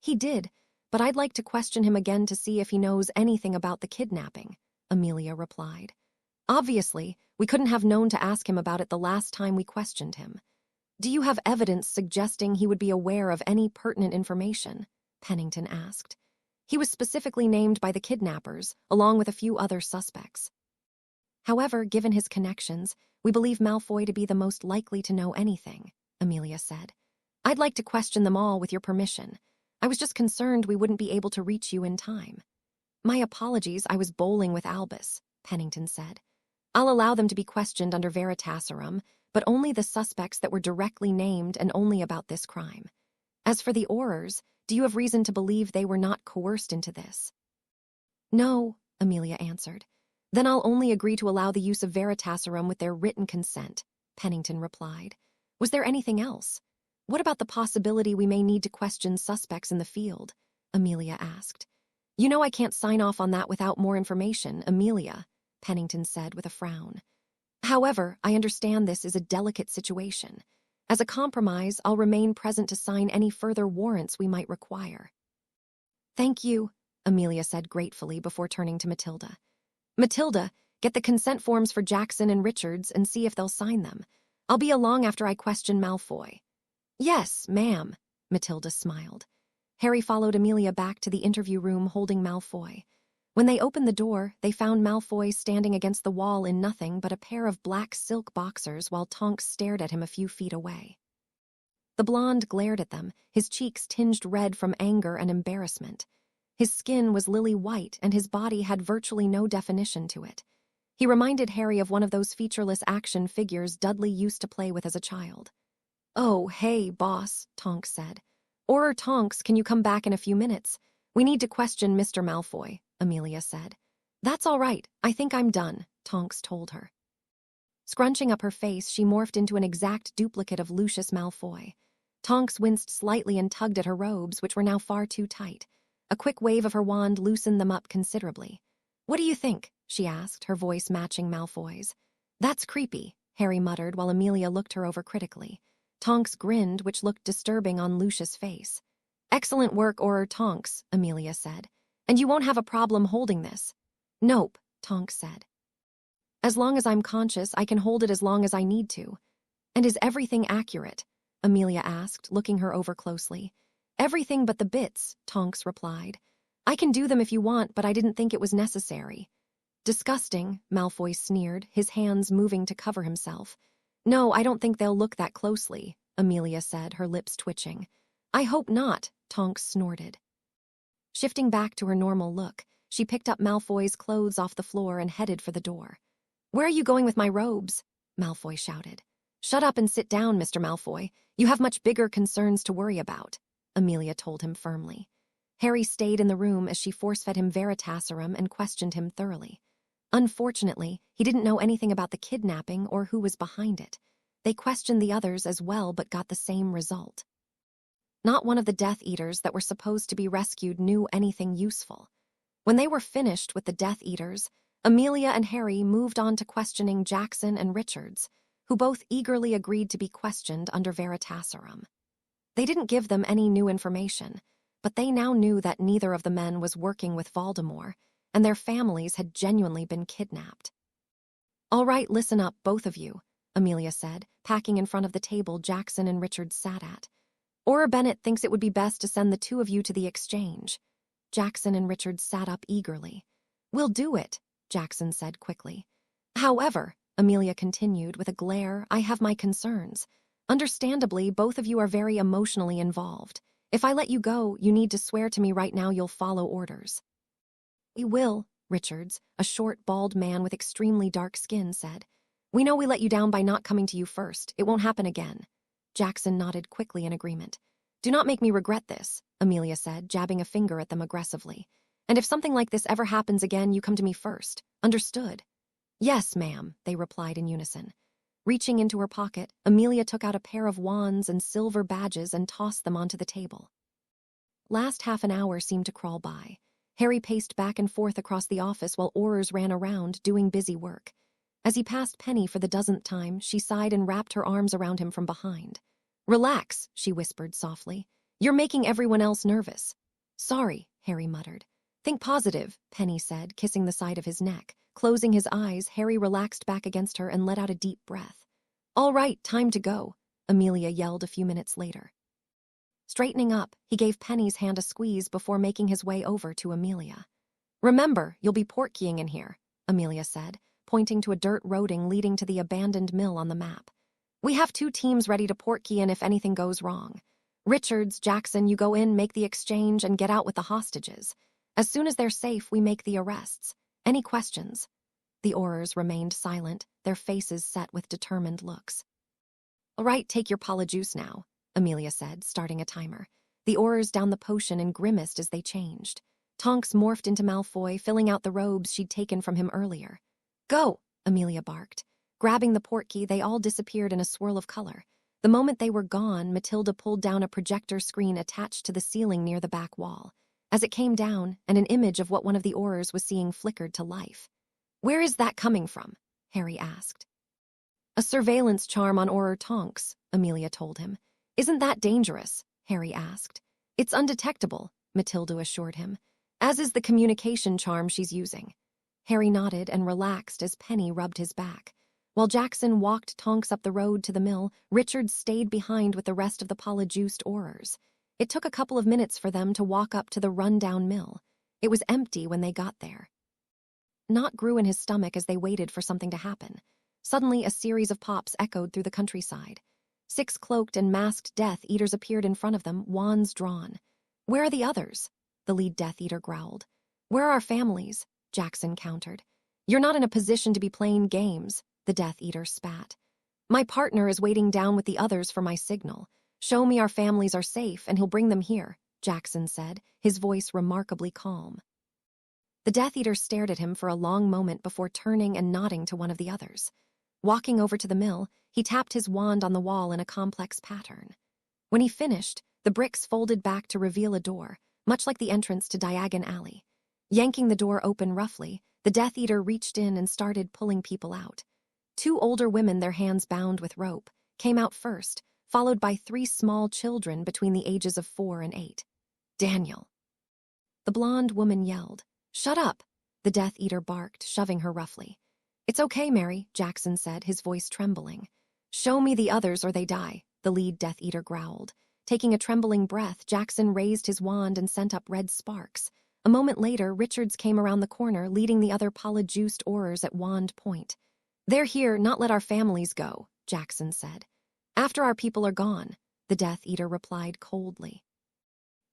He did, but I'd like to question him again to see if he knows anything about the kidnapping, Amelia replied. Obviously, we couldn't have known to ask him about it the last time we questioned him. Do you have evidence suggesting he would be aware of any pertinent information? Pennington asked. He was specifically named by the kidnappers, along with a few other suspects. However, given his connections, we believe Malfoy to be the most likely to know anything, Amelia said. I'd like to question them all with your permission. I was just concerned we wouldn't be able to reach you in time. My apologies, I was bowling with Albus, Pennington said. I'll allow them to be questioned under Veritaserum, but only the suspects that were directly named and only about this crime. As for the Aurors, do you have reason to believe they were not coerced into this? No, Amelia answered. Then I'll only agree to allow the use of Veritaserum with their written consent, Pennington replied. Was there anything else? What about the possibility we may need to question suspects in the field? Amelia asked. You know I can't sign off on that without more information, Amelia, Pennington said with a frown. However, I understand this is a delicate situation. As a compromise, I'll remain present to sign any further warrants we might require. Thank you, Amelia said gratefully before turning to Matilda. Matilda, get the consent forms for Jackson and Richards and see if they'll sign them. I'll be along after I question Malfoy. Yes, ma'am, Matilda smiled. Harry followed Amelia back to the interview room holding Malfoy. When they opened the door, they found Malfoy standing against the wall in nothing but a pair of black silk boxers while Tonks stared at him a few feet away. The blonde glared at them, his cheeks tinged red from anger and embarrassment. His skin was lily white and his body had virtually no definition to it. He reminded Harry of one of those featureless action figures Dudley used to play with as a child. Oh, hey, boss, Tonks said. Oror Tonks, can you come back in a few minutes? We need to question Mr. Malfoy, Amelia said. That's all right, I think I'm done, Tonks told her. Scrunching up her face, she morphed into an exact duplicate of Lucius Malfoy. Tonks winced slightly and tugged at her robes, which were now far too tight. A quick wave of her wand loosened them up considerably. What do you think? She asked, her voice matching Malfoy's. That's creepy, Harry muttered while Amelia looked her over critically. Tonks grinned, which looked disturbing on Lucius' face. Excellent work, Oror Tonks, Amelia said. And you won't have a problem holding this. Nope, Tonks said. As long as I'm conscious, I can hold it as long as I need to. And is everything accurate? Amelia asked, looking her over closely. Everything but the bits, Tonks replied. I can do them if you want, but I didn't think it was necessary. Disgusting, Malfoy sneered, his hands moving to cover himself. No, I don't think they'll look that closely, Amelia said, her lips twitching. I hope not, Tonks snorted. Shifting back to her normal look, She picked up Malfoy's clothes off the floor and headed for the door. "Where are you going with my robes?" Malfoy shouted. "Shut up and sit down, Mr. Malfoy. You have much bigger concerns to worry about," Amelia told him firmly. Harry stayed in the room as she force-fed him Veritaserum and questioned him thoroughly. Unfortunately, he didn't know anything about the kidnapping or who was behind it. They questioned the others as well but got the same result. Not one of the Death Eaters that were supposed to be rescued knew anything useful. When they were finished with the Death Eaters, Amelia and Harry moved on to questioning Jackson and Richards, who both eagerly agreed to be questioned under Veritaserum. They didn't give them any new information, but they now knew that neither of the men was working with Voldemort, and their families had genuinely been kidnapped. "All right, listen up, both of you," Amelia said, packing in front of the table Jackson and Richards sat at. "Auror Bennett thinks it would be best to send the two of you to the exchange." Jackson and Richards sat up eagerly. "We'll do it," Jackson said quickly. "However," Amelia continued with a glare, "I have my concerns. Understandably, both of you are very emotionally involved. If I let you go, you need to swear to me right now you'll follow orders." "We will," Richards, a short, bald man with extremely dark skin, said. "We know we let you down by not coming to you first. It won't happen again." Jackson nodded quickly in agreement. "Do not make me regret this," Amelia said, jabbing a finger at them aggressively. "And if something like this ever happens again, you come to me first. Understood?" "Yes, ma'am," they replied in unison. Reaching into her pocket, Amelia took out a pair of wands and silver badges and tossed them onto the table. Last half an hour seemed to crawl by. Harry paced back and forth across the office while orars ran around, doing busy work. As he passed Penny for the dozenth time, she sighed and wrapped her arms around him from behind. "Relax," she whispered softly. "You're making everyone else nervous." "Sorry," Harry muttered. "Think positive," Penny said, kissing the side of his neck. Closing his eyes, Harry relaxed back against her and let out a deep breath. "All right, time to go," Amelia yelled a few minutes later. Straightening up, he gave Penny's hand a squeeze before making his way over to Amelia. "Remember, you'll be portkeying in here," Amelia said, pointing to a dirt roading leading to the abandoned mill on the map. "We have 2 teams ready to portkey in if anything goes wrong. Richards, Jackson, you go in, make the exchange, and get out with the hostages. As soon as they're safe, we make the arrests. Any questions?" The orars remained silent, their faces set with determined looks. "All right, take your polyjuice now," Amelia said, starting a timer. The orars downed the potion and grimaced as they changed. Tonks morphed into Malfoy, filling out the robes she'd taken from him earlier. "Go!" Amelia barked. Grabbing the portkey, they all disappeared in a swirl of color. The moment they were gone, Matilda pulled down a projector screen attached to the ceiling near the back wall. As it came down, and an image of what one of the orars was seeing flickered to life. "Where is that coming from?" Harry asked. "A surveillance charm on Auror Tonks," Amelia told him. "Isn't that dangerous?" Harry asked. "It's undetectable," Matilda assured him, "as is the communication charm she's using." Harry nodded and relaxed as Penny rubbed his back. While Jackson walked Tonks up the road to the mill, Richard stayed behind with the rest of the polyjuiced orars. It took a couple of minutes for them to walk up to the run-down mill. It was empty when they got there. Knot grew in his stomach as they waited for something to happen. Suddenly, a series of pops echoed through the countryside. 6 cloaked and masked Death Eaters appeared in front of them, wands drawn. "Where are the others?" the lead Death Eater growled. "Where are our families?" Jackson countered. "You're not in a position to be playing games," the Death Eater spat. "My partner is waiting down with the others for my signal. Show me our families are safe and he'll bring them here," Jackson said, his voice remarkably calm. The Death Eater stared at him for a long moment before turning and nodding to one of the others. Walking over to the mill, he tapped his wand on the wall in a complex pattern. When he finished, the bricks folded back to reveal a door, much like the entrance to Diagon Alley. Yanking the door open roughly, the Death Eater reached in and started pulling people out. 2 older women, their hands bound with rope, came out first, followed by 3 small children between the ages of 4 and 8. "Daniel!" The blonde woman yelled. "Shut up!" the Death Eater barked, shoving her roughly. "It's okay, Mary," Jackson said, his voice trembling. "Show me the others or they die," the lead Death Eater growled. Taking a trembling breath, Jackson raised his wand and sent up red sparks. A moment later, Richards came around the corner, leading the other polyjuiced orars at wand point. "They're here, not let our families go," Jackson said. "After our people are gone," the Death Eater replied coldly.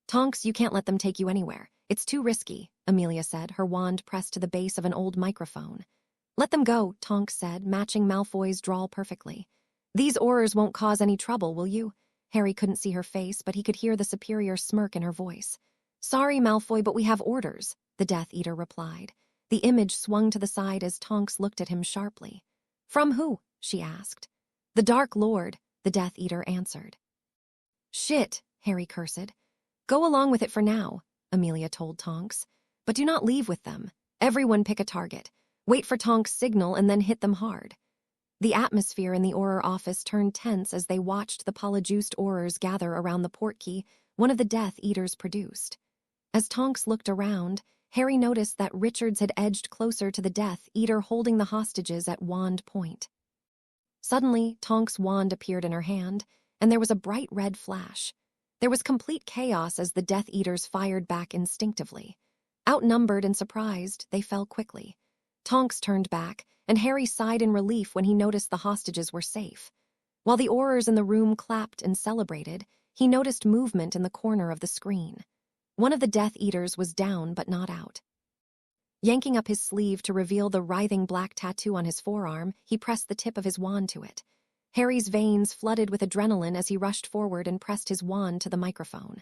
"Tonks, you can't let them take you anywhere. It's too risky," Amelia said, her wand pressed to the base of an old microphone. Let them go, Tonks said, matching Malfoy's drawl perfectly. These orars won't cause any trouble, will you? Harry couldn't see her face, but he could hear the superior smirk in her voice. Sorry, Malfoy, but we have orders, the Death Eater replied. The image swung to the side as Tonks looked at him sharply. From who? She asked. The Dark Lord, the Death Eater answered. Shit, Harry cursed. Go along with it for now, Amelia told Tonks. But do not leave with them. Everyone pick a target. Wait for Tonks' signal and then hit them hard. The atmosphere in the Auror office turned tense as they watched the polyjuiced Aurors gather around the portkey one of the Death Eaters produced. As Tonks looked around, Harry noticed that Richards had edged closer to the Death Eater holding the hostages at wand point. Suddenly, Tonks' wand appeared in her hand, and there was a bright red flash. There was complete chaos as the Death Eaters fired back instinctively. Outnumbered and surprised, they fell quickly. Tonks turned back, and Harry sighed in relief when he noticed the hostages were safe. While the Aurors in the room clapped and celebrated, he noticed movement in the corner of the screen. One of the Death Eaters was down but not out. Yanking up his sleeve to reveal the writhing black tattoo on his forearm, he pressed the tip of his wand to it. Harry's veins flooded with adrenaline as he rushed forward and pressed his wand to the microphone.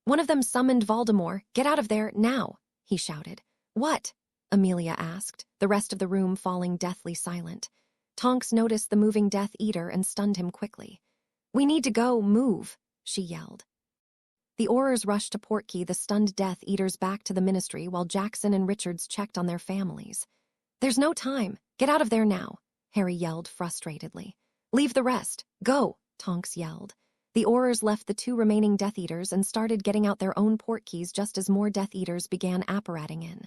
One of them summoned Voldemort. Get out of there, now, he shouted. What? Amelia asked, the rest of the room falling deathly silent. Tonks noticed the moving Death Eater and stunned him quickly. We need to go, move, she yelled. The Aurors rushed to Portkey, the stunned Death Eaters back to the Ministry while Jackson and Richards checked on their families. There's no time. Get out of there now, Harry yelled frustratedly. Leave the rest. Go, Tonks yelled. The Aurors left the two remaining Death Eaters and started getting out their own portkeys just as more Death Eaters began apparating in.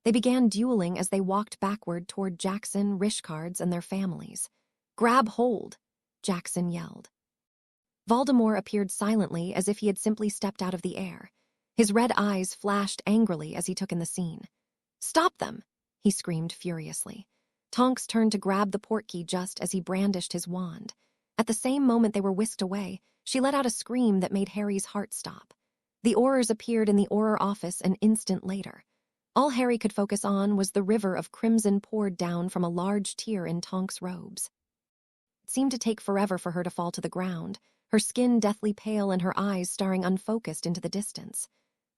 They began dueling as they walked backward toward Jackson, Rishcards, and their families. Grab hold, Jackson yelled. Voldemort appeared silently as if he had simply stepped out of the air. His red eyes flashed angrily as he took in the scene. Stop them, he screamed furiously. Tonks turned to grab the portkey just as he brandished his wand. At the same moment they were whisked away, she let out a scream that made Harry's heart stop. The Aurors appeared in the Auror office an instant later. All Harry could focus on was the river of crimson poured down from a large tear in Tonks' robes. It seemed to take forever for her to fall to the ground, her skin deathly pale and her eyes staring unfocused into the distance.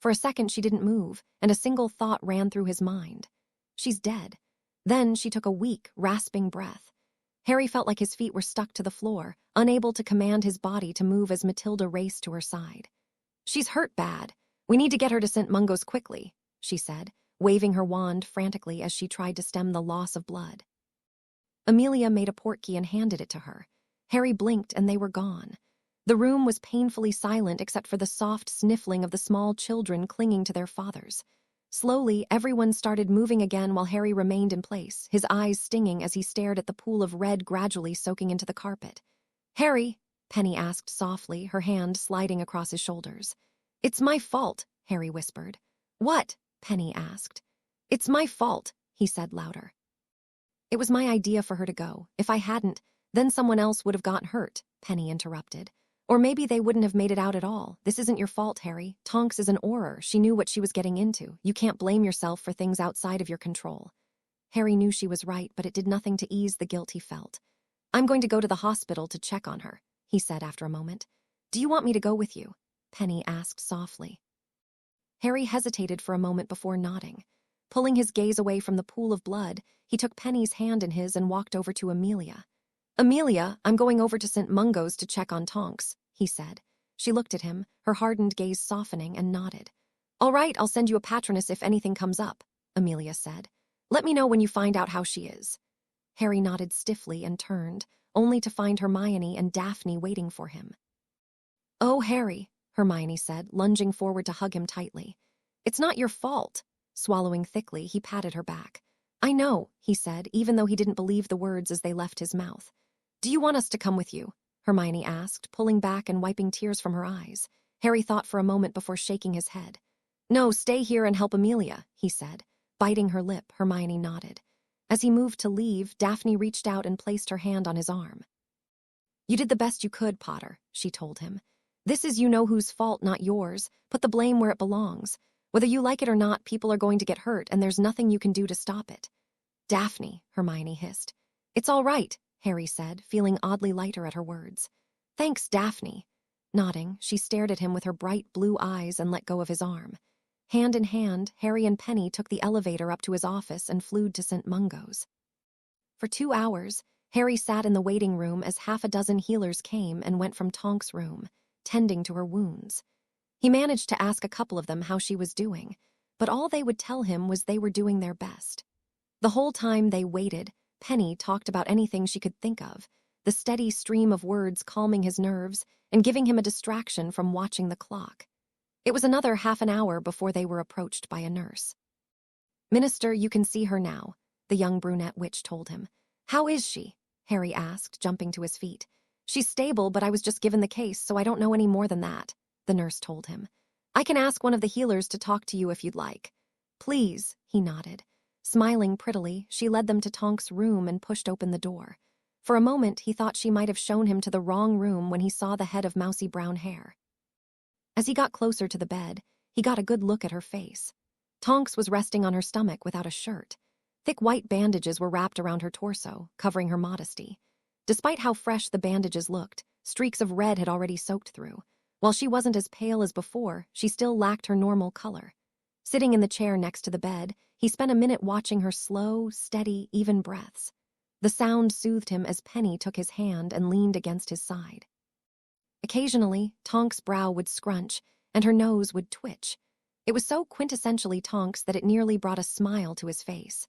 For a second she didn't move, and a single thought ran through his mind. She's dead. Then she took a weak, rasping breath. Harry felt like his feet were stuck to the floor, unable to command his body to move as Matilda raced to her side. She's hurt bad. We need to get her to St. Mungo's quickly, she said, waving her wand frantically as she tried to stem the loss of blood. Amelia made a portkey and handed it to her. Harry blinked and they were gone. The room was painfully silent except for the soft sniffling of the small children clinging to their fathers. Slowly, everyone started moving again while Harry remained in place, his eyes stinging as he stared at the pool of red gradually soaking into the carpet. Harry, Penny asked softly, her hand sliding across his shoulders. It's my fault, Harry whispered. What? Penny asked. It's my fault, he said louder. It was my idea for her to go. If I hadn't, then someone else would have gotten hurt, Penny interrupted. Or maybe they wouldn't have made it out at all. This isn't your fault, Harry. Tonks is an Auror. She knew what she was getting into. You can't blame yourself for things outside of your control. Harry knew she was right, but it did nothing to ease the guilt he felt. I'm going to go to the hospital to check on her, he said after a moment. Do you want me to go with you? Penny asked softly. Harry hesitated for a moment before nodding. Pulling his gaze away from the pool of blood, he took Penny's hand in his and walked over to Amelia. Amelia, I'm going over to St. Mungo's to check on Tonks, he said. She looked at him, her hardened gaze softening, and nodded. All right, I'll send you a patroness if anything comes up, Amelia said. Let me know when you find out how she is. Harry nodded stiffly and turned, only to find Hermione and Daphne waiting for him. Oh, Harry, Hermione said, lunging forward to hug him tightly. It's not your fault. Swallowing thickly, he patted her back. I know, he said, even though he didn't believe the words as they left his mouth. Do you want us to come with you? Hermione asked, pulling back and wiping tears from her eyes. Harry thought for a moment before shaking his head. No, stay here and help Amelia, he said. Biting her lip, Hermione nodded. As he moved to leave, Daphne reached out and placed her hand on his arm. You did the best you could, Potter, she told him. This is you-know-whose fault, not yours. Put the blame where it belongs. Whether you like it or not, people are going to get hurt, and there's nothing you can do to stop it. Daphne, Hermione hissed. It's all right, Harry said, feeling oddly lighter at her words. Thanks, Daphne. Nodding, she stared at him with her bright blue eyes and let go of his arm. Hand in hand, Harry and Penny took the elevator up to his office and flew to St. Mungo's. For 2 hours, Harry sat in the waiting room as half a dozen healers came and went from Tonk's room, tending to her wounds. He managed to ask a couple of them how she was doing, but all they would tell him was they were doing their best. The whole time they waited, Penny talked about anything she could think of, the steady stream of words calming his nerves and giving him a distraction from watching the clock. It was another half an hour before they were approached by a nurse. Minister, you can see her now, the young brunette witch told him. How is she? Harry asked, jumping to his feet. She's stable, but I was just given the case, so I don't know any more than that, the nurse told him. I can ask one of the healers to talk to you if you'd like. Please, he nodded. Smiling prettily, she led them to Tonk's room and pushed open the door. For a moment, he thought she might have shown him to the wrong room when he saw the head of mousy brown hair. As he got closer to the bed, he got a good look at her face. Tonks was resting on her stomach without a shirt. Thick white bandages were wrapped around her torso, covering her modesty. Despite how fresh the bandages looked, streaks of red had already soaked through. While she wasn't as pale as before, she still lacked her normal color. Sitting in the chair next to the bed, he spent a minute watching her slow, steady, even breaths. The sound soothed him as Penny took his hand and leaned against his side. Occasionally, Tonk's brow would scrunch, and her nose would twitch. It was so quintessentially Tonks that it nearly brought a smile to his face.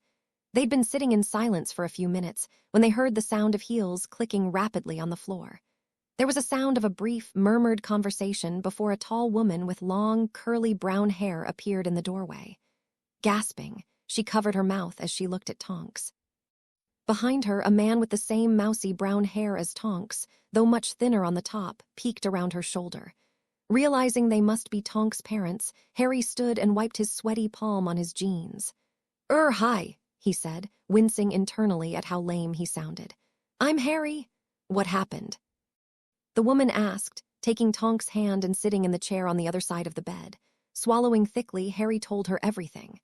They'd been sitting in silence for a few minutes when they heard the sound of heels clicking rapidly on the floor. There was a sound of a brief, murmured conversation before a tall woman with long, curly brown hair appeared in the doorway. Gasping, she covered her mouth as she looked at Tonks. Behind her, a man with the same mousy brown hair as Tonks, though much thinner on the top, peeked around her shoulder. Realizing they must be Tonks' parents, Harry stood and wiped his sweaty palm on his jeans. Hi, he said, wincing internally at how lame he sounded. I'm Harry. What happened? The woman asked, taking Tonks' hand and sitting in the chair on the other side of the bed. Swallowing thickly, Harry told her everything.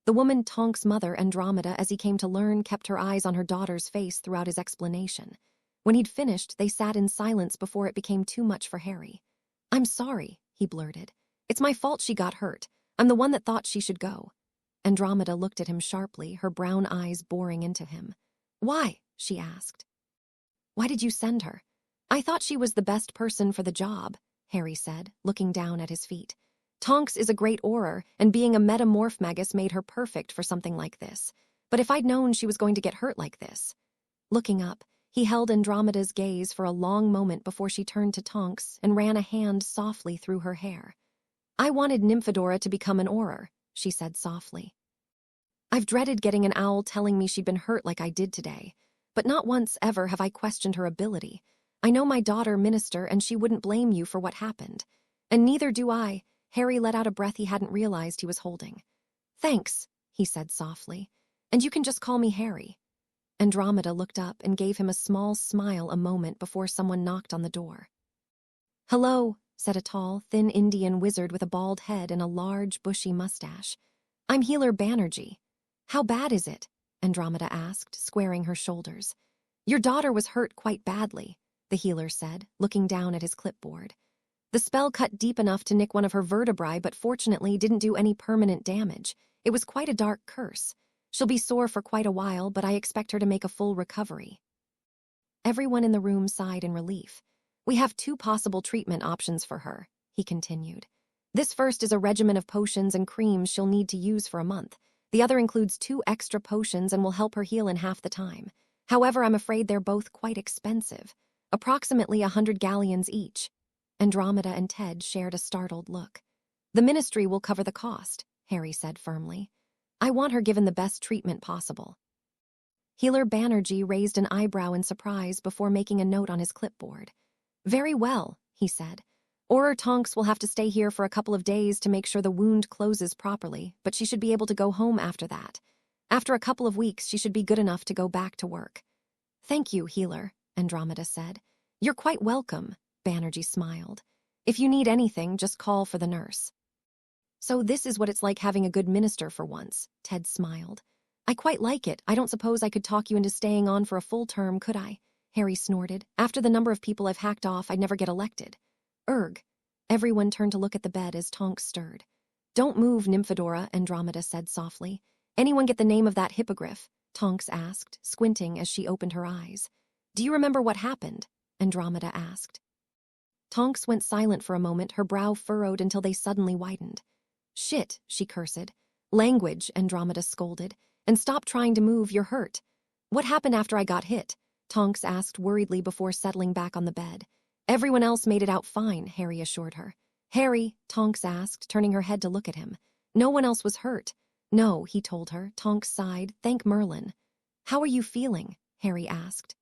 The woman, Tonks' mother, Andromeda, as he came to learn, kept her eyes on her daughter's face throughout his explanation. When he'd finished, they sat in silence before it became too much for Harry. I'm sorry, he blurted. It's my fault she got hurt. I'm the one that thought she should go. Andromeda looked at him sharply, her brown eyes boring into him. Why? She asked. Why did you send her? I thought she was the best person for the job, Harry said, looking down at his feet. Tonks is a great orar, and being a metamorph magus made her perfect for something like this. But if I'd known she was going to get hurt like this. Looking up, he held Andromeda's gaze for a long moment before she turned to Tonks and ran a hand softly through her hair. I wanted Nymphadora to become an orar, she said softly. I've dreaded getting an owl telling me she'd been hurt like I did today, but not once ever have I questioned her ability. I know my daughter, Minister, and she wouldn't blame you for what happened. And neither do I. Harry let out a breath he hadn't realized he was holding. Thanks, he said softly. And you can just call me Harry. Andromeda looked up and gave him a small smile a moment before someone knocked on the door. Hello, said a tall, thin Indian wizard with a bald head and a large, bushy mustache. I'm Healer Banerjee. How bad is it? Andromeda asked, squaring her shoulders. Your daughter was hurt quite badly, the healer said, looking down at his clipboard. The spell cut deep enough to nick one of her vertebrae, but fortunately didn't do any permanent damage. It was quite a dark curse. She'll be sore for quite a while, but I expect her to make a full recovery. Everyone in the room sighed in relief. We have 2 possible treatment options for her, he continued. This first is a regimen of potions and creams she'll need to use for a month. The other includes 2 extra potions and will help her heal in half the time. However, I'm afraid they're both quite expensive, approximately 100 galleons each. Andromeda and Ted shared a startled look. The ministry will cover the cost, Harry said firmly. I want her given the best treatment possible. Healer Banerjee raised an eyebrow in surprise before making a note on his clipboard. Very well, he said. Orar Tonks will have to stay here for a couple of days to make sure the wound closes properly, but she should be able to go home after that. After a couple of weeks, she should be good enough to go back to work. Thank you, Healer, Andromeda said. You're quite welcome, Banerjee smiled. If you need anything, just call for the nurse. So this is what it's like having a good minister for once, Ted smiled. I quite like it. I don't suppose I could talk you into staying on for a full term, could I? Harry snorted. After the number of people I've hacked off, I'd never get elected. Erg. Everyone turned to look at the bed as Tonks stirred. Don't move, Nymphadora, Andromeda said softly. Anyone get the name of that hippogriff? Tonks asked, squinting as she opened her eyes. Do you remember what happened? Andromeda asked. Tonks went silent for a moment, her brow furrowed until they suddenly widened. Shit, she cursed. Language, Andromeda scolded. And stop trying to move, you're hurt. What happened after I got hit? Tonks asked worriedly before settling back on the bed. Everyone else made it out fine, Harry assured her. Harry, Tonks asked, turning her head to look at him. No one else was hurt. No, he told her. Tonks sighed. Thank Merlin. How are you feeling? Harry asked.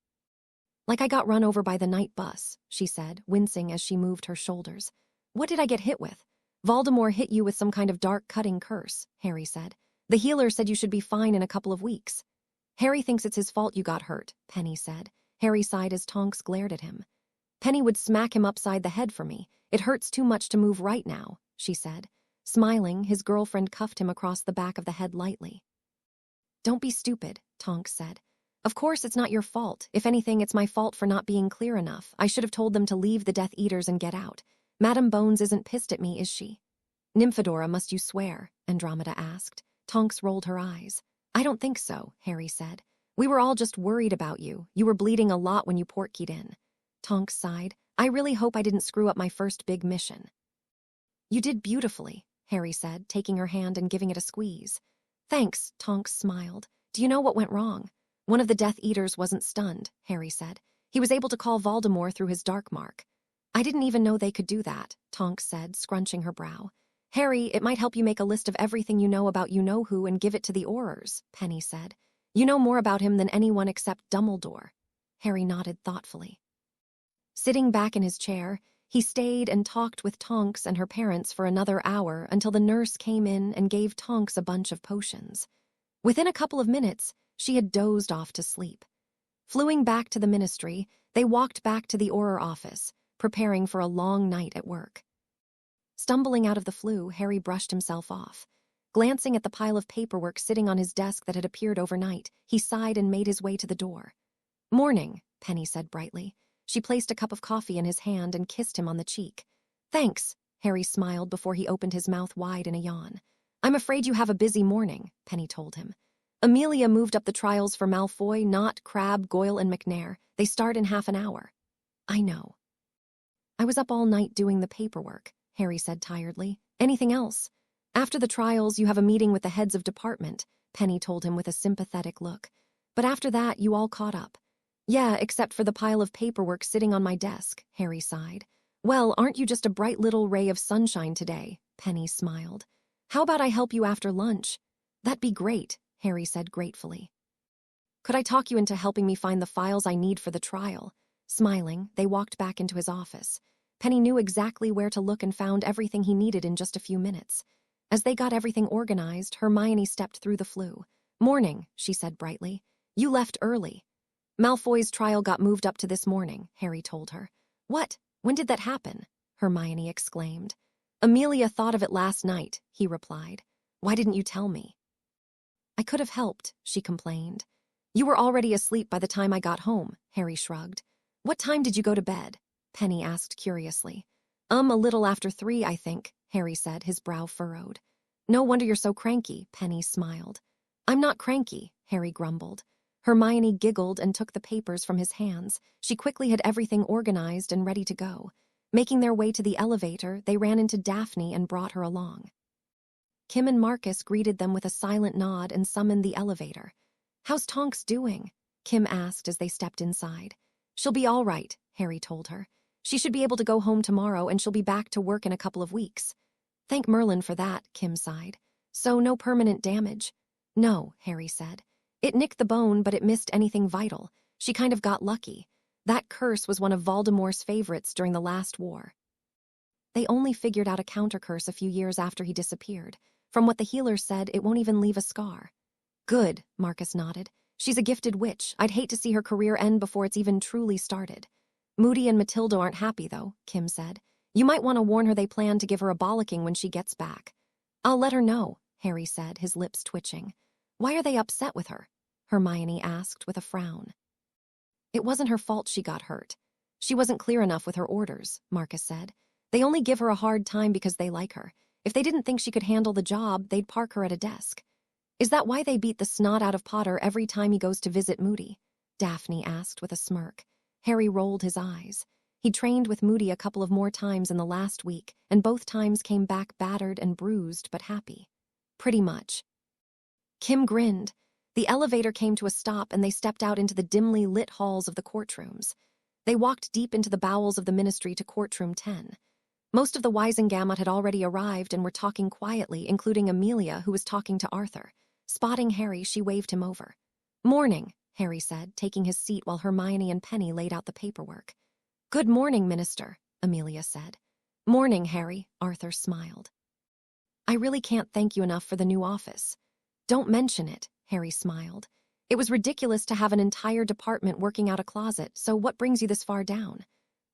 Like I got run over by the night bus, she said, wincing as she moved her shoulders. What did I get hit with? Voldemort hit you with some kind of dark cutting curse, Harry said. The healer said you should be fine in a couple of weeks. Harry thinks it's his fault you got hurt, Penny said. Harry sighed as Tonks glared at him. Penny would smack him upside the head for me. It hurts too much to move right now, she said. Smiling, his girlfriend cuffed him across the back of the head lightly. Don't be stupid, Tonks said. Of course it's not your fault. If anything, it's my fault for not being clear enough. I should have told them to leave the Death Eaters and get out. Madame Bones isn't pissed at me, is she? Nymphadora, must you swear? Andromeda asked. Tonks rolled her eyes. I don't think so, Harry said. We were all just worried about you. You were bleeding a lot when you portkeyed in. Tonks sighed. I really hope I didn't screw up my first big mission. You did beautifully, Harry said, taking her hand and giving it a squeeze. Thanks, Tonks smiled. Do you know what went wrong? One of the Death Eaters wasn't stunned, Harry said. He was able to call Voldemort through his dark mark. I didn't even know they could do that, Tonks said, scrunching her brow. Harry, it might help you make a list of everything you know about you-know-who and give it to the orars, Penny said. You know more about him than anyone except Dumbledore. Harry nodded thoughtfully. Sitting back in his chair, he stayed and talked with Tonks and her parents for another hour until the nurse came in and gave Tonks a bunch of potions. Within a couple of minutes, she had dozed off to sleep. Fluing back to the ministry, they walked back to the Orar office, preparing for a long night at work. Stumbling out of the flue, Harry brushed himself off. Glancing at the pile of paperwork sitting on his desk that had appeared overnight, he sighed and made his way to the door. Morning, Penny said brightly. She placed a cup of coffee in his hand and kissed him on the cheek. Thanks, Harry smiled before he opened his mouth wide in a yawn. I'm afraid you have a busy morning, Penny told him. Amelia moved up the trials for Malfoy, Knott, Crabbe, Goyle, and McNair. They start in half an hour. I know. I was up all night doing the paperwork, Harry said tiredly. Anything else? After the trials, you have a meeting with the heads of department, Penny told him with a sympathetic look. But after that, you all caught up. Yeah, except for the pile of paperwork sitting on my desk, Harry sighed. Well, aren't you just a bright little ray of sunshine today? Penny smiled. How about I help you after lunch? That'd be great, Harry said gratefully. Could I talk you into helping me find the files I need for the trial? Smiling, they walked back into his office. Penny knew exactly where to look and found everything he needed in just a few minutes. As they got everything organized, Hermione stepped through the flue. Morning, she said brightly. You left early. Malfoy's trial got moved up to this morning, Harry told her. What? When did that happen? Hermione exclaimed. Amelia thought of it last night, he replied. Why didn't you tell me? I could have helped, she complained. You were already asleep by the time I got home, Harry shrugged. What time did you go to bed? Penny asked curiously. A little after 3, I think, Harry said, his brow furrowed. No wonder you're so cranky, Penny smiled. I'm not cranky, Harry grumbled. Hermione giggled and took the papers from his hands. She quickly had everything organized and ready to go. Making their way to the elevator, they ran into Daphne and brought her along. Kim and Marcus greeted them with a silent nod and summoned the elevator. How's Tonks doing? Kim asked as they stepped inside. She'll be all right, Harry told her. She should be able to go home tomorrow and she'll be back to work in a couple of weeks. Thank Merlin for that, Kim sighed. So no permanent damage? No, Harry said. It nicked the bone, but it missed anything vital. She kind of got lucky. That curse was one of Voldemort's favorites during the last war. They only figured out a counter-curse a few years after he disappeared. From what the healer said, it won't even leave a scar. Good, Marcus nodded. She's a gifted witch. I'd hate to see her career end before it's even truly started. Moody and Matilda aren't happy, though, Kim said. You might want to warn her they plan to give her a bollocking when she gets back. I'll let her know, Harry said, his lips twitching. Why are they upset with her? Hermione asked with a frown. It wasn't her fault she got hurt. She wasn't clear enough with her orders, Marcus said. They only give her a hard time because they like her. If they didn't think she could handle the job, they'd park her at a desk. Is that why they beat the snot out of Potter every time he goes to visit Moody? Daphne asked with a smirk. Harry rolled his eyes. He trained with Moody a couple of more times in the last week, and both times came back battered and bruised but happy. Pretty much. Kim grinned. The elevator came to a stop and they stepped out into the dimly lit halls of the courtrooms. They walked deep into the bowels of the Ministry to courtroom 10. Most of the Wisengamot had already arrived and were talking quietly, including Amelia, who was talking to Arthur. Spotting Harry, she waved him over. Morning, Harry said, taking his seat while Hermione and Penny laid out the paperwork. Good morning, Minister, Amelia said. Morning, Harry, Arthur smiled. I really can't thank you enough for the new office. Don't mention it, Harry smiled. It was ridiculous to have an entire department working out a closet, so what brings you this far down?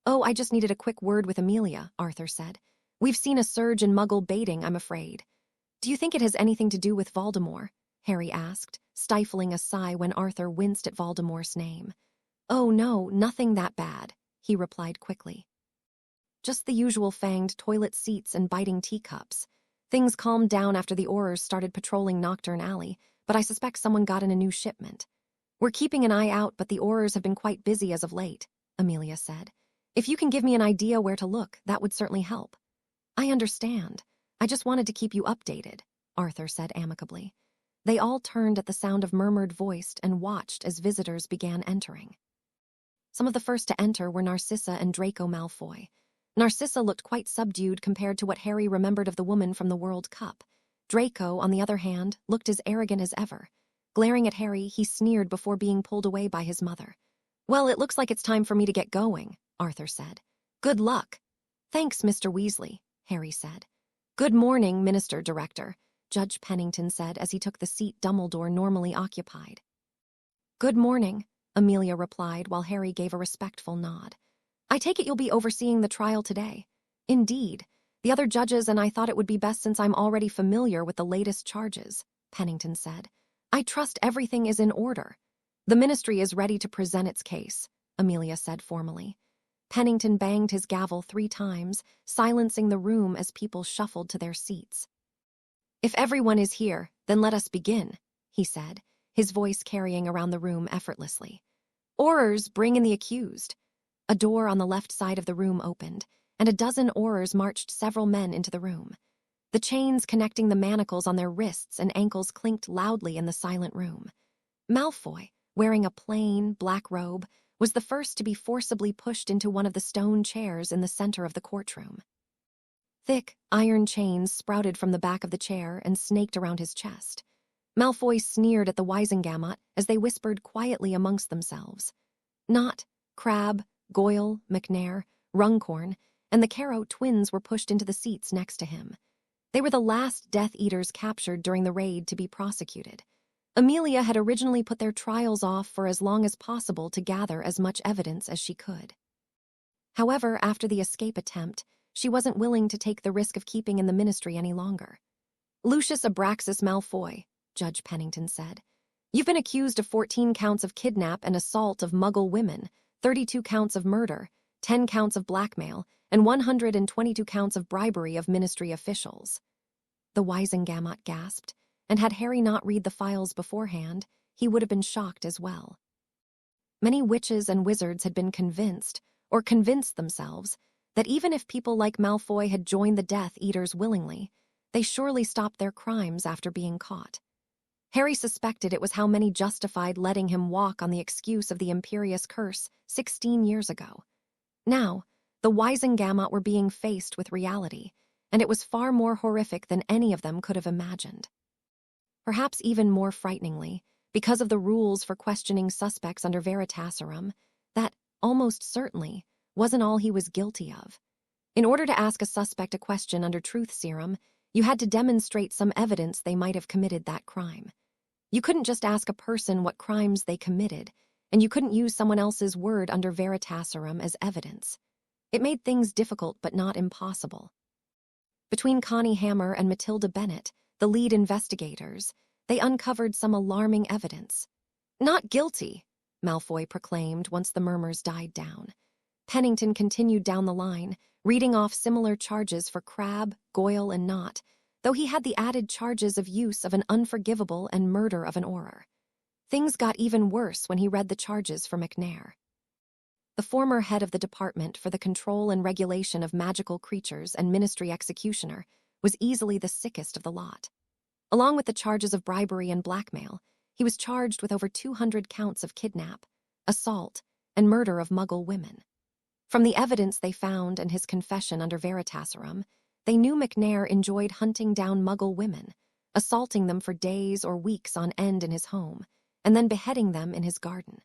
Oh, I just needed a quick word with Amelia, Arthur said. We've seen a surge in Muggle baiting, I'm afraid. Do you think it has anything to do with Voldemort? Harry asked, stifling a sigh when Arthur winced at Voldemort's name. Oh no, nothing that bad, he replied quickly. Just the usual fanged toilet seats and biting teacups. Things calmed down after the orars started patrolling Nocturn Alley, but I suspect someone got in a new shipment. We're keeping an eye out, but the orars have been quite busy as of late, Amelia said. If you can give me an idea where to look, that would certainly help. I understand. I just wanted to keep you updated, Arthur said amicably. They all turned at the sound of murmured voice and watched as visitors began entering. Some of the first to enter were Narcissa and Draco Malfoy. Narcissa looked quite subdued compared to what Harry remembered of the woman from the World Cup. Draco, on the other hand, looked as arrogant as ever. Glaring at Harry, he sneered before being pulled away by his mother. Well, it looks like it's time for me to get going, Arthur said. Good luck. Thanks, Mr. Weasley, Harry said. Good morning, Minister Director, Judge Pennington said as he took the seat Dumbledore normally occupied. Good morning, Amelia replied while Harry gave a respectful nod. I take it you'll be overseeing the trial today. Indeed. The other judges and I thought it would be best since I'm already familiar with the latest charges, Pennington said. I trust everything is in order. The Ministry is ready to present its case, Amelia said formally. Pennington banged his gavel 3 times, silencing the room as people shuffled to their seats. If everyone is here, then let us begin, he said, his voice carrying around the room effortlessly. Orars, bring in the accused. A door on the left side of the room opened, and a dozen orars marched several men into the room. The chains connecting the manacles on their wrists and ankles clinked loudly in the silent room. Malfoy, wearing a plain, black robe, was the first to be forcibly pushed into one of the stone chairs in the center of the courtroom. Thick, iron chains sprouted from the back of the chair and snaked around his chest. Malfoy sneered at the Wisengamot as they whispered quietly amongst themselves. Knott, Crabbe, Goyle, McNair, Runcorn, and the Carrow twins were pushed into the seats next to him. They were the last Death Eaters captured during the raid to be prosecuted. Amelia had originally put their trials off for as long as possible to gather as much evidence as she could. However, after the escape attempt, she wasn't willing to take the risk of keeping in the Ministry any longer. Lucius Abraxas Malfoy, Judge Pennington said. You've been accused of 14 counts of kidnap and assault of Muggle women, 32 counts of murder, 10 counts of blackmail, and 122 counts of bribery of Ministry officials. The Wisengamot gasped, and had Harry not read the files beforehand, he would have been shocked as well. Many witches and wizards had been convinced, or convinced themselves, that even if people like Malfoy had joined the Death Eaters willingly, they surely stopped their crimes after being caught. Harry suspected it was how many justified letting him walk on the excuse of the Imperious Curse 16 years ago. Now, the Wisengamot were being faced with reality, and it was far more horrific than any of them could have imagined. Perhaps even more frighteningly, because of the rules for questioning suspects under Veritaserum, that, almost certainly, wasn't all he was guilty of. In order to ask a suspect a question under Truth Serum, you had to demonstrate some evidence they might have committed that crime. You couldn't just ask a person what crimes they committed, and you couldn't use someone else's word under Veritaserum as evidence. It made things difficult but not impossible. Between Connie Hammer and Matilda Bennett, the lead investigators, they uncovered some alarming evidence. "Not guilty," Malfoy proclaimed once the murmurs died down. Pennington continued down the line, reading off similar charges for Crabbe, Goyle, and Knott, though he had the added charges of use of an unforgivable and murder of an Auror. Things got even worse when he read the charges for McNair. The former head of the Department for the Control and Regulation of Magical Creatures and Ministry Executioner was easily the sickest of the lot. Along with the charges of bribery and blackmail, he was charged with over 200 counts of kidnap, assault, and murder of Muggle women. From the evidence they found and his confession under Veritaserum, they knew McNair enjoyed hunting down Muggle women, assaulting them for days or weeks on end in his home, and then beheading them in his garden.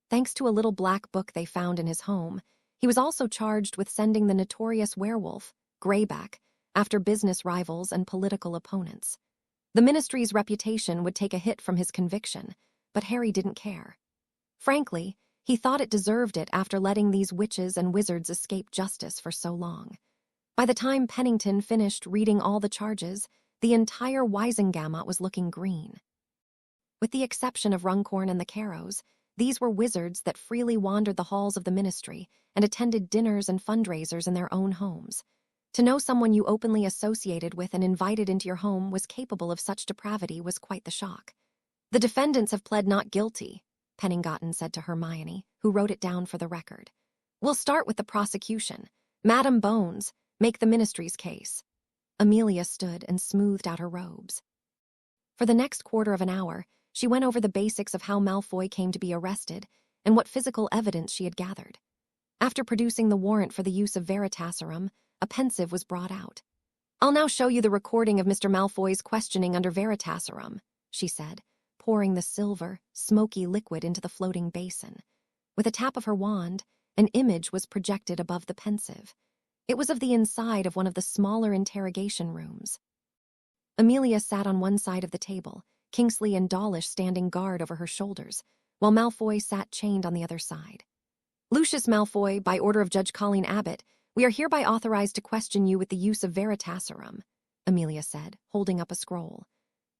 Thanks to a little black book they found in his home, he was also charged with sending the notorious werewolf, Greyback, after business rivals and political opponents. The ministry's reputation would take a hit from his conviction, but Harry didn't care. Frankly, he thought it deserved it after letting these witches and wizards escape justice for so long. By the time Pennington finished reading all the charges, the entire Wisengamot was looking green. With the exception of Runcorn and the Carrows, these were wizards that freely wandered the halls of the ministry and attended dinners and fundraisers in their own homes. To know someone you openly associated with and invited into your home was capable of such depravity was quite the shock. "The defendants have pled not guilty," Penningotten said to Hermione, who wrote it down for the record. "We'll start with the prosecution. Madam Bones, make the ministry's case." Amelia stood and smoothed out her robes. For the next quarter of an hour, she went over the basics of how Malfoy came to be arrested and what physical evidence she had gathered. After producing the warrant for the use of Veritaserum, a pensive was brought out. "I'll now show you the recording of Mr. Malfoy's questioning under Veritaserum," she said, pouring the silver, smoky liquid into the floating basin. With a tap of her wand, an image was projected above the pensive. It was of the inside of one of the smaller interrogation rooms. Amelia sat on one side of the table, Kingsley and Dawlish standing guard over her shoulders, while Malfoy sat chained on the other side. "Lucius Malfoy, by order of Judge Colleen Abbott, we are hereby authorized to question you with the use of Veritaserum," Amelia said, holding up a scroll.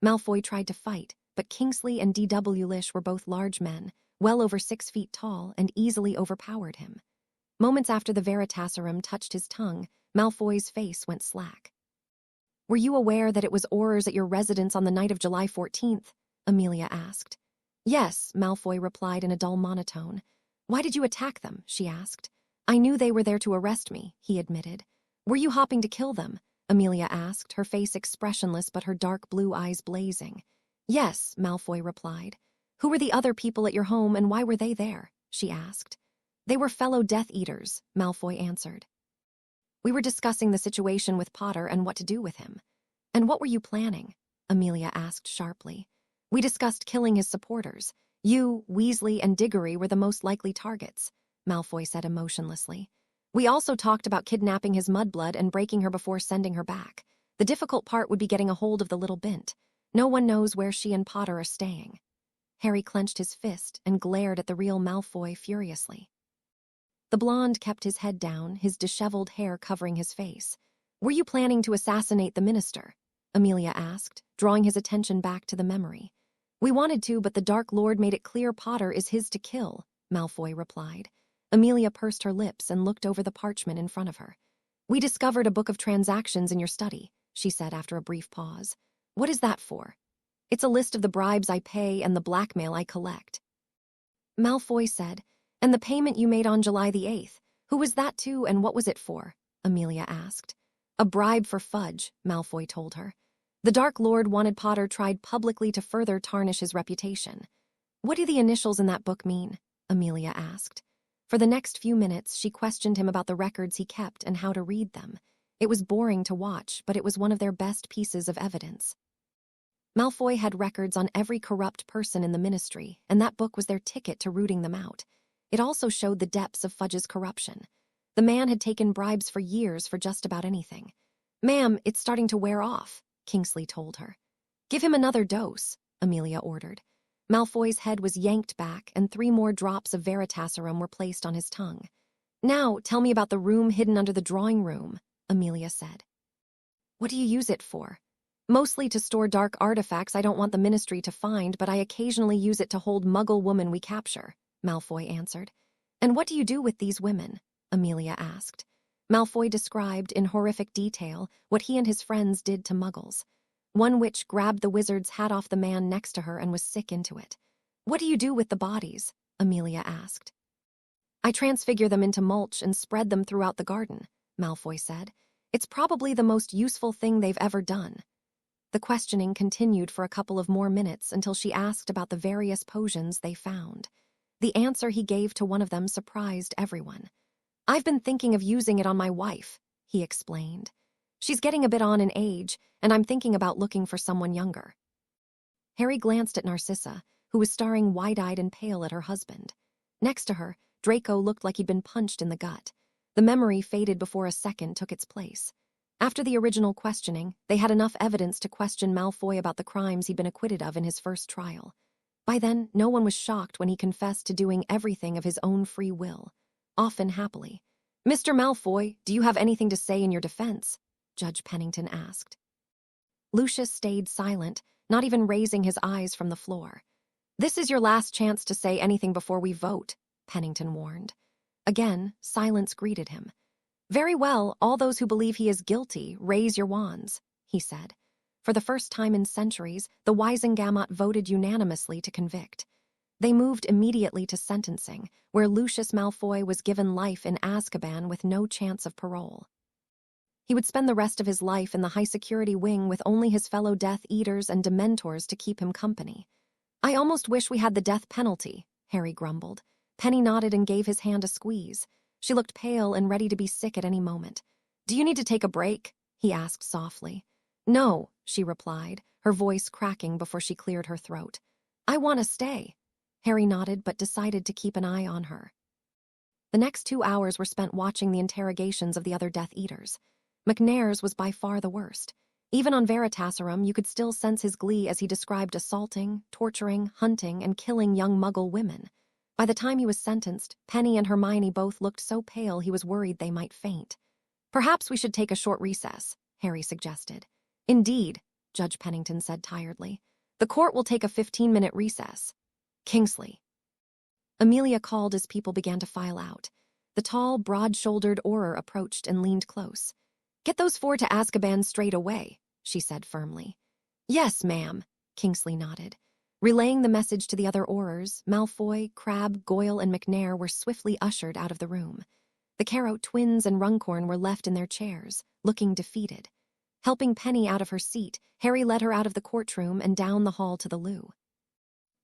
Malfoy tried to fight, but Kingsley and D.W. Lish were both large men, well over 6 feet tall, and easily overpowered him. Moments after the Veritaserum touched his tongue, Malfoy's face went slack. "Were you aware that it was orars at your residence on the night of July 14th? Amelia asked. "Yes," Malfoy replied in a dull monotone. "Why did you attack them?" she asked. "I knew they were there to arrest me," he admitted. "Were you hopping to kill them?" Amelia asked, her face expressionless but her dark blue eyes blazing. "Yes," Malfoy replied. "Who were the other people at your home and why were they there?" she asked. "They were fellow Death Eaters," Malfoy answered. "We were discussing the situation with Potter and what to do with him." "And what were you planning?" Amelia asked sharply. "We discussed killing his supporters. You, Weasley, and Diggory were the most likely targets," Malfoy said emotionlessly. "We also talked about kidnapping his mudblood and breaking her before sending her back. The difficult part would be getting a hold of the little bint. No one knows where she and Potter are staying." Harry clenched his fist and glared at the real Malfoy furiously. The blonde kept his head down, his disheveled hair covering his face. "Were you planning to assassinate the minister?" Amelia asked, drawing his attention back to the memory. "We wanted to, but the Dark Lord made it clear Potter is his to kill," Malfoy replied. Amelia pursed her lips and looked over the parchment in front of her. "We discovered a book of transactions in your study," she said after a brief pause. "What is that for?" "It's a list of the bribes I pay and the blackmail I collect." Malfoy said, "And the payment you made on July the 8th. Who was that to and what was it for?" Amelia asked. "A bribe for Fudge," Malfoy told her. "The Dark Lord wanted Potter tried publicly to further tarnish his reputation." "What do the initials in that book mean?" Amelia asked. For the next few minutes, she questioned him about the records he kept and how to read them. It was boring to watch, but it was one of their best pieces of evidence. Malfoy had records on every corrupt person in the ministry, and that book was their ticket to rooting them out. It also showed the depths of Fudge's corruption. The man had taken bribes for years for just about anything. "Ma'am, it's starting to wear off," Kingsley told her. "Give him another dose," Amelia ordered. Malfoy's head was yanked back, and 3 more drops of Veritaserum were placed on his tongue. "Now, tell me about the room hidden under the drawing room," Amelia said. What do you use it for? Mostly to store dark artifacts I don't want the Ministry to find, but I occasionally use it to hold Muggle woman we capture, Malfoy answered. And what do you do with these women? Amelia asked. Malfoy described in horrific detail what he and his friends did to Muggles. One witch grabbed the wizard's hat off the man next to her and was sick into it. What do you do with the bodies? Amelia asked. I transfigure them into mulch and spread them throughout the garden, Malfoy said. It's probably the most useful thing they've ever done. The questioning continued for a couple of more minutes until she asked about the various potions they found. The answer he gave to one of them surprised everyone. I've been thinking of using it on my wife, he explained. She's getting a bit on in age, and I'm thinking about looking for someone younger. Harry glanced at Narcissa, who was staring wide-eyed and pale at her husband. Next to her, Draco looked like he'd been punched in the gut. The memory faded before a second took its place. After the original questioning, they had enough evidence to question Malfoy about the crimes he'd been acquitted of in his first trial. By then, no one was shocked when he confessed to doing everything of his own free will, often happily. Mr. Malfoy, do you have anything to say in your defense? Judge Pennington asked. Lucius stayed silent, not even raising his eyes from the floor. This is your last chance to say anything before we vote, Pennington warned. Again, silence greeted him. Very well, all those who believe he is guilty, raise your wands, he said. For the first time in centuries, the Wisengamot voted unanimously to convict. They moved immediately to sentencing, where Lucius Malfoy was given life in Azkaban with no chance of parole. He would spend the rest of his life in the high-security wing with only his fellow Death Eaters and Dementors to keep him company. I almost wish we had the death penalty, Harry grumbled. Penny nodded and gave his hand a squeeze. She looked pale and ready to be sick at any moment. Do you need to take a break? He asked softly. No, she replied, her voice cracking before she cleared her throat. I want to stay. Harry nodded but decided to keep an eye on her. The next 2 hours were spent watching the interrogations of the other Death Eaters. McNair's was by far the worst. Even on Veritaserum, you could still sense his glee as he described assaulting, torturing, hunting, and killing young Muggle women. By the time he was sentenced, Penny and Hermione both looked so pale he was worried they might faint. Perhaps we should take a short recess, Harry suggested. Indeed, Judge Pennington said tiredly. The court will take a 15-minute recess. Kingsley. Amelia called as people began to file out. The tall, broad-shouldered Auror approached and leaned close. Get those 4 to Azkaban straight away, she said firmly. Yes, ma'am, Kingsley nodded. Relaying the message to the other Aurors, Malfoy, Crabbe, Goyle, and McNair were swiftly ushered out of the room. The Carrow twins and Runcorn were left in their chairs, looking defeated. Helping Penny out of her seat, Harry led her out of the courtroom and down the hall to the loo.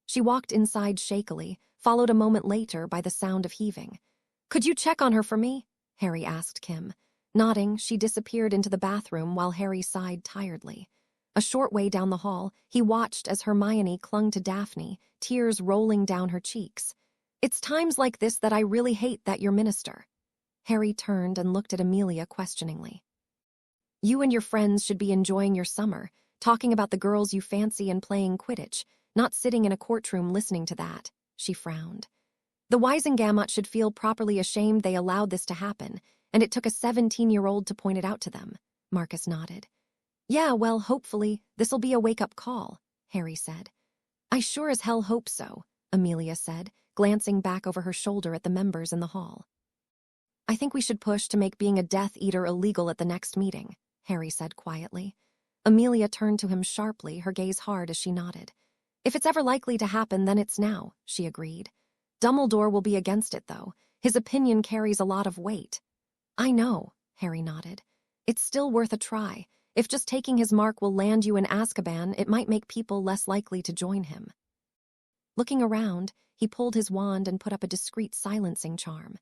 She walked inside shakily, followed a moment later by the sound of heaving. Could you check on her for me? Harry asked Kim. Nodding, she disappeared into the bathroom while Harry sighed tiredly. A short way down the hall, he watched as Hermione clung to Daphne, tears rolling down her cheeks. It's times like this that I really hate that you're minister. Harry turned and looked at Amelia questioningly. You and your friends should be enjoying your summer, talking about the girls you fancy and playing Quidditch, not sitting in a courtroom listening to that, she frowned. The Wisengamot should feel properly ashamed they allowed this to happen, and it took a 17-year-old to point it out to them, Marcus nodded. Yeah, well, hopefully, this'll be a wake-up call, Harry said. I sure as hell hope so, Amelia said, glancing back over her shoulder at the members in the hall. I think we should push to make being a Death Eater illegal at the next meeting, Harry said quietly. Amelia turned to him sharply, her gaze hard as she nodded. If it's ever likely to happen, then it's now, she agreed. Dumbledore will be against it, though. His opinion carries a lot of weight. I know, Harry nodded. It's still worth a try. If just taking his mark will land you in Azkaban, it might make people less likely to join him. Looking around, he pulled his wand and put up a discreet silencing charm.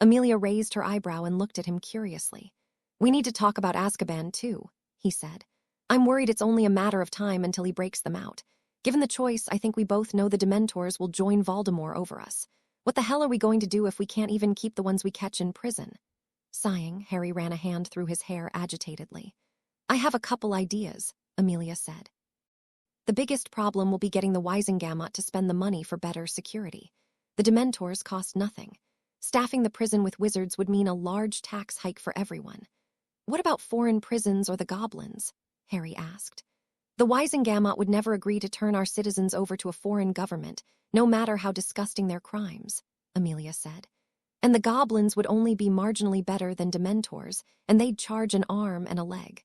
Amelia raised her eyebrow and looked at him curiously. We need to talk about Azkaban, too, he said. I'm worried it's only a matter of time until he breaks them out. Given the choice, I think we both know the Dementors will join Voldemort over us. What the hell are we going to do if we can't even keep the ones we catch in prison? Sighing, Harry ran a hand through his hair agitatedly. I have a couple ideas, Amelia said. The biggest problem will be getting the Wisengamot to spend the money for better security. The Dementors cost nothing. Staffing the prison with wizards would mean a large tax hike for everyone. What about foreign prisons or the goblins? Harry asked. The Wisengamot would never agree to turn our citizens over to a foreign government, no matter how disgusting their crimes, Amelia said. And the goblins would only be marginally better than Dementors, and they'd charge an arm and a leg.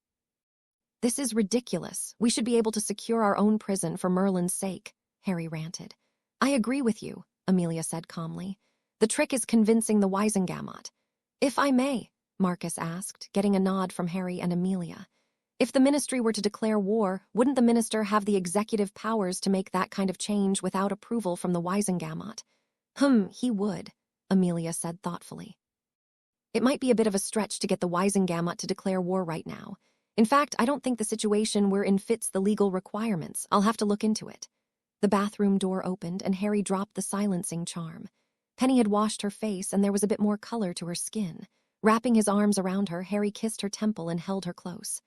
This is ridiculous. We should be able to secure our own prison for Merlin's sake, Harry ranted. I agree with you, Amelia said calmly. The trick is convincing the Wisengamot. If I may, Marcus asked, getting a nod from Harry and Amelia. If the ministry were to declare war, wouldn't the minister have the executive powers to make that kind of change without approval from the Wisengamot? He would, Amelia said thoughtfully. It might be a bit of a stretch to get the Wisengamot to declare war right now. In fact, I don't think the situation we're in fits the legal requirements. I'll have to look into it. The bathroom door opened and Harry dropped the silencing charm. Penny had washed her face and there was a bit more color to her skin. Wrapping his arms around her, Harry kissed her temple and held her close.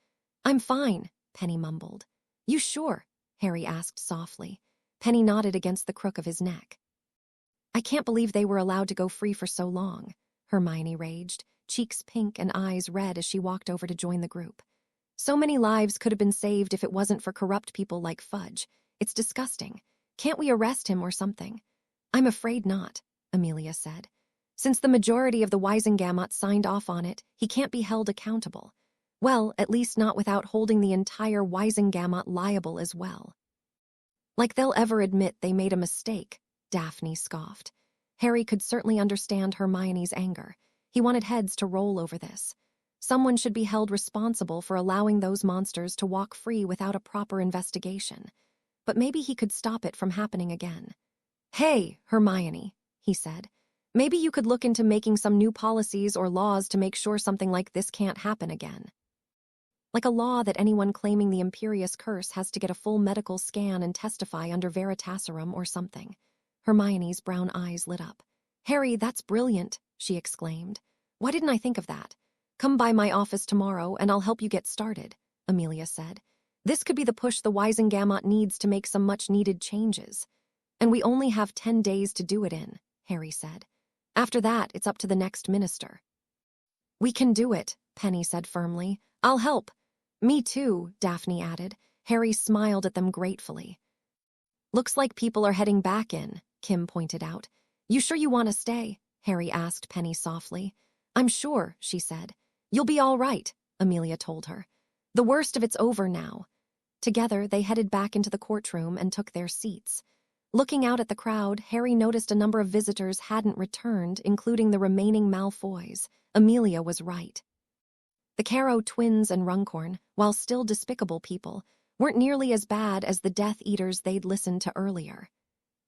I'm fine, Penny mumbled. You sure? Harry asked softly. Penny nodded against the crook of his neck. I can't believe they were allowed to go free for so long, Hermione raged, cheeks pink and eyes red as she walked over to join the group. So many lives could have been saved if it wasn't for corrupt people like Fudge. It's disgusting. Can't we arrest him or something? I'm afraid not, Amelia said. Since the majority of the Wisengamot signed off on it, he can't be held accountable. Well, at least not without holding the entire Wisengamot liable as well. Like they'll ever admit they made a mistake, Daphne scoffed. Harry could certainly understand Hermione's anger. He wanted heads to roll over this. Someone should be held responsible for allowing those monsters to walk free without a proper investigation. But maybe he could stop it from happening again. Hey, Hermione, he said. Maybe you could look into making some new policies or laws to make sure something like this can't happen again. Like a law that anyone claiming the Imperious Curse has to get a full medical scan and testify under Veritaserum or something. Hermione's brown eyes lit up. Harry, that's brilliant, she exclaimed. Why didn't I think of that? Come by my office tomorrow and I'll help you get started, Amelia said. This could be the push the Wisengamot needs to make some much-needed changes. And we only have 10 days to do it in, Harry said. After that, it's up to the next minister. We can do it, Penny said firmly. I'll help. Me too, Daphne added. Harry smiled at them gratefully. Looks like people are heading back in, Kim pointed out. You sure you want to stay? Harry asked Penny softly. I'm sure, she said. You'll be all right, Amelia told her. The worst of it's over now. Together, they headed back into the courtroom and took their seats. Looking out at the crowd, Harry noticed a number of visitors hadn't returned, including the remaining Malfoys. Amelia was right. The Caro twins and Runcorn, while still despicable people, weren't nearly as bad as the Death Eaters they'd listened to earlier.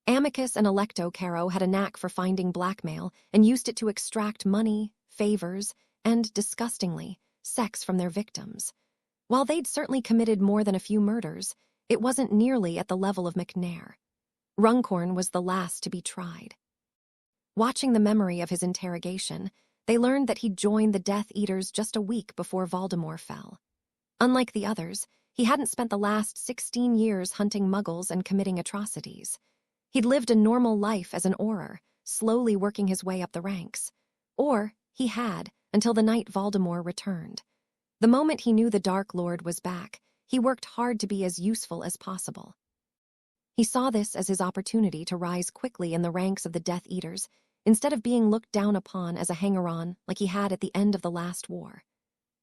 Amicus and Electo Caro had a knack for finding blackmail and used it to extract money, favors, and, disgustingly, sex from their victims. While they'd certainly committed more than a few murders, it wasn't nearly at the level of McNair. Runcorn was the last to be tried. Watching the memory of his interrogation, they learned that he'd joined the Death Eaters just a week before Voldemort fell. Unlike the others, he hadn't spent the last 16 years hunting muggles and committing atrocities. He'd lived a normal life as an orar, slowly working his way up the ranks. Or he had, until the night Voldemort returned. The moment he knew the Dark Lord was back, he worked hard to be as useful as possible. He saw this as his opportunity to rise quickly in the ranks of the Death Eaters, instead of being looked down upon as a hanger-on like he had at the end of the last war.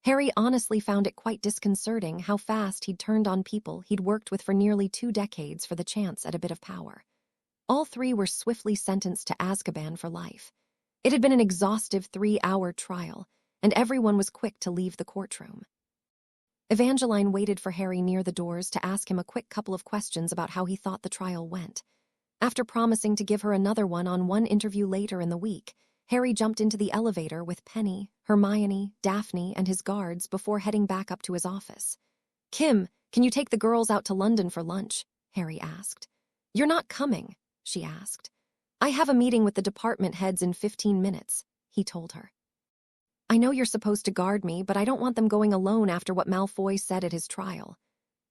Harry honestly found it quite disconcerting how fast he'd turned on people he'd worked with for nearly 2 decades for the chance at a bit of power. All 3 were swiftly sentenced to Azkaban for life. It had been an exhaustive 3-hour trial, and everyone was quick to leave the courtroom. Evangeline waited for Harry near the doors to ask him a quick couple of questions about how he thought the trial went. After promising to give her another one-on-one interview later in the week, Harry jumped into the elevator with Penny, Hermione, Daphne, and his guards before heading back up to his office. Kim, can you take the girls out to London for lunch? Harry asked. You're not coming, she asked. I have a meeting with the department heads in 15 minutes, he told her. I know you're supposed to guard me, but I don't want them going alone after what Malfoy said at his trial.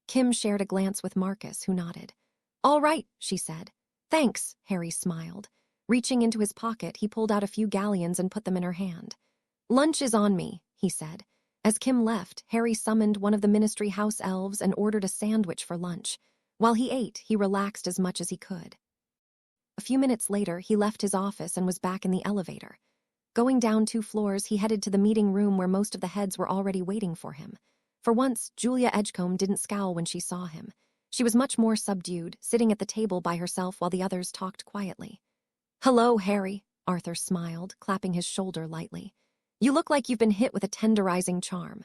Kim shared a glance with Marcus, who nodded. All right, she said. Thanks, Harry smiled. Reaching into his pocket, he pulled out a few galleons and put them in her hand. Lunch is on me, he said. As Kim left, Harry summoned one of the Ministry house elves and ordered a sandwich for lunch. While he ate, he relaxed as much as he could. A few minutes later, he left his office and was back in the elevator. Going down 2 floors, he headed to the meeting room where most of the heads were already waiting for him. For once, Julia Edgecombe didn't scowl when she saw him. She was much more subdued, sitting at the table by herself while the others talked quietly. "Hello, Harry," Arthur smiled, clapping his shoulder lightly. "You look like you've been hit with a tenderizing charm."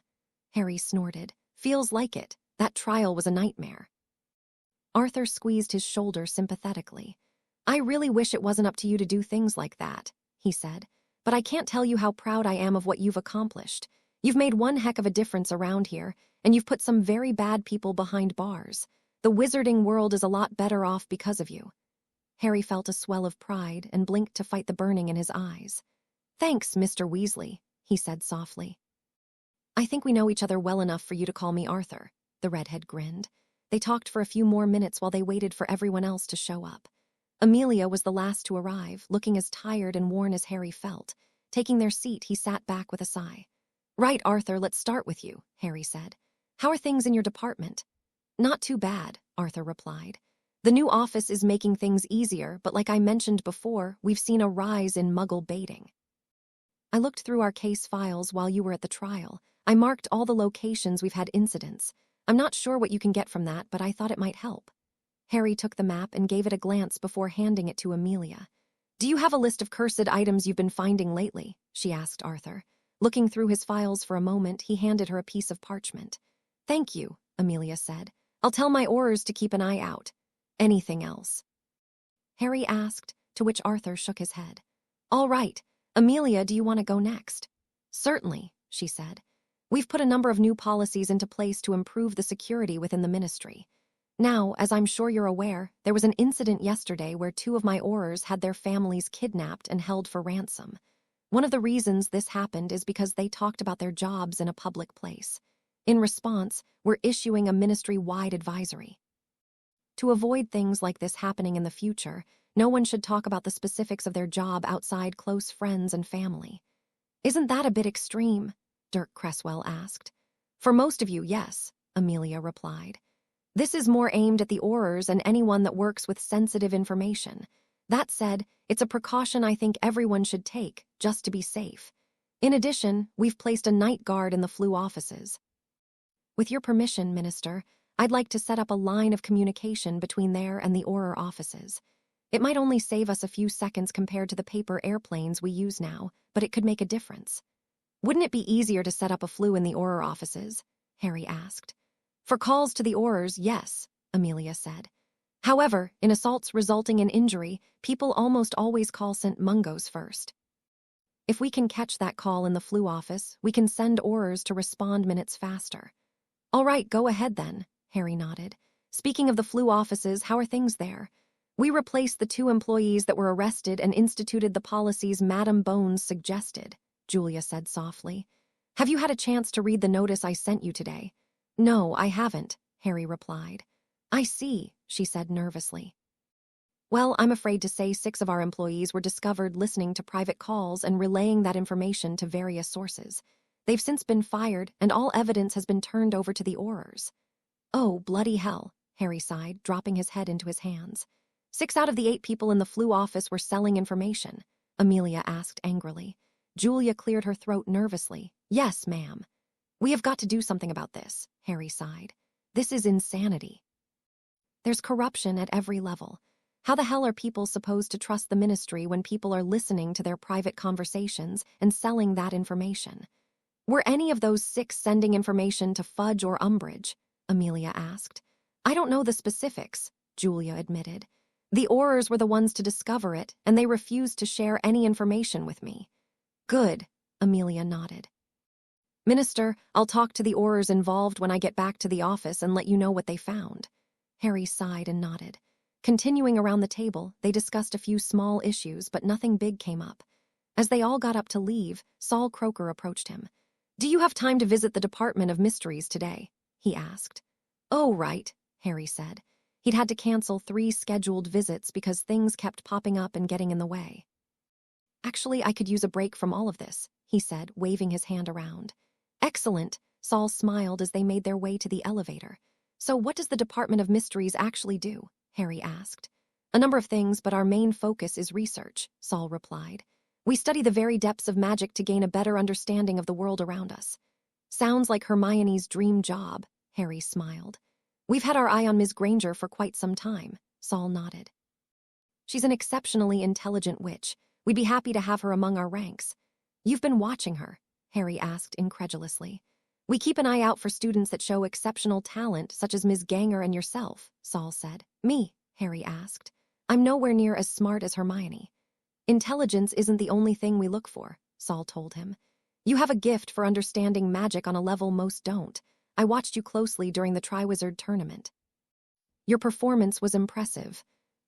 Harry snorted. "Feels like it. That trial was a nightmare." Arthur squeezed his shoulder sympathetically. "I really wish it wasn't up to you to do things like that," he said. "But I can't tell you how proud I am of what you've accomplished. You've made one heck of a difference around here, and you've put some very bad people behind bars. The wizarding world is a lot better off because of you." Harry felt a swell of pride and blinked to fight the burning in his eyes. "Thanks, Mr. Weasley," he said softly. "I think we know each other well enough for you to call me Arthur," the redhead grinned. They talked for a few more minutes while they waited for everyone else to show up. Amelia was the last to arrive, looking as tired and worn as Harry felt. Taking their seat, he sat back with a sigh. "Right, Arthur, let's start with you," Harry said. "How are things in your department?" "Not too bad," Arthur replied. "The new office is making things easier, but like I mentioned before, we've seen a rise in Muggle baiting. I looked through our case files while you were at the trial. I marked all the locations we've had incidents. I'm not sure what you can get from that, but I thought it might help." Harry took the map and gave it a glance before handing it to Amelia. "Do you have a list of cursed items you've been finding lately?" she asked Arthur. Looking through his files for a moment, he handed her a piece of parchment. "Thank you," Amelia said. "I'll tell my orars to keep an eye out. Anything else?" Harry asked, to which Arthur shook his head. "All right. Amelia, do you want to go next?" "Certainly," she said. "We've put a number of new policies into place to improve the security within the Ministry. Now, as I'm sure you're aware, there was an incident yesterday where 2 of my orars had their families kidnapped and held for ransom. One of the reasons this happened is because they talked about their jobs in a public place. In response, we're issuing a ministry-wide advisory. To avoid things like this happening in the future, no one should talk about the specifics of their job outside close friends and family." "Isn't that a bit extreme?" Dirk Cresswell asked. "For most of you, yes," Amelia replied. "This is more aimed at the orars and anyone that works with sensitive information. That said, it's a precaution I think everyone should take, just to be safe. In addition, we've placed a night guard in the Floo offices. With your permission, Minister, I'd like to set up a line of communication between there and the Orar offices. It might only save us a few seconds compared to the paper airplanes we use now, but it could make a difference." "Wouldn't it be easier to set up a Floo in the Orar offices?" Harry asked. "For calls to the orars, yes," Amelia said. "However, in assaults resulting in injury, people almost always call St. Mungo's first. If we can catch that call in the Floo office, we can send orars to respond minutes faster." "All right, go ahead then," Harry nodded. "Speaking of the Floo offices, how are things there?" "We replaced the 2 employees that were arrested and instituted the policies Madame Bones suggested," Julia said softly. "Have you had a chance to read the notice I sent you today?" "No, I haven't," Harry replied. "I see," she said nervously. "Well, I'm afraid to say 6 of our employees were discovered listening to private calls and relaying that information to various sources. They've since been fired, and all evidence has been turned over to the orars." "Oh, bloody hell," Harry sighed, dropping his head into his hands. 6 out of the 8 people in the Floo office were selling information?" Amelia asked angrily. Julia cleared her throat nervously. "Yes, ma'am." "We have got to do something about this," Harry sighed. "This is insanity. There's corruption at every level. How the hell are people supposed to trust the Ministry when people are listening to their private conversations and selling that information?" "Were any of those 6 sending information to Fudge or Umbridge?" Amelia asked. "I don't know the specifics," Julia admitted. "The orars were the ones to discover it, and they refused to share any information with me." "Good," Amelia nodded. "Minister, I'll talk to the orars involved when I get back to the office and let you know what they found." Harry sighed and nodded. Continuing around the table, they discussed a few small issues, but nothing big came up. As they all got up to leave, Saul Croker approached him. "Do you have time to visit the Department of Mysteries today?" he asked. "Oh, right," Harry said. He'd had to cancel 3 scheduled visits because things kept popping up and getting in the way. "Actually, I could use a break from all of this," he said, waving his hand around. Excellent, Saul smiled as they made their way to the elevator. So what does the Department of Mysteries actually do? Harry asked. A number of things, but our main focus is research, Saul replied. We study the very depths of magic to gain a better understanding of the world around us. Sounds like Hermione's dream job, Harry smiled. We've had our eye on Ms. Granger for quite some time, Saul nodded. She's an exceptionally intelligent witch. We'd be happy to have her among our ranks. You've been watching her, Harry asked incredulously. We keep an eye out for students that show exceptional talent, such as Ms. Ganger and yourself, Saul said. Me, Harry asked. I'm nowhere near as smart as Hermione. Intelligence isn't the only thing we look for, Saul told him. You have a gift for understanding magic on a level most don't. I watched you closely during the Triwizard tournament. Your performance was impressive.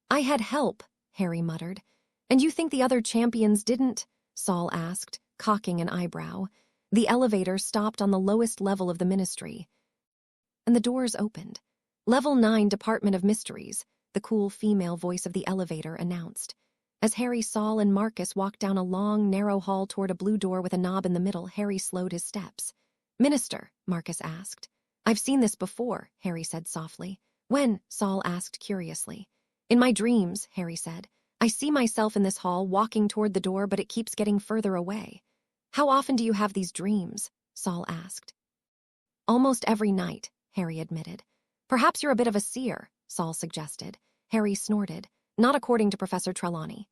I had help, Harry muttered. And you think the other champions didn't? Saul asked, cocking an eyebrow. The elevator stopped on the lowest level of the ministry, and the doors opened. Level 9 Department of Mysteries, the cool female voice of the elevator announced. As Harry, Saul, and Marcus walked down a long, narrow hall toward a blue door with a knob in the middle, Harry slowed his steps. Minister, Marcus asked. I've seen this before, Harry said softly. When? Saul asked curiously. In my dreams, Harry said. I see myself in this hall walking toward the door, but it keeps getting further away. How often do you have these dreams? Saul asked. Almost every night, Harry admitted. Perhaps you're a bit of a seer, Saul suggested. Harry snorted. Not according to Professor Trelawney.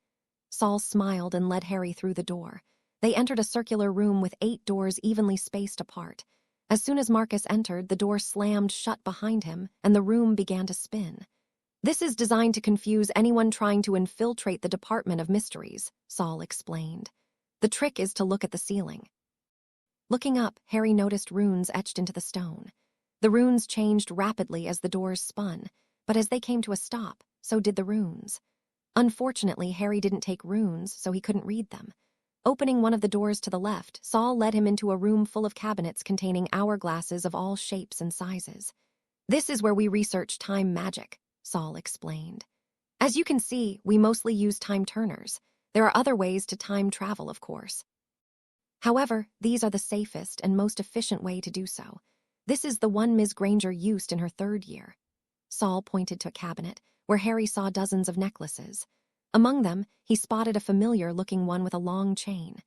Saul smiled and led Harry through the door. They entered a circular room with 8 doors evenly spaced apart. As soon as Marcus entered, the door slammed shut behind him, and the room began to spin. This is designed to confuse anyone trying to infiltrate the Department of Mysteries, Saul explained. The trick is to look at the ceiling. Looking up, Harry noticed runes etched into the stone. The runes changed rapidly as the doors spun, but as they came to a stop, so did the runes. Unfortunately, Harry didn't take runes, so he couldn't read them. Opening one of the doors to the left, Saul led him into a room full of cabinets containing hourglasses of all shapes and sizes. This is where we research time magic, Saul explained. As you can see, we mostly use time turners. There are other ways to time travel, of course. However, these are the safest and most efficient way to do so. This is the one Ms. Granger used in her 3rd year. Saul pointed to a cabinet, where Harry saw dozens of necklaces. Among them, he spotted a familiar-looking one with a long chain.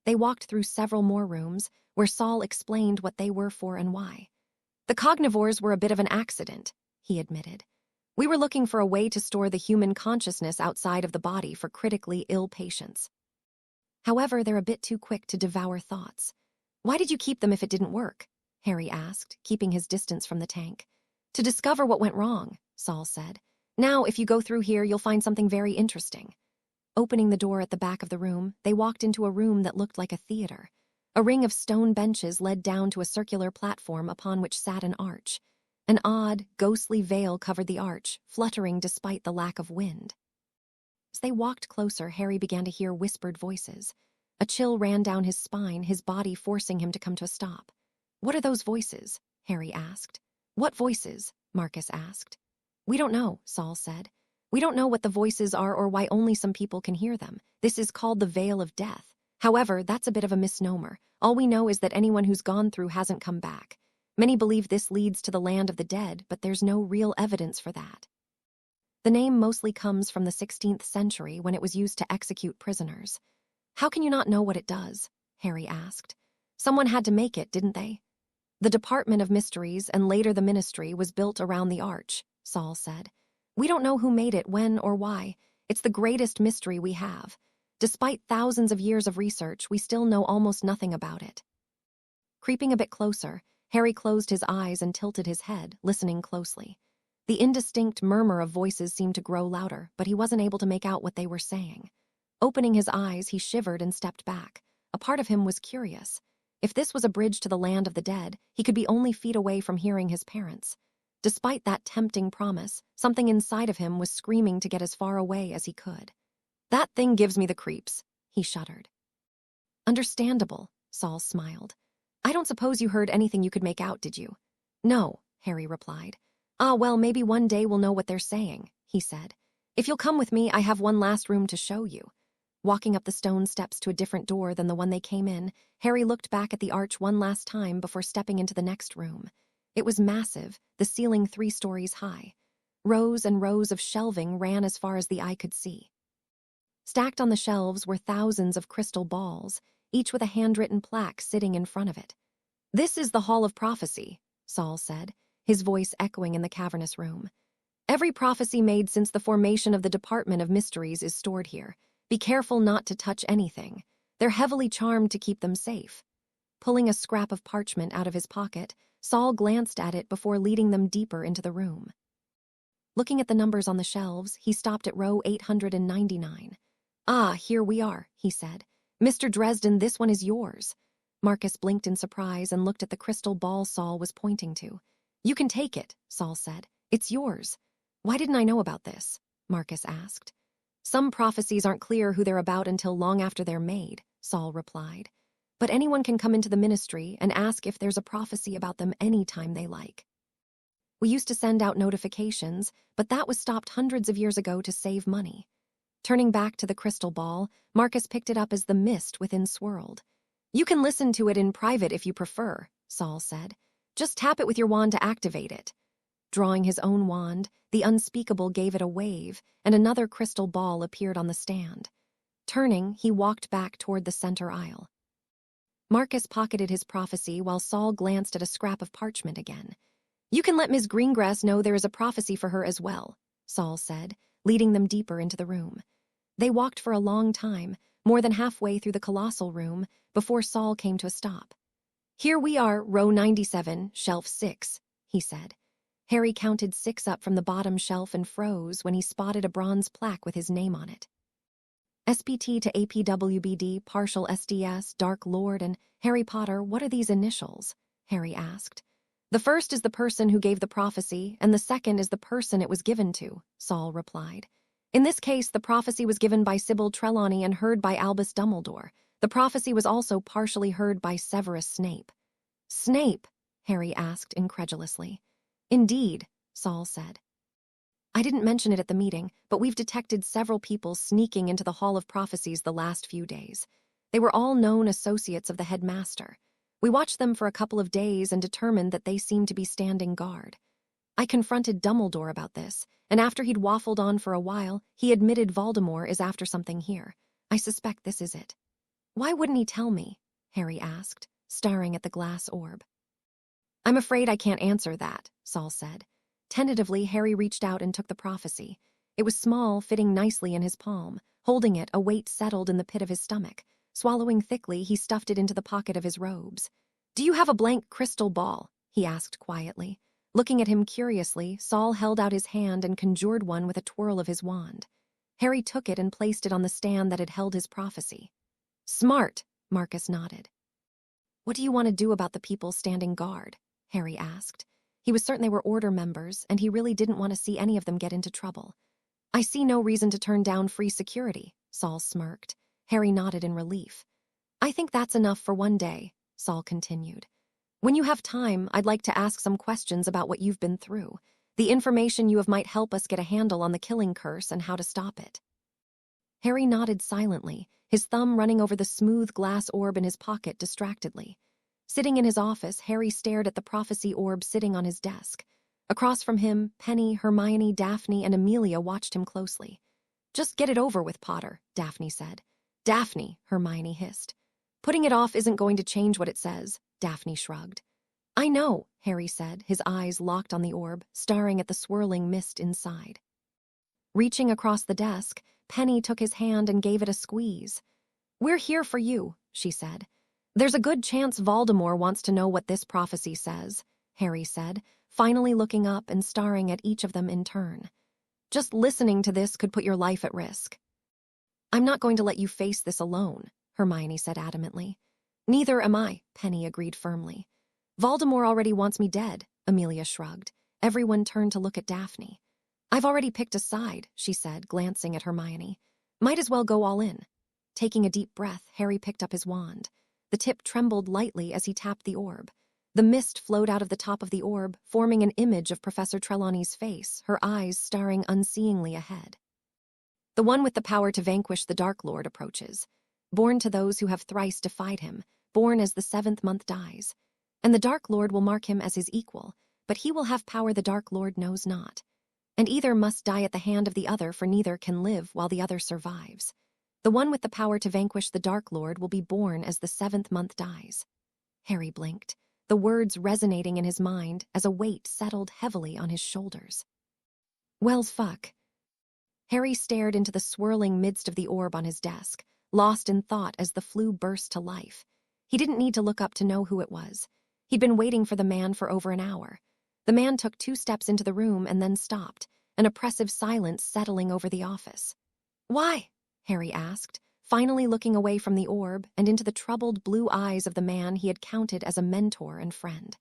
They walked through several more rooms, where Saul explained what they were for and why. The cognivores were a bit of an accident, he admitted. We were looking for a way to store the human consciousness outside of the body for critically ill patients. However, they're a bit too quick to devour thoughts. Why did you keep them if it didn't work? Harry asked, keeping his distance from the tank. To discover what went wrong, Saul said. Now, if you go through here, you'll find something very interesting. Opening the door at the back of the room, they walked into a room that looked like a theater. A ring of stone benches led down to a circular platform upon which sat an arch. An odd, ghostly veil covered the arch, fluttering despite the lack of wind. As they walked closer, Harry began to hear whispered voices. A chill ran down his spine, his body forcing him to come to a stop. What are those voices? Harry asked. What voices? Marcus asked. We don't know, Saul said. We don't know what the voices are or why only some people can hear them. This is called the Veil of Death. However, that's a bit of a misnomer. All we know is that anyone who's gone through hasn't come back. Many believe this leads to the land of the dead, but there's no real evidence for that. The name mostly comes from the 16th century when it was used to execute prisoners. How can you not know what it does? Harry asked. Someone had to make it, didn't they? The Department of Mysteries and later the Ministry was built around the arch, Saul said. We don't know who made it, when, or why. It's the greatest mystery we have. Despite thousands of years of research, we still know almost nothing about it. Creeping a bit closer, Harry closed his eyes and tilted his head, listening closely. The indistinct murmur of voices seemed to grow louder, but he wasn't able to make out what they were saying. Opening his eyes, he shivered and stepped back. A part of him was curious. If this was a bridge to the land of the dead, he could be only feet away from hearing his parents. Despite that tempting promise, something inside of him was screaming to get as far away as he could. That thing gives me the creeps, he shuddered. Understandable, Saul smiled. I don't suppose you heard anything you could make out, did you? No, Harry replied. Ah, well, maybe one day we'll know what they're saying, he said. If you'll come with me, I have one last room to show you. Walking up the stone steps to a different door than the one they came in, Harry looked back at the arch one last time before stepping into the next room. It was massive, the ceiling 3 stories high. Rows and rows of shelving ran as far as the eye could see. Stacked on the shelves were thousands of crystal balls, each with a handwritten plaque sitting in front of it. "This is the Hall of Prophecy," Saul said, his voice echoing in the cavernous room. "Every prophecy made since the formation of the Department of Mysteries is stored here. Be careful not to touch anything. They're heavily charmed to keep them safe." Pulling a scrap of parchment out of his pocket, Saul glanced at it before leading them deeper into the room. Looking at the numbers on the shelves, he stopped at row 899. "Ah, here we are," he said. "Mr. Dresden, this one is yours." Marcus blinked in surprise and looked at the crystal ball Saul was pointing to. "You can take it," Saul said. "It's yours." "Why didn't I know about this?" Marcus asked. "Some prophecies aren't clear who they're about until long after they're made," Saul replied. "But anyone can come into the ministry and ask if there's a prophecy about them anytime they like. We used to send out notifications, but that was stopped hundreds of years ago to save money." Turning back to the crystal ball, Marcus picked it up as the mist within swirled. "You can listen to it in private if you prefer," Saul said. "Just tap it with your wand to activate it." Drawing his own wand, the unspeakable gave it a wave, and another crystal ball appeared on the stand. Turning, he walked back toward the center aisle. Marcus pocketed his prophecy while Saul glanced at a scrap of parchment again. "You can let Ms. Greengrass know there is a prophecy for her as well," Saul said, leading them deeper into the room. They walked for a long time, more than halfway through the colossal room, before Saul came to a stop. "Here we are, row 97, shelf 6, he said. Harry counted 6 up from the bottom shelf and froze when he spotted a bronze plaque with his name on it. "SPT to APWBD, partial SDS, Dark Lord, and Harry Potter, what are these initials?" Harry asked. "The first is the person who gave the prophecy, and the second is the person it was given to," Saul replied. "In this case, the prophecy was given by Sybil Trelawney and heard by Albus Dumbledore. The prophecy was also partially heard by Severus Snape." "Snape?" Harry asked incredulously. "Indeed," Saul said. "I didn't mention it at the meeting, but we've detected several people sneaking into the Hall of Prophecies the last few days. They were all known associates of the headmaster. We watched them for a couple of days and determined that they seemed to be standing guard. I confronted Dumbledore about this, and after he'd waffled on for a while, he admitted Voldemort is after something here. I suspect this is it." "Why wouldn't he tell me?" Harry asked, staring at the glass orb. "I'm afraid I can't answer that," Saul said. Tentatively, Harry reached out and took the prophecy. It was small, fitting nicely in his palm. Holding it, a weight settled in the pit of his stomach. Swallowing thickly, he stuffed it into the pocket of his robes. "Do you have a blank crystal ball?" he asked quietly. Looking at him curiously, Saul held out his hand and conjured one with a twirl of his wand. Harry took it and placed it on the stand that had held his prophecy. "Smart," Marcus nodded. "What do you want to do about the people standing guard?" Harry asked. He was certain they were Order members, and he really didn't want to see any of them get into trouble. "I see no reason to turn down free security," Saul smirked. Harry nodded in relief. "I think that's enough for one day," Saul continued. "When you have time, I'd like to ask some questions about what you've been through. The information you have might help us get a handle on the killing curse and how to stop it." Harry nodded silently, his thumb running over the smooth glass orb in his pocket distractedly. Sitting in his office, Harry stared at the prophecy orb sitting on his desk. Across from him, Penny, Hermione, Daphne, and Amelia watched him closely. "Just get it over with, Potter," Daphne said. "Daphne," Hermione hissed. "Putting it off isn't going to change what it says," Daphne shrugged. "I know," Harry said, his eyes locked on the orb, staring at the swirling mist inside. Reaching across the desk, Penny took his hand and gave it a squeeze. "We're here for you," she said. "There's a good chance Voldemort wants to know what this prophecy says," Harry said, finally looking up and staring at each of them in turn. "Just listening to this could put your life at risk." "I'm not going to let you face this alone," Hermione said adamantly. "Neither am I," Penny agreed firmly. "Voldemort already wants me dead," Amelia shrugged. Everyone turned to look at Daphne. "I've already picked a side," she said, glancing at Hermione. "Might as well go all in." Taking a deep breath, Harry picked up his wand. The tip trembled lightly as he tapped the orb. The mist flowed out of the top of the orb, forming an image of Professor Trelawney's face, her eyes staring unseeingly ahead. The one with the power to vanquish the Dark Lord approaches. Born to those who have thrice defied him, born as the 7th month dies. And the Dark Lord will mark him as his equal, but he will have power the Dark Lord knows not. And either must die at the hand of the other, for neither can live while the other survives. The one with the power to vanquish the Dark Lord will be born as the 7th month dies. Harry blinked, the words resonating in his mind as a weight settled heavily on his shoulders. Well, fuck. Harry stared into the swirling midst of the orb on his desk, lost in thought as the flue burst to life. He didn't need to look up to know who it was. He'd been waiting for the man for over an hour. The man took 2 steps into the room and then stopped, an oppressive silence settling over the office. Why? Harry asked, finally looking away from the orb and into the troubled blue eyes of the man he had counted as a mentor and friend.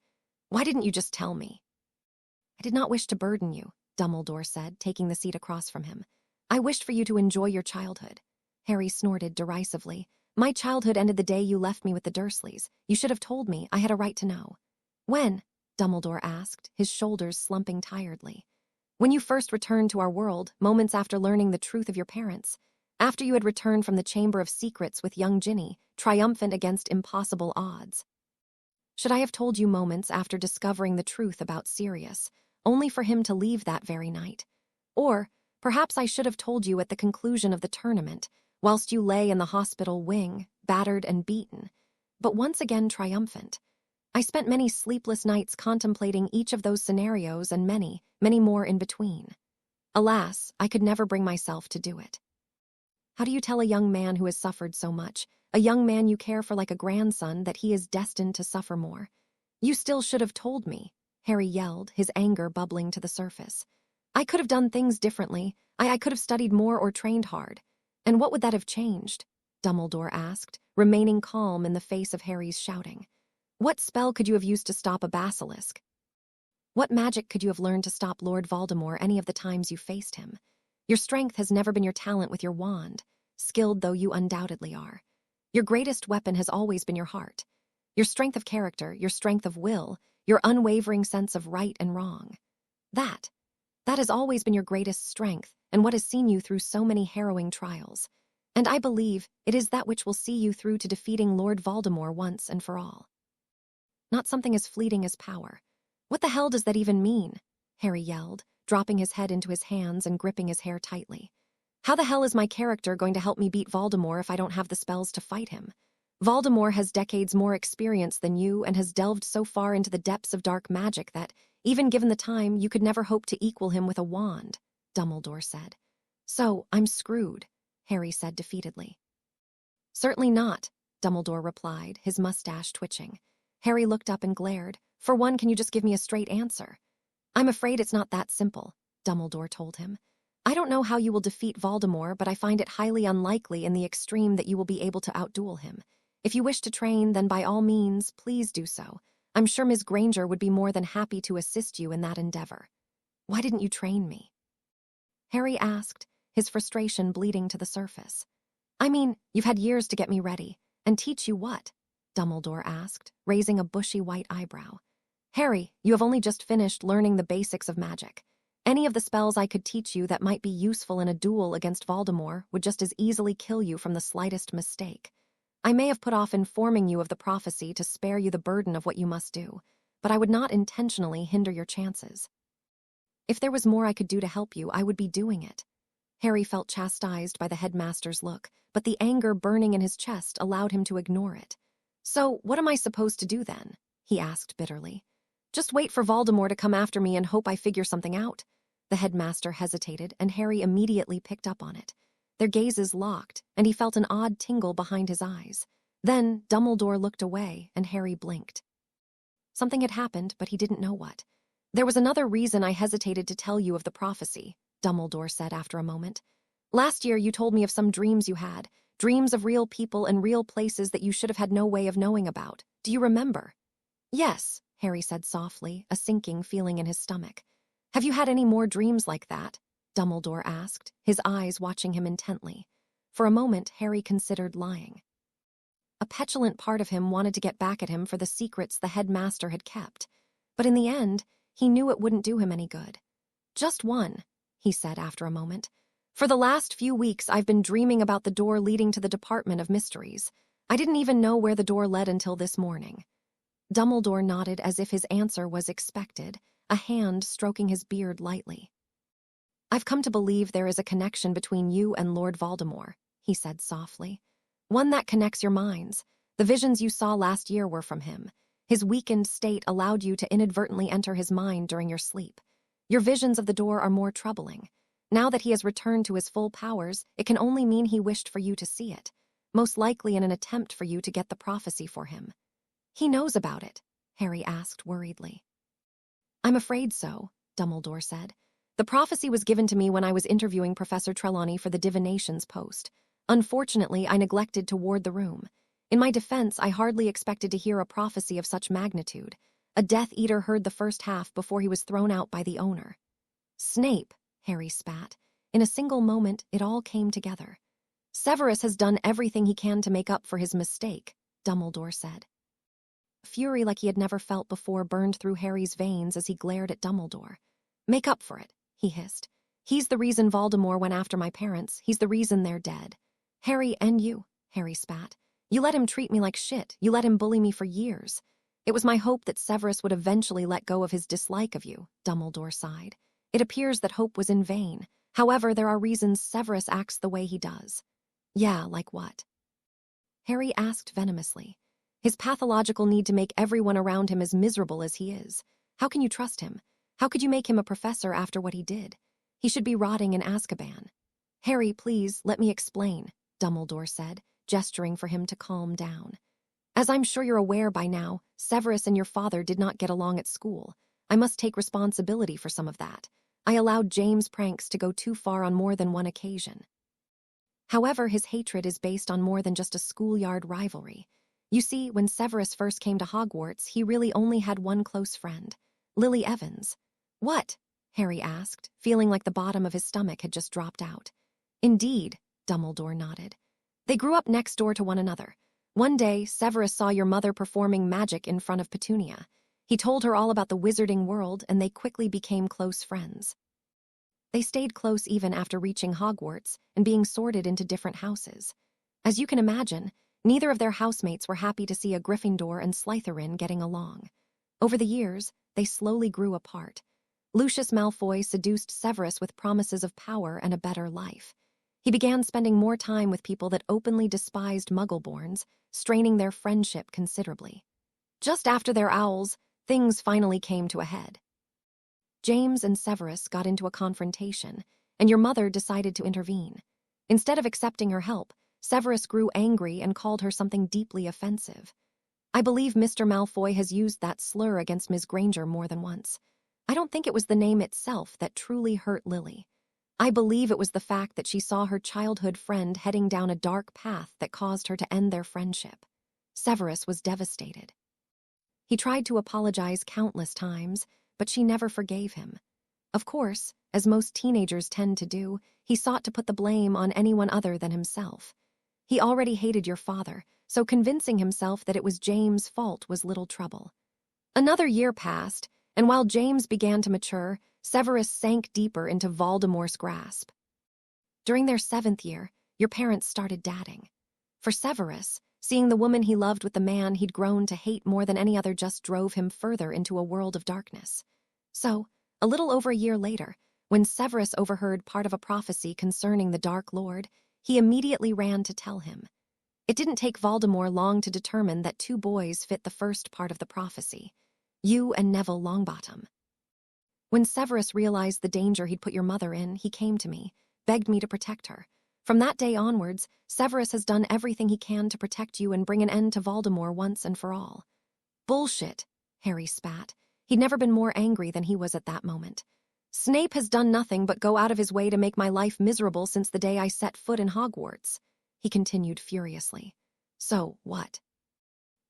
Why didn't you just tell me? I did not wish to burden you, Dumbledore said, taking the seat across from him. I wished for you to enjoy your childhood. Harry snorted derisively. My childhood ended the day you left me with the Dursleys. You should have told me. I had a right to know. When? Dumbledore asked, his shoulders slumping tiredly. When you first returned to our world, moments after learning the truth of your parents. After you had returned from the Chamber of Secrets with young Ginny, triumphant against impossible odds. Should I have told you moments after discovering the truth about Sirius, only for him to leave that very night? Or perhaps I should have told you at the conclusion of the tournament, whilst you lay in the hospital wing, battered and beaten, but once again triumphant. I spent many sleepless nights contemplating each of those scenarios and many, many more in between. Alas, I could never bring myself to do it. How do you tell a young man who has suffered so much, a young man you care for like a grandson, that he is destined to suffer more? You still should have told me, Harry yelled, his anger bubbling to the surface. I could have done things differently. I could have studied more or trained hard. And what would that have changed? Dumbledore asked, remaining calm in the face of Harry's shouting. What spell could you have used to stop a basilisk? What magic could you have learned to stop Lord Voldemort any of the times you faced him? Your strength has never been your talent with your wand, skilled though you undoubtedly are. Your greatest weapon has always been your heart. Your strength of character, your strength of will, your unwavering sense of right and wrong. That has always been your greatest strength and what has seen you through so many harrowing trials. And I believe it is that which will see you through to defeating Lord Voldemort once and for all. Not something as fleeting as power. What the hell does that even mean? Harry yelled, dropping his head into his hands and gripping his hair tightly. How the hell is my character going to help me beat Voldemort if I don't have the spells to fight him? Voldemort has decades more experience than you and has delved so far into the depths of dark magic that, even given the time, you could never hope to equal him with a wand, Dumbledore said. So, I'm screwed, Harry said defeatedly. Certainly not, Dumbledore replied, his mustache twitching. Harry looked up and glared. For one, can you just give me a straight answer? I'm afraid it's not that simple, Dumbledore told him. I don't know how you will defeat Voldemort, but I find it highly unlikely in the extreme that you will be able to outduel him. If you wish to train, then by all means, please do so. I'm sure Ms. Granger would be more than happy to assist you in that endeavor. Why didn't you train me? Harry asked, his frustration bleeding to the surface. I mean, you've had years to get me ready. And teach you what? Dumbledore asked, raising a bushy white eyebrow. Harry, you have only just finished learning the basics of magic. Any of the spells I could teach you that might be useful in a duel against Voldemort would just as easily kill you from the slightest mistake. I may have put off informing you of the prophecy to spare you the burden of what you must do, but I would not intentionally hinder your chances. If there was more I could do to help you, I would be doing it. Harry felt chastised by the headmaster's look, but the anger burning in his chest allowed him to ignore it. So, what am I supposed to do then? He asked bitterly. Just wait for Voldemort to come after me and hope I figure something out. The headmaster hesitated, and Harry immediately picked up on it. Their gazes locked, and he felt an odd tingle behind his eyes. Then, Dumbledore looked away, and Harry blinked. Something had happened, but he didn't know what. There was another reason I hesitated to tell you of the prophecy, Dumbledore said after a moment. Last year you told me of some dreams you had, dreams of real people and real places that you should have had no way of knowing about. Do you remember? Yes, Harry said softly, a sinking feeling in his stomach. Have you had any more dreams like that? Dumbledore asked, his eyes watching him intently. For a moment, Harry considered lying. A petulant part of him wanted to get back at him for the secrets the headmaster had kept, but in the end, he knew it wouldn't do him any good. Just one, he said after a moment. For the last few weeks, I've been dreaming about the door leading to the Department of Mysteries. I didn't even know where the door led until this morning." Dumbledore nodded as if his answer was expected, a hand stroking his beard lightly. "I've come to believe there is a connection between you and Lord Voldemort," he said softly. "One that connects your minds. The visions you saw last year were from him. His weakened state allowed you to inadvertently enter his mind during your sleep. Your visions of the door are more troubling. Now that he has returned to his full powers, it can only mean he wished for you to see it, most likely in an attempt for you to get the prophecy for him." "He knows about it?" Harry asked worriedly. "I'm afraid so," Dumbledore said. "The prophecy was given to me when I was interviewing Professor Trelawney for the divinations post. Unfortunately, I neglected to ward the room. In my defense, I hardly expected to hear a prophecy of such magnitude. A Death Eater heard the first half before he was thrown out by the owner." "Snape," Harry spat. In a single moment, it all came together. "Severus has done everything he can to make up for his mistake," Dumbledore said. Fury like he had never felt before burned through Harry's veins as he glared at Dumbledore. "Make up for it," he hissed. "He's the reason Voldemort went after my parents. He's the reason they're dead. Harry, and you," Harry spat. "You let him treat me like shit. You let him bully me for years. It was my hope that Severus would eventually let go of his dislike of you," Dumbledore sighed. "It appears that hope was in vain. However, there are reasons Severus acts the way he does." "Yeah, like what?" Harry asked venomously. "His pathological need to make everyone around him as miserable as he is. How can you trust him? How could you make him a professor after what he did? He should be rotting in Azkaban." "Harry, please, let me explain," Dumbledore said, gesturing for him to calm down. "As I'm sure you're aware by now, Severus and your father did not get along at school. I must take responsibility for some of that. I allowed James' pranks to go too far on more than one occasion. However, his hatred is based on more than just a schoolyard rivalry. You see, when Severus first came to Hogwarts, he really only had one close friend, Lily Evans." "What?" Harry asked, feeling like the bottom of his stomach had just dropped out. "Indeed," Dumbledore nodded. "They grew up next door to one another. One day, Severus saw your mother performing magic in front of Petunia. He told her all about the wizarding world, and they quickly became close friends. They stayed close even after reaching Hogwarts and being sorted into different houses. As you can imagine, neither of their housemates were happy to see a Gryffindor and Slytherin getting along. Over the years, they slowly grew apart. Lucius Malfoy seduced Severus with promises of power and a better life. He began spending more time with people that openly despised Muggleborns, straining their friendship considerably. Just after their owls, things finally came to a head. James and Severus got into a confrontation, and your mother decided to intervene. Instead of accepting her help, Severus grew angry and called her something deeply offensive. I believe Mr. Malfoy has used that slur against Ms. Granger more than once. I don't think it was the name itself that truly hurt Lily. I believe it was the fact that she saw her childhood friend heading down a dark path that caused her to end their friendship. Severus was devastated. He tried to apologize countless times, but she never forgave him. Of course, as most teenagers tend to do, he sought to put the blame on anyone other than himself. He already hated your father, so convincing himself that it was James' fault was little trouble. Another year passed, and while James began to mature, Severus sank deeper into Voldemort's grasp. During their 7th year, your parents started dating. For Severus, seeing the woman he loved with the man he'd grown to hate more than any other just drove him further into a world of darkness. So, a little over a year later, when Severus overheard part of a prophecy concerning the Dark Lord, he immediately ran to tell him. It didn't take Voldemort long to determine that 2 boys fit the first part of the prophecy, you and Neville Longbottom. When Severus realized the danger he'd put your mother in, he came to me, begged me to protect her. From that day onwards, Severus has done everything he can to protect you and bring an end to Voldemort once and for all. Bullshit, Harry spat. He'd never been more angry than he was at that moment. Snape has done nothing but go out of his way to make my life miserable since the day I set foot in Hogwarts, he continued furiously. So, what?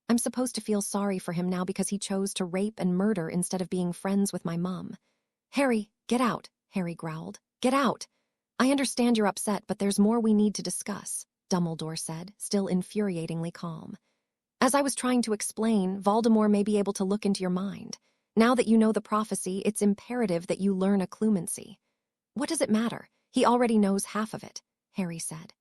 I'm supposed to feel sorry for him now because he chose to rape and murder instead of being friends with my mum. Harry, get out, Harry growled. Get out. I understand you're upset, but there's more we need to discuss, Dumbledore said, still infuriatingly calm. As I was trying to explain, Voldemort may be able to look into your mind. Now that you know the prophecy, it's imperative that you learn occlumency. What does it matter? He already knows half of it, Harry said.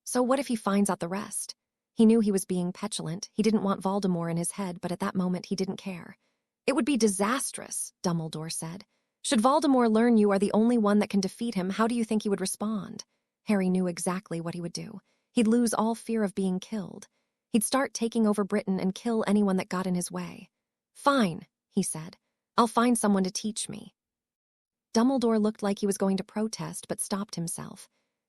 So what if he finds out the rest? He knew he was being petulant. He didn't want Voldemort in his head, but at that moment he didn't care. It would be disastrous, Dumbledore said. Should Voldemort learn you are the only one that can defeat him, how do you think he would respond? Harry knew exactly what he would do. He'd lose all fear of being killed. He'd start taking over Britain and kill anyone that got in his way. Fine, he said. I'll find someone to teach me. Dumbledore looked like he was going to protest, but stopped himself.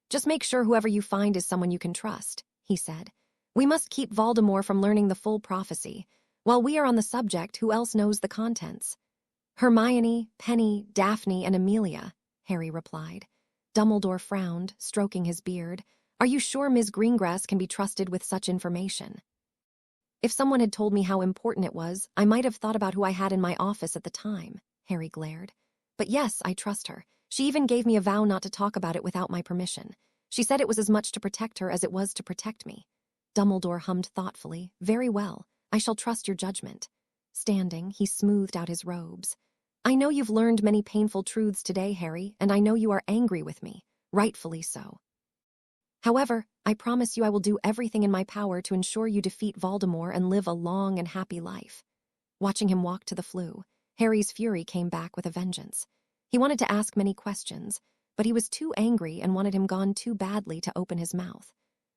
Just make sure whoever you find is someone you can trust, he said. We must keep Voldemort from learning the full prophecy. While we are on the subject, who else knows the contents? Hermione, Penny, Daphne, and Amelia, Harry replied. Dumbledore frowned, stroking his beard. Are you sure Ms. Greengrass can be trusted with such information? If someone had told me how important it was, I might have thought about who I had in my office at the time, Harry glared. But yes, I trust her. She even gave me a vow not to talk about it without my permission. She said it was as much to protect her as it was to protect me. Dumbledore hummed thoughtfully. Very well. I shall trust your judgment. Standing, he smoothed out his robes. I know you've learned many painful truths today, Harry, and I know you are angry with me. Rightfully so. However, I promise you I will do everything in my power to ensure you defeat Voldemort and live a long and happy life. Watching him walk to the flue, Harry's fury came back with a vengeance. He wanted to ask many questions, but he was too angry and wanted him gone too badly to open his mouth.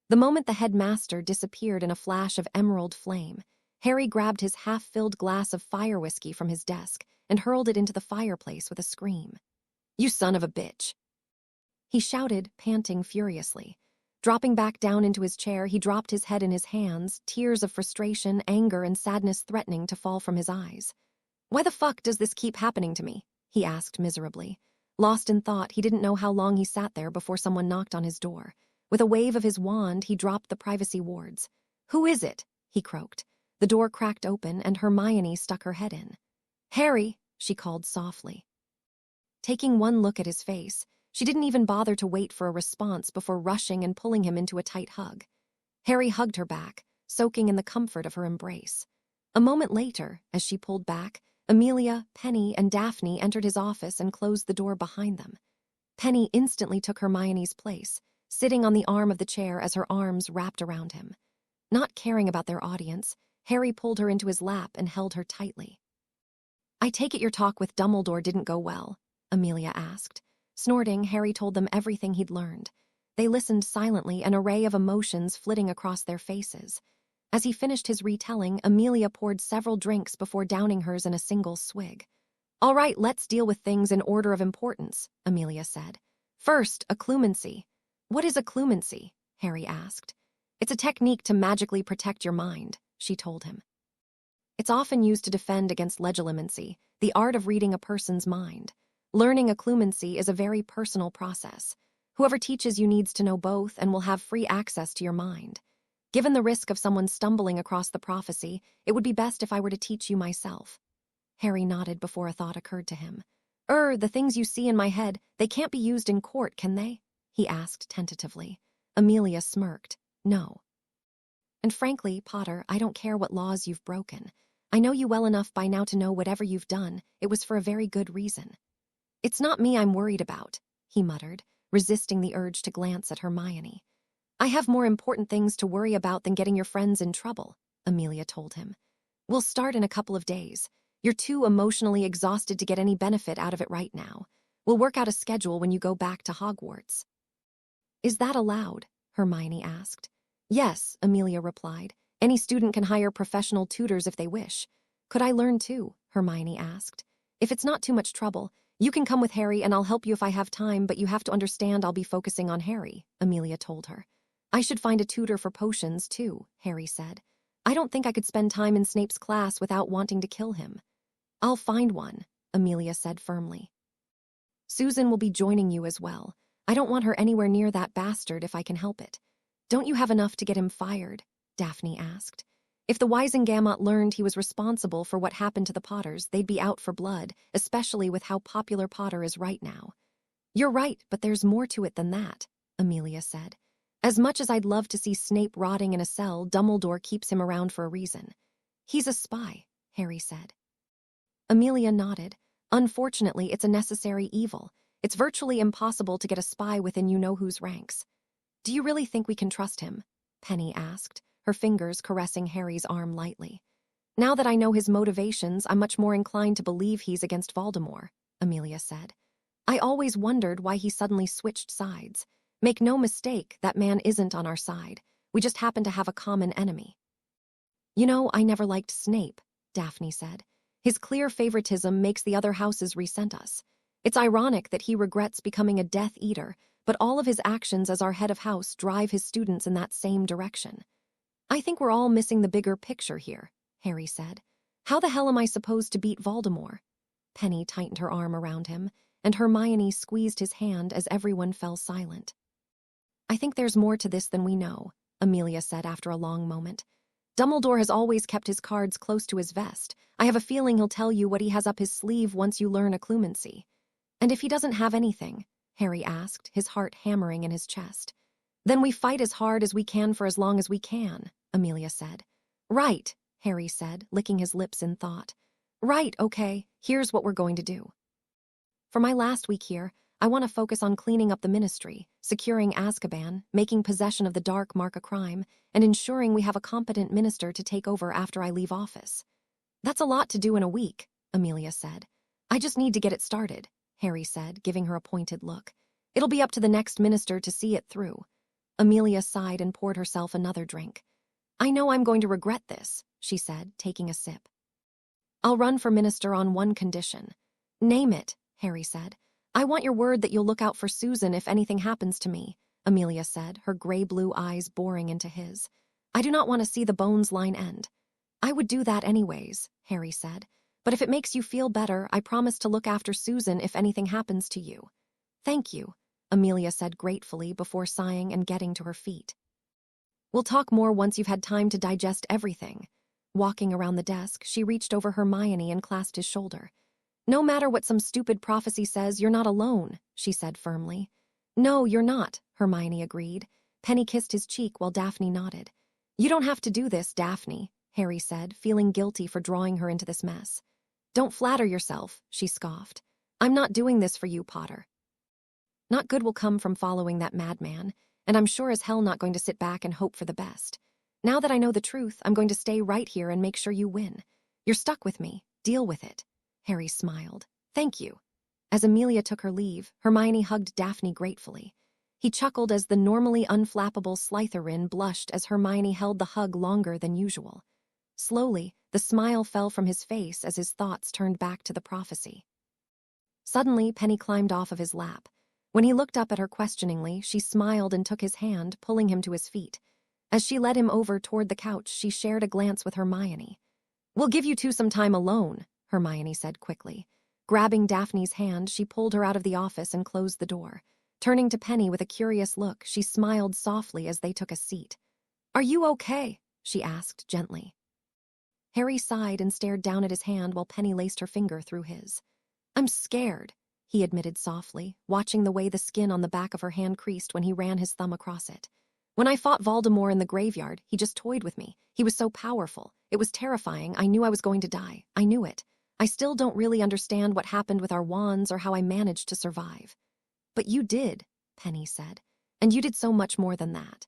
The moment the headmaster disappeared in a flash of emerald flame, Harry grabbed his half-filled glass of fire whiskey from his desk and hurled it into the fireplace with a scream. You son of a bitch! He shouted, panting furiously. Dropping back down into his chair, he dropped his head in his hands, tears of frustration, anger, and sadness threatening to fall from his eyes. Why the fuck does this keep happening to me? He asked miserably. Lost in thought, he didn't know how long he sat there before someone knocked on his door. With a wave of his wand, he dropped the privacy wards. Who is it? He croaked. The door cracked open, and Hermione stuck her head in. Harry, she called softly. Taking one look at his face, she didn't even bother to wait for a response before rushing and pulling him into a tight hug. Harry hugged her back, soaking in the comfort of her embrace. A moment later, as she pulled back, Amelia, Penny, and Daphne entered his office and closed the door behind them. Penny instantly took Hermione's place, sitting on the arm of the chair as her arms wrapped around him. Not caring about their audience, Harry pulled her into his lap and held her tightly. I take it your talk with Dumbledore didn't go well, Amelia asked. Snorting, Harry told them everything he'd learned. They listened silently, an array of emotions flitting across their faces. As he finished his retelling, Amelia poured several drinks before downing hers in a single swig. All right, let's deal with things in order of importance, Amelia said. First, occlumency. What is occlumency? Harry asked. It's a technique to magically protect your mind, she told him. It's often used to defend against legilimency, the art of reading a person's mind. Learning occlumency is a very personal process. Whoever teaches you needs to know both and will have free access to your mind. Given the risk of someone stumbling across the prophecy, it would be best if I were to teach you myself. Harry nodded before a thought occurred to him. The things you see in my head, they can't be used in court, can they? He asked tentatively. Amelia smirked. No. And frankly, Potter, I don't care what laws you've broken. I know you well enough by now to know whatever you've done, it was for a very good reason. It's not me I'm worried about, he muttered, resisting the urge to glance at Hermione. I have more important things to worry about than getting your friends in trouble, Amelia told him. We'll start in a couple of days. You're too emotionally exhausted to get any benefit out of it right now. We'll work out a schedule when you go back to Hogwarts. Is that allowed? Hermione asked. Yes, Amelia replied. Any student can hire professional tutors if they wish. Could I learn too? Hermione asked. If it's not too much trouble, you can come with Harry and I'll help you if I have time, but you have to understand I'll be focusing on Harry, Amelia told her. I should find a tutor for potions too, Harry said. I don't think I could spend time in Snape's class without wanting to kill him. I'll find one, Amelia said firmly. Susan will be joining you as well. I don't want her anywhere near that bastard if I can help it. Don't you have enough to get him fired? Daphne asked. If the Wisengamot learned he was responsible for what happened to the Potters, they'd be out for blood, especially with how popular Potter is right now. You're right, but there's more to it than that, Amelia said. As much as I'd love to see Snape rotting in a cell, Dumbledore keeps him around for a reason. He's a spy, Harry said. Amelia nodded. Unfortunately, it's a necessary evil. It's virtually impossible to get a spy within you-know-who's ranks. Do you really think we can trust him? Penny asked, her fingers caressing Harry's arm lightly. Now that I know his motivations, I'm much more inclined to believe he's against Voldemort, Amelia said. I always wondered why he suddenly switched sides. Make no mistake, that man isn't on our side. We just happen to have a common enemy. You know, I never liked Snape, Daphne said. His clear favoritism makes the other houses resent us. It's ironic that he regrets becoming a Death Eater, but all of his actions as our head of house drive his students in that same direction. I think we're all missing the bigger picture here, Harry said. How the hell am I supposed to beat Voldemort? Penny tightened her arm around him, and Hermione squeezed his hand as everyone fell silent. I think there's more to this than we know, Amelia said after a long moment. Dumbledore has always kept his cards close to his vest. I have a feeling he'll tell you what he has up his sleeve once you learn occlumency. And if he doesn't have anything, Harry asked, his heart hammering in his chest. Then we fight as hard as we can for as long as we can, Amelia said. Right, Harry said, licking his lips in thought. Right, okay, here's what we're going to do. For my last week here, I want to focus on cleaning up the Ministry, securing Azkaban, making possession of the dark mark a crime, and ensuring we have a competent minister to take over after I leave office. That's a lot to do in a week, Amelia said. I just need to get it started, Harry said, giving her a pointed look. It'll be up to the next minister to see it through. Amelia sighed and poured herself another drink. I know I'm going to regret this, she said, taking a sip. I'll run for minister on one condition. Name it, Harry said. I want your word that you'll look out for Susan if anything happens to me, Amelia said, her gray-blue eyes boring into his. I do not want to see the Bones line end. I would do that anyways, Harry said. But if it makes you feel better, I promise to look after Susan if anything happens to you. Thank you, Amelia said gratefully before sighing and getting to her feet. We'll talk more once you've had time to digest everything. Walking around the desk, she reached over Hermione and clasped his shoulder. No matter what some stupid prophecy says, you're not alone, she said firmly. No, you're not, Hermione agreed. Penny kissed his cheek while Daphne nodded. You don't have to do this, Daphne, Harry said, feeling guilty for drawing her into this mess. Don't flatter yourself, she scoffed. I'm not doing this for you, Potter. Not good will come from following that madman, and I'm sure as hell not going to sit back and hope for the best. Now that I know the truth, I'm going to stay right here and make sure you win. You're stuck with me. Deal with it. Harry smiled. Thank you. As Amelia took her leave, Hermione hugged Daphne gratefully. He chuckled as the normally unflappable Slytherin blushed as Hermione held the hug longer than usual. Slowly, the smile fell from his face as his thoughts turned back to the prophecy. Suddenly, Penny climbed off of his lap. When he looked up at her questioningly, she smiled and took his hand, pulling him to his feet. As she led him over toward the couch, she shared a glance with Hermione. We'll give you two some time alone, Hermione said quickly. Grabbing Daphne's hand, she pulled her out of the office and closed the door. Turning to Penny with a curious look, she smiled softly as they took a seat. Are you okay? She asked gently. Harry sighed and stared down at his hand while Penny laced her finger through his. I'm scared, he admitted softly, watching the way the skin on the back of her hand creased when he ran his thumb across it. When I fought Voldemort in the graveyard, he just toyed with me. He was so powerful. It was terrifying. I knew I was going to die. I knew it. I still don't really understand what happened with our wands or how I managed to survive. But you did, Penny said. And you did so much more than that.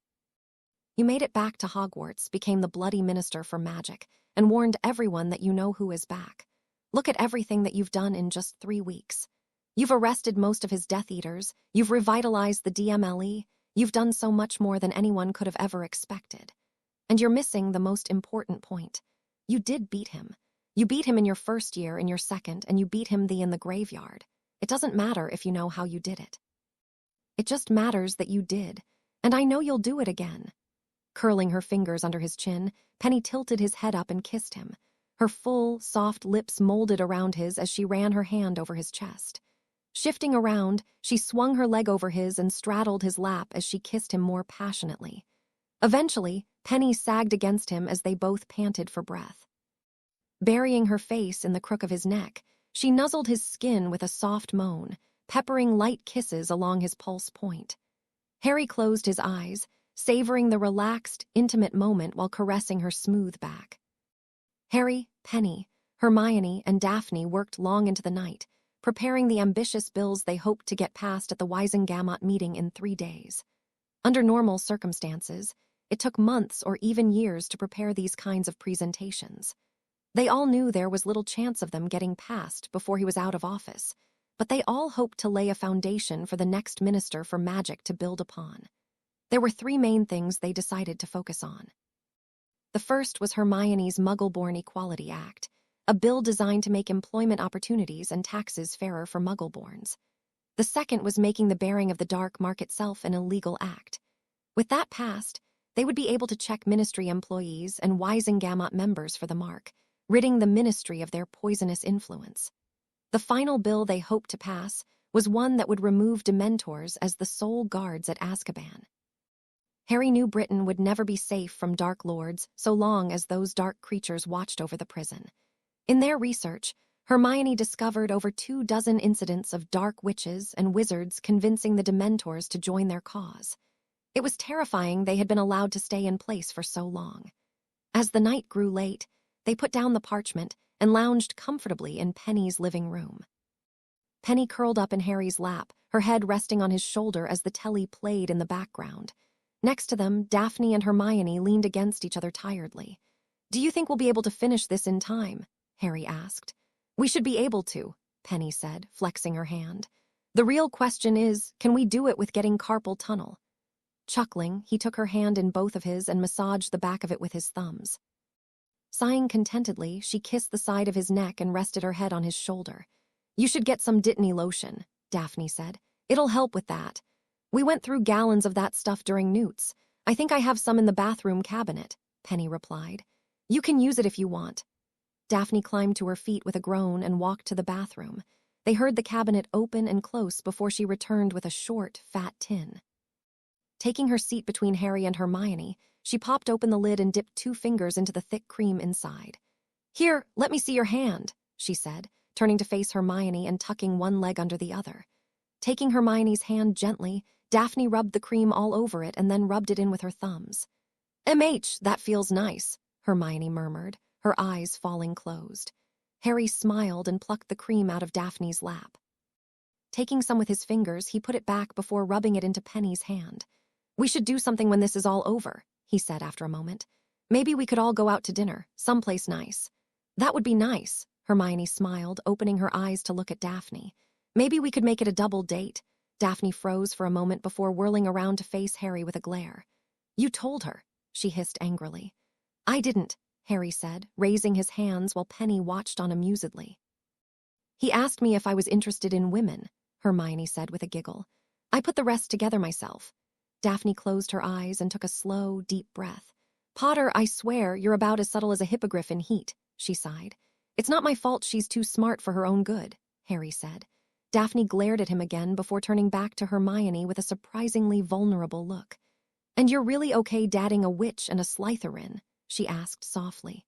You made it back to Hogwarts, became the bloody minister for magic, and warned everyone that you know who is back. Look at everything that you've done in just 3 weeks. You've arrested most of his Death Eaters. You've revitalized the DMLE. You've done so much more than anyone could have ever expected. And you're missing the most important point. You did beat him. You beat him in your first year, in your second, and you beat him in the graveyard. It doesn't matter if you know how you did it. It just matters that you did, and I know you'll do it again. Curling her fingers under his chin, Penny tilted his head up and kissed him. Her full, soft lips molded around his as she ran her hand over his chest. Shifting around, she swung her leg over his and straddled his lap as she kissed him more passionately. Eventually, Penny sagged against him as they both panted for breath. Burying her face in the crook of his neck, she nuzzled his skin with a soft moan, peppering light kisses along his pulse point. Harry closed his eyes, savoring the relaxed, intimate moment while caressing her smooth back. Harry, Penny, Hermione, and Daphne worked long into the night, preparing the ambitious bills they hoped to get passed at the Wisengamot meeting in 3 days. Under normal circumstances, it took months or even years to prepare these kinds of presentations. They all knew there was little chance of them getting passed before he was out of office, but they all hoped to lay a foundation for the next minister for magic to build upon. There were 3 main things they decided to focus on. The first was Hermione's Muggle-born Equality Act, a bill designed to make employment opportunities and taxes fairer for Muggle-borns. The second was making the bearing of the dark mark itself an illegal act. With that passed, they would be able to check ministry employees and Wisengamot members for the mark, ridding the ministry of their poisonous influence. The final bill they hoped to pass was one that would remove Dementors as the sole guards at Azkaban. Harry knew Britain would never be safe from Dark Lords so long as those dark creatures watched over the prison. In their research, Hermione discovered over 24 incidents of dark witches and wizards convincing the Dementors to join their cause. It was terrifying they had been allowed to stay in place for so long. As the night grew late, they put down the parchment and lounged comfortably in Penny's living room. Penny curled up in Harry's lap, her head resting on his shoulder as the telly played in the background. Next to them, Daphne and Hermione leaned against each other tiredly. "Do you think we'll be able to finish this in time?" Harry asked. "We should be able to," Penny said, flexing her hand. "The real question is, can we do it with getting carpal tunnel?" Chuckling, he took her hand in both of his and massaged the back of it with his thumbs. Sighing contentedly, she kissed the side of his neck and rested her head on his shoulder. "You should get some Dittany lotion," Daphne said. "It'll help with that. We went through gallons of that stuff during Newt's. I think I have some in the bathroom cabinet," Penny replied. "You can use it if you want." Daphne climbed to her feet with a groan and walked to the bathroom. They heard the cabinet open and close before she returned with a short, fat tin. Taking her seat between Harry and Hermione, she popped open the lid and dipped 2 fingers into the thick cream inside. "Here, let me see your hand," she said, turning to face Hermione and tucking one leg under the other. Taking Hermione's hand gently, Daphne rubbed the cream all over it and then rubbed it in with her thumbs. That feels nice," Hermione murmured, her eyes falling closed. Harry smiled and plucked the cream out of Daphne's lap. Taking some with his fingers, he put it back before rubbing it into Penny's hand. "We should do something when this is all over," he said after a moment. "Maybe we could all go out to dinner, someplace nice." "That would be nice," Hermione smiled, opening her eyes to look at Daphne. "Maybe we could make it a double date." Daphne froze for a moment before whirling around to face Harry with a glare. "You told her," she hissed angrily. "I didn't," Harry said, raising his hands while Penny watched on amusedly. "He asked me if I was interested in women," Hermione said with a giggle. "I put the rest together myself." Daphne closed her eyes and took a slow, deep breath. "Potter, I swear you're about as subtle as a hippogriff in heat," she sighed. "It's not my fault she's too smart for her own good," Harry said. Daphne glared at him again before turning back to Hermione with a surprisingly vulnerable look. "And you're really okay dadding a witch and a Slytherin?" she asked softly.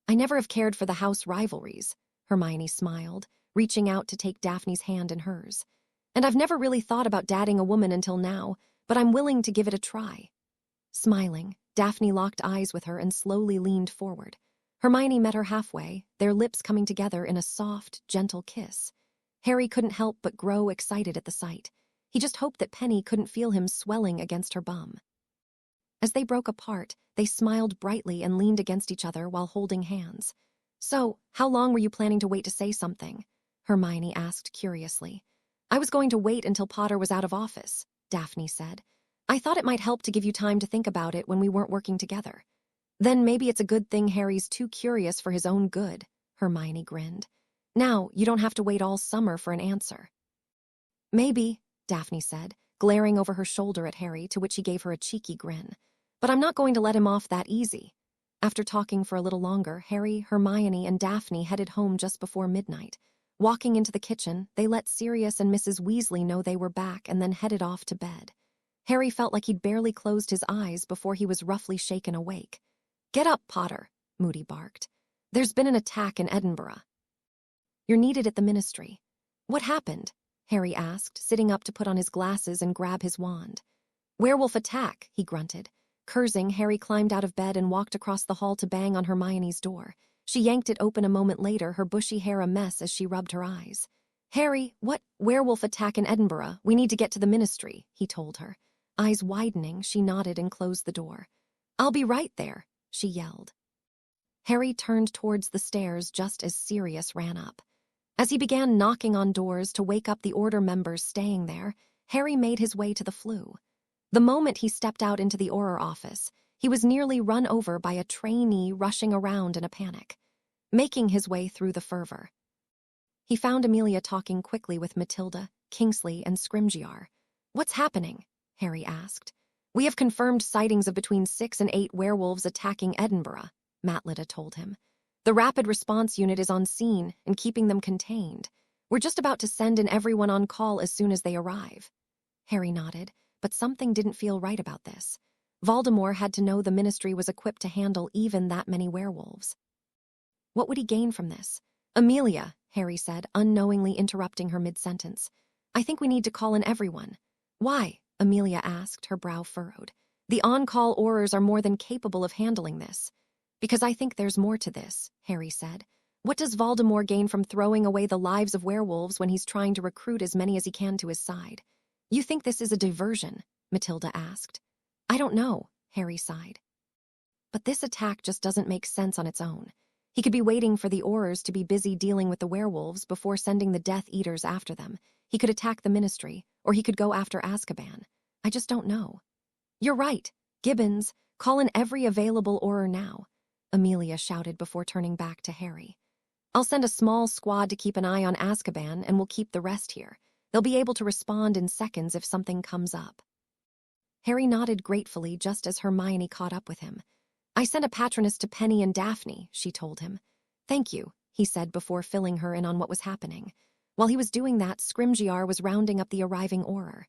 "I never have cared for the house rivalries," Hermione smiled, reaching out to take Daphne's hand in hers. "And I've never really thought about dadding a woman until now, but I'm willing to give it a try." Smiling, Daphne locked eyes with her and slowly leaned forward. Hermione met her halfway, their lips coming together in a soft, gentle kiss. Harry couldn't help but grow excited at the sight. He just hoped that Penny couldn't feel him swelling against her bum. As they broke apart, they smiled brightly and leaned against each other while holding hands. "So, how long were you planning to wait to say something?" Hermione asked curiously. "I was going to wait until Potter was out of office," Daphne said. "I thought it might help to give you time to think about it when we weren't working together." "Then maybe it's a good thing Harry's too curious for his own good," Hermione grinned. "Now, you don't have to wait all summer for an answer." "Maybe," Daphne said, glaring over her shoulder at Harry, to which he gave her a cheeky grin. "But I'm not going to let him off that easy." After talking for a little longer, Harry, Hermione, and Daphne headed home just before midnight. Walking into the kitchen, they let Sirius and Mrs. Weasley know they were back and then headed off to bed. Harry felt like he'd barely closed his eyes before he was roughly shaken awake. "Get up, Potter," Moody barked. "There's been an attack in Edinburgh." "You're needed at the ministry." "What happened?" Harry asked, sitting up to put on his glasses and grab his wand. "Werewolf attack," he grunted. Cursing, Harry climbed out of bed and walked across the hall to bang on Hermione's door. She yanked it open a moment later, her bushy hair a mess as she rubbed her eyes. "Harry, what werewolf attack in Edinburgh? We need to get to the ministry," he told her. Eyes widening, she nodded and closed the door. "I'll be right there," she yelled. Harry turned towards the stairs just as Sirius ran up. As he began knocking on doors to wake up the Order members staying there, Harry made his way to the flue. The moment he stepped out into the Order office, he was nearly run over by a trainee rushing around in a panic. Making his way through the fervor, he found Amelia talking quickly with Matilda, Kingsley, and Scrimgeour. "What's happening?" Harry asked. "We have confirmed sightings of between 6 and 8 werewolves attacking Edinburgh," Matilda told him. "The rapid response unit is on scene and keeping them contained. We're just about to send in everyone on call as soon as they arrive." Harry nodded, but something didn't feel right about this. Voldemort had to know the ministry was equipped to handle even that many werewolves. What would he gain from this? "Amelia," Harry said, unknowingly interrupting her mid-sentence. "I think we need to call in everyone." "Why?" Amelia asked, her brow furrowed. "The on-call orars are more than capable of handling this." "Because I think there's more to this," Harry said. "What does Voldemort gain from throwing away the lives of werewolves when he's trying to recruit as many as he can to his side?" "You think this is a diversion?" Matilda asked. "I don't know," Harry sighed. "But this attack just doesn't make sense on its own. He could be waiting for the orars to be busy dealing with the werewolves before sending the Death Eaters after them. He could attack the ministry, or he could go after Azkaban. I just don't know." "You're right. Gibbons, call in every available orar now," Amelia shouted before turning back to Harry. "I'll send a small squad to keep an eye on Azkaban, and we'll keep the rest here. They'll be able to respond in seconds if something comes up." Harry nodded gratefully just as Hermione caught up with him. "I sent a patroness to Penny and Daphne," she told him. "Thank you," he said before filling her in on what was happening. While he was doing that, Scrimgeour was rounding up the arriving orar.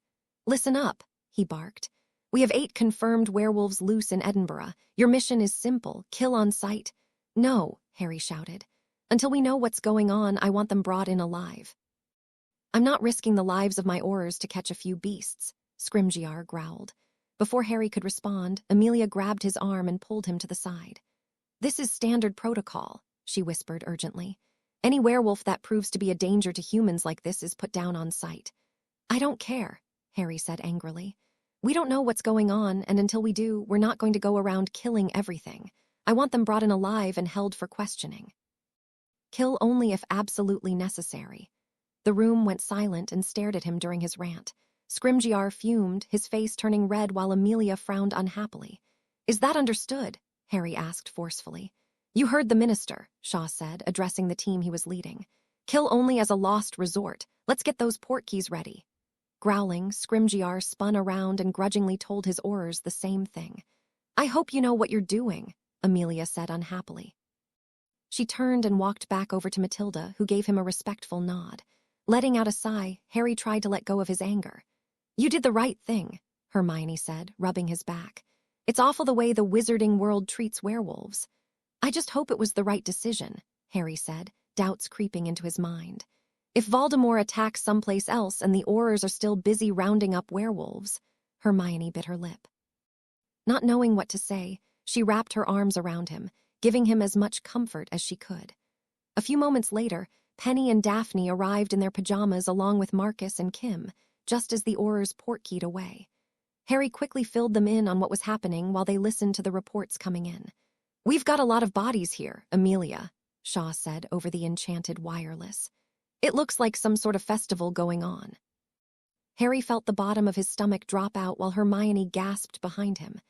"Listen up," he barked. "We have 8 confirmed werewolves loose in Edinburgh. Your mission is simple: kill on sight." "No," Harry shouted. "Until we know what's going on, I want them brought in alive." "I'm not risking the lives of my orars to catch a few beasts," Scrimgeour growled. Before Harry could respond, Amelia grabbed his arm and pulled him to the side. "This is standard protocol," she whispered urgently. "Any werewolf that proves to be a danger to humans like this is put down on sight." "I don't care," Harry said angrily. "We don't know what's going on, and until we do, we're not going to go around killing everything. I want them brought in alive and held for questioning. Kill only if absolutely necessary." The room went silent and stared at him during his rant. Scrimgeour fumed, his face turning red while Amelia frowned unhappily. "Is that understood?" Harry asked forcefully. "You heard the minister," Shaw said, addressing the team he was leading. "Kill only as a last resort. Let's get those portkeys ready." Growling, Scrimgeour spun around and grudgingly told his orars the same thing. "I hope you know what you're doing," Amelia said unhappily. She turned and walked back over to Matilda, who gave him a respectful nod. Letting out a sigh, Harry tried to let go of his anger. "You did the right thing," Hermione said, rubbing his back. "It's awful the way the wizarding world treats werewolves." "I just hope it was the right decision," Harry said, doubts creeping into his mind. "If Voldemort attacks someplace else and the orars are still busy rounding up werewolves," Hermione bit her lip. Not knowing what to say, she wrapped her arms around him, giving him as much comfort as she could. A few moments later, Penny and Daphne arrived in their pajamas along with Marcus and Kim, just as the orars portkeyed away. Harry quickly filled them in on what was happening while they listened to the reports coming in. "We've got a lot of bodies here, Amelia," Shaw said over the enchanted wireless. "It looks like some sort of festival going on." Harry felt the bottom of his stomach drop out while Hermione gasped behind him.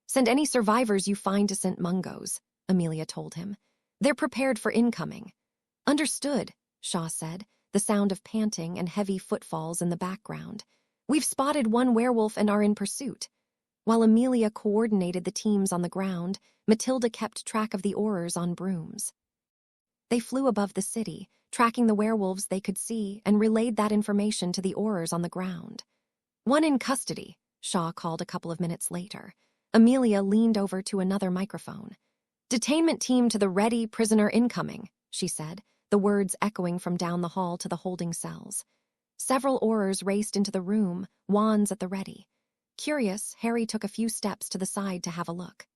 "Send any survivors you find to St. Mungo's," Amelia told him. "They're prepared for incoming." "Understood," Shaw said, the sound of panting and heavy footfalls in the background. "We've spotted one werewolf and are in pursuit." While Amelia coordinated the teams on the ground, Matilda kept track of the orars on brooms. They flew above the city, tracking the werewolves they could see, and relayed that information to the orars on the ground. "One in custody," Shaw called a couple of minutes later. Amelia leaned over to another microphone. "Detainment team to the ready, prisoner incoming," she said, the words echoing from down the hall to the holding cells. Several orars raced into the room, wands at the ready. Curious, Harry took a few steps to the side to have a look.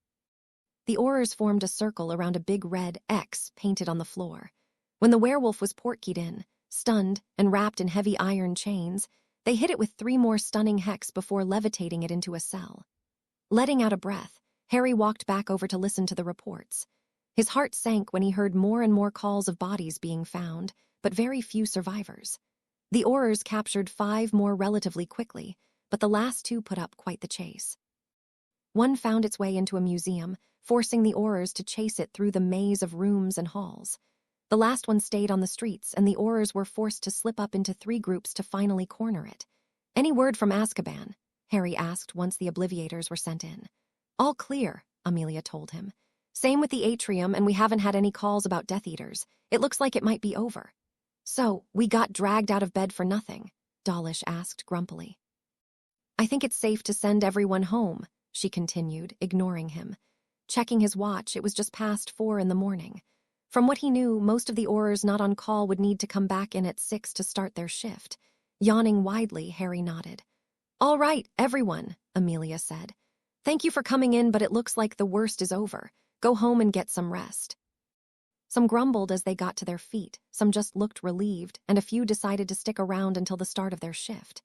The orars formed a circle around a big red X painted on the floor. When the werewolf was portkeyed in, Stunned and wrapped in heavy iron chains, they hit it with 3 more stunning hexes before levitating it into a cell. Letting out a breath, Harry walked back over to listen to the reports. His heart sank when he heard more and more calls of bodies being found, but very few survivors. The orars captured 5 more relatively quickly, but the last 2 put up quite the chase. One found its way into a museum, forcing the orars to chase it through the maze of rooms and halls. The last one stayed on the streets, and the orars were forced to slip up into 3 groups to finally corner it. "Any word from Azkaban?" Harry asked once the Obliviators were sent in. "All clear," Amelia told him. "Same with the atrium, and we haven't had any calls about Death Eaters. It looks like it might be over." "So, we got dragged out of bed for nothing?" Dawlish asked grumpily. "I think it's safe to send everyone home," she continued, ignoring him. Checking his watch, it was just past 4 in the morning. From what he knew, most of the orars not on call would need to come back in at 6 to start their shift. Yawning widely, Harry nodded. "All right, everyone," Amelia said. "Thank you for coming in, but it looks like the worst is over. Go home and get some rest." Some grumbled as they got to their feet, some just looked relieved, and a few decided to stick around until the start of their shift.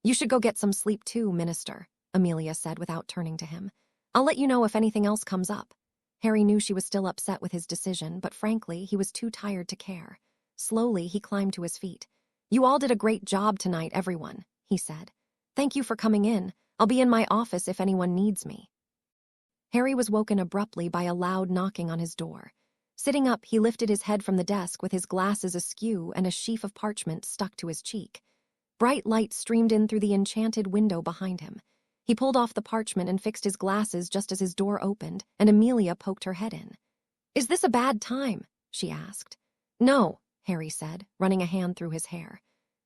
"You should go get some sleep too, Minister," Amelia said without turning to him. "I'll let you know if anything else comes up." Harry knew she was still upset with his decision, but frankly, he was too tired to care. Slowly, he climbed to his feet. "You all did a great job tonight, everyone," he said. "Thank you for coming in. I'll be in my office if anyone needs me." Harry was woken abruptly by a loud knocking on his door. Sitting up, he lifted his head from the desk with his glasses askew and a sheaf of parchment stuck to his cheek. Bright light streamed in through the enchanted window behind him. He pulled off the parchment and fixed his glasses just as his door opened, and Amelia poked her head in. "Is this a bad time?" she asked. "No," Harry said, running a hand through his hair.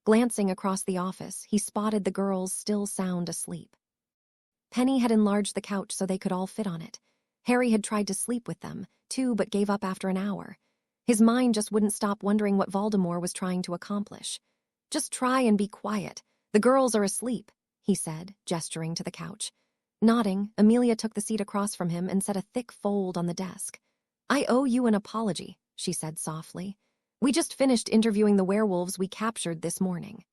Glancing across the office, he spotted the girls still sound asleep. Penny had enlarged the couch so they could all fit on it. Harry had tried to sleep with them, too, but gave up after an hour. His mind just wouldn't stop wondering what Voldemort was trying to accomplish. "Just try and be quiet. The girls are asleep," he said, gesturing to the couch. Nodding, Amelia took the seat across from him and set a thick fold on the desk. "I owe you an apology," she said softly. "We just finished interviewing the werewolves we captured this morning."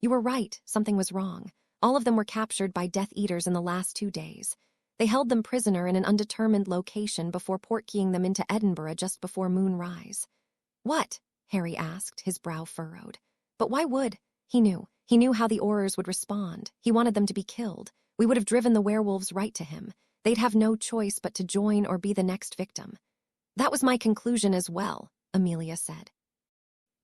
"You were right, something was wrong. All of them were captured by Death Eaters in the last 2 days. They held them prisoner in an undetermined location before portkeying them into Edinburgh just before moonrise." "What?" Harry asked, his brow furrowed. "But why would—" He knew how the orars would respond. He wanted them to be killed. We would have driven the werewolves right to him. They'd have no choice but to join or be the next victim. "That was my conclusion as well," Amelia said.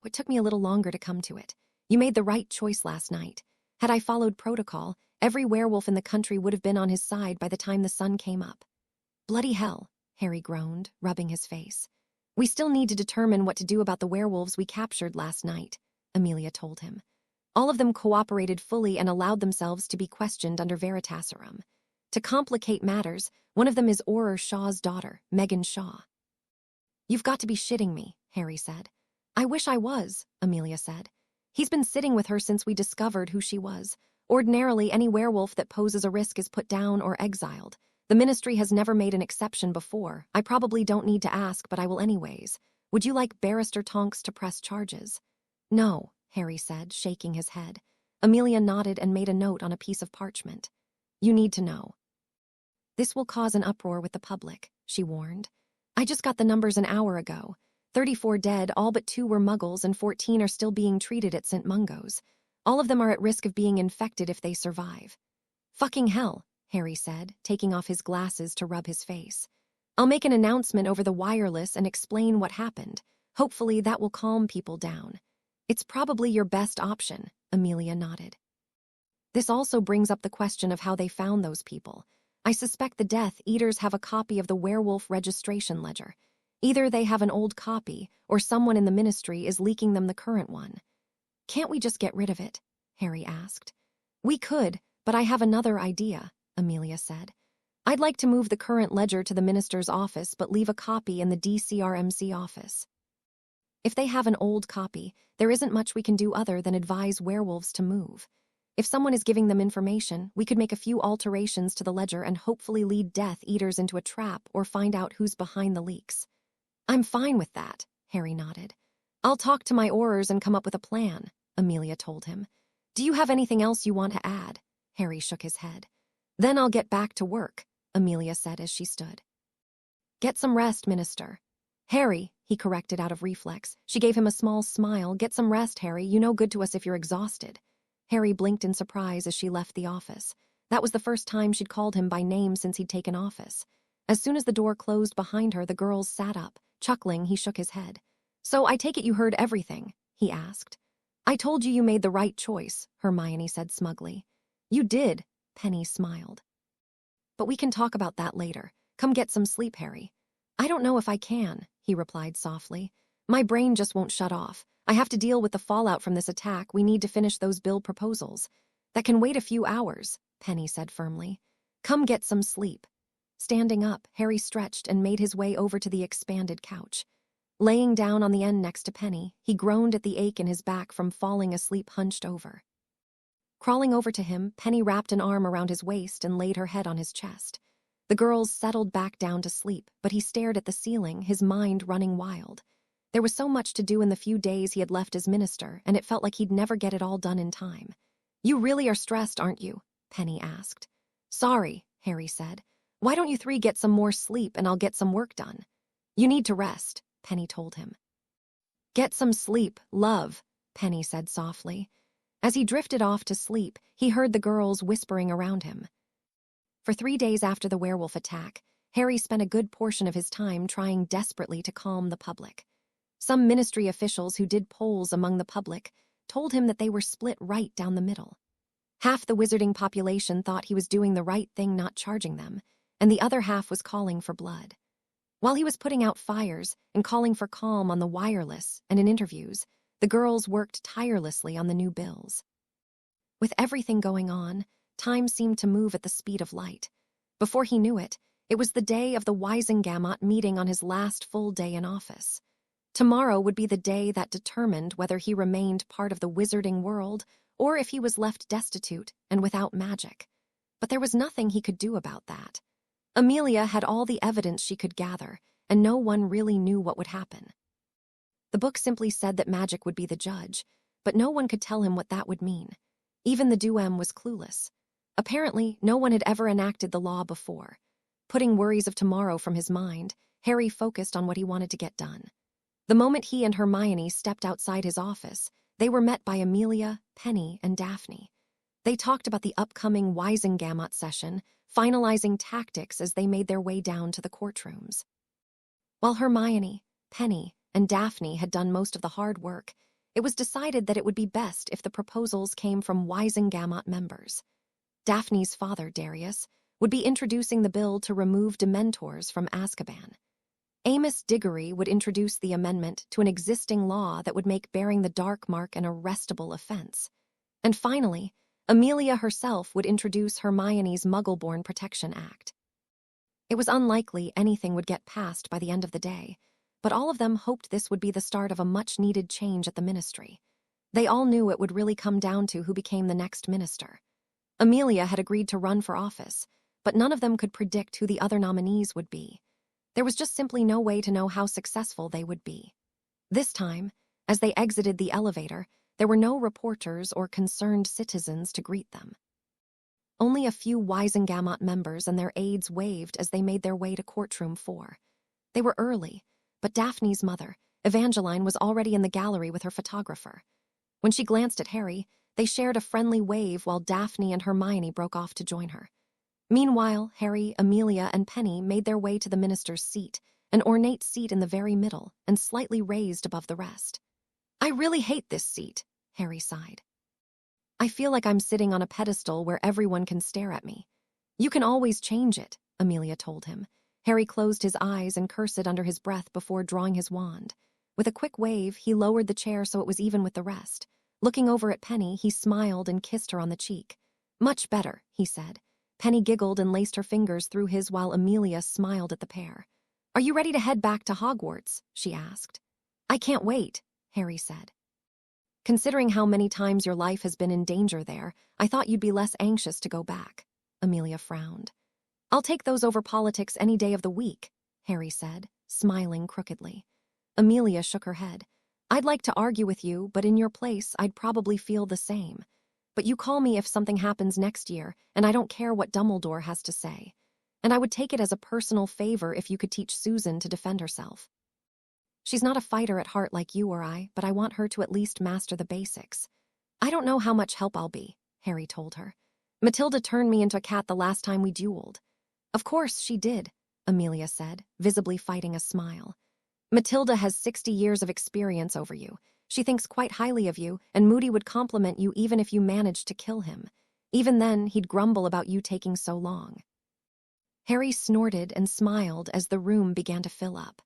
"It took me a little longer to come to it. You made the right choice last night. Had I followed protocol, every werewolf in the country would have been on his side by the time the sun came up." "Bloody hell," Harry groaned, rubbing his face. "We still need to determine what to do about the werewolves we captured last night," Amelia told him. All of them cooperated fully and allowed themselves to be questioned under Veritaserum. To complicate matters, one of them is Orar Shaw's daughter, Megan Shaw. "You've got to be shitting me," Harry said. "I wish I was," Amelia said. "He's been sitting with her since we discovered who she was. Ordinarily, any werewolf that poses a risk is put down or exiled. The Ministry has never made an exception before. I probably don't need to ask, but I will anyways. Would you like Barrister Tonks to press charges?" "No," Harry said, shaking his head. Amelia nodded and made a note on a piece of parchment. "You need to know." "This will cause an uproar with the public," she warned. "I just got the numbers an hour ago. 34 dead, all but 2 were muggles, and 14 are still being treated at St. Mungo's. All of them are at risk of being infected if they survive." "Fucking hell," Harry said, taking off his glasses to rub his face. "I'll make an announcement over the wireless and explain what happened. Hopefully that will calm people down." "It's probably your best option," Amelia nodded. "This also brings up the question of how they found those people. I suspect the Death Eaters have a copy of the werewolf registration ledger. Either they have an old copy, or someone in the Ministry is leaking them the current one." "Can't we just get rid of it?" Harry asked. "We could, but I have another idea," Amelia said. "I'd like to move the current ledger to the Minister's office but leave a copy in the DCRMC office. If they have an old copy, there isn't much we can do other than advise werewolves to move. If someone is giving them information, we could make a few alterations to the ledger and hopefully lead Death Eaters into a trap or find out who's behind the leaks." "I'm fine with that," Harry nodded. I'll talk to my orars and come up with a plan, Amelia told him. Do you have anything else you want to add? Harry shook his head. Then I'll get back to work, Amelia said as she stood. Get some rest, Minister. Harry, he corrected out of reflex. She gave him a small smile. Get some rest, Harry. You know good to us if you're exhausted. Harry blinked in surprise as she left the office. That was the first time she'd called him by name since he'd taken office. As soon as the door closed behind her, the girls sat up. Chuckling, he shook his head. So I take it you heard everything, he asked. I told you made the right choice, Hermione said smugly. You did, Penny smiled. But we can talk about that later. Come get some sleep, Harry. I don't know if I can, he replied softly. My brain just won't shut off. I have to deal with the fallout from this attack. We need to finish those bill proposals. That can wait a few hours, Penny said firmly. Come get some sleep. Standing up, Harry stretched and made his way over to the expanded couch. Laying down on the end next to Penny, he groaned at the ache in his back from falling asleep hunched over. Crawling over to him, Penny wrapped an arm around his waist and laid her head on his chest. The girls settled back down to sleep, but he stared at the ceiling, his mind running wild. There was so much to do in the few days he had left as minister, and it felt like he'd never get it all done in time. You really are stressed, aren't you? Penny asked. Sorry, Harry said. Why don't you three get some more sleep and I'll get some work done? You need to rest, Penny told him. Get some sleep, love, Penny said softly. As he drifted off to sleep, he heard the girls whispering around him. For 3 days after the werewolf attack, Harry spent a good portion of his time trying desperately to calm the public. Some ministry officials who did polls among the public told him that they were split right down the middle. Half the wizarding population thought he was doing the right thing not charging them, and the other half was calling for blood. While he was putting out fires and calling for calm on the wireless and in interviews, the girls worked tirelessly on the new bills. With everything going on, time seemed to move at the speed of light. Before he knew it, it was the day of the Wisengamot meeting on his last full day in office. Tomorrow would be the day that determined whether he remained part of the wizarding world or if he was left destitute and without magic. But there was nothing he could do about that. Amelia had all the evidence she could gather, and no one really knew what would happen. The book simply said that magic would be the judge, but no one could tell him what that would mean. Even the Duem was clueless. Apparently, no one had ever enacted the law before. Putting worries of tomorrow from his mind, Harry focused on what he wanted to get done. The moment he and Hermione stepped outside his office, they were met by Amelia, Penny, and Daphne. They talked about the upcoming Wisengamot session, finalizing tactics as they made their way down to the courtrooms. While Hermione, Penny, and Daphne had done most of the hard work, it was decided that it would be best if the proposals came from Wisengamot members. Daphne's father, Darius, would be introducing the bill to remove Dementors from Azkaban. Amos Diggory would introduce the amendment to an existing law that would make bearing the dark mark an arrestable offense. And finally, Amelia herself would introduce Hermione's Muggle-born Protection Act. It was unlikely anything would get passed by the end of the day, but all of them hoped this would be the start of a much-needed change at the ministry. They all knew it would really come down to who became the next minister. Amelia had agreed to run for office, but none of them could predict who the other nominees would be. There was just simply no way to know how successful they would be. This time, as they exited the elevator, there were no reporters or concerned citizens to greet them. Only a few Wisengamot members and their aides waved as they made their way to courtroom 4. They were early, but Daphne's mother, Evangeline, was already in the gallery with her photographer. When she glanced at Harry, they shared a friendly wave while Daphne and Hermione broke off to join her. Meanwhile, Harry, Amelia, and Penny made their way to the minister's seat, an ornate seat in the very middle and slightly raised above the rest. I really hate this seat, Harry sighed. I feel like I'm sitting on a pedestal where everyone can stare at me. You can always change it, Amelia told him. Harry closed his eyes and cursed under his breath before drawing his wand. With a quick wave, he lowered the chair so it was even with the rest. Looking over at Penny, he smiled and kissed her on the cheek. Much better, he said. Penny giggled and laced her fingers through his while Amelia smiled at the pair. Are you ready to head back to Hogwarts? She asked. I can't wait, Harry said. Considering how many times your life has been in danger there, I thought you'd be less anxious to go back. Amelia frowned. I'll take those over politics any day of the week, Harry said, smiling crookedly. Amelia shook her head. I'd like to argue with you, but in your place, I'd probably feel the same. But you call me if something happens next year, and I don't care what Dumbledore has to say. And I would take it as a personal favor if you could teach Susan to defend herself. She's not a fighter at heart like you or I, but I want her to at least master the basics. I don't know how much help I'll be, Harry told her. Matilda turned me into a cat the last time we dueled. Of course she did, Amelia said, visibly fighting a smile. Matilda has 60 years of experience over you. She thinks quite highly of you, and Moody would compliment you even if you managed to kill him. Even then, he'd grumble about you taking so long. Harry snorted and smiled as the room began to fill up.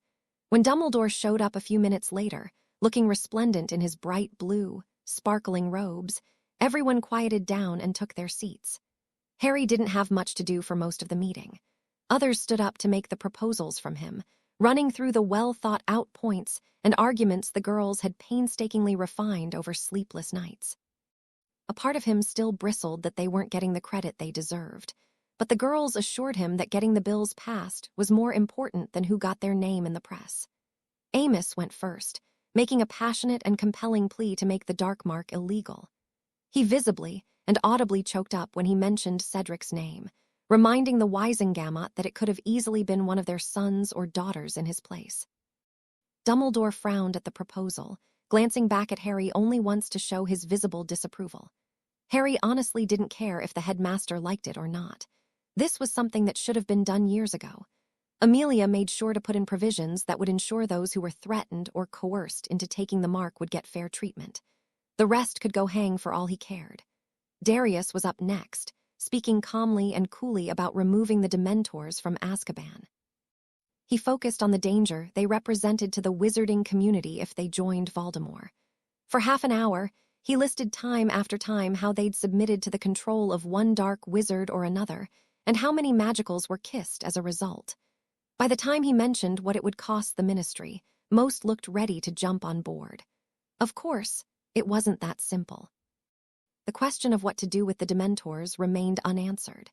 When Dumbledore showed up a few minutes later, looking resplendent in his bright blue, sparkling robes, everyone quieted down and took their seats. Harry didn't have much to do for most of the meeting. Others stood up to make the proposals from him, running through the well-thought-out points and arguments the girls had painstakingly refined over sleepless nights. A part of him still bristled that they weren't getting the credit they deserved, but the girls assured him that getting the bills passed was more important than who got their name in the press. Amos went first, making a passionate and compelling plea to make the Dark Mark illegal. He visibly and audibly choked up when he mentioned Cedric's name, reminding the Wisengamot that it could have easily been one of their sons or daughters in his place. Dumbledore frowned at the proposal, glancing back at Harry only once to show his visible disapproval. Harry honestly didn't care if the headmaster liked it or not. This was something that should have been done years ago. Amelia made sure to put in provisions that would ensure those who were threatened or coerced into taking the mark would get fair treatment. The rest could go hang for all he cared. Darius was up next, speaking calmly and coolly about removing the Dementors from Azkaban. He focused on the danger they represented to the wizarding community if they joined Voldemort. For half an hour, he listed time after time how they'd submitted to the control of one dark wizard or another, and how many magicals were kissed as a result. By the time he mentioned what it would cost the ministry, most looked ready to jump on board. Of course, it wasn't that simple. The question of what to do with the Dementors remained unanswered.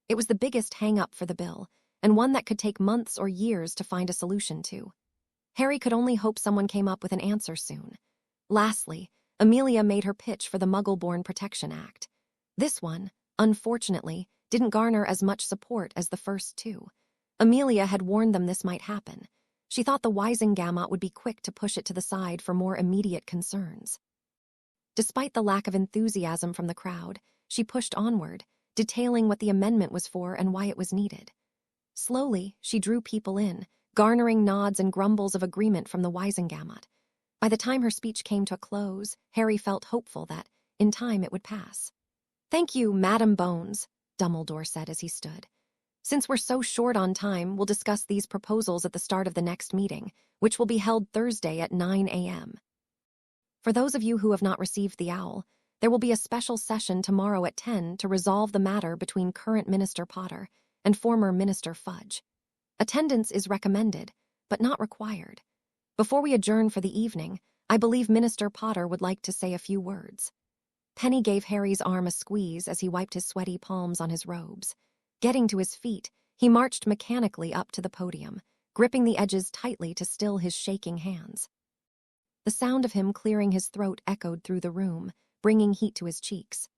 It was the biggest hang-up for the bill, and one that could take months or years to find a solution to. Harry could only hope someone came up with an answer soon. Lastly, Amelia made her pitch for the Muggle-Born Protection Act. This one, unfortunately, didn't garner as much support as the first two. Amelia had warned them this might happen. She thought the Wisengamot would be quick to push it to the side for more immediate concerns. Despite the lack of enthusiasm from the crowd, she pushed onward, detailing what the amendment was for and why it was needed. Slowly, she drew people in, garnering nods and grumbles of agreement from the Wisengamot. By the time her speech came to a close, Harry felt hopeful that, in time, it would pass. "Thank you, Madam Bones," Dumbledore said as he stood. "Since we're so short on time, we'll discuss these proposals at the start of the next meeting, which will be held Thursday at 9 a.m. For those of you who have not received the owl, there will be a special session tomorrow at 10 to resolve the matter between current Minister Potter and former Minister Fudge. Attendance is recommended, but not required. Before we adjourn for the evening, I believe Minister Potter would like to say a few words." Penny gave Harry's arm a squeeze as he wiped his sweaty palms on his robes. Getting to his feet, he marched mechanically up to the podium, gripping the edges tightly to still his shaking hands. The sound of him clearing his throat echoed through the room, bringing heat to his cheeks.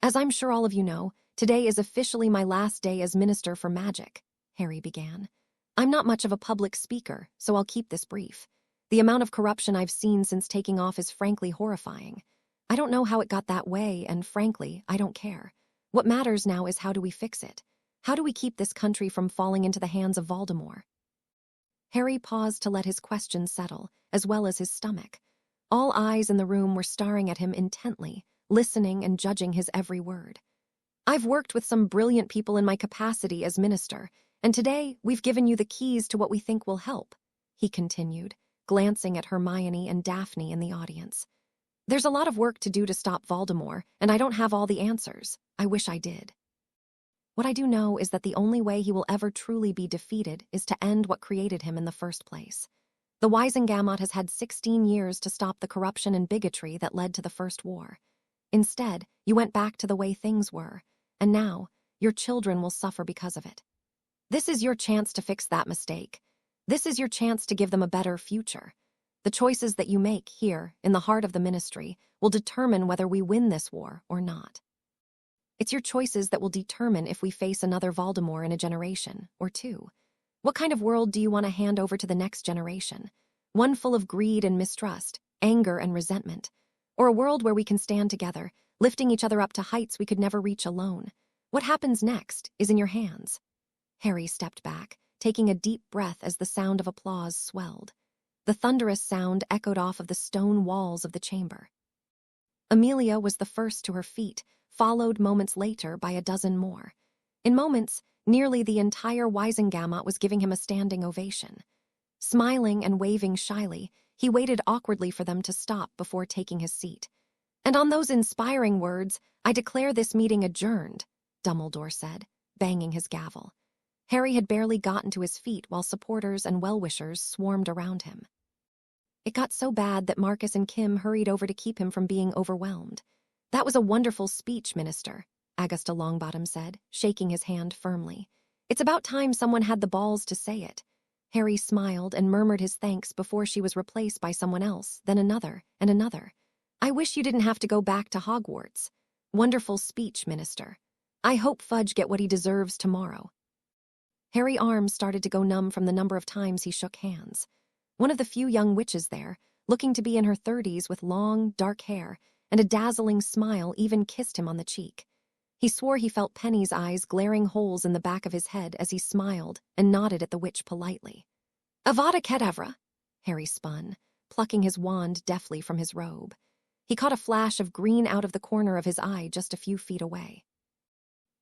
"As I'm sure all of you know, today is officially my last day as Minister for Magic," Harry began. "I'm not much of a public speaker, so I'll keep this brief. The amount of corruption I've seen since taking off is frankly horrifying. I don't know how it got that way, and frankly, I don't care. What matters now is how do we fix it? How do we keep this country from falling into the hands of Voldemort?" Harry paused to let his question settle, as well as his stomach. All eyes in the room were staring at him intently, listening and judging his every word. "I've worked with some brilliant people in my capacity as minister, and today we've given you the keys to what we think will help," he continued, glancing at Hermione and Daphne in the audience. "There's a lot of work to do to stop Voldemort, and I don't have all the answers. I wish I did. What I do know is that the only way he will ever truly be defeated is to end what created him in the first place. The Wisengamot has had 16 years to stop the corruption and bigotry that led to the First War. Instead, you went back to the way things were, and now, your children will suffer because of it. This is your chance to fix that mistake. This is your chance to give them a better future. The choices that you make here, in the heart of the ministry, will determine whether we win this war or not. It's your choices that will determine if we face another Voldemort in a generation or two. What kind of world do you want to hand over to the next generation? One full of greed and mistrust, anger and resentment, or a world where we can stand together, lifting each other up to heights we could never reach alone? What happens next is in your hands. Harry stepped back, taking a deep breath as the sound of applause swelled. The thunderous sound echoed off of the stone walls of the chamber. Amelia was the first to her feet, followed moments later by a dozen more. In moments, nearly the entire Wisengamot was giving him a standing ovation. Smiling and waving shyly, he waited awkwardly for them to stop before taking his seat. "And on those inspiring words, I declare this meeting adjourned," Dumbledore said, banging his gavel. Harry had barely gotten to his feet while supporters and well-wishers swarmed around him. It got so bad that Marcus and Kim hurried over to keep him from being overwhelmed. "That was a wonderful speech, Minister," Augusta Longbottom said, shaking his hand firmly. "It's about time someone had the balls to say it." Harry smiled and murmured his thanks before she was replaced by someone else, then another, and another. "I wish you didn't have to go back to Hogwarts. Wonderful speech, Minister. I hope Fudge get what he deserves tomorrow." Harry's arms started to go numb from the number of times he shook hands. One of the few young witches there, looking to be in her 30s with long, dark hair and a dazzling smile, even kissed him on the cheek. He swore he felt Penny's eyes glaring holes in the back of his head as he smiled and nodded at the witch politely. "Avada Kedavra," Harry spun, plucking his wand deftly from his robe. He caught a flash of green out of the corner of his eye just a few feet away.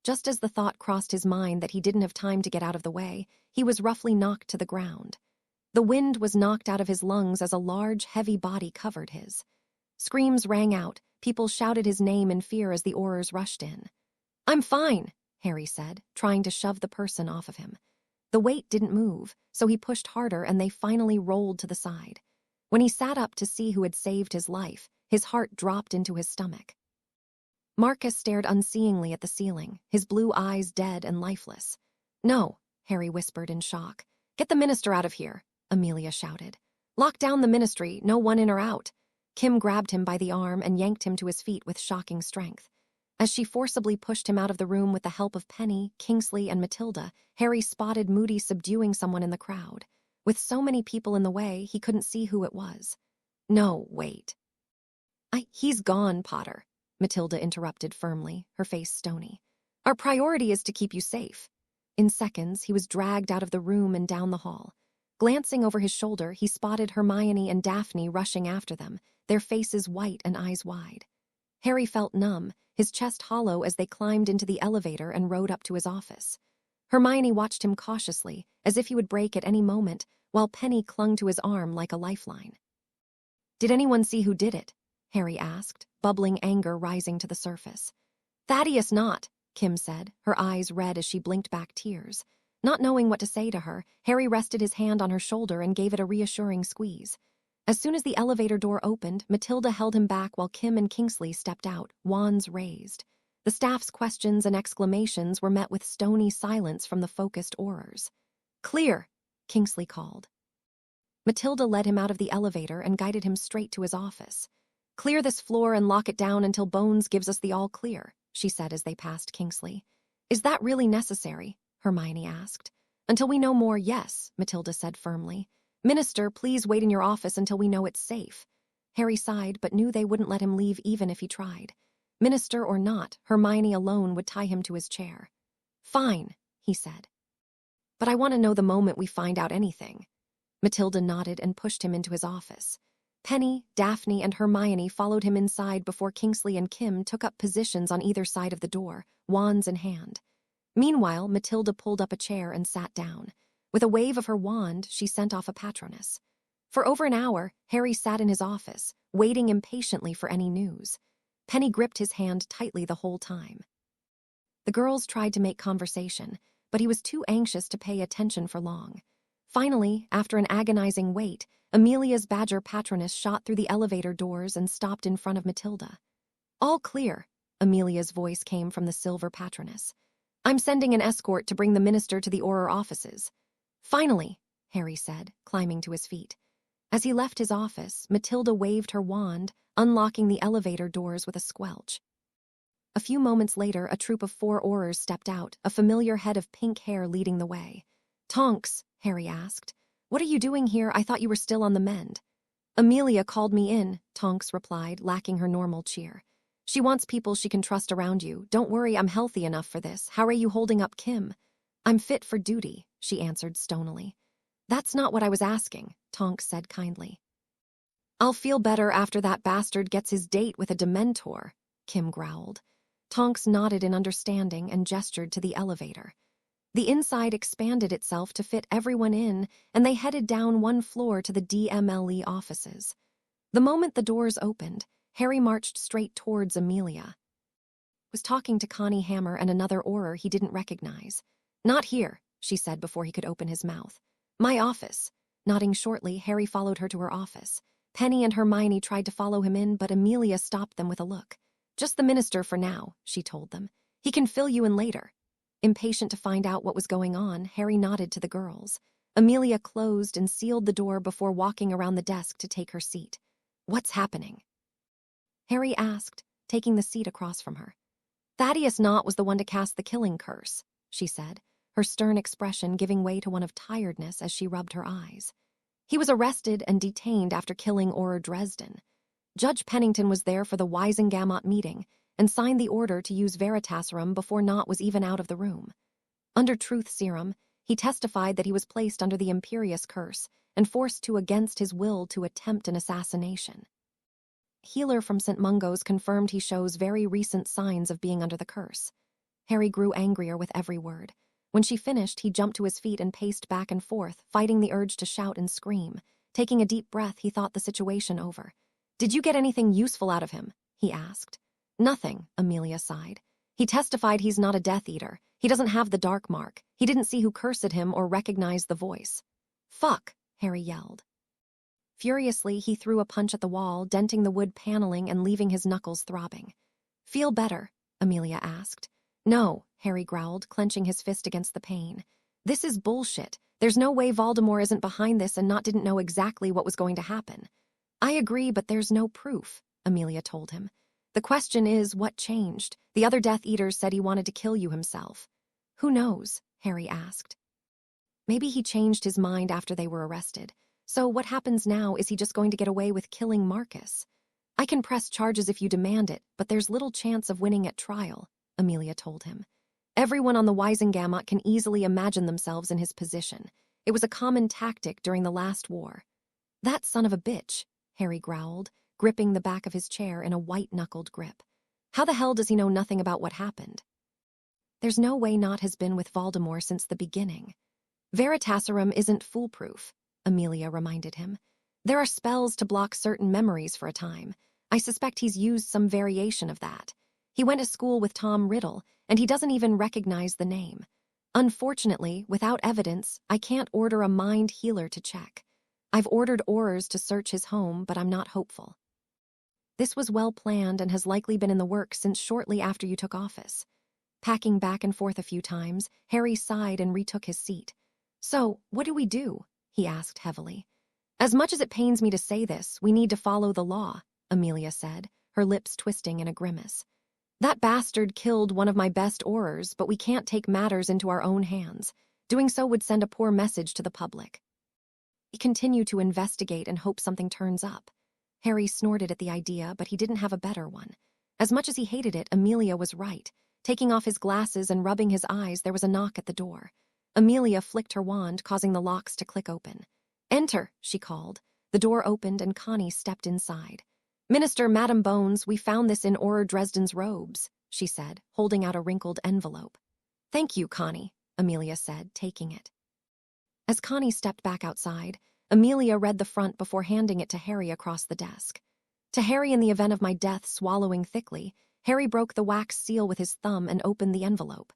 Just as the thought crossed his mind that he didn't have time to get out of the way, he was roughly knocked to the ground. The wind was knocked out of his lungs as a large, heavy body covered his. Screams rang out, people shouted his name in fear as the orars rushed in. "I'm fine," Harry said, trying to shove the person off of him. The weight didn't move, so he pushed harder and they finally rolled to the side. When he sat up to see who had saved his life, his heart dropped into his stomach. Marcus stared unseeingly at the ceiling, his blue eyes dead and lifeless. "No," Harry whispered in shock. "Get the minister out of here," Amelia shouted. "Lock down the ministry, no one in or out." Kim grabbed him by the arm and yanked him to his feet with shocking strength. As she forcibly pushed him out of the room with the help of Penny, Kingsley, and Matilda, Harry spotted Moody subduing someone in the crowd. With so many people in the way, he couldn't see who it was. "No, wait." He's gone, Potter," Matilda interrupted firmly, her face stony. "Our priority is to keep you safe." In seconds, he was dragged out of the room and down the hall. Glancing over his shoulder, he spotted Hermione and Daphne rushing after them, their faces white and eyes wide. Harry felt numb, his chest hollow as they climbed into the elevator and rode up to his office. Hermione watched him cautiously, as if he would break at any moment, while Penny clung to his arm like a lifeline. "Did anyone see who did it?" Harry asked, bubbling anger rising to the surface. "Thaddeus not," Kim said, her eyes red as she blinked back tears. Not knowing what to say to her, Harry rested his hand on her shoulder and gave it a reassuring squeeze. As soon as the elevator door opened, Matilda held him back while Kim and Kingsley stepped out, wands raised. The staff's questions and exclamations were met with stony silence from the focused orars. "Clear," Kingsley called. Matilda led him out of the elevator and guided him straight to his office. "Clear this floor and lock it down until Bones gives us the all clear," she said as they passed Kingsley. "Is that really necessary?" Hermione asked. "Until we know more, yes," Matilda said firmly. "Minister, please wait in your office until we know it's safe." Harry sighed, but knew they wouldn't let him leave even if he tried. Minister or not, Hermione alone would tie him to his chair. "Fine," he said. "But I want to know the moment we find out anything." Matilda nodded and pushed him into his office. Penny, Daphne, and Hermione followed him inside before Kingsley and Kim took up positions on either side of the door, wands in hand. Meanwhile, Matilda pulled up a chair and sat down. With a wave of her wand, she sent off a patroness. For over an hour, Harry sat in his office, waiting impatiently for any news. Penny gripped his hand tightly the whole time. The girls tried to make conversation, but he was too anxious to pay attention for long. Finally, after an agonizing wait, Amelia's badger patroness shot through the elevator doors and stopped in front of Matilda. "All clear," Amelia's voice came from the silver patroness. "I'm sending an escort to bring the minister to the Auror offices." "Finally," Harry said, climbing to his feet. As he left his office, Matilda waved her wand, unlocking the elevator doors with a squelch. A few moments later, a troop of 4 orars stepped out, a familiar head of pink hair leading the way. "Tonks," Harry asked. "What are you doing here? I thought you were still on the mend." "Amelia called me in," Tonks replied, lacking her normal cheer. "She wants people she can trust around you. Don't worry, I'm healthy enough for this. How are you holding up, Kim?" "I'm fit for duty," she answered stonily. "That's not what I was asking," Tonks said kindly. "I'll feel better after that bastard gets his date with a Dementor," Kim growled. Tonks nodded in understanding and gestured to the elevator. The inside expanded itself to fit everyone in, and they headed down 1 floor to the DMLE offices. The moment the doors opened, Harry marched straight towards Amelia. Was talking to Connie Hammer and another orar he didn't recognize. "Not here," she said before he could open his mouth. "My office." Nodding shortly, Harry followed her to her office. Penny and Hermione tried to follow him in, but Amelia stopped them with a look. "Just the minister for now," she told them. "He can fill you in later." Impatient to find out what was going on, Harry nodded to the girls. Amelia closed and sealed the door before walking around the desk to take her seat. "What's happening?" Harry asked, taking the seat across from her. "Thaddeus Knott was the one to cast the killing curse," she said, her stern expression giving way to one of tiredness as she rubbed her eyes. "He was arrested and detained after killing Auror Dresden. Judge Pennington was there for the Wisengamot meeting and signed the order to use Veritaserum before Knott was even out of the room. Under Truth Serum, he testified that he was placed under the Imperious Curse and forced to against his will to attempt an assassination. Healer from St. Mungo's confirmed he shows very recent signs of being under the curse." Harry grew angrier with every word. When she finished, he jumped to his feet and paced back and forth, fighting the urge to shout and scream. Taking a deep breath, he thought the situation over. "Did you get anything useful out of him?" he asked. "Nothing," Amelia sighed. "He testified he's not a Death Eater. He doesn't have the dark mark. He didn't see who cursed him or recognize the voice." "Fuck," Harry yelled. Furiously, he threw a punch at the wall, denting the wood paneling and leaving his knuckles throbbing. "Feel better?" Amelia asked. "No," Harry growled, clenching his fist against the pain. "This is bullshit. There's no way Voldemort isn't behind this and Knott didn't know exactly what was going to happen." "I agree, but there's no proof," Amelia told him. "The question is, what changed? The other Death Eaters said he wanted to kill you himself." "Who knows?" Harry asked. "Maybe he changed his mind after they were arrested. So what happens now? Is he just going to get away with killing Marcus?" "I can press charges if you demand it, but there's little chance of winning at trial," Amelia told him. "Everyone on the Wisengamot can easily imagine themselves in his position. It was a common tactic during the last war." "That son of a bitch," Harry growled, gripping the back of his chair in a white-knuckled grip. "How the hell does he know nothing about what happened?" "There's no way Knott has been with Voldemort since the beginning." "Veritaserum isn't foolproof," Amelia reminded him. "There are spells to block certain memories for a time. I suspect he's used some variation of that. He went to school with Tom Riddle, and he doesn't even recognize the name. Unfortunately, without evidence, I can't order a mind healer to check. I've ordered orars to search his home, but I'm not hopeful." "This was well planned and has likely been in the works since shortly after you took office." Packing back and forth a few times, Harry sighed and retook his seat. "So, what do we do?" he asked heavily. "As much as it pains me to say this, we need to follow the law," Amelia said, her lips twisting in a grimace. "That bastard killed one of my best orars, but we can't take matters into our own hands. Doing so would send a poor message to the public. We continue to investigate and hope something turns up." Harry snorted at the idea, but he didn't have a better one. As much as he hated it, Amelia was right. Taking off his glasses and rubbing his eyes, there was a knock at the door. Amelia flicked her wand, causing the locks to click open. "Enter," she called. The door opened and Connie stepped inside. "Minister, Madam Bones, we found this in Auror Dresden's robes," she said, holding out a wrinkled envelope. "Thank you, Connie," Amelia said, taking it. As Connie stepped back outside, Amelia read the front before handing it to Harry across the desk. "To Harry, in the event of my death swallowing thickly," Harry broke the wax seal with his thumb and opened the envelope.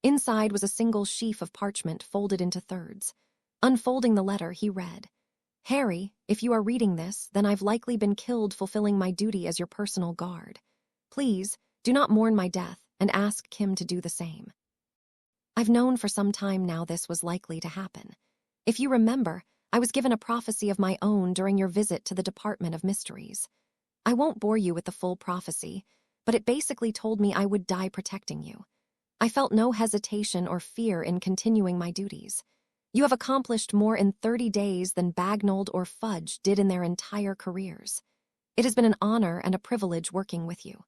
Inside was a single sheaf of parchment folded into thirds. Unfolding the letter, he read, "Harry, if you are reading this, then I've likely been killed fulfilling my duty as your personal guard. Please, do not mourn my death and ask Kim to do the same. I've known for some time now this was likely to happen. If you remember, I was given a prophecy of my own during your visit to the Department of Mysteries. I won't bore you with the full prophecy, but it basically told me I would die protecting you. I felt no hesitation or fear in continuing my duties. You have accomplished more in 30 days than Bagnold or Fudge did in their entire careers. It has been an honor and a privilege working with you.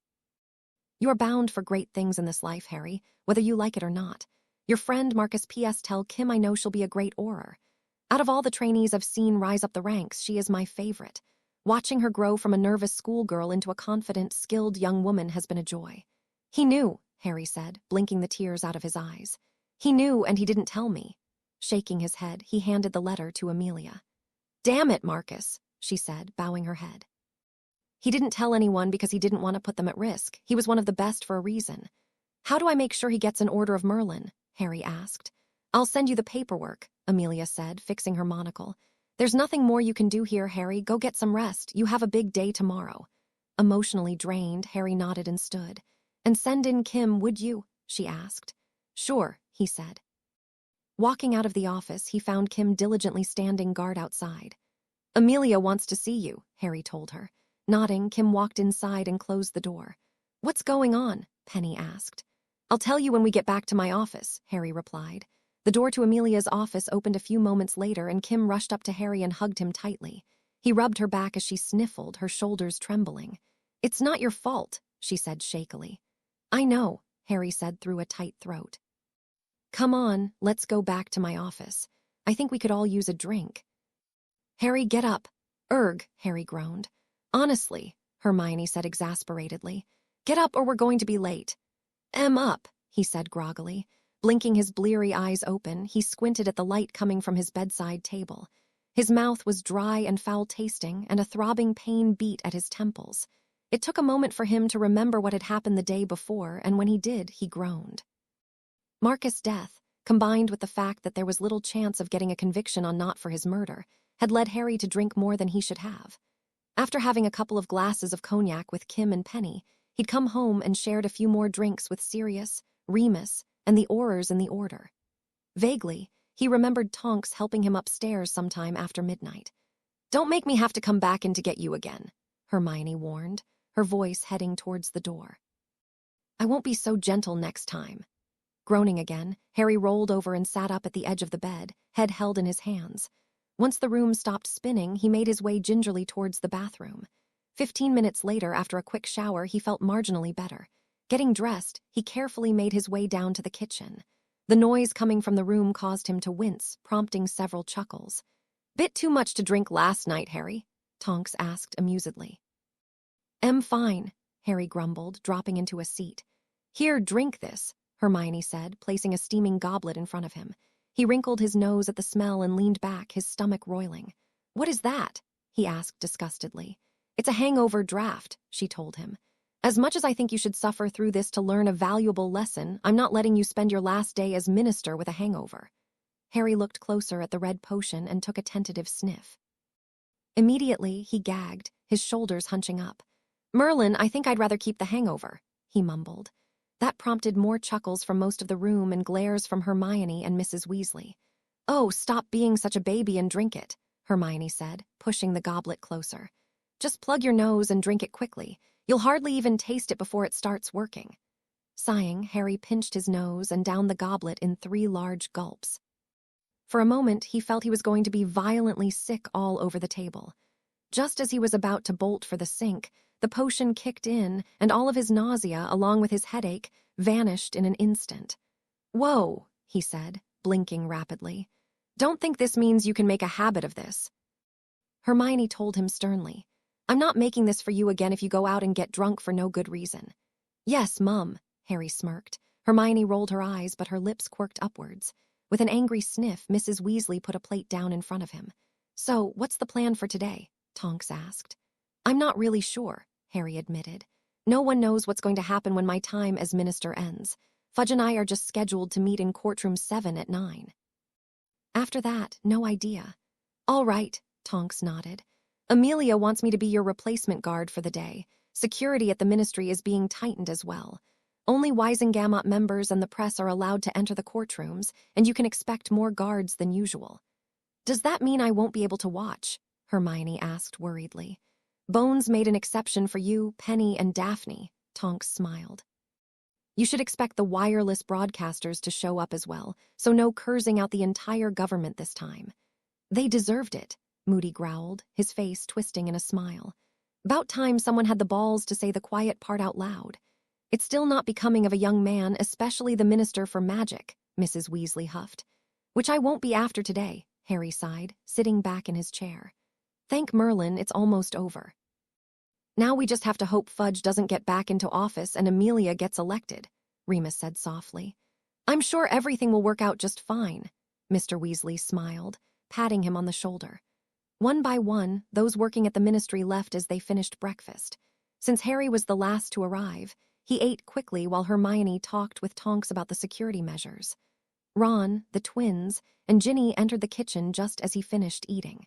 You are bound for great things in this life, Harry, whether you like it or not. Your friend Marcus P.S. Tell Kim I know she'll be a great orar. Out of all the trainees I've seen rise up the ranks, she is my favorite. Watching her grow from a nervous schoolgirl into a confident, skilled young woman has been a joy. He knew, Harry said, blinking the tears out of his eyes. He knew, and he didn't tell me. Shaking his head, he handed the letter to Amelia. Damn it, Marcus, she said, bowing her head. He didn't tell anyone because he didn't want to put them at risk. He was one of the best for a reason. How do I make sure he gets an Order of Merlin? Harry asked. I'll send you the paperwork, Amelia said, fixing her monocle. There's nothing more you can do here, Harry. Go get some rest. You have a big day tomorrow. Emotionally drained, Harry nodded and stood. And send in Kim, would you? She asked. Sure, he said. Walking out of the office, he found Kim diligently standing guard outside. Amelia wants to see you, Harry told her. Nodding, Kim walked inside and closed the door. What's going on? Penny asked. I'll tell you when we get back to my office, Harry replied. The door to Amelia's office opened a few moments later and Kim rushed up to Harry and hugged him tightly. He rubbed her back as she sniffled, her shoulders trembling. It's not your fault, she said shakily. I know, Harry said through a tight throat. Come on, let's go back to my office. I think we could all use a drink. Harry, get up. Erg, Harry groaned. Honestly, Hermione said exasperatedly. Get up or we're going to be late. Up, he said groggily. Blinking his bleary eyes open, he squinted at the light coming from his bedside table. His mouth was dry and foul-tasting, and a throbbing pain beat at his temples. It took a moment for him to remember what had happened the day before, and when he did, he groaned. Marcus' death, combined with the fact that there was little chance of getting a conviction on not for his murder, had led Harry to drink more than he should have. After having a couple of glasses of cognac with Kim and Penny, he'd come home and shared a few more drinks with Sirius, Remus, and the orars in the Order. Vaguely, he remembered Tonks helping him upstairs sometime after midnight. Don't make me have to come back in to get you again, Hermione warned, her voice heading towards the door. I won't be so gentle next time. Groaning again, Harry rolled over and sat up at the edge of the bed, head held in his hands. Once the room stopped spinning, he made his way gingerly towards the bathroom. 15 minutes later, after a quick shower, he felt marginally better. Getting dressed, he carefully made his way down to the kitchen. The noise coming from the room caused him to wince, prompting several chuckles. Bit too much to drink last night, Harry? Tonks asked amusedly. Fine, Harry grumbled, dropping into a seat. Here, drink this, Hermione said, placing a steaming goblet in front of him. He wrinkled his nose at the smell and leaned back, his stomach roiling. What is that? He asked disgustedly. It's a hangover draft, she told him. As much as I think you should suffer through this to learn a valuable lesson, I'm not letting you spend your last day as minister with a hangover. Harry looked closer at the red potion and took a tentative sniff. Immediately, he gagged, his shoulders hunching up. Merlin, I think I'd rather keep the hangover, he mumbled. That prompted more chuckles from most of the room and glares from Hermione and Mrs. Weasley. Oh, stop being such a baby and drink it, Hermione said, pushing the goblet closer. Just plug your nose and drink it quickly. You'll hardly even taste it before it starts working. Sighing, Harry pinched his nose and downed the goblet in 3 large gulps. For a moment, he felt he was going to be violently sick all over the table. Just as he was about to bolt for the sink, the potion kicked in, and all of his nausea, along with his headache, vanished in an instant. Whoa, he said, blinking rapidly. Don't think this means you can make a habit of this. Hermione told him sternly. I'm not making this for you again if you go out and get drunk for no good reason. Yes, Mum, Harry smirked. Hermione rolled her eyes, but her lips quirked upwards. With an angry sniff, Mrs. Weasley put a plate down in front of him. So, what's the plan for today? Tonks asked. I'm not really sure, Harry admitted. No one knows what's going to happen when my time as minister ends. Fudge and I are just scheduled to meet in courtroom 7 at 9. After that, no idea. All right, Tonks nodded. Amelia wants me to be your replacement guard for the day. Security at the ministry is being tightened as well. Only Wisengamot members and the press are allowed to enter the courtrooms, and you can expect more guards than usual. Does that mean I won't be able to watch? Hermione asked worriedly. Bones made an exception for you, Penny, and Daphne, Tonks smiled. You should expect the wireless broadcasters to show up as well, so no cursing out the entire government this time. They deserved it, Moody growled, his face twisting in a smile. About time someone had the balls to say the quiet part out loud. It's still not becoming of a young man, especially the Minister for Magic, Mrs. Weasley huffed. Which I won't be after today, Harry sighed, sitting back in his chair. Thank Merlin, it's almost over. Now we just have to hope Fudge doesn't get back into office and Amelia gets elected, Remus said softly. I'm sure everything will work out just fine, Mr. Weasley smiled, patting him on the shoulder. One by one, those working at the ministry left as they finished breakfast. Since Harry was the last to arrive, he ate quickly while Hermione talked with Tonks about the security measures. Ron, the twins, and Ginny entered the kitchen just as he finished eating.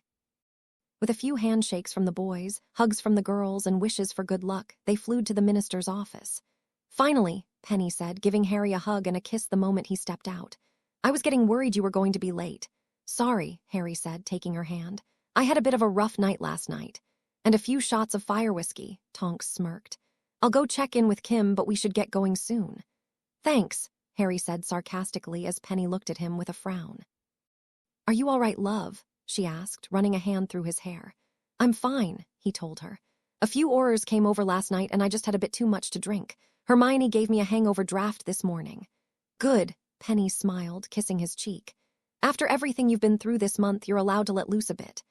With a few handshakes from the boys, hugs from the girls, and wishes for good luck, they flew to the minister's office. Finally, Penny said, giving Harry a hug and a kiss the moment he stepped out. I was getting worried you were going to be late. Sorry, Harry said, taking her hand. I had a bit of a rough night last night. And a few shots of fire whiskey, Tonks smirked. I'll go check in with Kim, but we should get going soon. Thanks, Harry said sarcastically as Penny looked at him with a frown. Are you all right, love? She asked, running a hand through his hair. I'm fine, he told her. A few orars came over last night and I just had a bit too much to drink. Hermione gave me a hangover draft this morning. Good, Penny smiled, kissing his cheek. After everything you've been through this month, you're allowed to let loose a bit.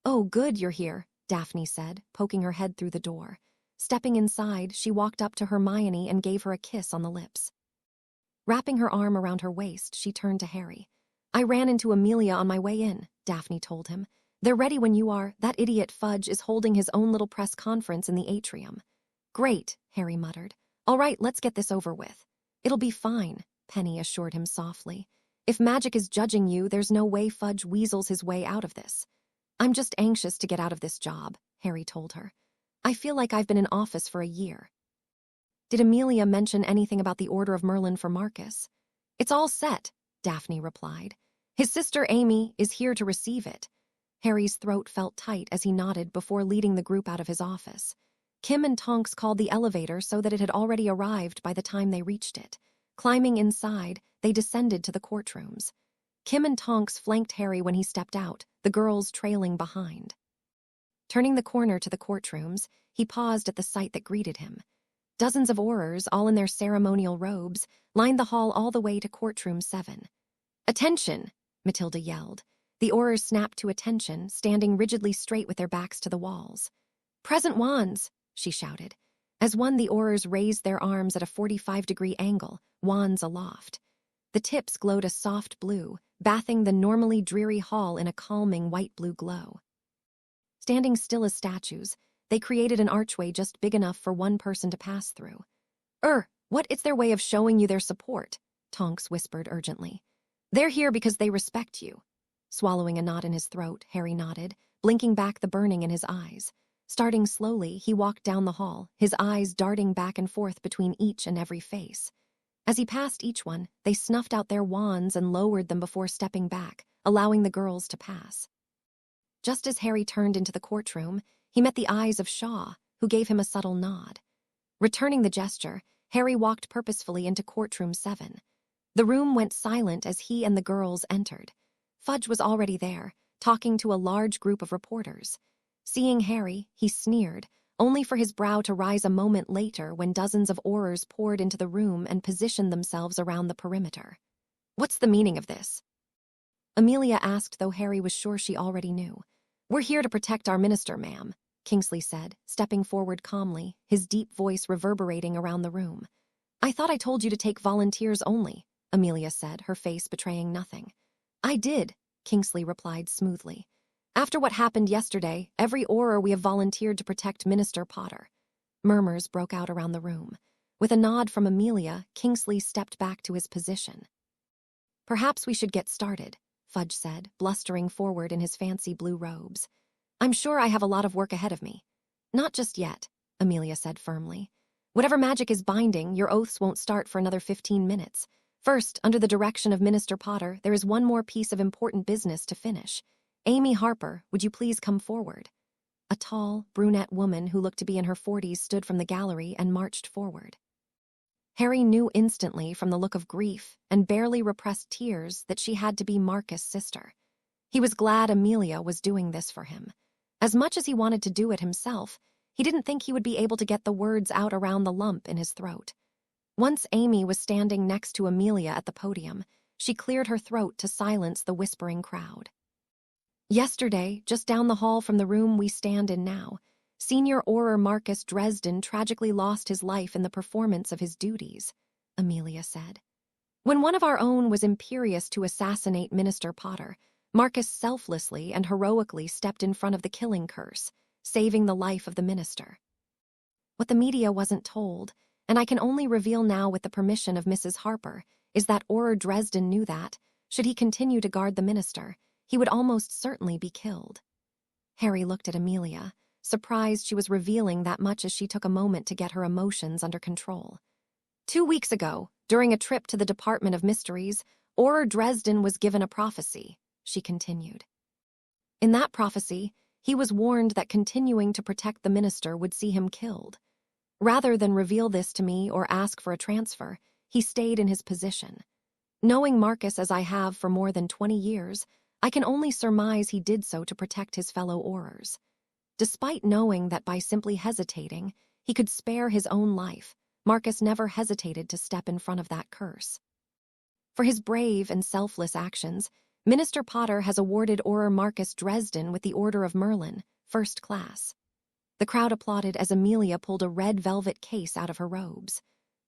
Oh, good you're here, Daphne said, poking her head through the door. Stepping inside, she walked up to Hermione and gave her a kiss on the lips. Wrapping her arm around her waist, she turned to Harry. I ran into Amelia on my way in, Daphne told him. They're ready when you are. That idiot Fudge is holding his own little press conference in the atrium. Great, Harry muttered. All right, let's get this over with. It'll be fine, Penny assured him softly. If magic is judging you, there's no way Fudge weasels his way out of this. I'm just anxious to get out of this job, Harry told her. I feel like I've been in office for a year. Did Amelia mention anything about the Order of Merlin for Marcus? It's all set, Daphne replied. His sister Amy is here to receive it. Harry's throat felt tight as he nodded before leading the group out of his office. Kim and Tonks called the elevator so that it had already arrived by the time they reached it. Climbing inside, they descended to the courtrooms. Kim and Tonks flanked Harry when he stepped out, the girls trailing behind. Turning the corner to the courtrooms, he paused at the sight that greeted him. Dozens of orars, all in their ceremonial robes, lined the hall all the way to courtroom 7. Attention! Matilda yelled. The orars snapped to attention, standing rigidly straight with their backs to the walls. Present wands, she shouted. As one, the orars raised their arms at a 45-degree angle, wands aloft. The tips glowed a soft blue, bathing the normally dreary hall in a calming white-blue glow. Standing still as statues, they created an archway just big enough for one person to pass through. What? It's their way of showing you their support, Tonks whispered urgently. They're here because they respect you. Swallowing a knot in his throat, Harry nodded, blinking back the burning in his eyes. Starting slowly, he walked down the hall, his eyes darting back and forth between each and every face. As he passed each one, they snuffed out their wands and lowered them before stepping back, allowing the girls to pass. Just as Harry turned into the courtroom, he met the eyes of Shaw, who gave him a subtle nod. Returning the gesture, Harry walked purposefully into courtroom 7. The room went silent as he and the girls entered. Fudge was already there, talking to a large group of reporters. Seeing Harry, he sneered, only for his brow to rise a moment later when dozens of orars poured into the room and positioned themselves around the perimeter. What's the meaning of this? Amelia asked, though Harry was sure she already knew. We're here to protect our minister, ma'am, Kingsley said, stepping forward calmly, his deep voice reverberating around the room. I thought I told you to take volunteers only, Amelia said, her face betraying nothing. I did, Kingsley replied smoothly. After what happened yesterday, every orar we have volunteered to protect Minister Potter. Murmurs broke out around the room. With a nod from Amelia, Kingsley stepped back to his position. Perhaps we should get started, Fudge said, blustering forward in his fancy blue robes. I'm sure I have a lot of work ahead of me. Not just yet, Amelia said firmly. Whatever magic is binding, your oaths won't start for another 15 minutes. First, under the direction of Minister Potter, there is one more piece of important business to finish. "Amy Harper, would you please come forward?" A tall, brunette woman who looked to be in her 40s stood from the gallery and marched forward. Harry knew instantly from the look of grief and barely repressed tears that she had to be Marcus' sister. He was glad Amelia was doing this for him. As much as he wanted to do it himself, he didn't think he would be able to get the words out around the lump in his throat. Once Amy was standing next to Amelia at the podium, she cleared her throat to silence the whispering crowd. "Yesterday, just down the hall from the room we stand in now, Senior Orar Marcus Dresden tragically lost his life in the performance of his duties," Amelia said. "When one of our own was imperious to assassinate Minister Potter, Marcus selflessly and heroically stepped in front of the killing curse, saving the life of the minister. What the media wasn't told, and I can only reveal now with the permission of Mrs. Harper, is that Orar Dresden knew that, should he continue to guard the minister, he would almost certainly be killed." Harry looked at Amelia, surprised she was revealing that much as she took a moment to get her emotions under control. 2 weeks ago, during a trip to the Department of Mysteries, Orar Dresden was given a prophecy, she continued. In that prophecy, he was warned that continuing to protect the minister would see him killed. Rather than reveal this to me or ask for a transfer, he stayed in his position. Knowing Marcus as I have for more than 20 years, I can only surmise he did so to protect his fellow Orars. Despite knowing that by simply hesitating, he could spare his own life, Marcus never hesitated to step in front of that curse. For his brave and selfless actions, Minister Potter has awarded Orar Marcus Dresden with the Order of Merlin, First Class. The crowd applauded as Amelia pulled a red velvet case out of her robes.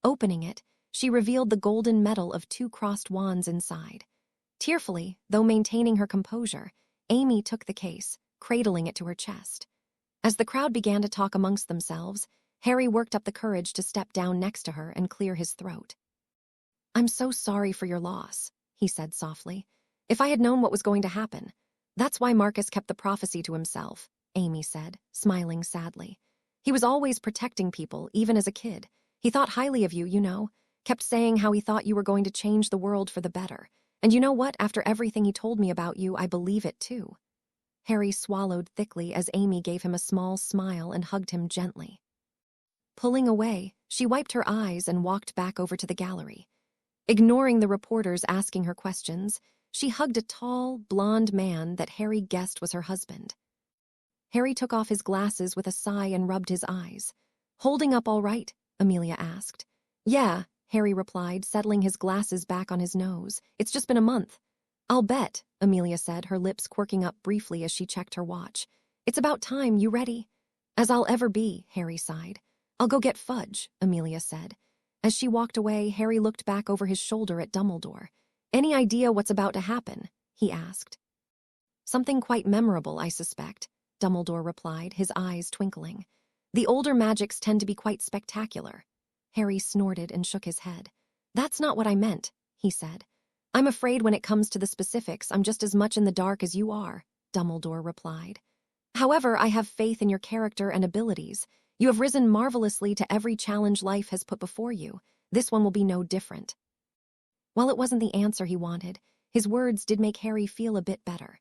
Opening it, she revealed the golden medal of 2 crossed wands inside. Tearfully, though maintaining her composure, Amy took the case, cradling it to her chest. As the crowd began to talk amongst themselves, Harry worked up the courage to step down next to her and clear his throat. "I'm so sorry for your loss," he said softly. "If I had known what was going to happen. That's why Marcus kept the prophecy to himself," Amy said, smiling sadly. "He was always protecting people, even as a kid. He thought highly of you, you know. Kept saying how he thought you were going to change the world for the better. And you know what? After everything he told me about you, I believe it too." Harry swallowed thickly as Amy gave him a small smile and hugged him gently. Pulling away, she wiped her eyes and walked back over to the gallery. Ignoring the reporters asking her questions, she hugged a tall, blonde man that Harry guessed was her husband. Harry took off his glasses with a sigh and rubbed his eyes. "Holding up all right?" Amelia asked. "Yeah," Harry replied, settling his glasses back on his nose. "It's just been a month." "I'll bet," Amelia said, her lips quirking up briefly as she checked her watch. "It's about time. You ready?" "As I'll ever be," Harry sighed. "I'll go get Fudge," Amelia said. As she walked away, Harry looked back over his shoulder at Dumbledore. "Any idea what's about to happen?" he asked. "Something quite memorable, I suspect," Dumbledore replied, his eyes twinkling. "The older magics tend to be quite spectacular." Harry snorted and shook his head. "That's not what I meant," he said. "I'm afraid when it comes to the specifics, I'm just as much in the dark as you are," Dumbledore replied. "However, I have faith in your character and abilities. You have risen marvelously to every challenge life has put before you. This one will be no different." While it wasn't the answer he wanted, his words did make Harry feel a bit better.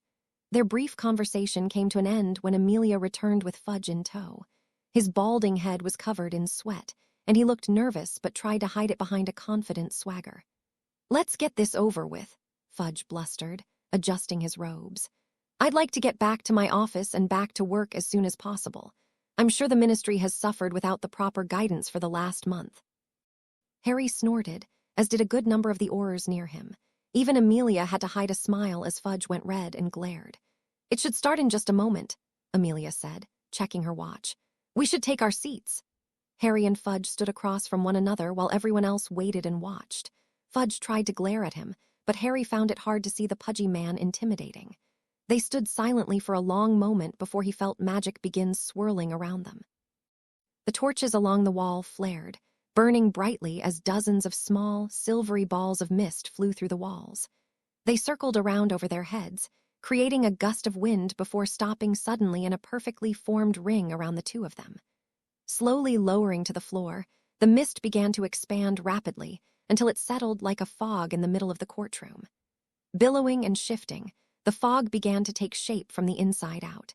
Their brief conversation came to an end when Amelia returned with Fudge in tow. His balding head was covered in sweat, and he looked nervous but tried to hide it behind a confident swagger. "Let's get this over with," Fudge blustered, adjusting his robes. "I'd like to get back to my office and back to work as soon as possible. I'm sure the ministry has suffered without the proper guidance for the last month." Harry snorted, as did a good number of the Orars near him. Even Amelia had to hide a smile as Fudge went red and glared. "It should start in just a moment," Amelia said, checking her watch. "We should take our seats." Harry and Fudge stood across from one another while everyone else waited and watched. Fudge tried to glare at him, but Harry found it hard to see the pudgy man intimidating. They stood silently for a long moment before he felt magic begin swirling around them. The torches along the wall flared, burning brightly as dozens of small, silvery balls of mist flew through the walls. They circled around over their heads, creating a gust of wind before stopping suddenly in a perfectly formed ring around the two of them. Slowly lowering to the floor, the mist began to expand rapidly until it settled like a fog in the middle of the courtroom. Billowing and shifting, The fog began to take shape from the inside out.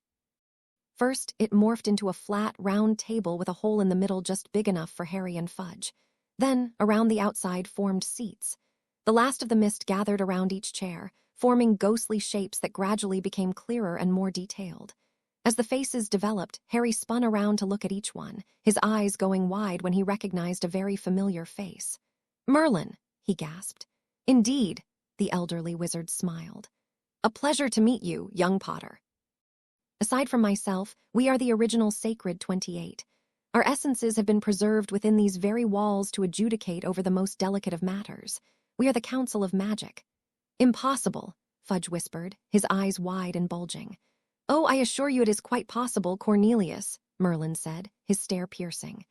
First, it morphed into a flat, round table with a hole in the middle just big enough for Harry and Fudge. Then, around the outside formed seats. The last of the mist gathered around each chair, forming ghostly shapes that gradually became clearer and more detailed. As the faces developed, Harry spun around to look at each one, his eyes going wide when he recognized a very familiar face. "Merlin," he gasped. "Indeed," the elderly wizard smiled. "A pleasure to meet you, young Potter. Aside from myself, we are the original Sacred 28. Our essences have been preserved within these very walls to adjudicate over the most delicate of matters. We are the Council of Magic." "Impossible," Fudge whispered, his eyes wide and bulging. "Oh, I assure you it is quite possible, Cornelius," Merlin said, his stare piercing.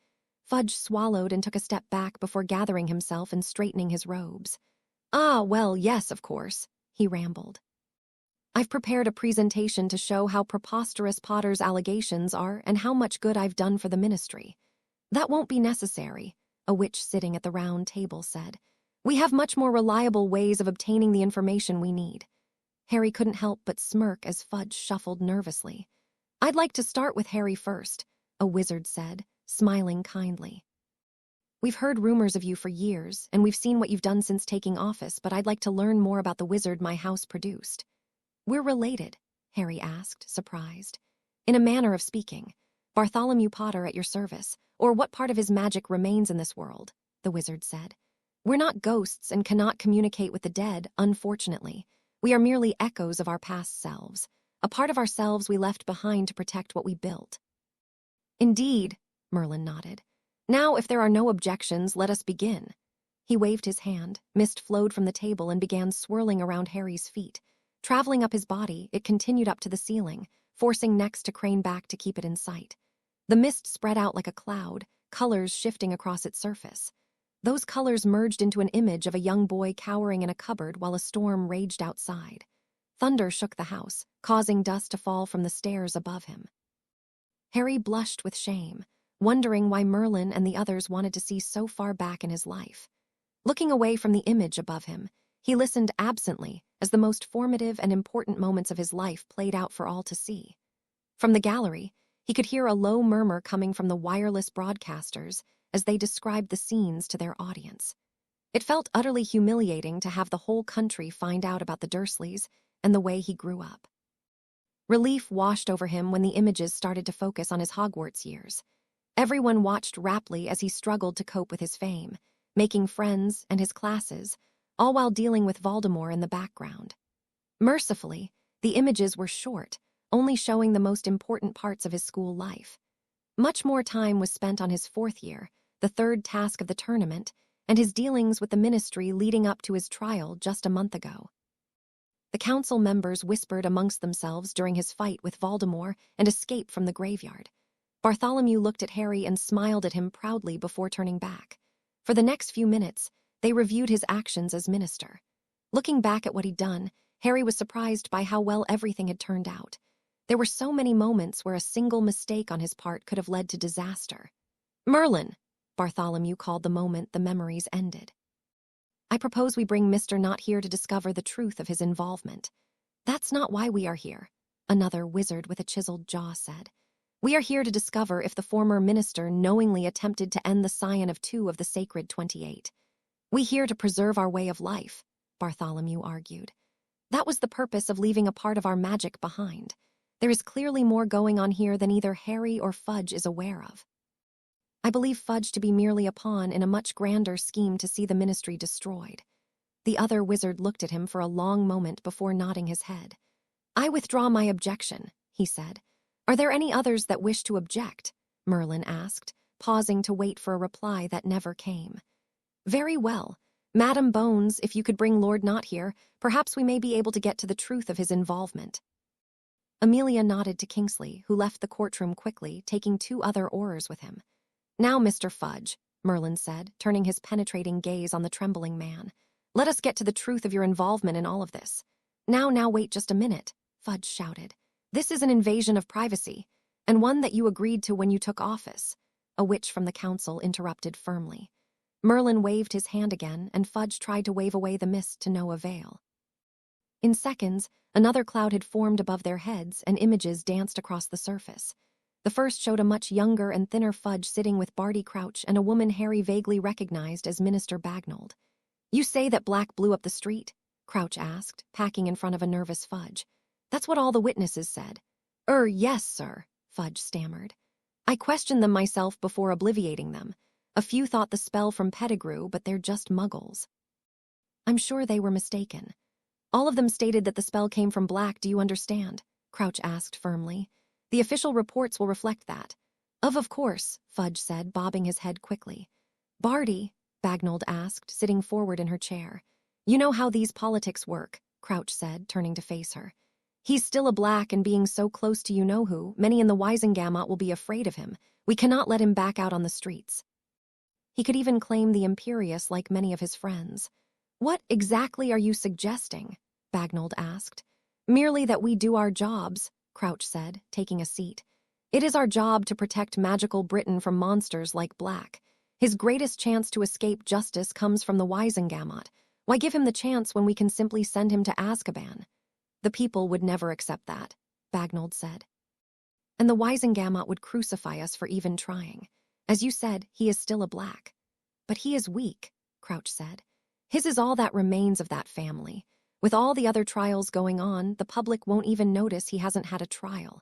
Fudge swallowed and took a step back before gathering himself and straightening his robes. "Ah, well, yes, of course," he rambled. "I've prepared a presentation to show how preposterous Potter's allegations are and how much good I've done for the ministry." "That won't be necessary," a witch sitting at the round table said. "We have much more reliable ways of obtaining the information we need." Harry couldn't help but smirk as Fudge shuffled nervously. "I'd like to start with Harry first," a wizard said, smiling kindly. "We've heard rumors of you for years, and we've seen what you've done since taking office, but I'd like to learn more about the wizard my house produced." "We're related?" Harry asked, surprised. "In a manner of speaking. Bartholomew Potter at your service, or what part of his magic remains in this world," the wizard said. "We're not ghosts and cannot communicate with the dead, unfortunately. We are merely echoes of our past selves, a part of ourselves we left behind to protect what we built." "Indeed," Merlin nodded. "Now, if there are no objections, let us begin." He waved his hand, mist flowed from the table and began swirling around Harry's feet. Traveling up his body, it continued up to the ceiling, forcing Nex to crane back to keep it in sight. The mist spread out like a cloud, colors shifting across its surface. Those colors merged into an image of a young boy cowering in a cupboard while a storm raged outside. Thunder shook the house, causing dust to fall from the stairs above him. Harry blushed with shame, wondering why Merlin and the others wanted to see so far back in his life. Looking away from the image above him, he listened absently as the most formative and important moments of his life played out for all to see. From the gallery, he could hear a low murmur coming from the wireless broadcasters as they described the scenes to their audience. It felt utterly humiliating to have the whole country find out about the Dursleys and the way he grew up. Relief washed over him when the images started to focus on his Hogwarts years. Everyone watched raptly as he struggled to cope with his fame, making friends and his classes, all while dealing with Voldemort in the background. Mercifully, the images were short, only showing the most important parts of his school life. Much more time was spent on his fourth year, the third task of the tournament, and his dealings with the ministry leading up to his trial just a month ago. The council members whispered amongst themselves during his fight with Voldemort and escape from the graveyard. Bartholomew looked at Harry and smiled at him proudly before turning back. For the next few minutes, they reviewed his actions as minister. Looking back at what he'd done, Harry was surprised by how well everything had turned out. There were so many moments where a single mistake on his part could have led to disaster. "Merlin," Bartholomew called the moment the memories ended. "I propose we bring Mr. Not here to discover the truth of his involvement." "That's not why we are here," another wizard with a chiseled jaw said. "We are here to discover if the former minister knowingly attempted to end the scion of 2 of the Sacred 28. We here to preserve our way of life," Bartholomew argued. "That was the purpose of leaving a part of our magic behind. There is clearly more going on here than either Harry or Fudge is aware of. I believe Fudge to be merely a pawn in a much grander scheme to see the ministry destroyed." The other wizard looked at him for a long moment before nodding his head. "I withdraw my objection," he said. "Are there any others that wish to object?" Merlin asked, pausing to wait for a reply that never came. "Very well. Madam Bones, if you could bring Lord Not here, perhaps we may be able to get to the truth of his involvement." Amelia nodded to Kingsley, who left the courtroom quickly, taking 2 other orars with him. "Now, Mr. Fudge," Merlin said, turning his penetrating gaze on the trembling man, "let us get to the truth of your involvement in all of this." Now, wait just a minute," Fudge shouted. "This is an invasion of privacy, and one that you agreed to when you took office," a witch from the council interrupted firmly. Merlin waved his hand again, and Fudge tried to wave away the mist to no avail. In seconds, another cloud had formed above their heads and images danced across the surface. The first showed a much younger and thinner Fudge sitting with Barty Crouch and a woman Harry vaguely recognized as Minister Bagnold. "You say that Black blew up the street?" Crouch asked, packing in front of a nervous Fudge. "That's what all the witnesses said." Yes, sir," Fudge stammered. "I questioned them myself before obliviating them. A few thought the spell from Pettigrew, but they're just muggles." "I'm sure they were mistaken. All of them stated that the spell came from Black, do you understand?" Crouch asked firmly. "The official reports will reflect that." Of course," Fudge said, bobbing his head quickly. "Barty," Bagnold asked, sitting forward in her chair. "You know how these politics work," Crouch said, turning to face her. "He's still a Black, and being so close to you-know-who, many in the Wisengamot will be afraid of him. We cannot let him back out on the streets. He could even claim the Imperius like many of his friends." "What exactly are you suggesting?" Bagnold asked. "Merely that we do our jobs," Crouch said, taking a seat. "It is our job to protect magical Britain from monsters like Black. His greatest chance to escape justice comes from the Wisengamot. Why give him the chance when we can simply send him to Azkaban?" "The people would never accept that," Bagnold said. "And the Wisengamot would crucify us for even trying. As you said, he is still a Black." "But he is weak," Crouch said. "His is all that remains of that family. With all the other trials going on, the public won't even notice he hasn't had a trial.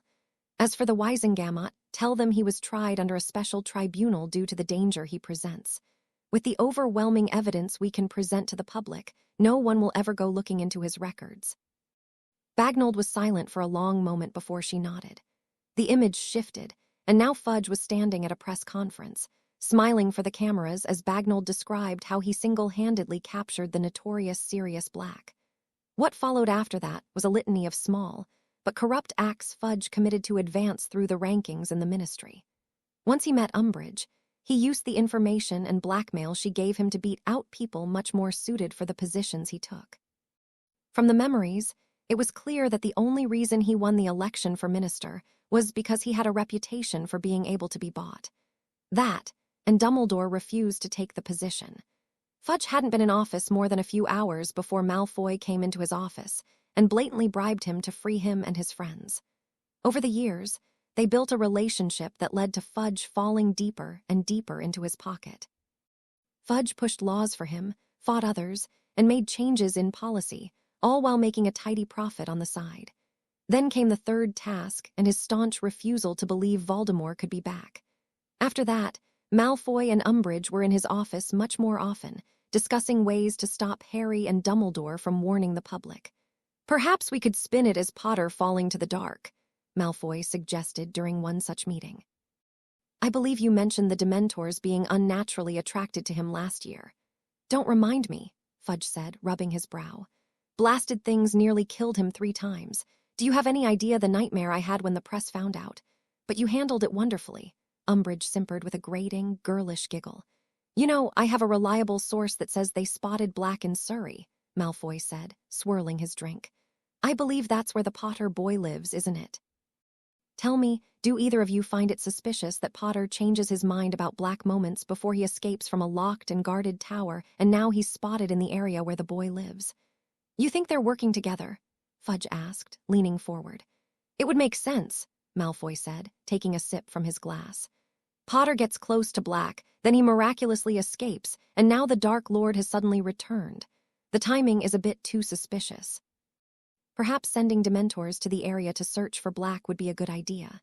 As for the Wisengamot, tell them he was tried under a special tribunal due to the danger he presents. With the overwhelming evidence we can present to the public, no one will ever go looking into his records." Bagnold was silent for a long moment before she nodded. The image shifted, and now Fudge was standing at a press conference, smiling for the cameras as Bagnold described how he single-handedly captured the notorious Sirius Black. What followed after that was a litany of small, but corrupt acts Fudge committed to advance through the rankings in the ministry. Once he met Umbridge, he used the information and blackmail she gave him to beat out people much more suited for the positions he took. From the memories, it was clear that the only reason he won the election for minister was because he had a reputation for being able to be bought. That, and Dumbledore refused to take the position. Fudge hadn't been in office more than a few hours before Malfoy came into his office and blatantly bribed him to free him and his friends. Over the years, they built a relationship that led to Fudge falling deeper and deeper into his pocket. Fudge pushed laws for him, fought others, and made changes in policy, all while making a tidy profit on the side. Then came the third task and his staunch refusal to believe Voldemort could be back. After that, Malfoy and Umbridge were in his office much more often, discussing ways to stop Harry and Dumbledore from warning the public. "Perhaps we could spin it as Potter falling to the dark," Malfoy suggested during one such meeting. "I believe you mentioned the Dementors being unnaturally attracted to him last year." "Don't remind me," Fudge said, rubbing his brow. "Blasted things nearly killed him 3 times. Do you have any idea the nightmare I had when the press found out? But you handled it wonderfully," Umbridge simpered with a grating, girlish giggle. "You know, I have a reliable source that says they spotted Black in Surrey," Malfoy said, swirling his drink. "I believe that's where the Potter boy lives, isn't it? Tell me, do either of you find it suspicious that Potter changes his mind about Black moments before he escapes from a locked and guarded tower and now he's spotted in the area where the boy lives?" "You think they're working together?" Fudge asked, leaning forward. "It would make sense," Malfoy said, taking a sip from his glass. "Potter gets close to Black, then he miraculously escapes, and now the Dark Lord has suddenly returned. The timing is a bit too suspicious. Perhaps sending Dementors to the area to search for Black would be a good idea."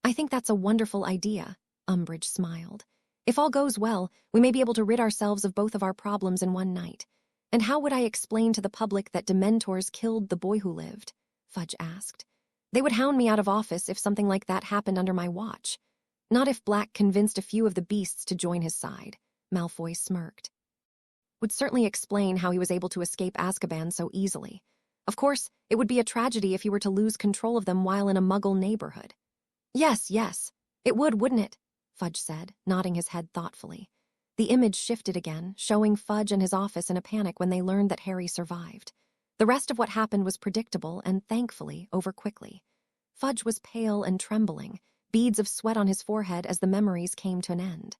"I think that's a wonderful idea," Umbridge smiled. "If all goes well, we may be able to rid ourselves of both of our problems in one night." "And how would I explain to the public that Dementors killed the boy who lived?" Fudge asked. "They would hound me out of office if something like that happened under my watch." "Not if Black convinced a few of the beasts to join his side," Malfoy smirked. "Would certainly explain how he was able to escape Azkaban so easily. Of course, it would be a tragedy if he were to lose control of them while in a Muggle neighborhood." Yes, it would, wouldn't it?" Fudge said, nodding his head thoughtfully. The image shifted again, showing Fudge and his office in a panic when they learned that Harry survived. The rest of what happened was predictable and, thankfully, over quickly. Fudge was pale and trembling, beads of sweat on his forehead as the memories came to an end.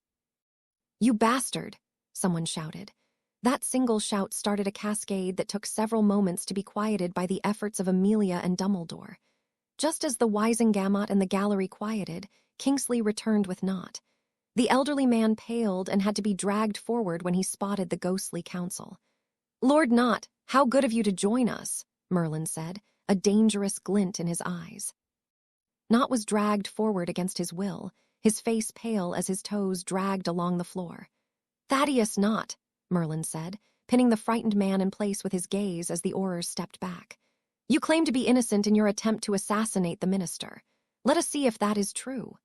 "You bastard!" someone shouted. That single shout started a cascade that took several moments to be quieted by the efforts of Amelia and Dumbledore. Just as the Wisengamot and the gallery quieted, Kingsley returned with Nott. The elderly man paled and had to be dragged forward when he spotted the ghostly council. "Lord Nott, how good of you to join us," Merlin said, a dangerous glint in his eyes. Nott was dragged forward against his will, his face pale as his toes dragged along the floor. "Thaddeus Nott," Merlin said, pinning the frightened man in place with his gaze as the orars stepped back. "You claim to be innocent in your attempt to assassinate the minister. Let us see if that is true."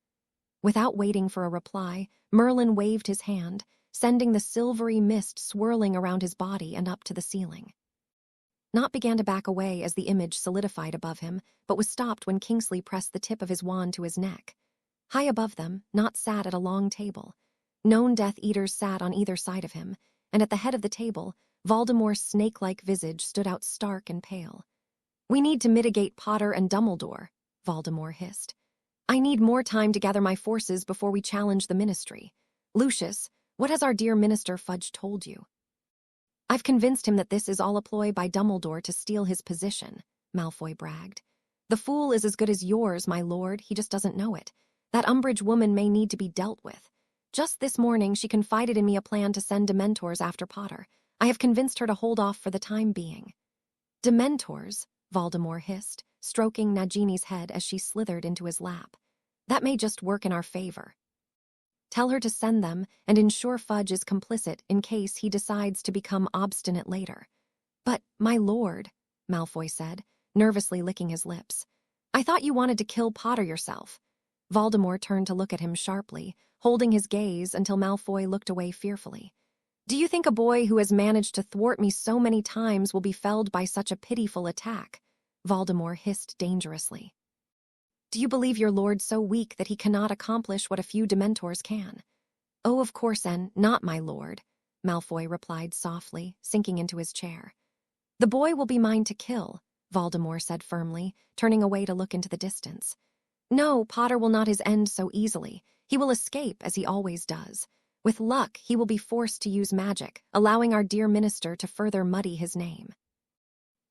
Without waiting for a reply, Merlin waved his hand, sending the silvery mist swirling around his body and up to the ceiling. Nott began to back away as the image solidified above him, but was stopped when Kingsley pressed the tip of his wand to his neck. High above them, Nott sat at a long table. Known Death Eaters sat on either side of him, and at the head of the table, Voldemort's snake-like visage stood out stark and pale. "We need to mitigate Potter and Dumbledore," Voldemort hissed. "I need more time to gather my forces before we challenge the ministry. Lucius, what has our dear Minister Fudge told you?" "I've convinced him that this is all a ploy by Dumbledore to steal his position," Malfoy bragged. "The fool is as good as yours, my lord, he just doesn't know it. That Umbridge woman may need to be dealt with. Just this morning she confided in me a plan to send Dementors after Potter. I have convinced her to hold off for the time being." "Dementors?" Voldemort hissed, stroking Nagini's head as she slithered into his lap. "That may just work in our favor. Tell her to send them and ensure Fudge is complicit in case he decides to become obstinate later." "But, my lord," Malfoy said, nervously licking his lips, "I thought you wanted to kill Potter yourself." Voldemort turned to look at him sharply, holding his gaze until Malfoy looked away fearfully. "Do you think a boy who has managed to thwart me so many times will be felled by such a pitiful attack?" Voldemort hissed dangerously. "Do you believe your lord so weak that he cannot accomplish what a few Dementors can?" "Oh, of course, and not my lord," Malfoy replied softly, sinking into his chair. "The boy will be mine to kill," Voldemort said firmly, turning away to look into the distance. "No, Potter will not his end so easily. He will escape, as he always does. With luck, he will be forced to use magic, allowing our dear minister to further muddy his name.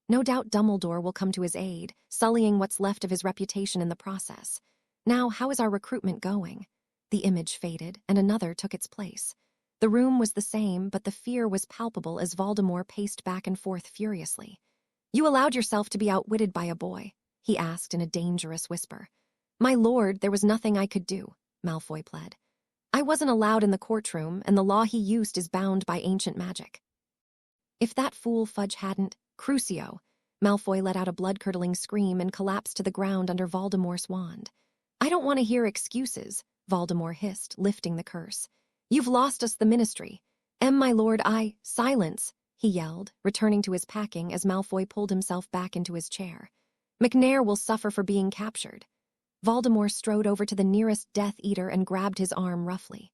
No doubt Dumbledore will come to his aid, sullying what's left of his reputation in the process. Now, how is our recruitment going?" The image faded, and another took its place. The room was the same, but the fear was palpable as Voldemort paced back and forth furiously. "You allowed yourself to be outwitted by a boy?" he asked in a dangerous whisper. "My lord, there was nothing I could do," Malfoy pled. "I wasn't allowed in the courtroom, and the law he used is bound by ancient magic." "If that fool Fudge hadn't, Crucio!" Malfoy let out a blood-curdling scream and collapsed to the ground under Voldemort's wand. "I don't want to hear excuses," Voldemort hissed, lifting the curse. "You've lost us the ministry. My lord, silence," he yelled, returning to his packing as Malfoy pulled himself back into his chair. "McNair will suffer for being captured." Voldemort strode over to the nearest Death Eater and grabbed his arm roughly.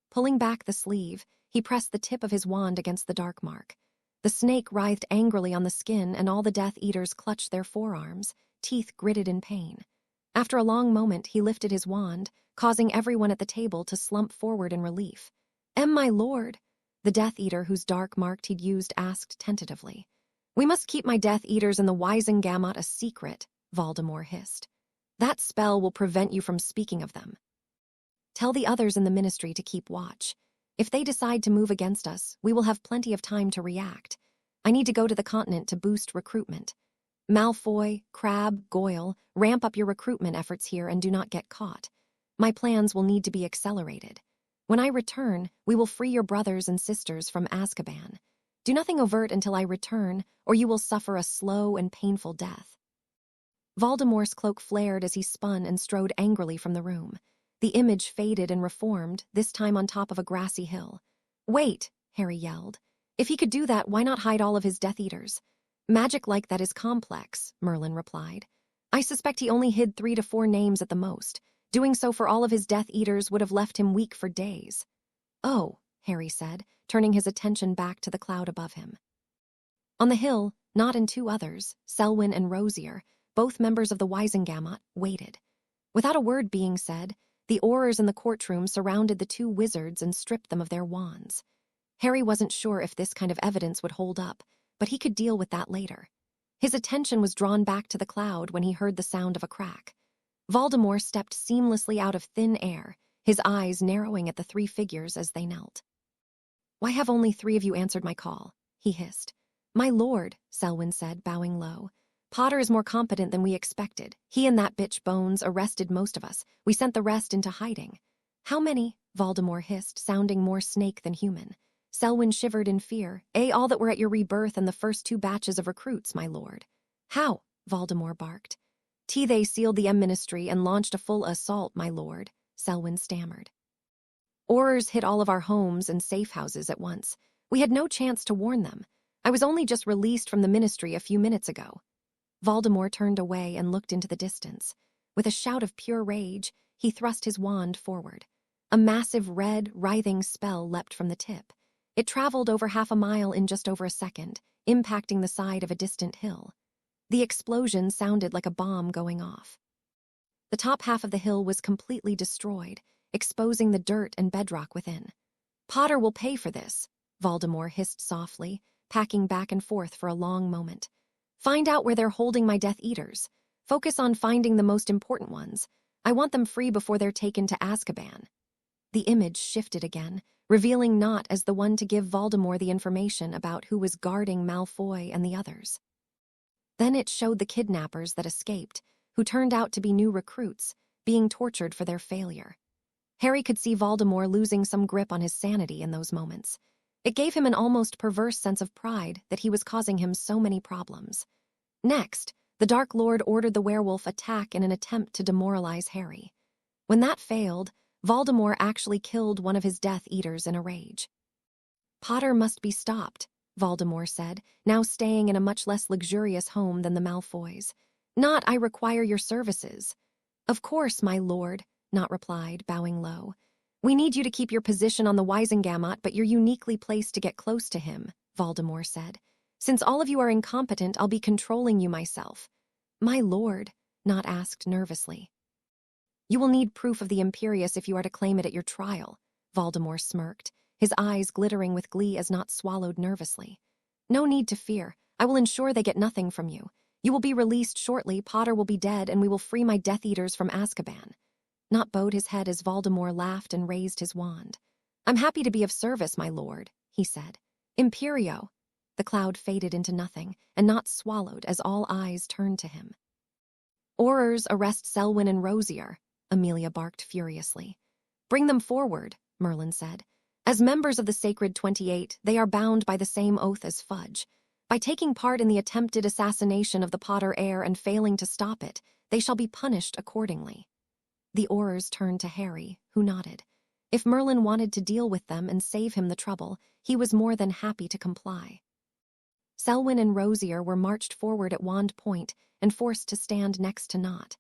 Pulling back the sleeve, he pressed the tip of his wand against the dark mark. The snake writhed angrily on the skin, and all the Death Eaters clutched their forearms, teeth gritted in pain. After a long moment, he lifted his wand, causing everyone at the table to slump forward in relief. My lord," the Death Eater whose dark mark he'd used asked tentatively. "We must keep my Death Eaters and the Wisengamot a secret," Voldemort hissed. "That spell will prevent you from speaking of them. Tell the others in the ministry to keep watch. If they decide to move against us, we will have plenty of time to react. I need to go to the continent to boost recruitment. Malfoy, Crabbe, Goyle, ramp up your recruitment efforts here and do not get caught. My plans will need to be accelerated. When I return, we will free your brothers and sisters from Azkaban. Do nothing overt until I return, or you will suffer a slow and painful death." Voldemort's cloak flared as he spun and strode angrily from the room. The image faded and reformed, this time on top of a grassy hill. "Wait," Harry yelled. "If he could do that, why not hide all of his Death Eaters?" "Magic like that is complex," Merlin replied. "I suspect he only hid 3 to 4 names at the most. Doing so for all of his Death Eaters would have left him weak for days." "Oh," Harry said, turning his attention back to the cloud above him. On the hill, Nott and 2 others, Selwyn and Rosier, both members of the Wisengamot, waited. Without a word being said, the orars in the courtroom surrounded the 2 wizards and stripped them of their wands. Harry wasn't sure if this kind of evidence would hold up, but he could deal with that later. His attention was drawn back to the cloud when he heard the sound of a crack. Voldemort stepped seamlessly out of thin air, his eyes narrowing at the three figures as they knelt. "Why have only 3 of you answered my call?" he hissed. "My lord," Selwyn said, bowing low. "Potter is more competent than we expected. He and that bitch Bones arrested most of us. We sent the rest into hiding." "How many?" Voldemort hissed, sounding more snake than human. Selwyn shivered in fear. "All that were at your rebirth and the first 2 batches of recruits, my lord." "How?" Voldemort barked. "They sealed the M-Ministry and launched a full assault, my lord," Selwyn stammered. "Orars hit all of our homes and safe houses at once. We had no chance to warn them. I was only just released from the Ministry a few minutes ago." Voldemort turned away and looked into the distance. With a shout of pure rage, he thrust his wand forward. A massive red, writhing spell leapt from the tip. It traveled over half a mile in just over a second, impacting the side of a distant hill. The explosion sounded like a bomb going off. The top half of the hill was completely destroyed, exposing the dirt and bedrock within. "Potter will pay for this," Voldemort hissed softly, packing back and forth for a long moment. "Find out where they're holding my Death Eaters. Focus on finding the most important ones. I want them free before they're taken to Azkaban." The image shifted again, revealing Nott as the one to give Voldemort the information about who was guarding Malfoy and the others. Then it showed the kidnappers that escaped, who turned out to be new recruits, being tortured for their failure. Harry could see Voldemort losing some grip on his sanity in those moments. It gave him an almost perverse sense of pride that he was causing him so many problems. Next, the Dark Lord ordered the werewolf attack in an attempt to demoralize Harry. When that failed, Voldemort actually killed one of his Death Eaters in a rage. "Potter must be stopped," Voldemort said, now staying in a much less luxurious home than the Malfoys. "Nott, I require your services." "Of course, my lord," Nott replied, bowing low. "We need you to keep your position on the Wisengamot, but you're uniquely placed to get close to him," Voldemort said. "Since all of you are incompetent, I'll be controlling you myself." "My lord," Nott asked nervously. "You will need proof of the Imperius if you are to claim it at your trial," Voldemort smirked, his eyes glittering with glee as Nott swallowed nervously. "No need to fear. I will ensure they get nothing from you. You will be released shortly, Potter will be dead, and we will free my Death Eaters from Azkaban." Nott bowed his head as Voldemort laughed and raised his wand. "I'm happy to be of service, my lord," he said. "Imperio." The cloud faded into nothing, and Nott swallowed as all eyes turned to him. "Orars arrest Selwyn and Rosier," Amelia barked furiously. "Bring them forward," Merlin said. "As members of the Sacred 28, they are bound by the same oath as Fudge. By taking part in the attempted assassination of the Potter heir and failing to stop it, they shall be punished accordingly." The Orars turned to Harry, who nodded. If Merlin wanted to deal with them and save him the trouble, he was more than happy to comply. Selwyn and Rosier were marched forward at wand point and forced to stand next to Nott.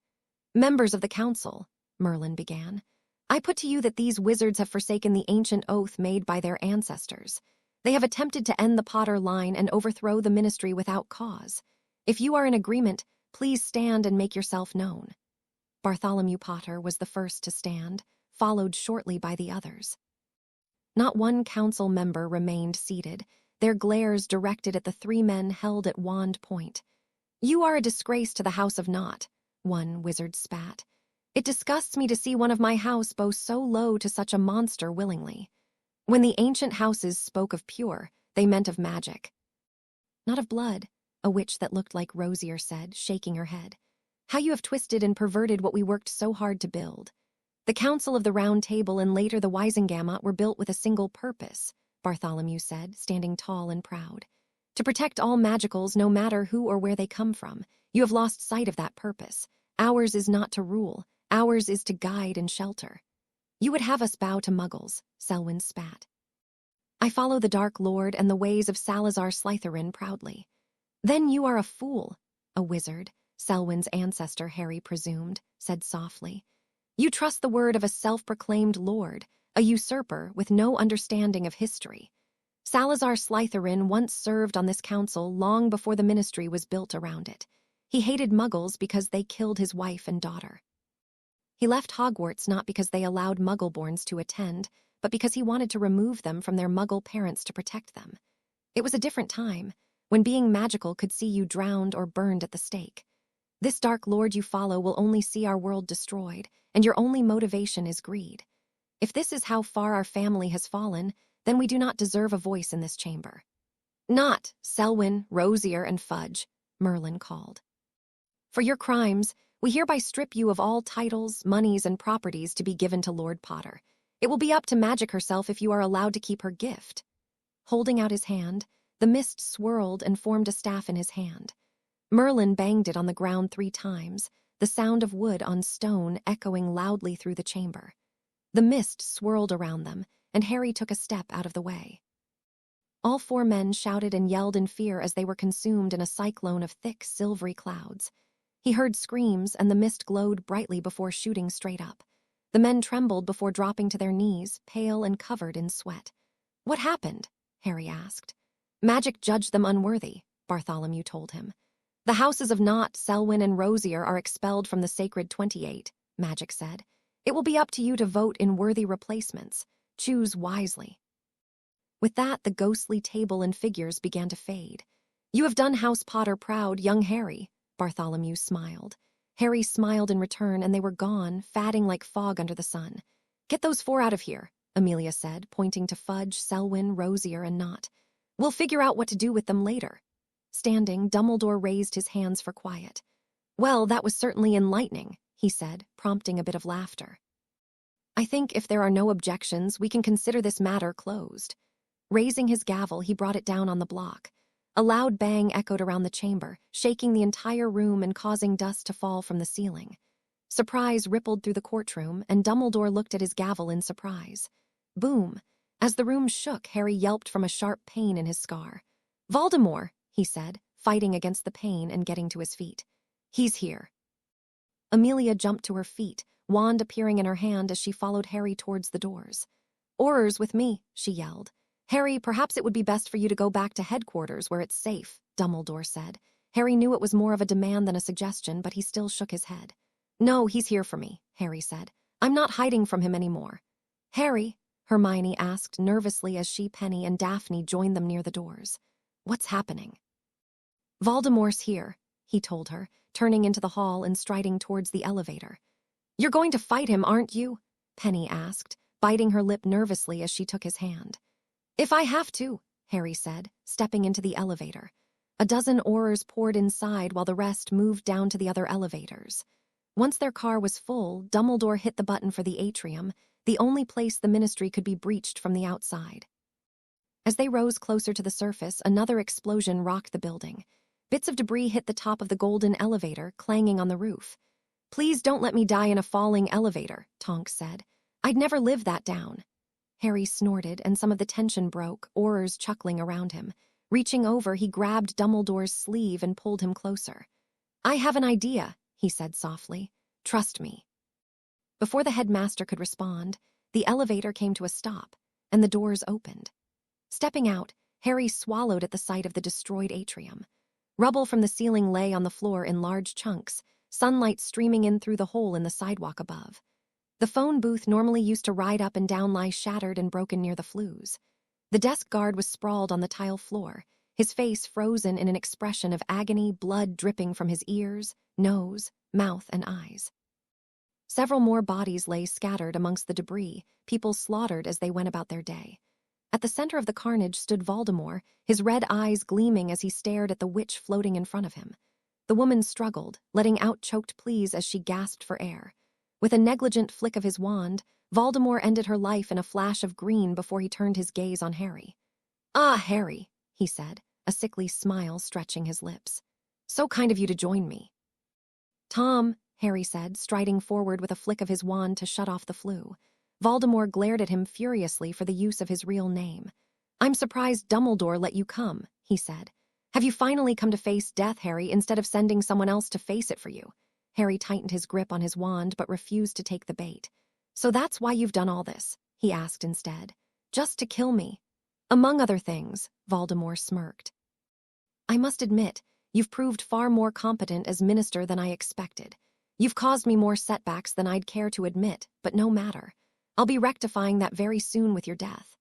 "Members of the Council," Merlin began, "I put to you that these wizards have forsaken the ancient oath made by their ancestors. They have attempted to end the Potter line and overthrow the Ministry without cause. If you are in agreement, please stand and make yourself known." Bartholomew Potter was the first to stand, followed shortly by the others. Not one council member remained seated, their glares directed at the 3 men held at wand point. "You are a disgrace to the House of Nott," one wizard spat. "It disgusts me to see one of my house bow so low to such a monster willingly." When the ancient houses spoke of pure, they meant of magic. "Not of blood," a witch that looked like Rosier said, shaking her head. "How you have twisted and perverted what we worked so hard to build. The Council of the Round Table and later the Wisengamot were built with a single purpose," Bartholomew said, standing tall and proud. "To protect all magicals no matter who or where they come from. You have lost sight of that purpose. Ours is not to rule, ours is to guide and shelter." "You would have us bow to muggles," Selwyn spat. "I follow the Dark Lord and the ways of Salazar Slytherin proudly." "Then you are a fool," a wizard, Selwyn's ancestor Harry presumed, said softly. "You trust the word of a self-proclaimed lord, a usurper with no understanding of history. Salazar Slytherin once served on this council long before the Ministry was built around it. He hated muggles because they killed his wife and daughter. He left Hogwarts not because they allowed muggleborns to attend, but because he wanted to remove them from their Muggle parents to protect them. It was a different time, when being magical could see you drowned or burned at the stake. This Dark Lord you follow will only see our world destroyed, and your only motivation is greed. If this is how far our family has fallen, then we do not deserve a voice in this chamber. Not, Selwyn, Rosier, and Fudge, Merlin called. For your crimes, we hereby strip you of all titles, monies, and properties to be given to Lord Potter. It will be up to Magic herself if you are allowed to keep her gift. Holding out his hand, the mist swirled and formed a staff in his hand. Merlin banged it on the ground 3 times, the sound of wood on stone echoing loudly through the chamber. The mist swirled around them, and Harry took a step out of the way. All 4 men shouted and yelled in fear as they were consumed in a cyclone of thick, silvery clouds. He heard screams, and the mist glowed brightly before shooting straight up. The men trembled before dropping to their knees, pale and covered in sweat. What happened? Harry asked. Magic judged them unworthy, Bartholomew told him. The houses of Nott, Selwyn, and Rosier are expelled from the Sacred 28, Magic said. It will be up to you to vote in worthy replacements. Choose wisely. With that, the ghostly table and figures began to fade. You have done House Potter proud, young Harry, Bartholomew smiled. Harry smiled in return, and they were gone, fading like fog under the sun. Get those 4 out of here, Amelia said, pointing to Fudge, Selwyn, Rosier, and Nott. We'll figure out what to do with them later. Standing, Dumbledore raised his hands for quiet. Well, that was certainly enlightening, he said, prompting a bit of laughter. I think if there are no objections, we can consider this matter closed. Raising his gavel, he brought it down on the block. A loud bang echoed around the chamber, shaking the entire room and causing dust to fall from the ceiling. Surprise rippled through the courtroom, and Dumbledore looked at his gavel in surprise. Boom! As the room shook, Harry yelped from a sharp pain in his scar. Voldemort, he said, fighting against the pain and getting to his feet. He's here. Amelia jumped to her feet, wand appearing in her hand as she followed Harry towards the doors. Orars with me, she yelled. Harry, perhaps it would be best for you to go back to headquarters where it's safe, Dumbledore said. Harry knew it was more of a demand than a suggestion, but he still shook his head. No, he's here for me, Harry said. I'm not hiding from him anymore. Harry, Hermione asked nervously as she, Penny, and Daphne joined them near the doors. What's happening? Voldemort's here, he told her, turning into the hall and striding towards the elevator. You're going to fight him, aren't you? Penny asked, biting her lip nervously as she took his hand. If I have to, Harry said, stepping into the elevator. A dozen orars poured inside while the rest moved down to the other elevators. Once their car was full, Dumbledore hit the button for the atrium, the only place the Ministry could be breached from the outside. As they rose closer to the surface, another explosion rocked the building. Bits of debris hit the top of the golden elevator, clanging on the roof. Please don't let me die in a falling elevator, Tonks said. I'd never live that down. Harry snorted, and some of the tension broke, orars chuckling around him. Reaching over, he grabbed Dumbledore's sleeve and pulled him closer. I have an idea, he said softly. Trust me. Before the headmaster could respond, the elevator came to a stop, and the doors opened. Stepping out, Harry swallowed at the sight of the destroyed atrium. Rubble from the ceiling lay on the floor in large chunks, sunlight streaming in through the hole in the sidewalk above. The phone booth normally used to ride up and down lie shattered and broken near the flues. The desk guard was sprawled on the tile floor, his face frozen in an expression of agony, blood dripping from his ears, nose, mouth, and eyes. Several more bodies lay scattered amongst the debris, people slaughtered as they went about their day. At the center of the carnage stood Voldemort, his red eyes gleaming as he stared at the witch floating in front of him. The woman struggled, letting out choked pleas as she gasped for air. With a negligent flick of his wand, Voldemort ended her life in a flash of green before he turned his gaze on Harry. Ah, Harry, he said, a sickly smile stretching his lips. So kind of you to join me. Tom, Harry said, striding forward with a flick of his wand to shut off the flue. Voldemort glared at him furiously for the use of his real name. I'm surprised Dumbledore let you come, he said. Have you finally come to face death, Harry, instead of sending someone else to face it for you? Harry tightened his grip on his wand but refused to take the bait. So that's why you've done all this, he asked instead. Just to kill me. Among other things, Voldemort smirked. I must admit, you've proved far more competent as minister than I expected. You've caused me more setbacks than I'd care to admit, but no matter. I'll be rectifying that very soon with your death."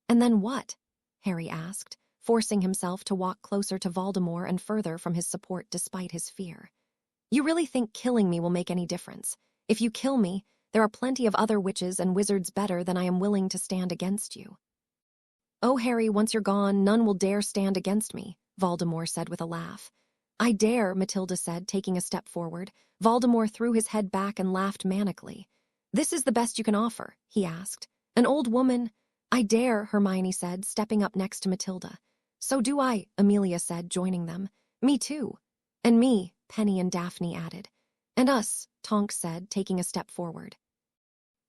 "And then what?" Harry asked, forcing himself to walk closer to Voldemort and further from his support despite his fear. "You really think killing me will make any difference? If you kill me, there are plenty of other witches and wizards better than I am willing to stand against you." "Oh, Harry, once you're gone, none will dare stand against me," Voldemort said with a laugh. "I dare," Matilda said, taking a step forward. Voldemort threw his head back and laughed manically. "This is the best you can offer?" he asked. "An old woman—" "I dare," Hermione said, stepping up next to Matilda. "So do I," Amelia said, joining them. "Me too." "And me," Penny and Daphne added. "And us," Tonks said, taking a step forward.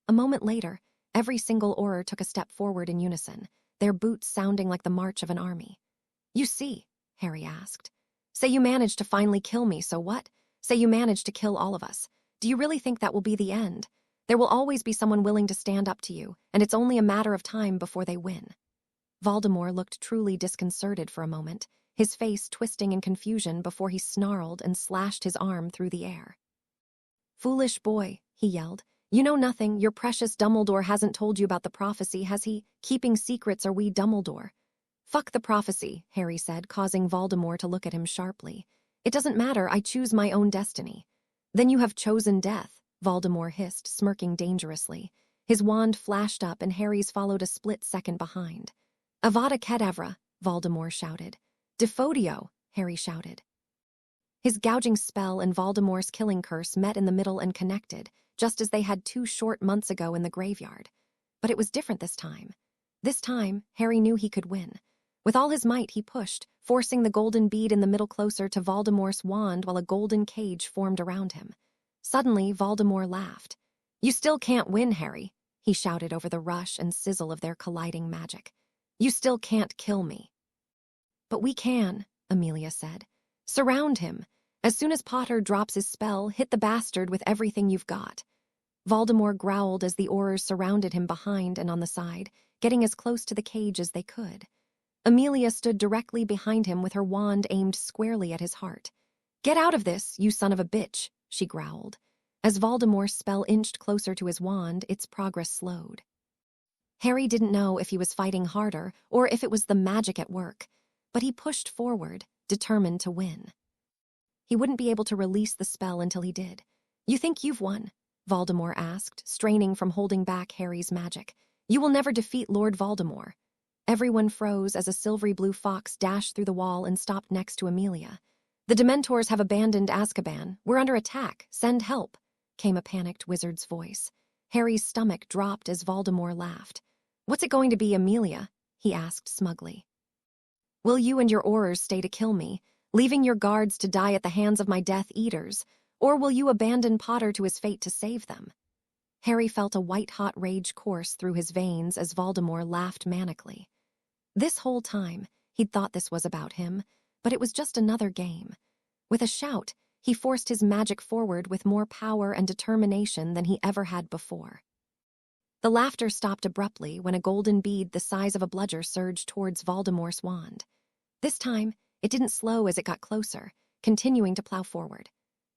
A moment later, every single Auror took a step forward in unison, their boots sounding like the march of an army. "You see," Harry asked. "Say you managed to finally kill me, so what? Say you managed to kill all of us. Do you really think that will be the end? There will always be someone willing to stand up to you, and it's only a matter of time before they win." Voldemort looked truly disconcerted for a moment, his face twisting in confusion before he snarled and slashed his arm through the air. "Foolish boy," he yelled. "You know nothing. Your precious Dumbledore hasn't told you about the prophecy, has he? Keeping secrets are we Dumbledore." "Fuck the prophecy," Harry said, causing Voldemort to look at him sharply. "It doesn't matter, I choose my own destiny." "Then you have chosen death," Voldemort hissed, smirking dangerously. His wand flashed up and Harry's followed a split second behind. "Avada Kedavra," Voldemort shouted. "Defodio," Harry shouted. His gouging spell and Voldemort's killing curse met in the middle and connected, just as they had 2 short months ago in the graveyard. But it was different this time. This time, Harry knew he could win. With all his might, he pushed, forcing the golden bead in the middle closer to Voldemort's wand while a golden cage formed around him. Suddenly, Voldemort laughed. "You still can't win, Harry," he shouted over the rush and sizzle of their colliding magic. "You still can't kill me." "But we can," Amelia said. "Surround him. As soon as Potter drops his spell, hit the bastard with everything you've got." Voldemort growled as the Aurors surrounded him behind and on the side, getting as close to the cage as they could. Amelia stood directly behind him with her wand aimed squarely at his heart. "Get out of this, you son of a bitch," she growled. As Voldemort's spell inched closer to his wand, its progress slowed. Harry didn't know if he was fighting harder or if it was the magic at work, but he pushed forward, determined to win. He wouldn't be able to release the spell until he did. "You think you've won?" Voldemort asked, straining from holding back Harry's magic. "You will never defeat Lord Voldemort." Everyone froze as a silvery blue fox dashed through the wall and stopped next to Amelia. "The Dementors have abandoned Azkaban. We're under attack. Send help," came a panicked wizard's voice. Harry's stomach dropped as Voldemort laughed. "What's it going to be, Amelia?" he asked smugly. "Will you and your Aurors stay to kill me, leaving your guards to die at the hands of my Death Eaters, or will you abandon Potter to his fate to save them?" Harry felt a white-hot rage course through his veins as Voldemort laughed manically. This whole time, he'd thought this was about him, but it was just another game. With a shout, he forced his magic forward with more power and determination than he ever had before. The laughter stopped abruptly when a golden bead the size of a bludger surged towards Voldemort's wand. This time, it didn't slow as it got closer, continuing to plow forward.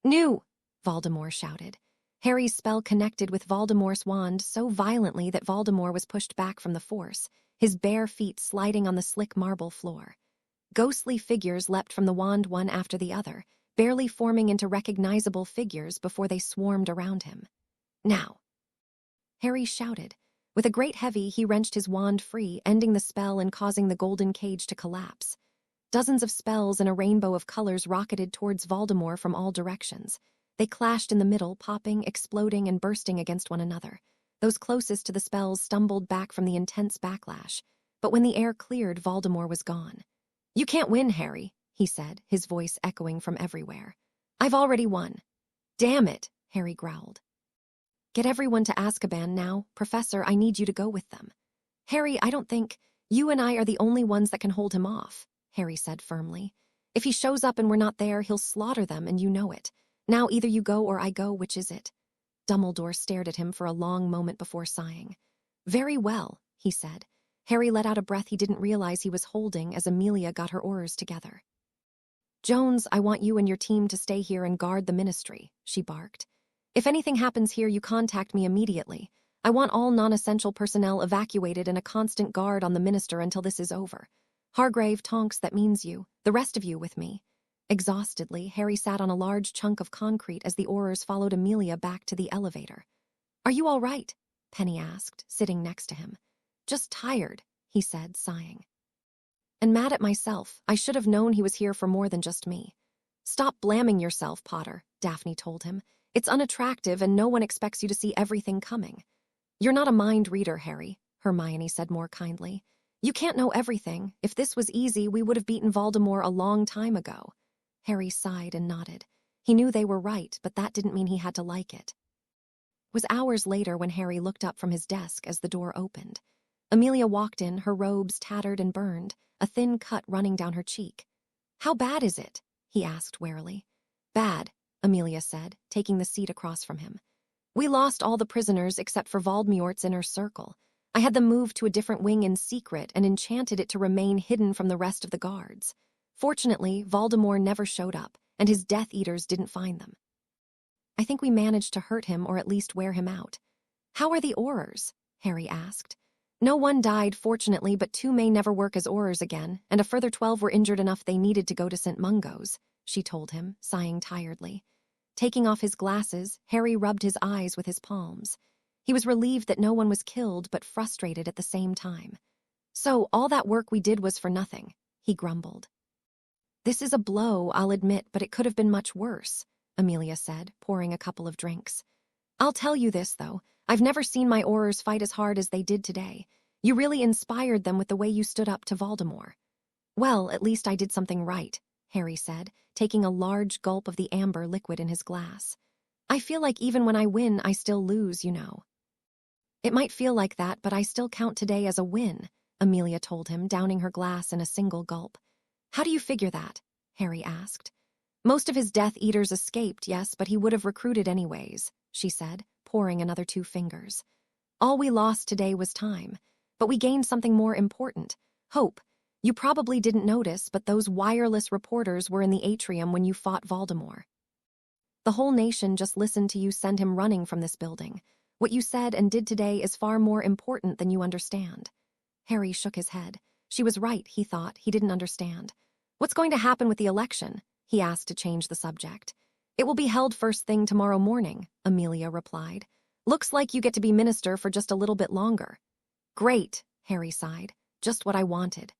"Nu!" Voldemort shouted. Harry's spell connected with Voldemort's wand so violently that Voldemort was pushed back from the force, his bare feet sliding on the slick marble floor. Ghostly figures leapt from the wand one after the other, barely forming into recognizable figures before they swarmed around him. "Now!" Harry shouted. With a great heavy, he wrenched his wand free, ending the spell and causing the golden cage to collapse. Dozens of spells in a rainbow of colors rocketed towards Voldemort from all directions. They clashed in the middle, popping, exploding, and bursting against one another. Those closest to the spells stumbled back from the intense backlash, but when the air cleared, Voldemort was gone. "You can't win, Harry," he said, his voice echoing from everywhere. "I've already won." "Damn it," Harry growled. "Get everyone to Azkaban now. Professor, I need you to go with them." "Harry, I don't think— You and I are the only ones that can hold him off," Harry said firmly. "If he shows up and we're not there, he'll slaughter them, and you know it. Now either you go or I go, which is it?" Dumbledore stared at him for a long moment before sighing. "Very well," he said. Harry let out a breath he didn't realize he was holding as Amelia got her orars together. "Jones, I want you and your team to stay here and guard the ministry," she barked. "If anything happens here, you contact me immediately. I want all non-essential personnel evacuated and a constant guard on the minister until this is over. Hargrave, Tonks, that means you. The rest of you with me." Exhaustedly, Harry sat on a large chunk of concrete as the orars followed Amelia back to the elevator. "Are you all right?" Penny asked, sitting next to him. "Just tired," he said, sighing. "And mad at myself. I should have known he was here for more than just me." "Stop blaming yourself, Potter," Daphne told him. "It's unattractive and no one expects you to see everything coming." "You're not a mind reader, Harry," Hermione said more kindly. "You can't know everything. If this was easy, we would have beaten Voldemort a long time ago." Harry sighed and nodded. He knew they were right, but that didn't mean he had to like it. It was hours later when Harry looked up from his desk as the door opened. Amelia walked in, her robes tattered and burned, a thin cut running down her cheek. "How bad is it?" he asked warily. "Bad," Amelia said, taking the seat across from him. "We lost all the prisoners except for Voldemort's inner circle. I had them moved to a different wing in secret and enchanted it to remain hidden from the rest of the guards. Fortunately, Voldemort never showed up, and his Death Eaters didn't find them. I think we managed to hurt him or at least wear him out." "How are the orars?" Harry asked. "No one died, fortunately, but 2 may never work as orars again, and a further 12 were injured enough they needed to go to St. Mungo's," she told him, sighing tiredly. Taking off his glasses, Harry rubbed his eyes with his palms. He was relieved that no one was killed, but frustrated at the same time. "So, all that work we did was for nothing," he grumbled. "This is a blow, I'll admit, but it could have been much worse," Amelia said, pouring a couple of drinks. "I'll tell you this, though. I've never seen my orars fight as hard as they did today. You really inspired them with the way you stood up to Voldemort." "Well, at least I did something right," Harry said, taking a large gulp of the amber liquid in his glass. "I feel like even when I win, I still lose, you know." "It might feel like that, but I still count today as a win," Amelia told him, downing her glass in a single gulp. "How do you figure that?" Harry asked. "Most of his Death Eaters escaped, yes, but he would have recruited anyways," she said, pouring another 2 fingers. "All we lost today was time, but we gained something more important, hope. You probably didn't notice, but those wireless reporters were in the atrium when you fought Voldemort. The whole nation just listened to you send him running from this building. What you said and did today is far more important than you understand." Harry shook his head. She was right, he thought. He didn't understand. "What's going to happen with the election?" he asked to change the subject. "It will be held first thing tomorrow morning," Amelia replied. "Looks like you get to be minister for just a little bit longer." "Great," Harry sighed. "Just what I wanted."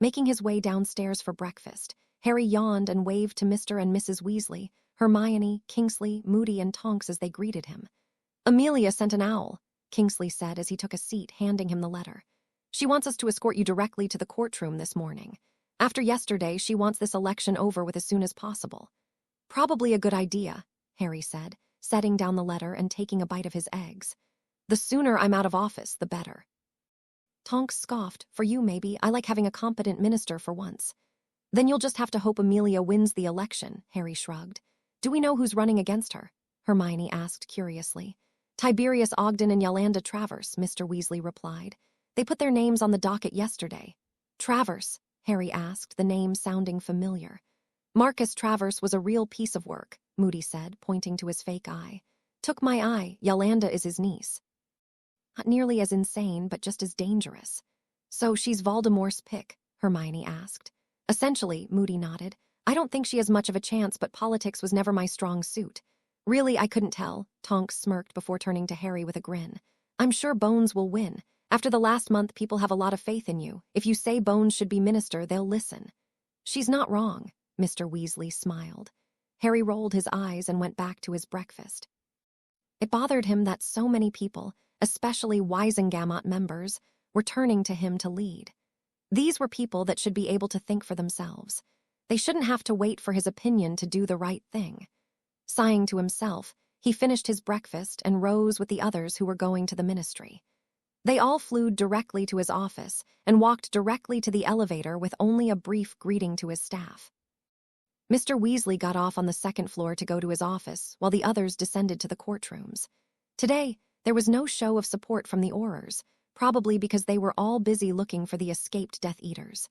Making his way downstairs for breakfast, Harry yawned and waved to Mr. and Mrs. Weasley, Hermione, Kingsley, Moody, and Tonks as they greeted him. "Amelia sent an owl," Kingsley said as he took a seat, handing him the letter. "She wants us to escort you directly to the courtroom this morning. After yesterday, she wants this election over with as soon as possible." "Probably a good idea," Harry said, setting down the letter and taking a bite of his eggs. "The sooner I'm out of office, the better." Tonks scoffed. "For you, maybe. I like having a competent minister for once." "Then you'll just have to hope Amelia wins the election," Harry shrugged. "Do we know who's running against her?" Hermione asked curiously. "Tiberius Ogden and Yolanda Travers," Mr. Weasley replied. "They put their names on the docket yesterday." "Travers?" Harry asked, the name sounding familiar. "Marcus Travers was a real piece of work," Moody said, pointing to his fake eye. "Took my eye. Yolanda is his niece." "Not nearly as insane, but just as dangerous." "So she's Voldemort's pick?" Hermione asked. "Essentially," Moody nodded. "I don't think she has much of a chance, but politics was never my strong suit." "Really, I couldn't tell," Tonks smirked before turning to Harry with a grin. "I'm sure Bones will win. After the last month, people have a lot of faith in you. If you say Bones should be minister, they'll listen." "She's not wrong," Mr. Weasley smiled. Harry rolled his eyes and went back to his breakfast. It bothered him that so many people, especially Wisengamot members, were turning to him to lead. These were people that should be able to think for themselves. They shouldn't have to wait for his opinion to do the right thing. Sighing to himself, he finished his breakfast and rose with the others who were going to the ministry. They all flew directly to his office and walked directly to the elevator with only a brief greeting to his staff. Mr. Weasley got off on the 2nd floor to go to his office, while the others descended to the courtrooms. Today, there was no show of support from the orars, probably because they were all busy looking for the escaped Death Eaters.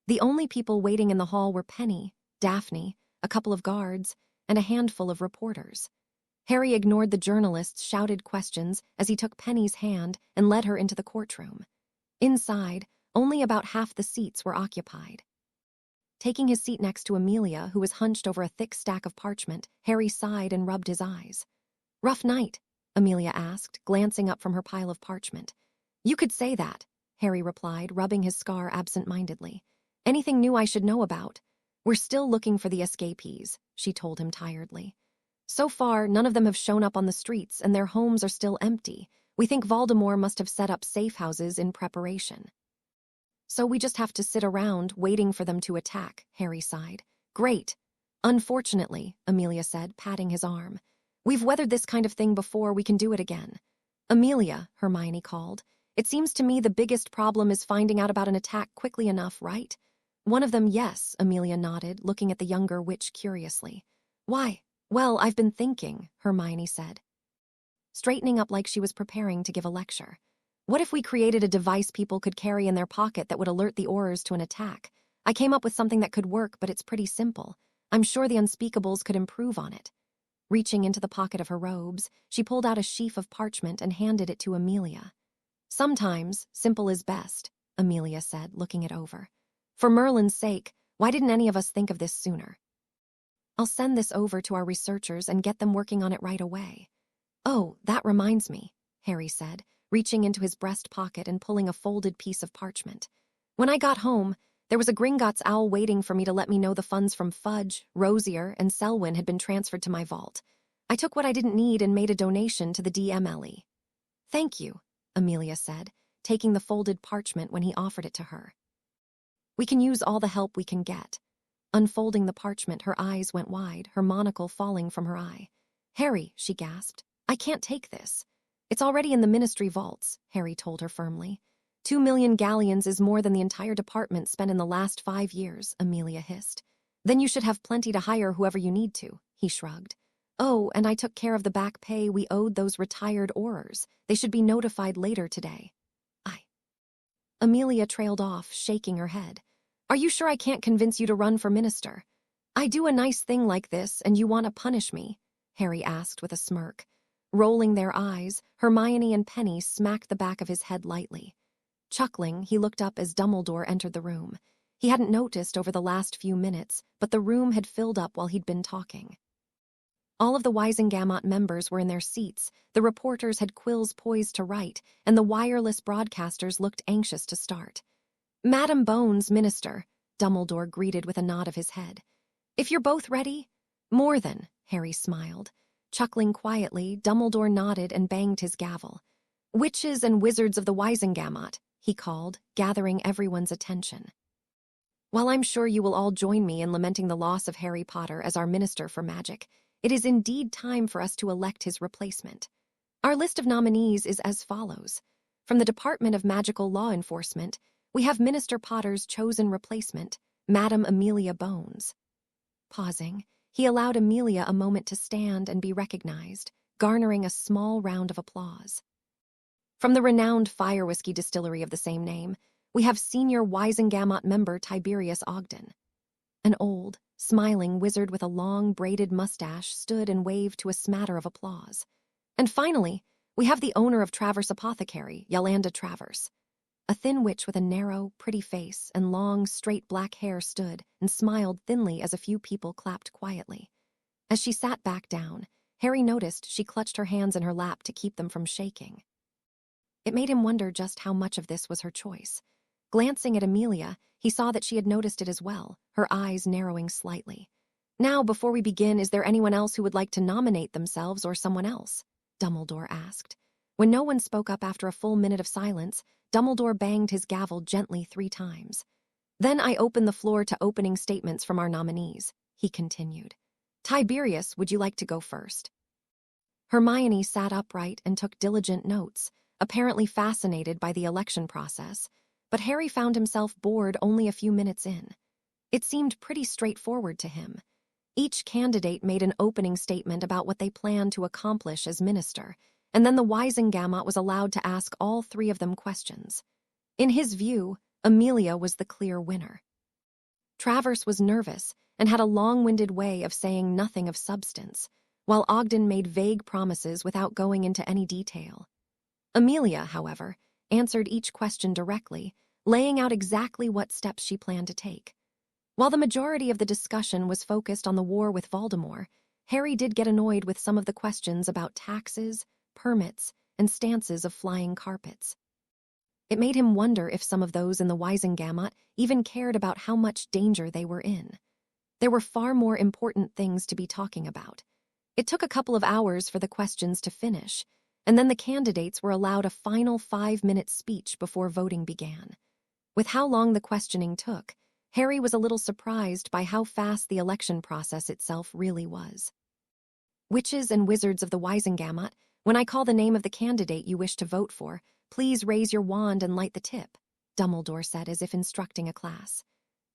The only people waiting in the hall were Penny, Daphne, a couple of guards, and a handful of reporters. Harry ignored the journalist's shouted questions as he took Penny's hand and led her into the courtroom. Inside, only about half the seats were occupied. Taking his seat next to Amelia, who was hunched over a thick stack of parchment, Harry sighed and rubbed his eyes. "Rough night?" Amelia asked, glancing up from her pile of parchment. "You could say that," Harry replied, rubbing his scar absent-mindedly. "Anything new I should know about?" "We're still looking for the escapees," she told him tiredly. "So far, none of them have shown up on the streets, and their homes are still empty. We think Voldemort must have set up safe houses in preparation. So we just have to sit around, waiting for them to attack," Harry sighed. "Great. Unfortunately," Amelia said, patting his arm. "We've weathered this kind of thing before, we can do it again." "Amelia," Hermione called, "it seems to me the biggest problem is finding out about an attack quickly enough, right?" "One of them, yes," Amelia nodded, looking at the younger witch curiously. "Why?" "Well, I've been thinking," Hermione said, straightening up like she was preparing to give a lecture. "What if we created a device people could carry in their pocket that would alert the orars to an attack? I came up with something that could work, but it's pretty simple. I'm sure the unspeakables could improve on it." Reaching into the pocket of her robes, she pulled out a sheaf of parchment and handed it to Amelia. "Sometimes, simple is best," Amelia said, looking it over. "For Merlin's sake, why didn't any of us think of this sooner? I'll send this over to our researchers and get them working on it right away." "Oh, that reminds me," Harry said, reaching into his breast pocket and pulling a folded piece of parchment. "When I got home, there was a Gringotts owl waiting for me to let me know the funds from Fudge, Rosier, and Selwyn had been transferred to my vault. I took what I didn't need and made a donation to the DMLE. "Thank you," Amelia said, taking the folded parchment when he offered it to her. "We can use all the help we can get." Unfolding the parchment, her eyes went wide, her monocle falling from her eye. "Harry," she gasped, "I can't take this." "It's already in the ministry vaults," Harry told her firmly. 2 million galleons is more than the entire department spent in the last 5 years, Amelia hissed. "Then you should have plenty to hire whoever you need to," he shrugged. "Oh, and I took care of the back pay we owed those retired orars. They should be notified later today." Amelia trailed off, shaking her head. "Are you sure I can't convince you to run for minister?" "I do a nice thing like this, and you want to punish me?" Harry asked with a smirk. Rolling their eyes, Hermione and Penny smacked the back of his head lightly. Chuckling, he looked up as Dumbledore entered the room. He hadn't noticed over the last few minutes, but the room had filled up while he'd been talking. All of the Wisengamot members were in their seats, the reporters had quills poised to write, and the wireless broadcasters looked anxious to start. "Madam Bones, Minister," Dumbledore greeted with a nod of his head. "If you're both ready?" "More than," Harry smiled. Chuckling quietly, Dumbledore nodded and banged his gavel. "Witches and wizards of the Wisengamot," he called, gathering everyone's attention. "While I'm sure you will all join me in lamenting the loss of Harry Potter as our Minister for Magic, it is indeed time for us to elect his replacement. Our list of nominees is as follows. From the Department of Magical Law Enforcement, we have Minister Potter's chosen replacement, Madam Amelia Bones." Pausing, he allowed Amelia a moment to stand and be recognized, garnering a small round of applause. From the renowned fire whiskey distillery of the same name, we have senior Wisengamot member Tiberius Ogden. An old, smiling wizard with a long, braided mustache stood and waved to a smatter of applause. And finally, we have the owner of Travers Apothecary, Yolanda Travers. A thin witch with a narrow, pretty face and long, straight black hair stood and smiled thinly as a few people clapped quietly. As she sat back down, Harry noticed she clutched her hands in her lap to keep them from shaking. It made him wonder just how much of this was her choice. Glancing at Amelia, he saw that she had noticed it as well, her eyes narrowing slightly. "Now, before we begin, is there anyone else who would like to nominate themselves or someone else?" Dumbledore asked. When no one spoke up after a full minute of silence, Dumbledore banged his gavel gently 3 times. "Then I open the floor to opening statements from our nominees," he continued. "Tiberius, would you like to go first?" Hermione sat upright and took diligent notes, apparently fascinated by the election process, but Harry found himself bored only a few minutes in. It seemed pretty straightforward to him. Each candidate made an opening statement about what they planned to accomplish as minister, and then the Wisengamot was allowed to ask all 3 of them questions. In his view, Amelia was the clear winner. Travers was nervous and had a long-winded way of saying nothing of substance. while Ogden made vague promises without going into any detail. Amelia, however, answered each question directly, laying out exactly what steps she planned to take. While the majority of the discussion was focused on the war with Voldemort, Harry did get annoyed with some of the questions about taxes, permits, and stances of flying carpets. It made him wonder if some of those in the Wisengamot even cared about how much danger they were in. There were far more important things to be talking about. It took a couple of hours for the questions to finish, and then the candidates were allowed a final 5-minute speech before voting began. With how long the questioning took, Harry was a little surprised by how fast the election process itself really was. Witches and wizards of the Wisengamot, when I call the name of the candidate you wish to vote for, please raise your wand and light the tip, Dumbledore said as if instructing a class.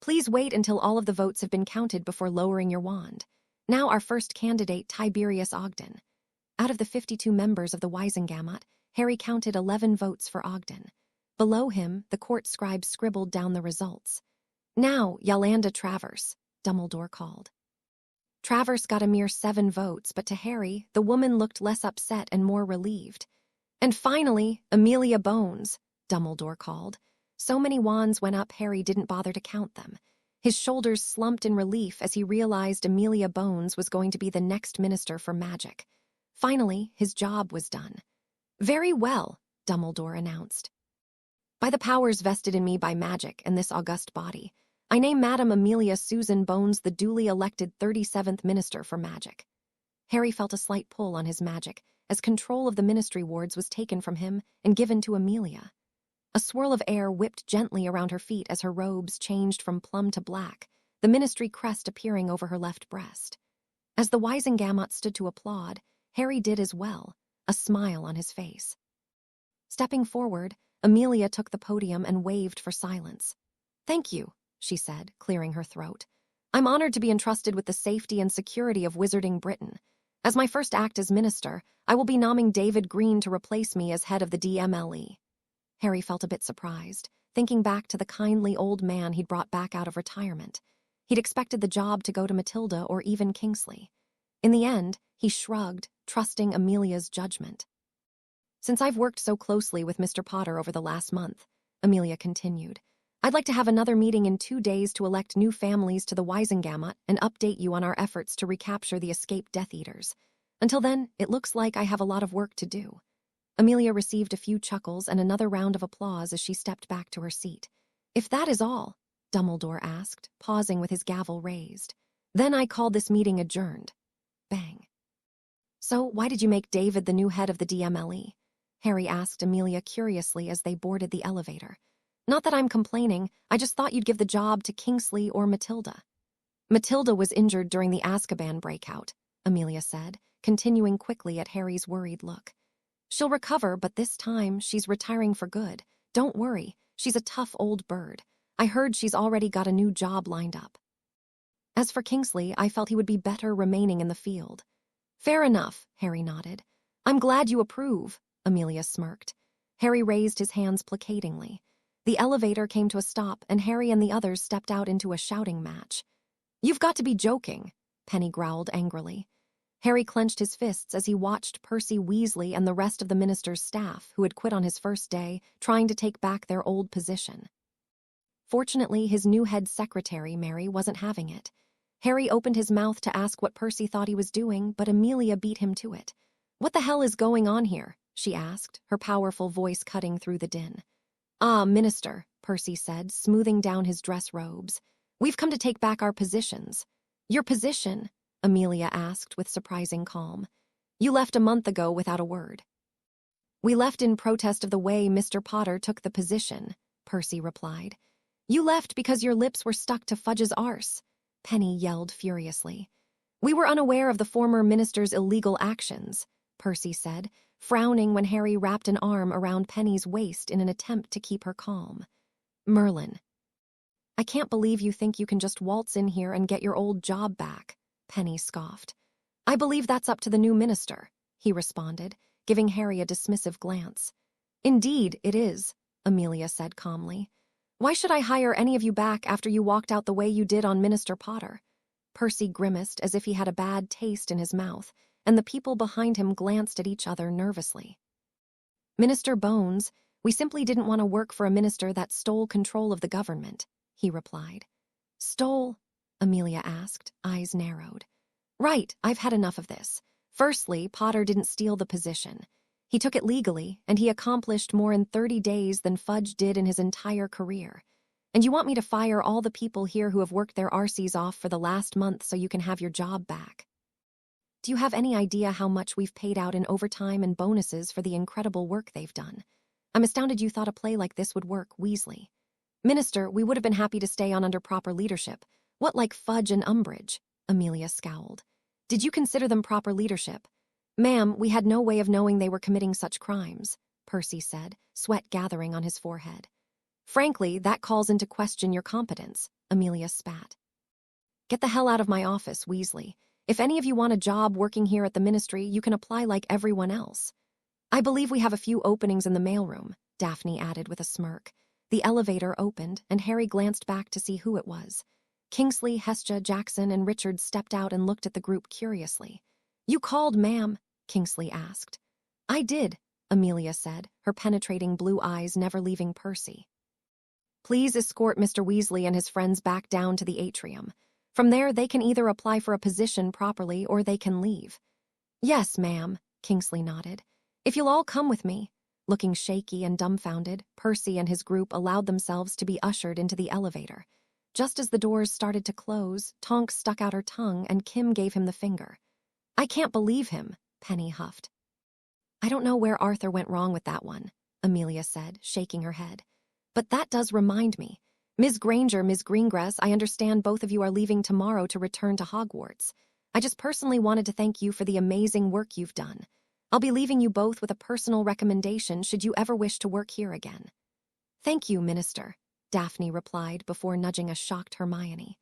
Please wait until all of the votes have been counted before lowering your wand. Now our first candidate, Tiberius Ogden. Out of the 52 members of the Wisengamot, Harry counted 11 votes for Ogden. Below him, the court scribe scribbled down the results. Now, Yolanda Travers, Dumbledore called. Travers got a mere 7 votes, but to Harry, the woman looked less upset and more relieved. And finally, Amelia Bones, Dumbledore called. So many wands went up Harry didn't bother to count them. His shoulders slumped in relief as he realized Amelia Bones was going to be the next Minister for Magic. Finally, his job was done. Very well, Dumbledore announced. By the powers vested in me by magic and this august body, I name Madam Amelia Susan Bones the duly elected 37th Minister for Magic. Harry felt a slight pull on his magic as control of the ministry wards was taken from him and given to Amelia. A swirl of air whipped gently around her feet as her robes changed from plum to black, the ministry crest appearing over her left breast. As the Wisengamot stood to applaud, Harry did as well, a smile on his face. Stepping forward, Amelia took the podium and waved for silence. Thank you, she said, clearing her throat. I'm honored to be entrusted with the safety and security of Wizarding Britain. As my first act as minister, I will be nomming David Green to replace me as head of the DMLE. Harry felt a bit surprised, thinking back to the kindly old man he'd brought back out of retirement. He'd expected the job to go to Matilda or even Kingsley. In the end, he shrugged, trusting Amelia's judgment. Since I've worked so closely with Mr. Potter over the last month, Amelia continued, I'd like to have another meeting in 2 days to elect new families to the Wisengamot and update you on our efforts to recapture the escaped Death Eaters. Until then, it looks like I have a lot of work to do. Amelia received a few chuckles and another round of applause as she stepped back to her seat. If that is all, Dumbledore asked, pausing with his gavel raised. Then I called this meeting adjourned. Bang. So, why did you make David the new head of the DMLE? Harry asked Amelia curiously as they boarded the elevator. Not that I'm complaining, I just thought you'd give the job to Kingsley or Matilda. Matilda was injured during the Azkaban breakout, Amelia said, continuing quickly at Harry's worried look. She'll recover, but this time she's retiring for good. Don't worry, she's a tough old bird. I heard she's already got a new job lined up. As for Kingsley, I felt he would be better remaining in the field. Fair enough, Harry nodded. I'm glad you approve, Amelia smirked. Harry raised his hands placatingly. The elevator came to a stop, and Harry and the others stepped out into a shouting match. You've got to be joking, Penny growled angrily. Harry clenched his fists as he watched Percy Weasley and the rest of the minister's staff, who had quit on his first day, trying to take back their old position. Fortunately, his new head secretary, Mary, wasn't having it. Harry opened his mouth to ask what Percy thought he was doing, but Amelia beat him to it. What the hell is going on here? She asked, her powerful voice cutting through the din. Ah, Minister, Percy said, smoothing down his dress robes. We've come to take back our positions. Your position? Amelia asked with surprising calm. You left a month ago without a word. We left in protest of the way Mr. Potter took the position, Percy replied. You left because your lips were stuck to Fudge's arse, Penny yelled furiously. We were unaware of the former minister's illegal actions, Percy said, frowning when Harry wrapped an arm around Penny's waist in an attempt to keep her calm. Merlin. I can't believe you think you can just waltz in here and get your old job back, Penny scoffed. I believe that's up to the new minister, he responded, giving Harry a dismissive glance. Indeed, it is, Amelia said calmly. Why should I hire any of you back after you walked out the way you did on Minister Potter? Percy grimaced as if he had a bad taste in his mouth, and the people behind him glanced at each other nervously. "Minister Bones, we simply didn't want to work for a minister that stole control of the government," he replied. "Stole?" Amelia asked, eyes narrowed. "Right, I've had enough of this. Firstly, Potter didn't steal the position. He took it legally, and he accomplished more in 30 days than Fudge did in his entire career. And you want me to fire all the people here who have worked their arses off for the last month so you can have your job back? Do you have any idea how much we've paid out in overtime and bonuses for the incredible work they've done? I'm astounded you thought a play like this would work, Weasley. Minister, we would have been happy to stay on under proper leadership. What like Fudge and Umbridge?" Amelia scowled. "Did you consider them proper leadership?" "Ma'am, we had no way of knowing they were committing such crimes," Percy said, sweat gathering on his forehead. "Frankly, that calls into question your competence," Amelia spat. "Get the hell out of my office, Weasley. If any of you want a job working here at the ministry, you can apply like everyone else." "I believe we have a few openings in the mailroom," Daphne added with a smirk. The elevator opened, and Harry glanced back to see who it was. Kingsley, Hestia, Jackson, and Richard stepped out and looked at the group curiously. "You called, ma'am?" Kingsley asked. "I did," Amelia said, her penetrating blue eyes never leaving Percy. "Please escort Mr. Weasley and his friends back down to the atrium. From there, they can either apply for a position properly or they can leave." "Yes, ma'am," Kingsley nodded. "If you'll all come with me." Looking shaky and dumbfounded, Percy and his group allowed themselves to be ushered into the elevator. Just as the doors started to close, Tonks stuck out her tongue and Kim gave him the finger. "I can't believe him," Penny huffed. "I don't know where Arthur went wrong with that one," Amelia said, shaking her head. "But that does remind me. Ms. Granger, Ms. Greengrass, I understand both of you are leaving tomorrow to return to Hogwarts. I just personally wanted to thank you for the amazing work you've done. I'll be leaving you both with a personal recommendation should you ever wish to work here again." "Thank you, Minister," Daphne replied before nudging a shocked Hermione.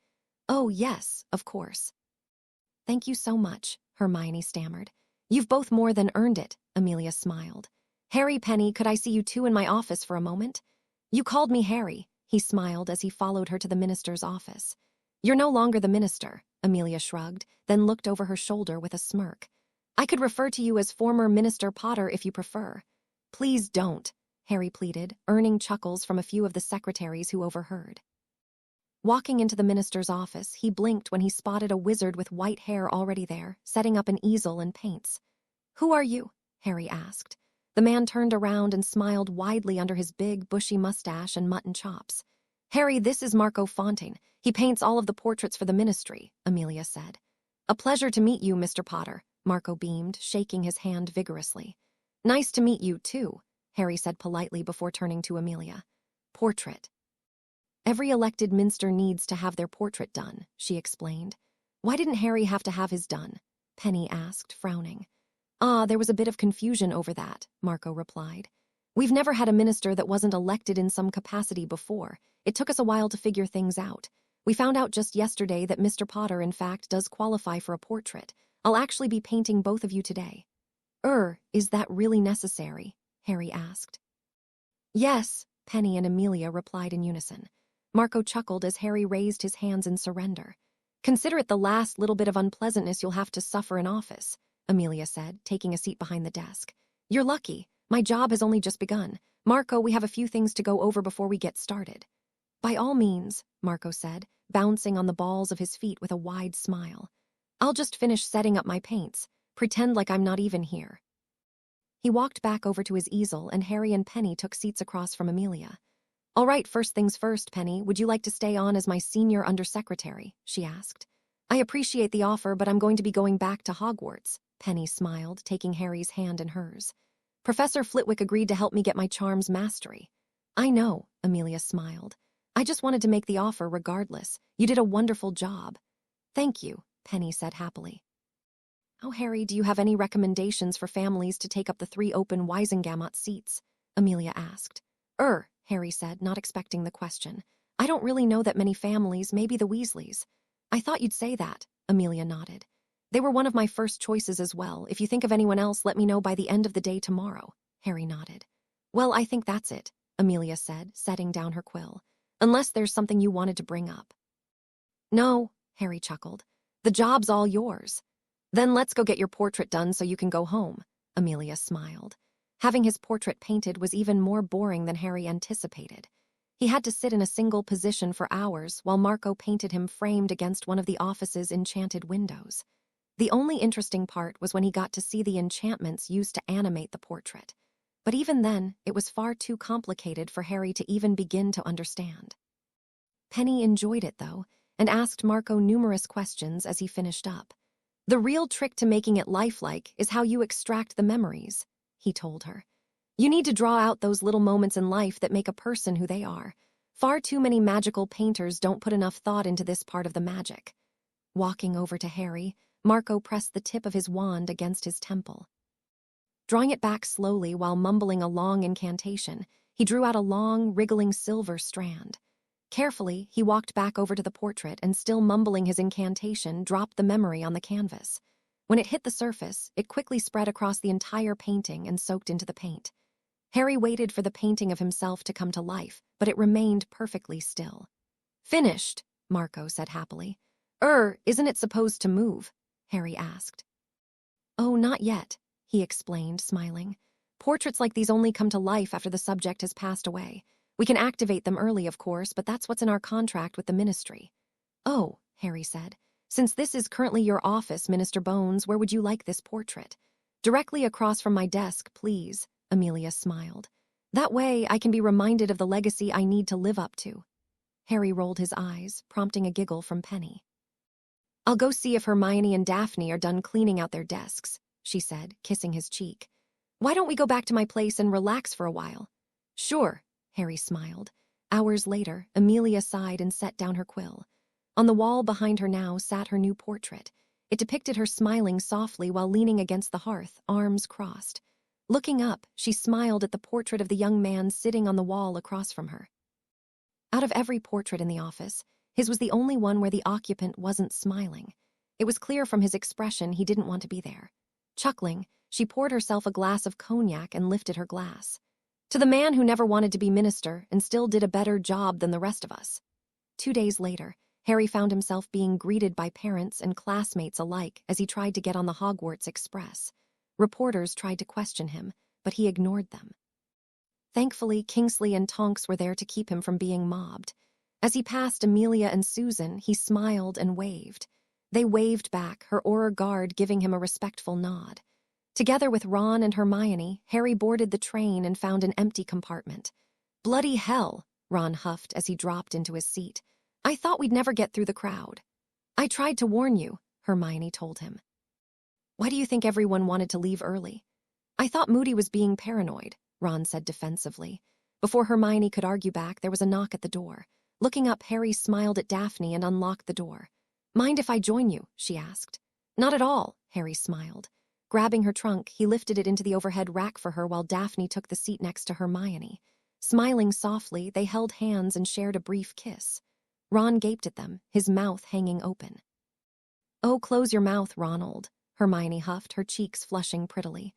"Oh, yes, of course." "Thank you so much," Hermione stammered. "You've both more than earned it," Amelia smiled. "Harry, Penny, could I see you two in my office for a moment?" "You called me Harry," he smiled as he followed her to the minister's office. "You're no longer the minister," Amelia shrugged, then looked over her shoulder with a smirk. "I could refer to you as former Minister Potter if you prefer." "Please don't," Harry pleaded, earning chuckles from a few of the secretaries who overheard. Walking into the minister's office, he blinked when he spotted a wizard with white hair already there, setting up an easel and paints. "Who are you?" Harry asked. The man turned around and smiled widely under his big, bushy mustache and mutton chops. "Harry, this is Marco Fontaine. He paints all of the portraits for the ministry," Amelia said. "A pleasure to meet you, Mr. Potter," Marco beamed, shaking his hand vigorously. "Nice to meet you, too," Harry said politely before turning to Amelia. "Portrait." "Every elected minster needs to have their portrait done," she explained. "Why didn't Harry have to have his done?" Penny asked, frowning. "Ah, there was a bit of confusion over that," Marco replied. "We've never had a minister that wasn't elected in some capacity before. It took us a while to figure things out. We found out just yesterday that Mr. Potter, in fact, does qualify for a portrait. I'll actually be painting both of you today." Is that really necessary?" Harry asked. "Yes," Penny and Amelia replied in unison. Marco chuckled as Harry raised his hands in surrender. "Consider it the last little bit of unpleasantness you'll have to suffer in office," Amelia said, taking a seat behind the desk. "You're lucky. My job has only just begun. Marco, we have a few things to go over before we get started." "By all means," Marco said, bouncing on the balls of his feet with a wide smile. "I'll just finish setting up my paints. Pretend like I'm not even here." He walked back over to his easel, and Harry and Penny took seats across from Amelia. "All right, first things first, Penny, would you like to stay on as my senior undersecretary?" she asked. "I appreciate the offer, but I'm going to be going back to Hogwarts," Penny smiled, taking Harry's hand in hers. "Professor Flitwick agreed to help me get my charms mastery." "I know," Amelia smiled. "I just wanted to make the offer regardless. You did a wonderful job." "Thank you," Penny said happily. "Oh, Harry, do you have any recommendations for families to take up the 3 open Wisengamot seats?" Amelia asked. Harry said, not expecting the question. "I don't really know that many families, maybe the Weasleys." "I thought you'd say that," Amelia nodded. "They were one of my first choices as well. If you think of anyone else, let me know by the end of the day tomorrow," Harry nodded. "Well, I think that's it," Amelia said, setting down her quill. "Unless there's something you wanted to bring up." "No," Harry chuckled. "The job's all yours." Then let's go get your portrait done so you can go home, Amelia smiled. Having his portrait painted was even more boring than Harry anticipated. He had to sit in a single position for hours while Marco painted him framed against one of the office's enchanted windows. The only interesting part was when he got to see the enchantments used to animate the portrait. But even then, it was far too complicated for Harry to even begin to understand. Penny enjoyed it, though, and asked Marco numerous questions as he finished up. The real trick to making it lifelike is how you extract the memories, he told her. You need to draw out those little moments in life that make a person who they are. Far too many magical painters don't put enough thought into this part of the magic. Walking over to Harry, Marco pressed the tip of his wand against his temple. Drawing it back slowly while mumbling a long incantation, he drew out a long, wriggling silver strand. Carefully, he walked back over to the portrait and, still mumbling his incantation, dropped the memory on the canvas. When it hit the surface, it quickly spread across the entire painting and soaked into the paint. Harry waited for the painting of himself to come to life, but it remained perfectly still. Finished, Marco said happily. Isn't it supposed to move? Harry asked. Oh, not yet, he explained, smiling. Portraits like these only come to life after the subject has passed away. We can activate them early, of course, but that's what's in our contract with the ministry. Oh, Harry said. Since this is currently your office, Minister Bones, where would you like this portrait? Directly across from my desk, please, Amelia smiled. That way, I can be reminded of the legacy I need to live up to. Harry rolled his eyes, prompting a giggle from Penny. I'll go see if Hermione and Daphne are done cleaning out their desks, she said, kissing his cheek. Why don't we go back to my place and relax for a while? Sure, Harry smiled. Hours later, Amelia sighed and set down her quill. On the wall behind her now sat her new portrait. It depicted her smiling softly while leaning against the hearth, arms crossed. Looking up, she smiled at the portrait of the young man sitting on the wall across from her. Out of every portrait in the office, his was the only one where the occupant wasn't smiling. It was clear from his expression he didn't want to be there. Chuckling, she poured herself a glass of cognac and lifted her glass. To the man who never wanted to be minister and still did a better job than the rest of us. 2 days later, Harry found himself being greeted by parents and classmates alike as he tried to get on the Hogwarts Express. Reporters tried to question him, but he ignored them. Thankfully, Kingsley and Tonks were there to keep him from being mobbed. As he passed Amelia and Susan, he smiled and waved. They waved back, her aura guard giving him a respectful nod. Together with Ron and Hermione, Harry boarded the train and found an empty compartment. Bloody hell, Ron huffed as he dropped into his seat. I thought we'd never get through the crowd. I tried to warn you, Hermione told him. Why do you think everyone wanted to leave early? I thought Moody was being paranoid, Ron said defensively. Before Hermione could argue back, there was a knock at the door. Looking up, Harry smiled at Daphne and unlocked the door. Mind if I join you? She asked. Not at all, Harry smiled. Grabbing her trunk, he lifted it into the overhead rack for her while Daphne took the seat next to Hermione. Smiling softly, they held hands and shared a brief kiss. Ron gaped at them, his mouth hanging open. Oh, close your mouth, Ronald, Hermione huffed, her cheeks flushing prettily.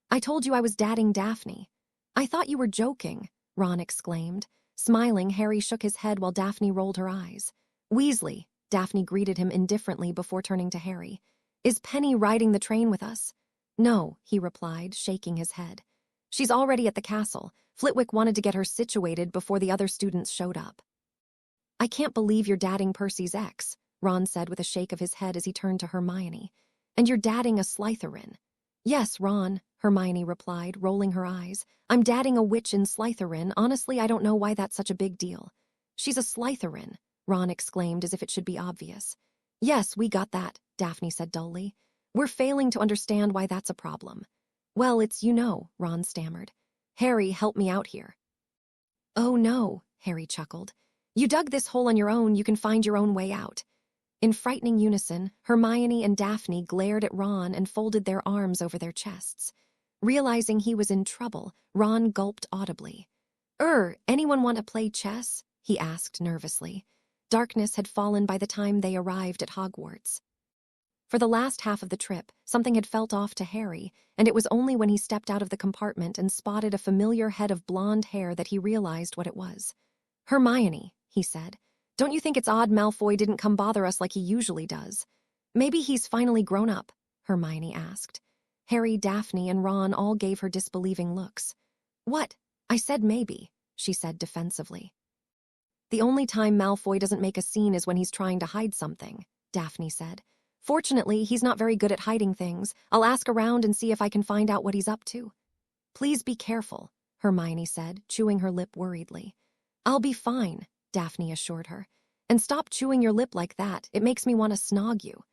I told you I was dadding Daphne. I thought you were joking, Ron exclaimed. Smiling, Harry shook his head while Daphne rolled her eyes. Weasley, Daphne greeted him indifferently before turning to Harry. Is Penny riding the train with us? No, he replied, shaking his head. She's already at the castle. Flitwick wanted to get her situated before the other students showed up. I can't believe you're dadding Percy's ex, Ron said with a shake of his head as he turned to Hermione. And you're dadding a Slytherin. Yes, Ron, Hermione replied, rolling her eyes. I'm dadding a witch in Slytherin. Honestly, I don't know why that's such a big deal. She's a Slytherin, Ron exclaimed as if it should be obvious. Yes, we got that, Daphne said dully. We're failing to understand why that's a problem. Well, it's Ron stammered. Harry, help me out here. Oh no, Harry chuckled. You dug this hole on your own, you can find your own way out. In frightening unison, Hermione and Daphne glared at Ron and folded their arms over their chests. Realizing he was in trouble, Ron gulped audibly. Anyone want to play chess? He asked nervously. Darkness had fallen by the time they arrived at Hogwarts. For the last half of the trip, something had felt off to Harry, and it was only when he stepped out of the compartment and spotted a familiar head of blonde hair that he realized what it was. Hermione, he said. Don't you think it's odd Malfoy didn't come bother us like he usually does? Maybe he's finally grown up, Hermione asked. Harry, Daphne, and Ron all gave her disbelieving looks. What? I said maybe, she said defensively. The only time Malfoy doesn't make a scene is when he's trying to hide something, Daphne said. Fortunately, he's not very good at hiding things. I'll ask around and see if I can find out what he's up to. Please be careful, Hermione said, chewing her lip worriedly. I'll be fine, Daphne assured her. And stop chewing your lip like that. It makes me want to snog you.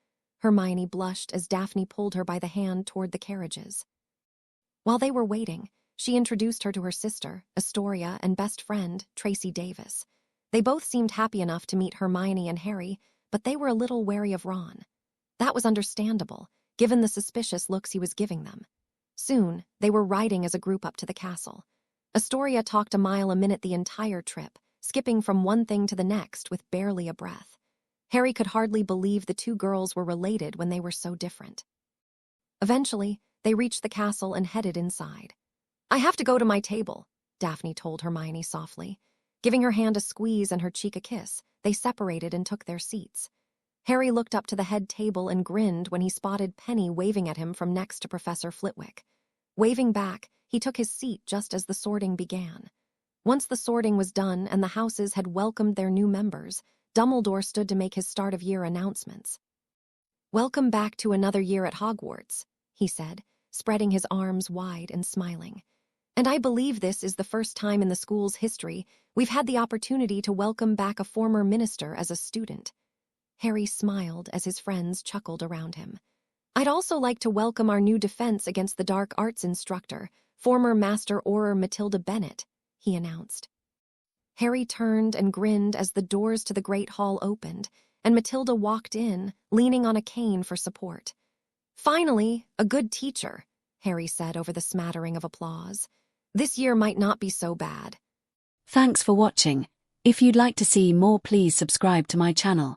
Hermione blushed as Daphne pulled her by the hand toward the carriages. While they were waiting, she introduced her to her sister, Astoria, and best friend, Tracy Davis. They both seemed happy enough to meet Hermione and Harry, but they were a little wary of Ron. That was understandable, given the suspicious looks he was giving them. Soon, they were riding as a group up to the castle. Astoria talked a mile a minute the entire trip, skipping from one thing to the next with barely a breath. Harry could hardly believe the two girls were related when they were so different. Eventually, they reached the castle and headed inside. I have to go to my table, Daphne told Hermione softly. Giving her hand a squeeze and her cheek a kiss, they separated and took their seats. Harry looked up to the head table and grinned when he spotted Penny waving at him from next to Professor Flitwick. Waving back, he took his seat just as the sorting began. Once the sorting was done and the houses had welcomed their new members, Dumbledore stood to make his start-of-year announcements. Welcome back to another year at Hogwarts, he said, spreading his arms wide and smiling. And I believe this is the first time in the school's history we've had the opportunity to welcome back a former minister as a student. Harry smiled as his friends chuckled around him. I'd also like to welcome our new defense against the dark arts instructor, former Master Orar Matilda Bennet, he announced. Harry turned and grinned as the doors to the Great Hall opened, and Matilda walked in, leaning on a cane for support. Finally, a good teacher, Harry said over the smattering of applause. This year might not be so bad. Thanks for watching. If you'd like to see more, please subscribe to my channel.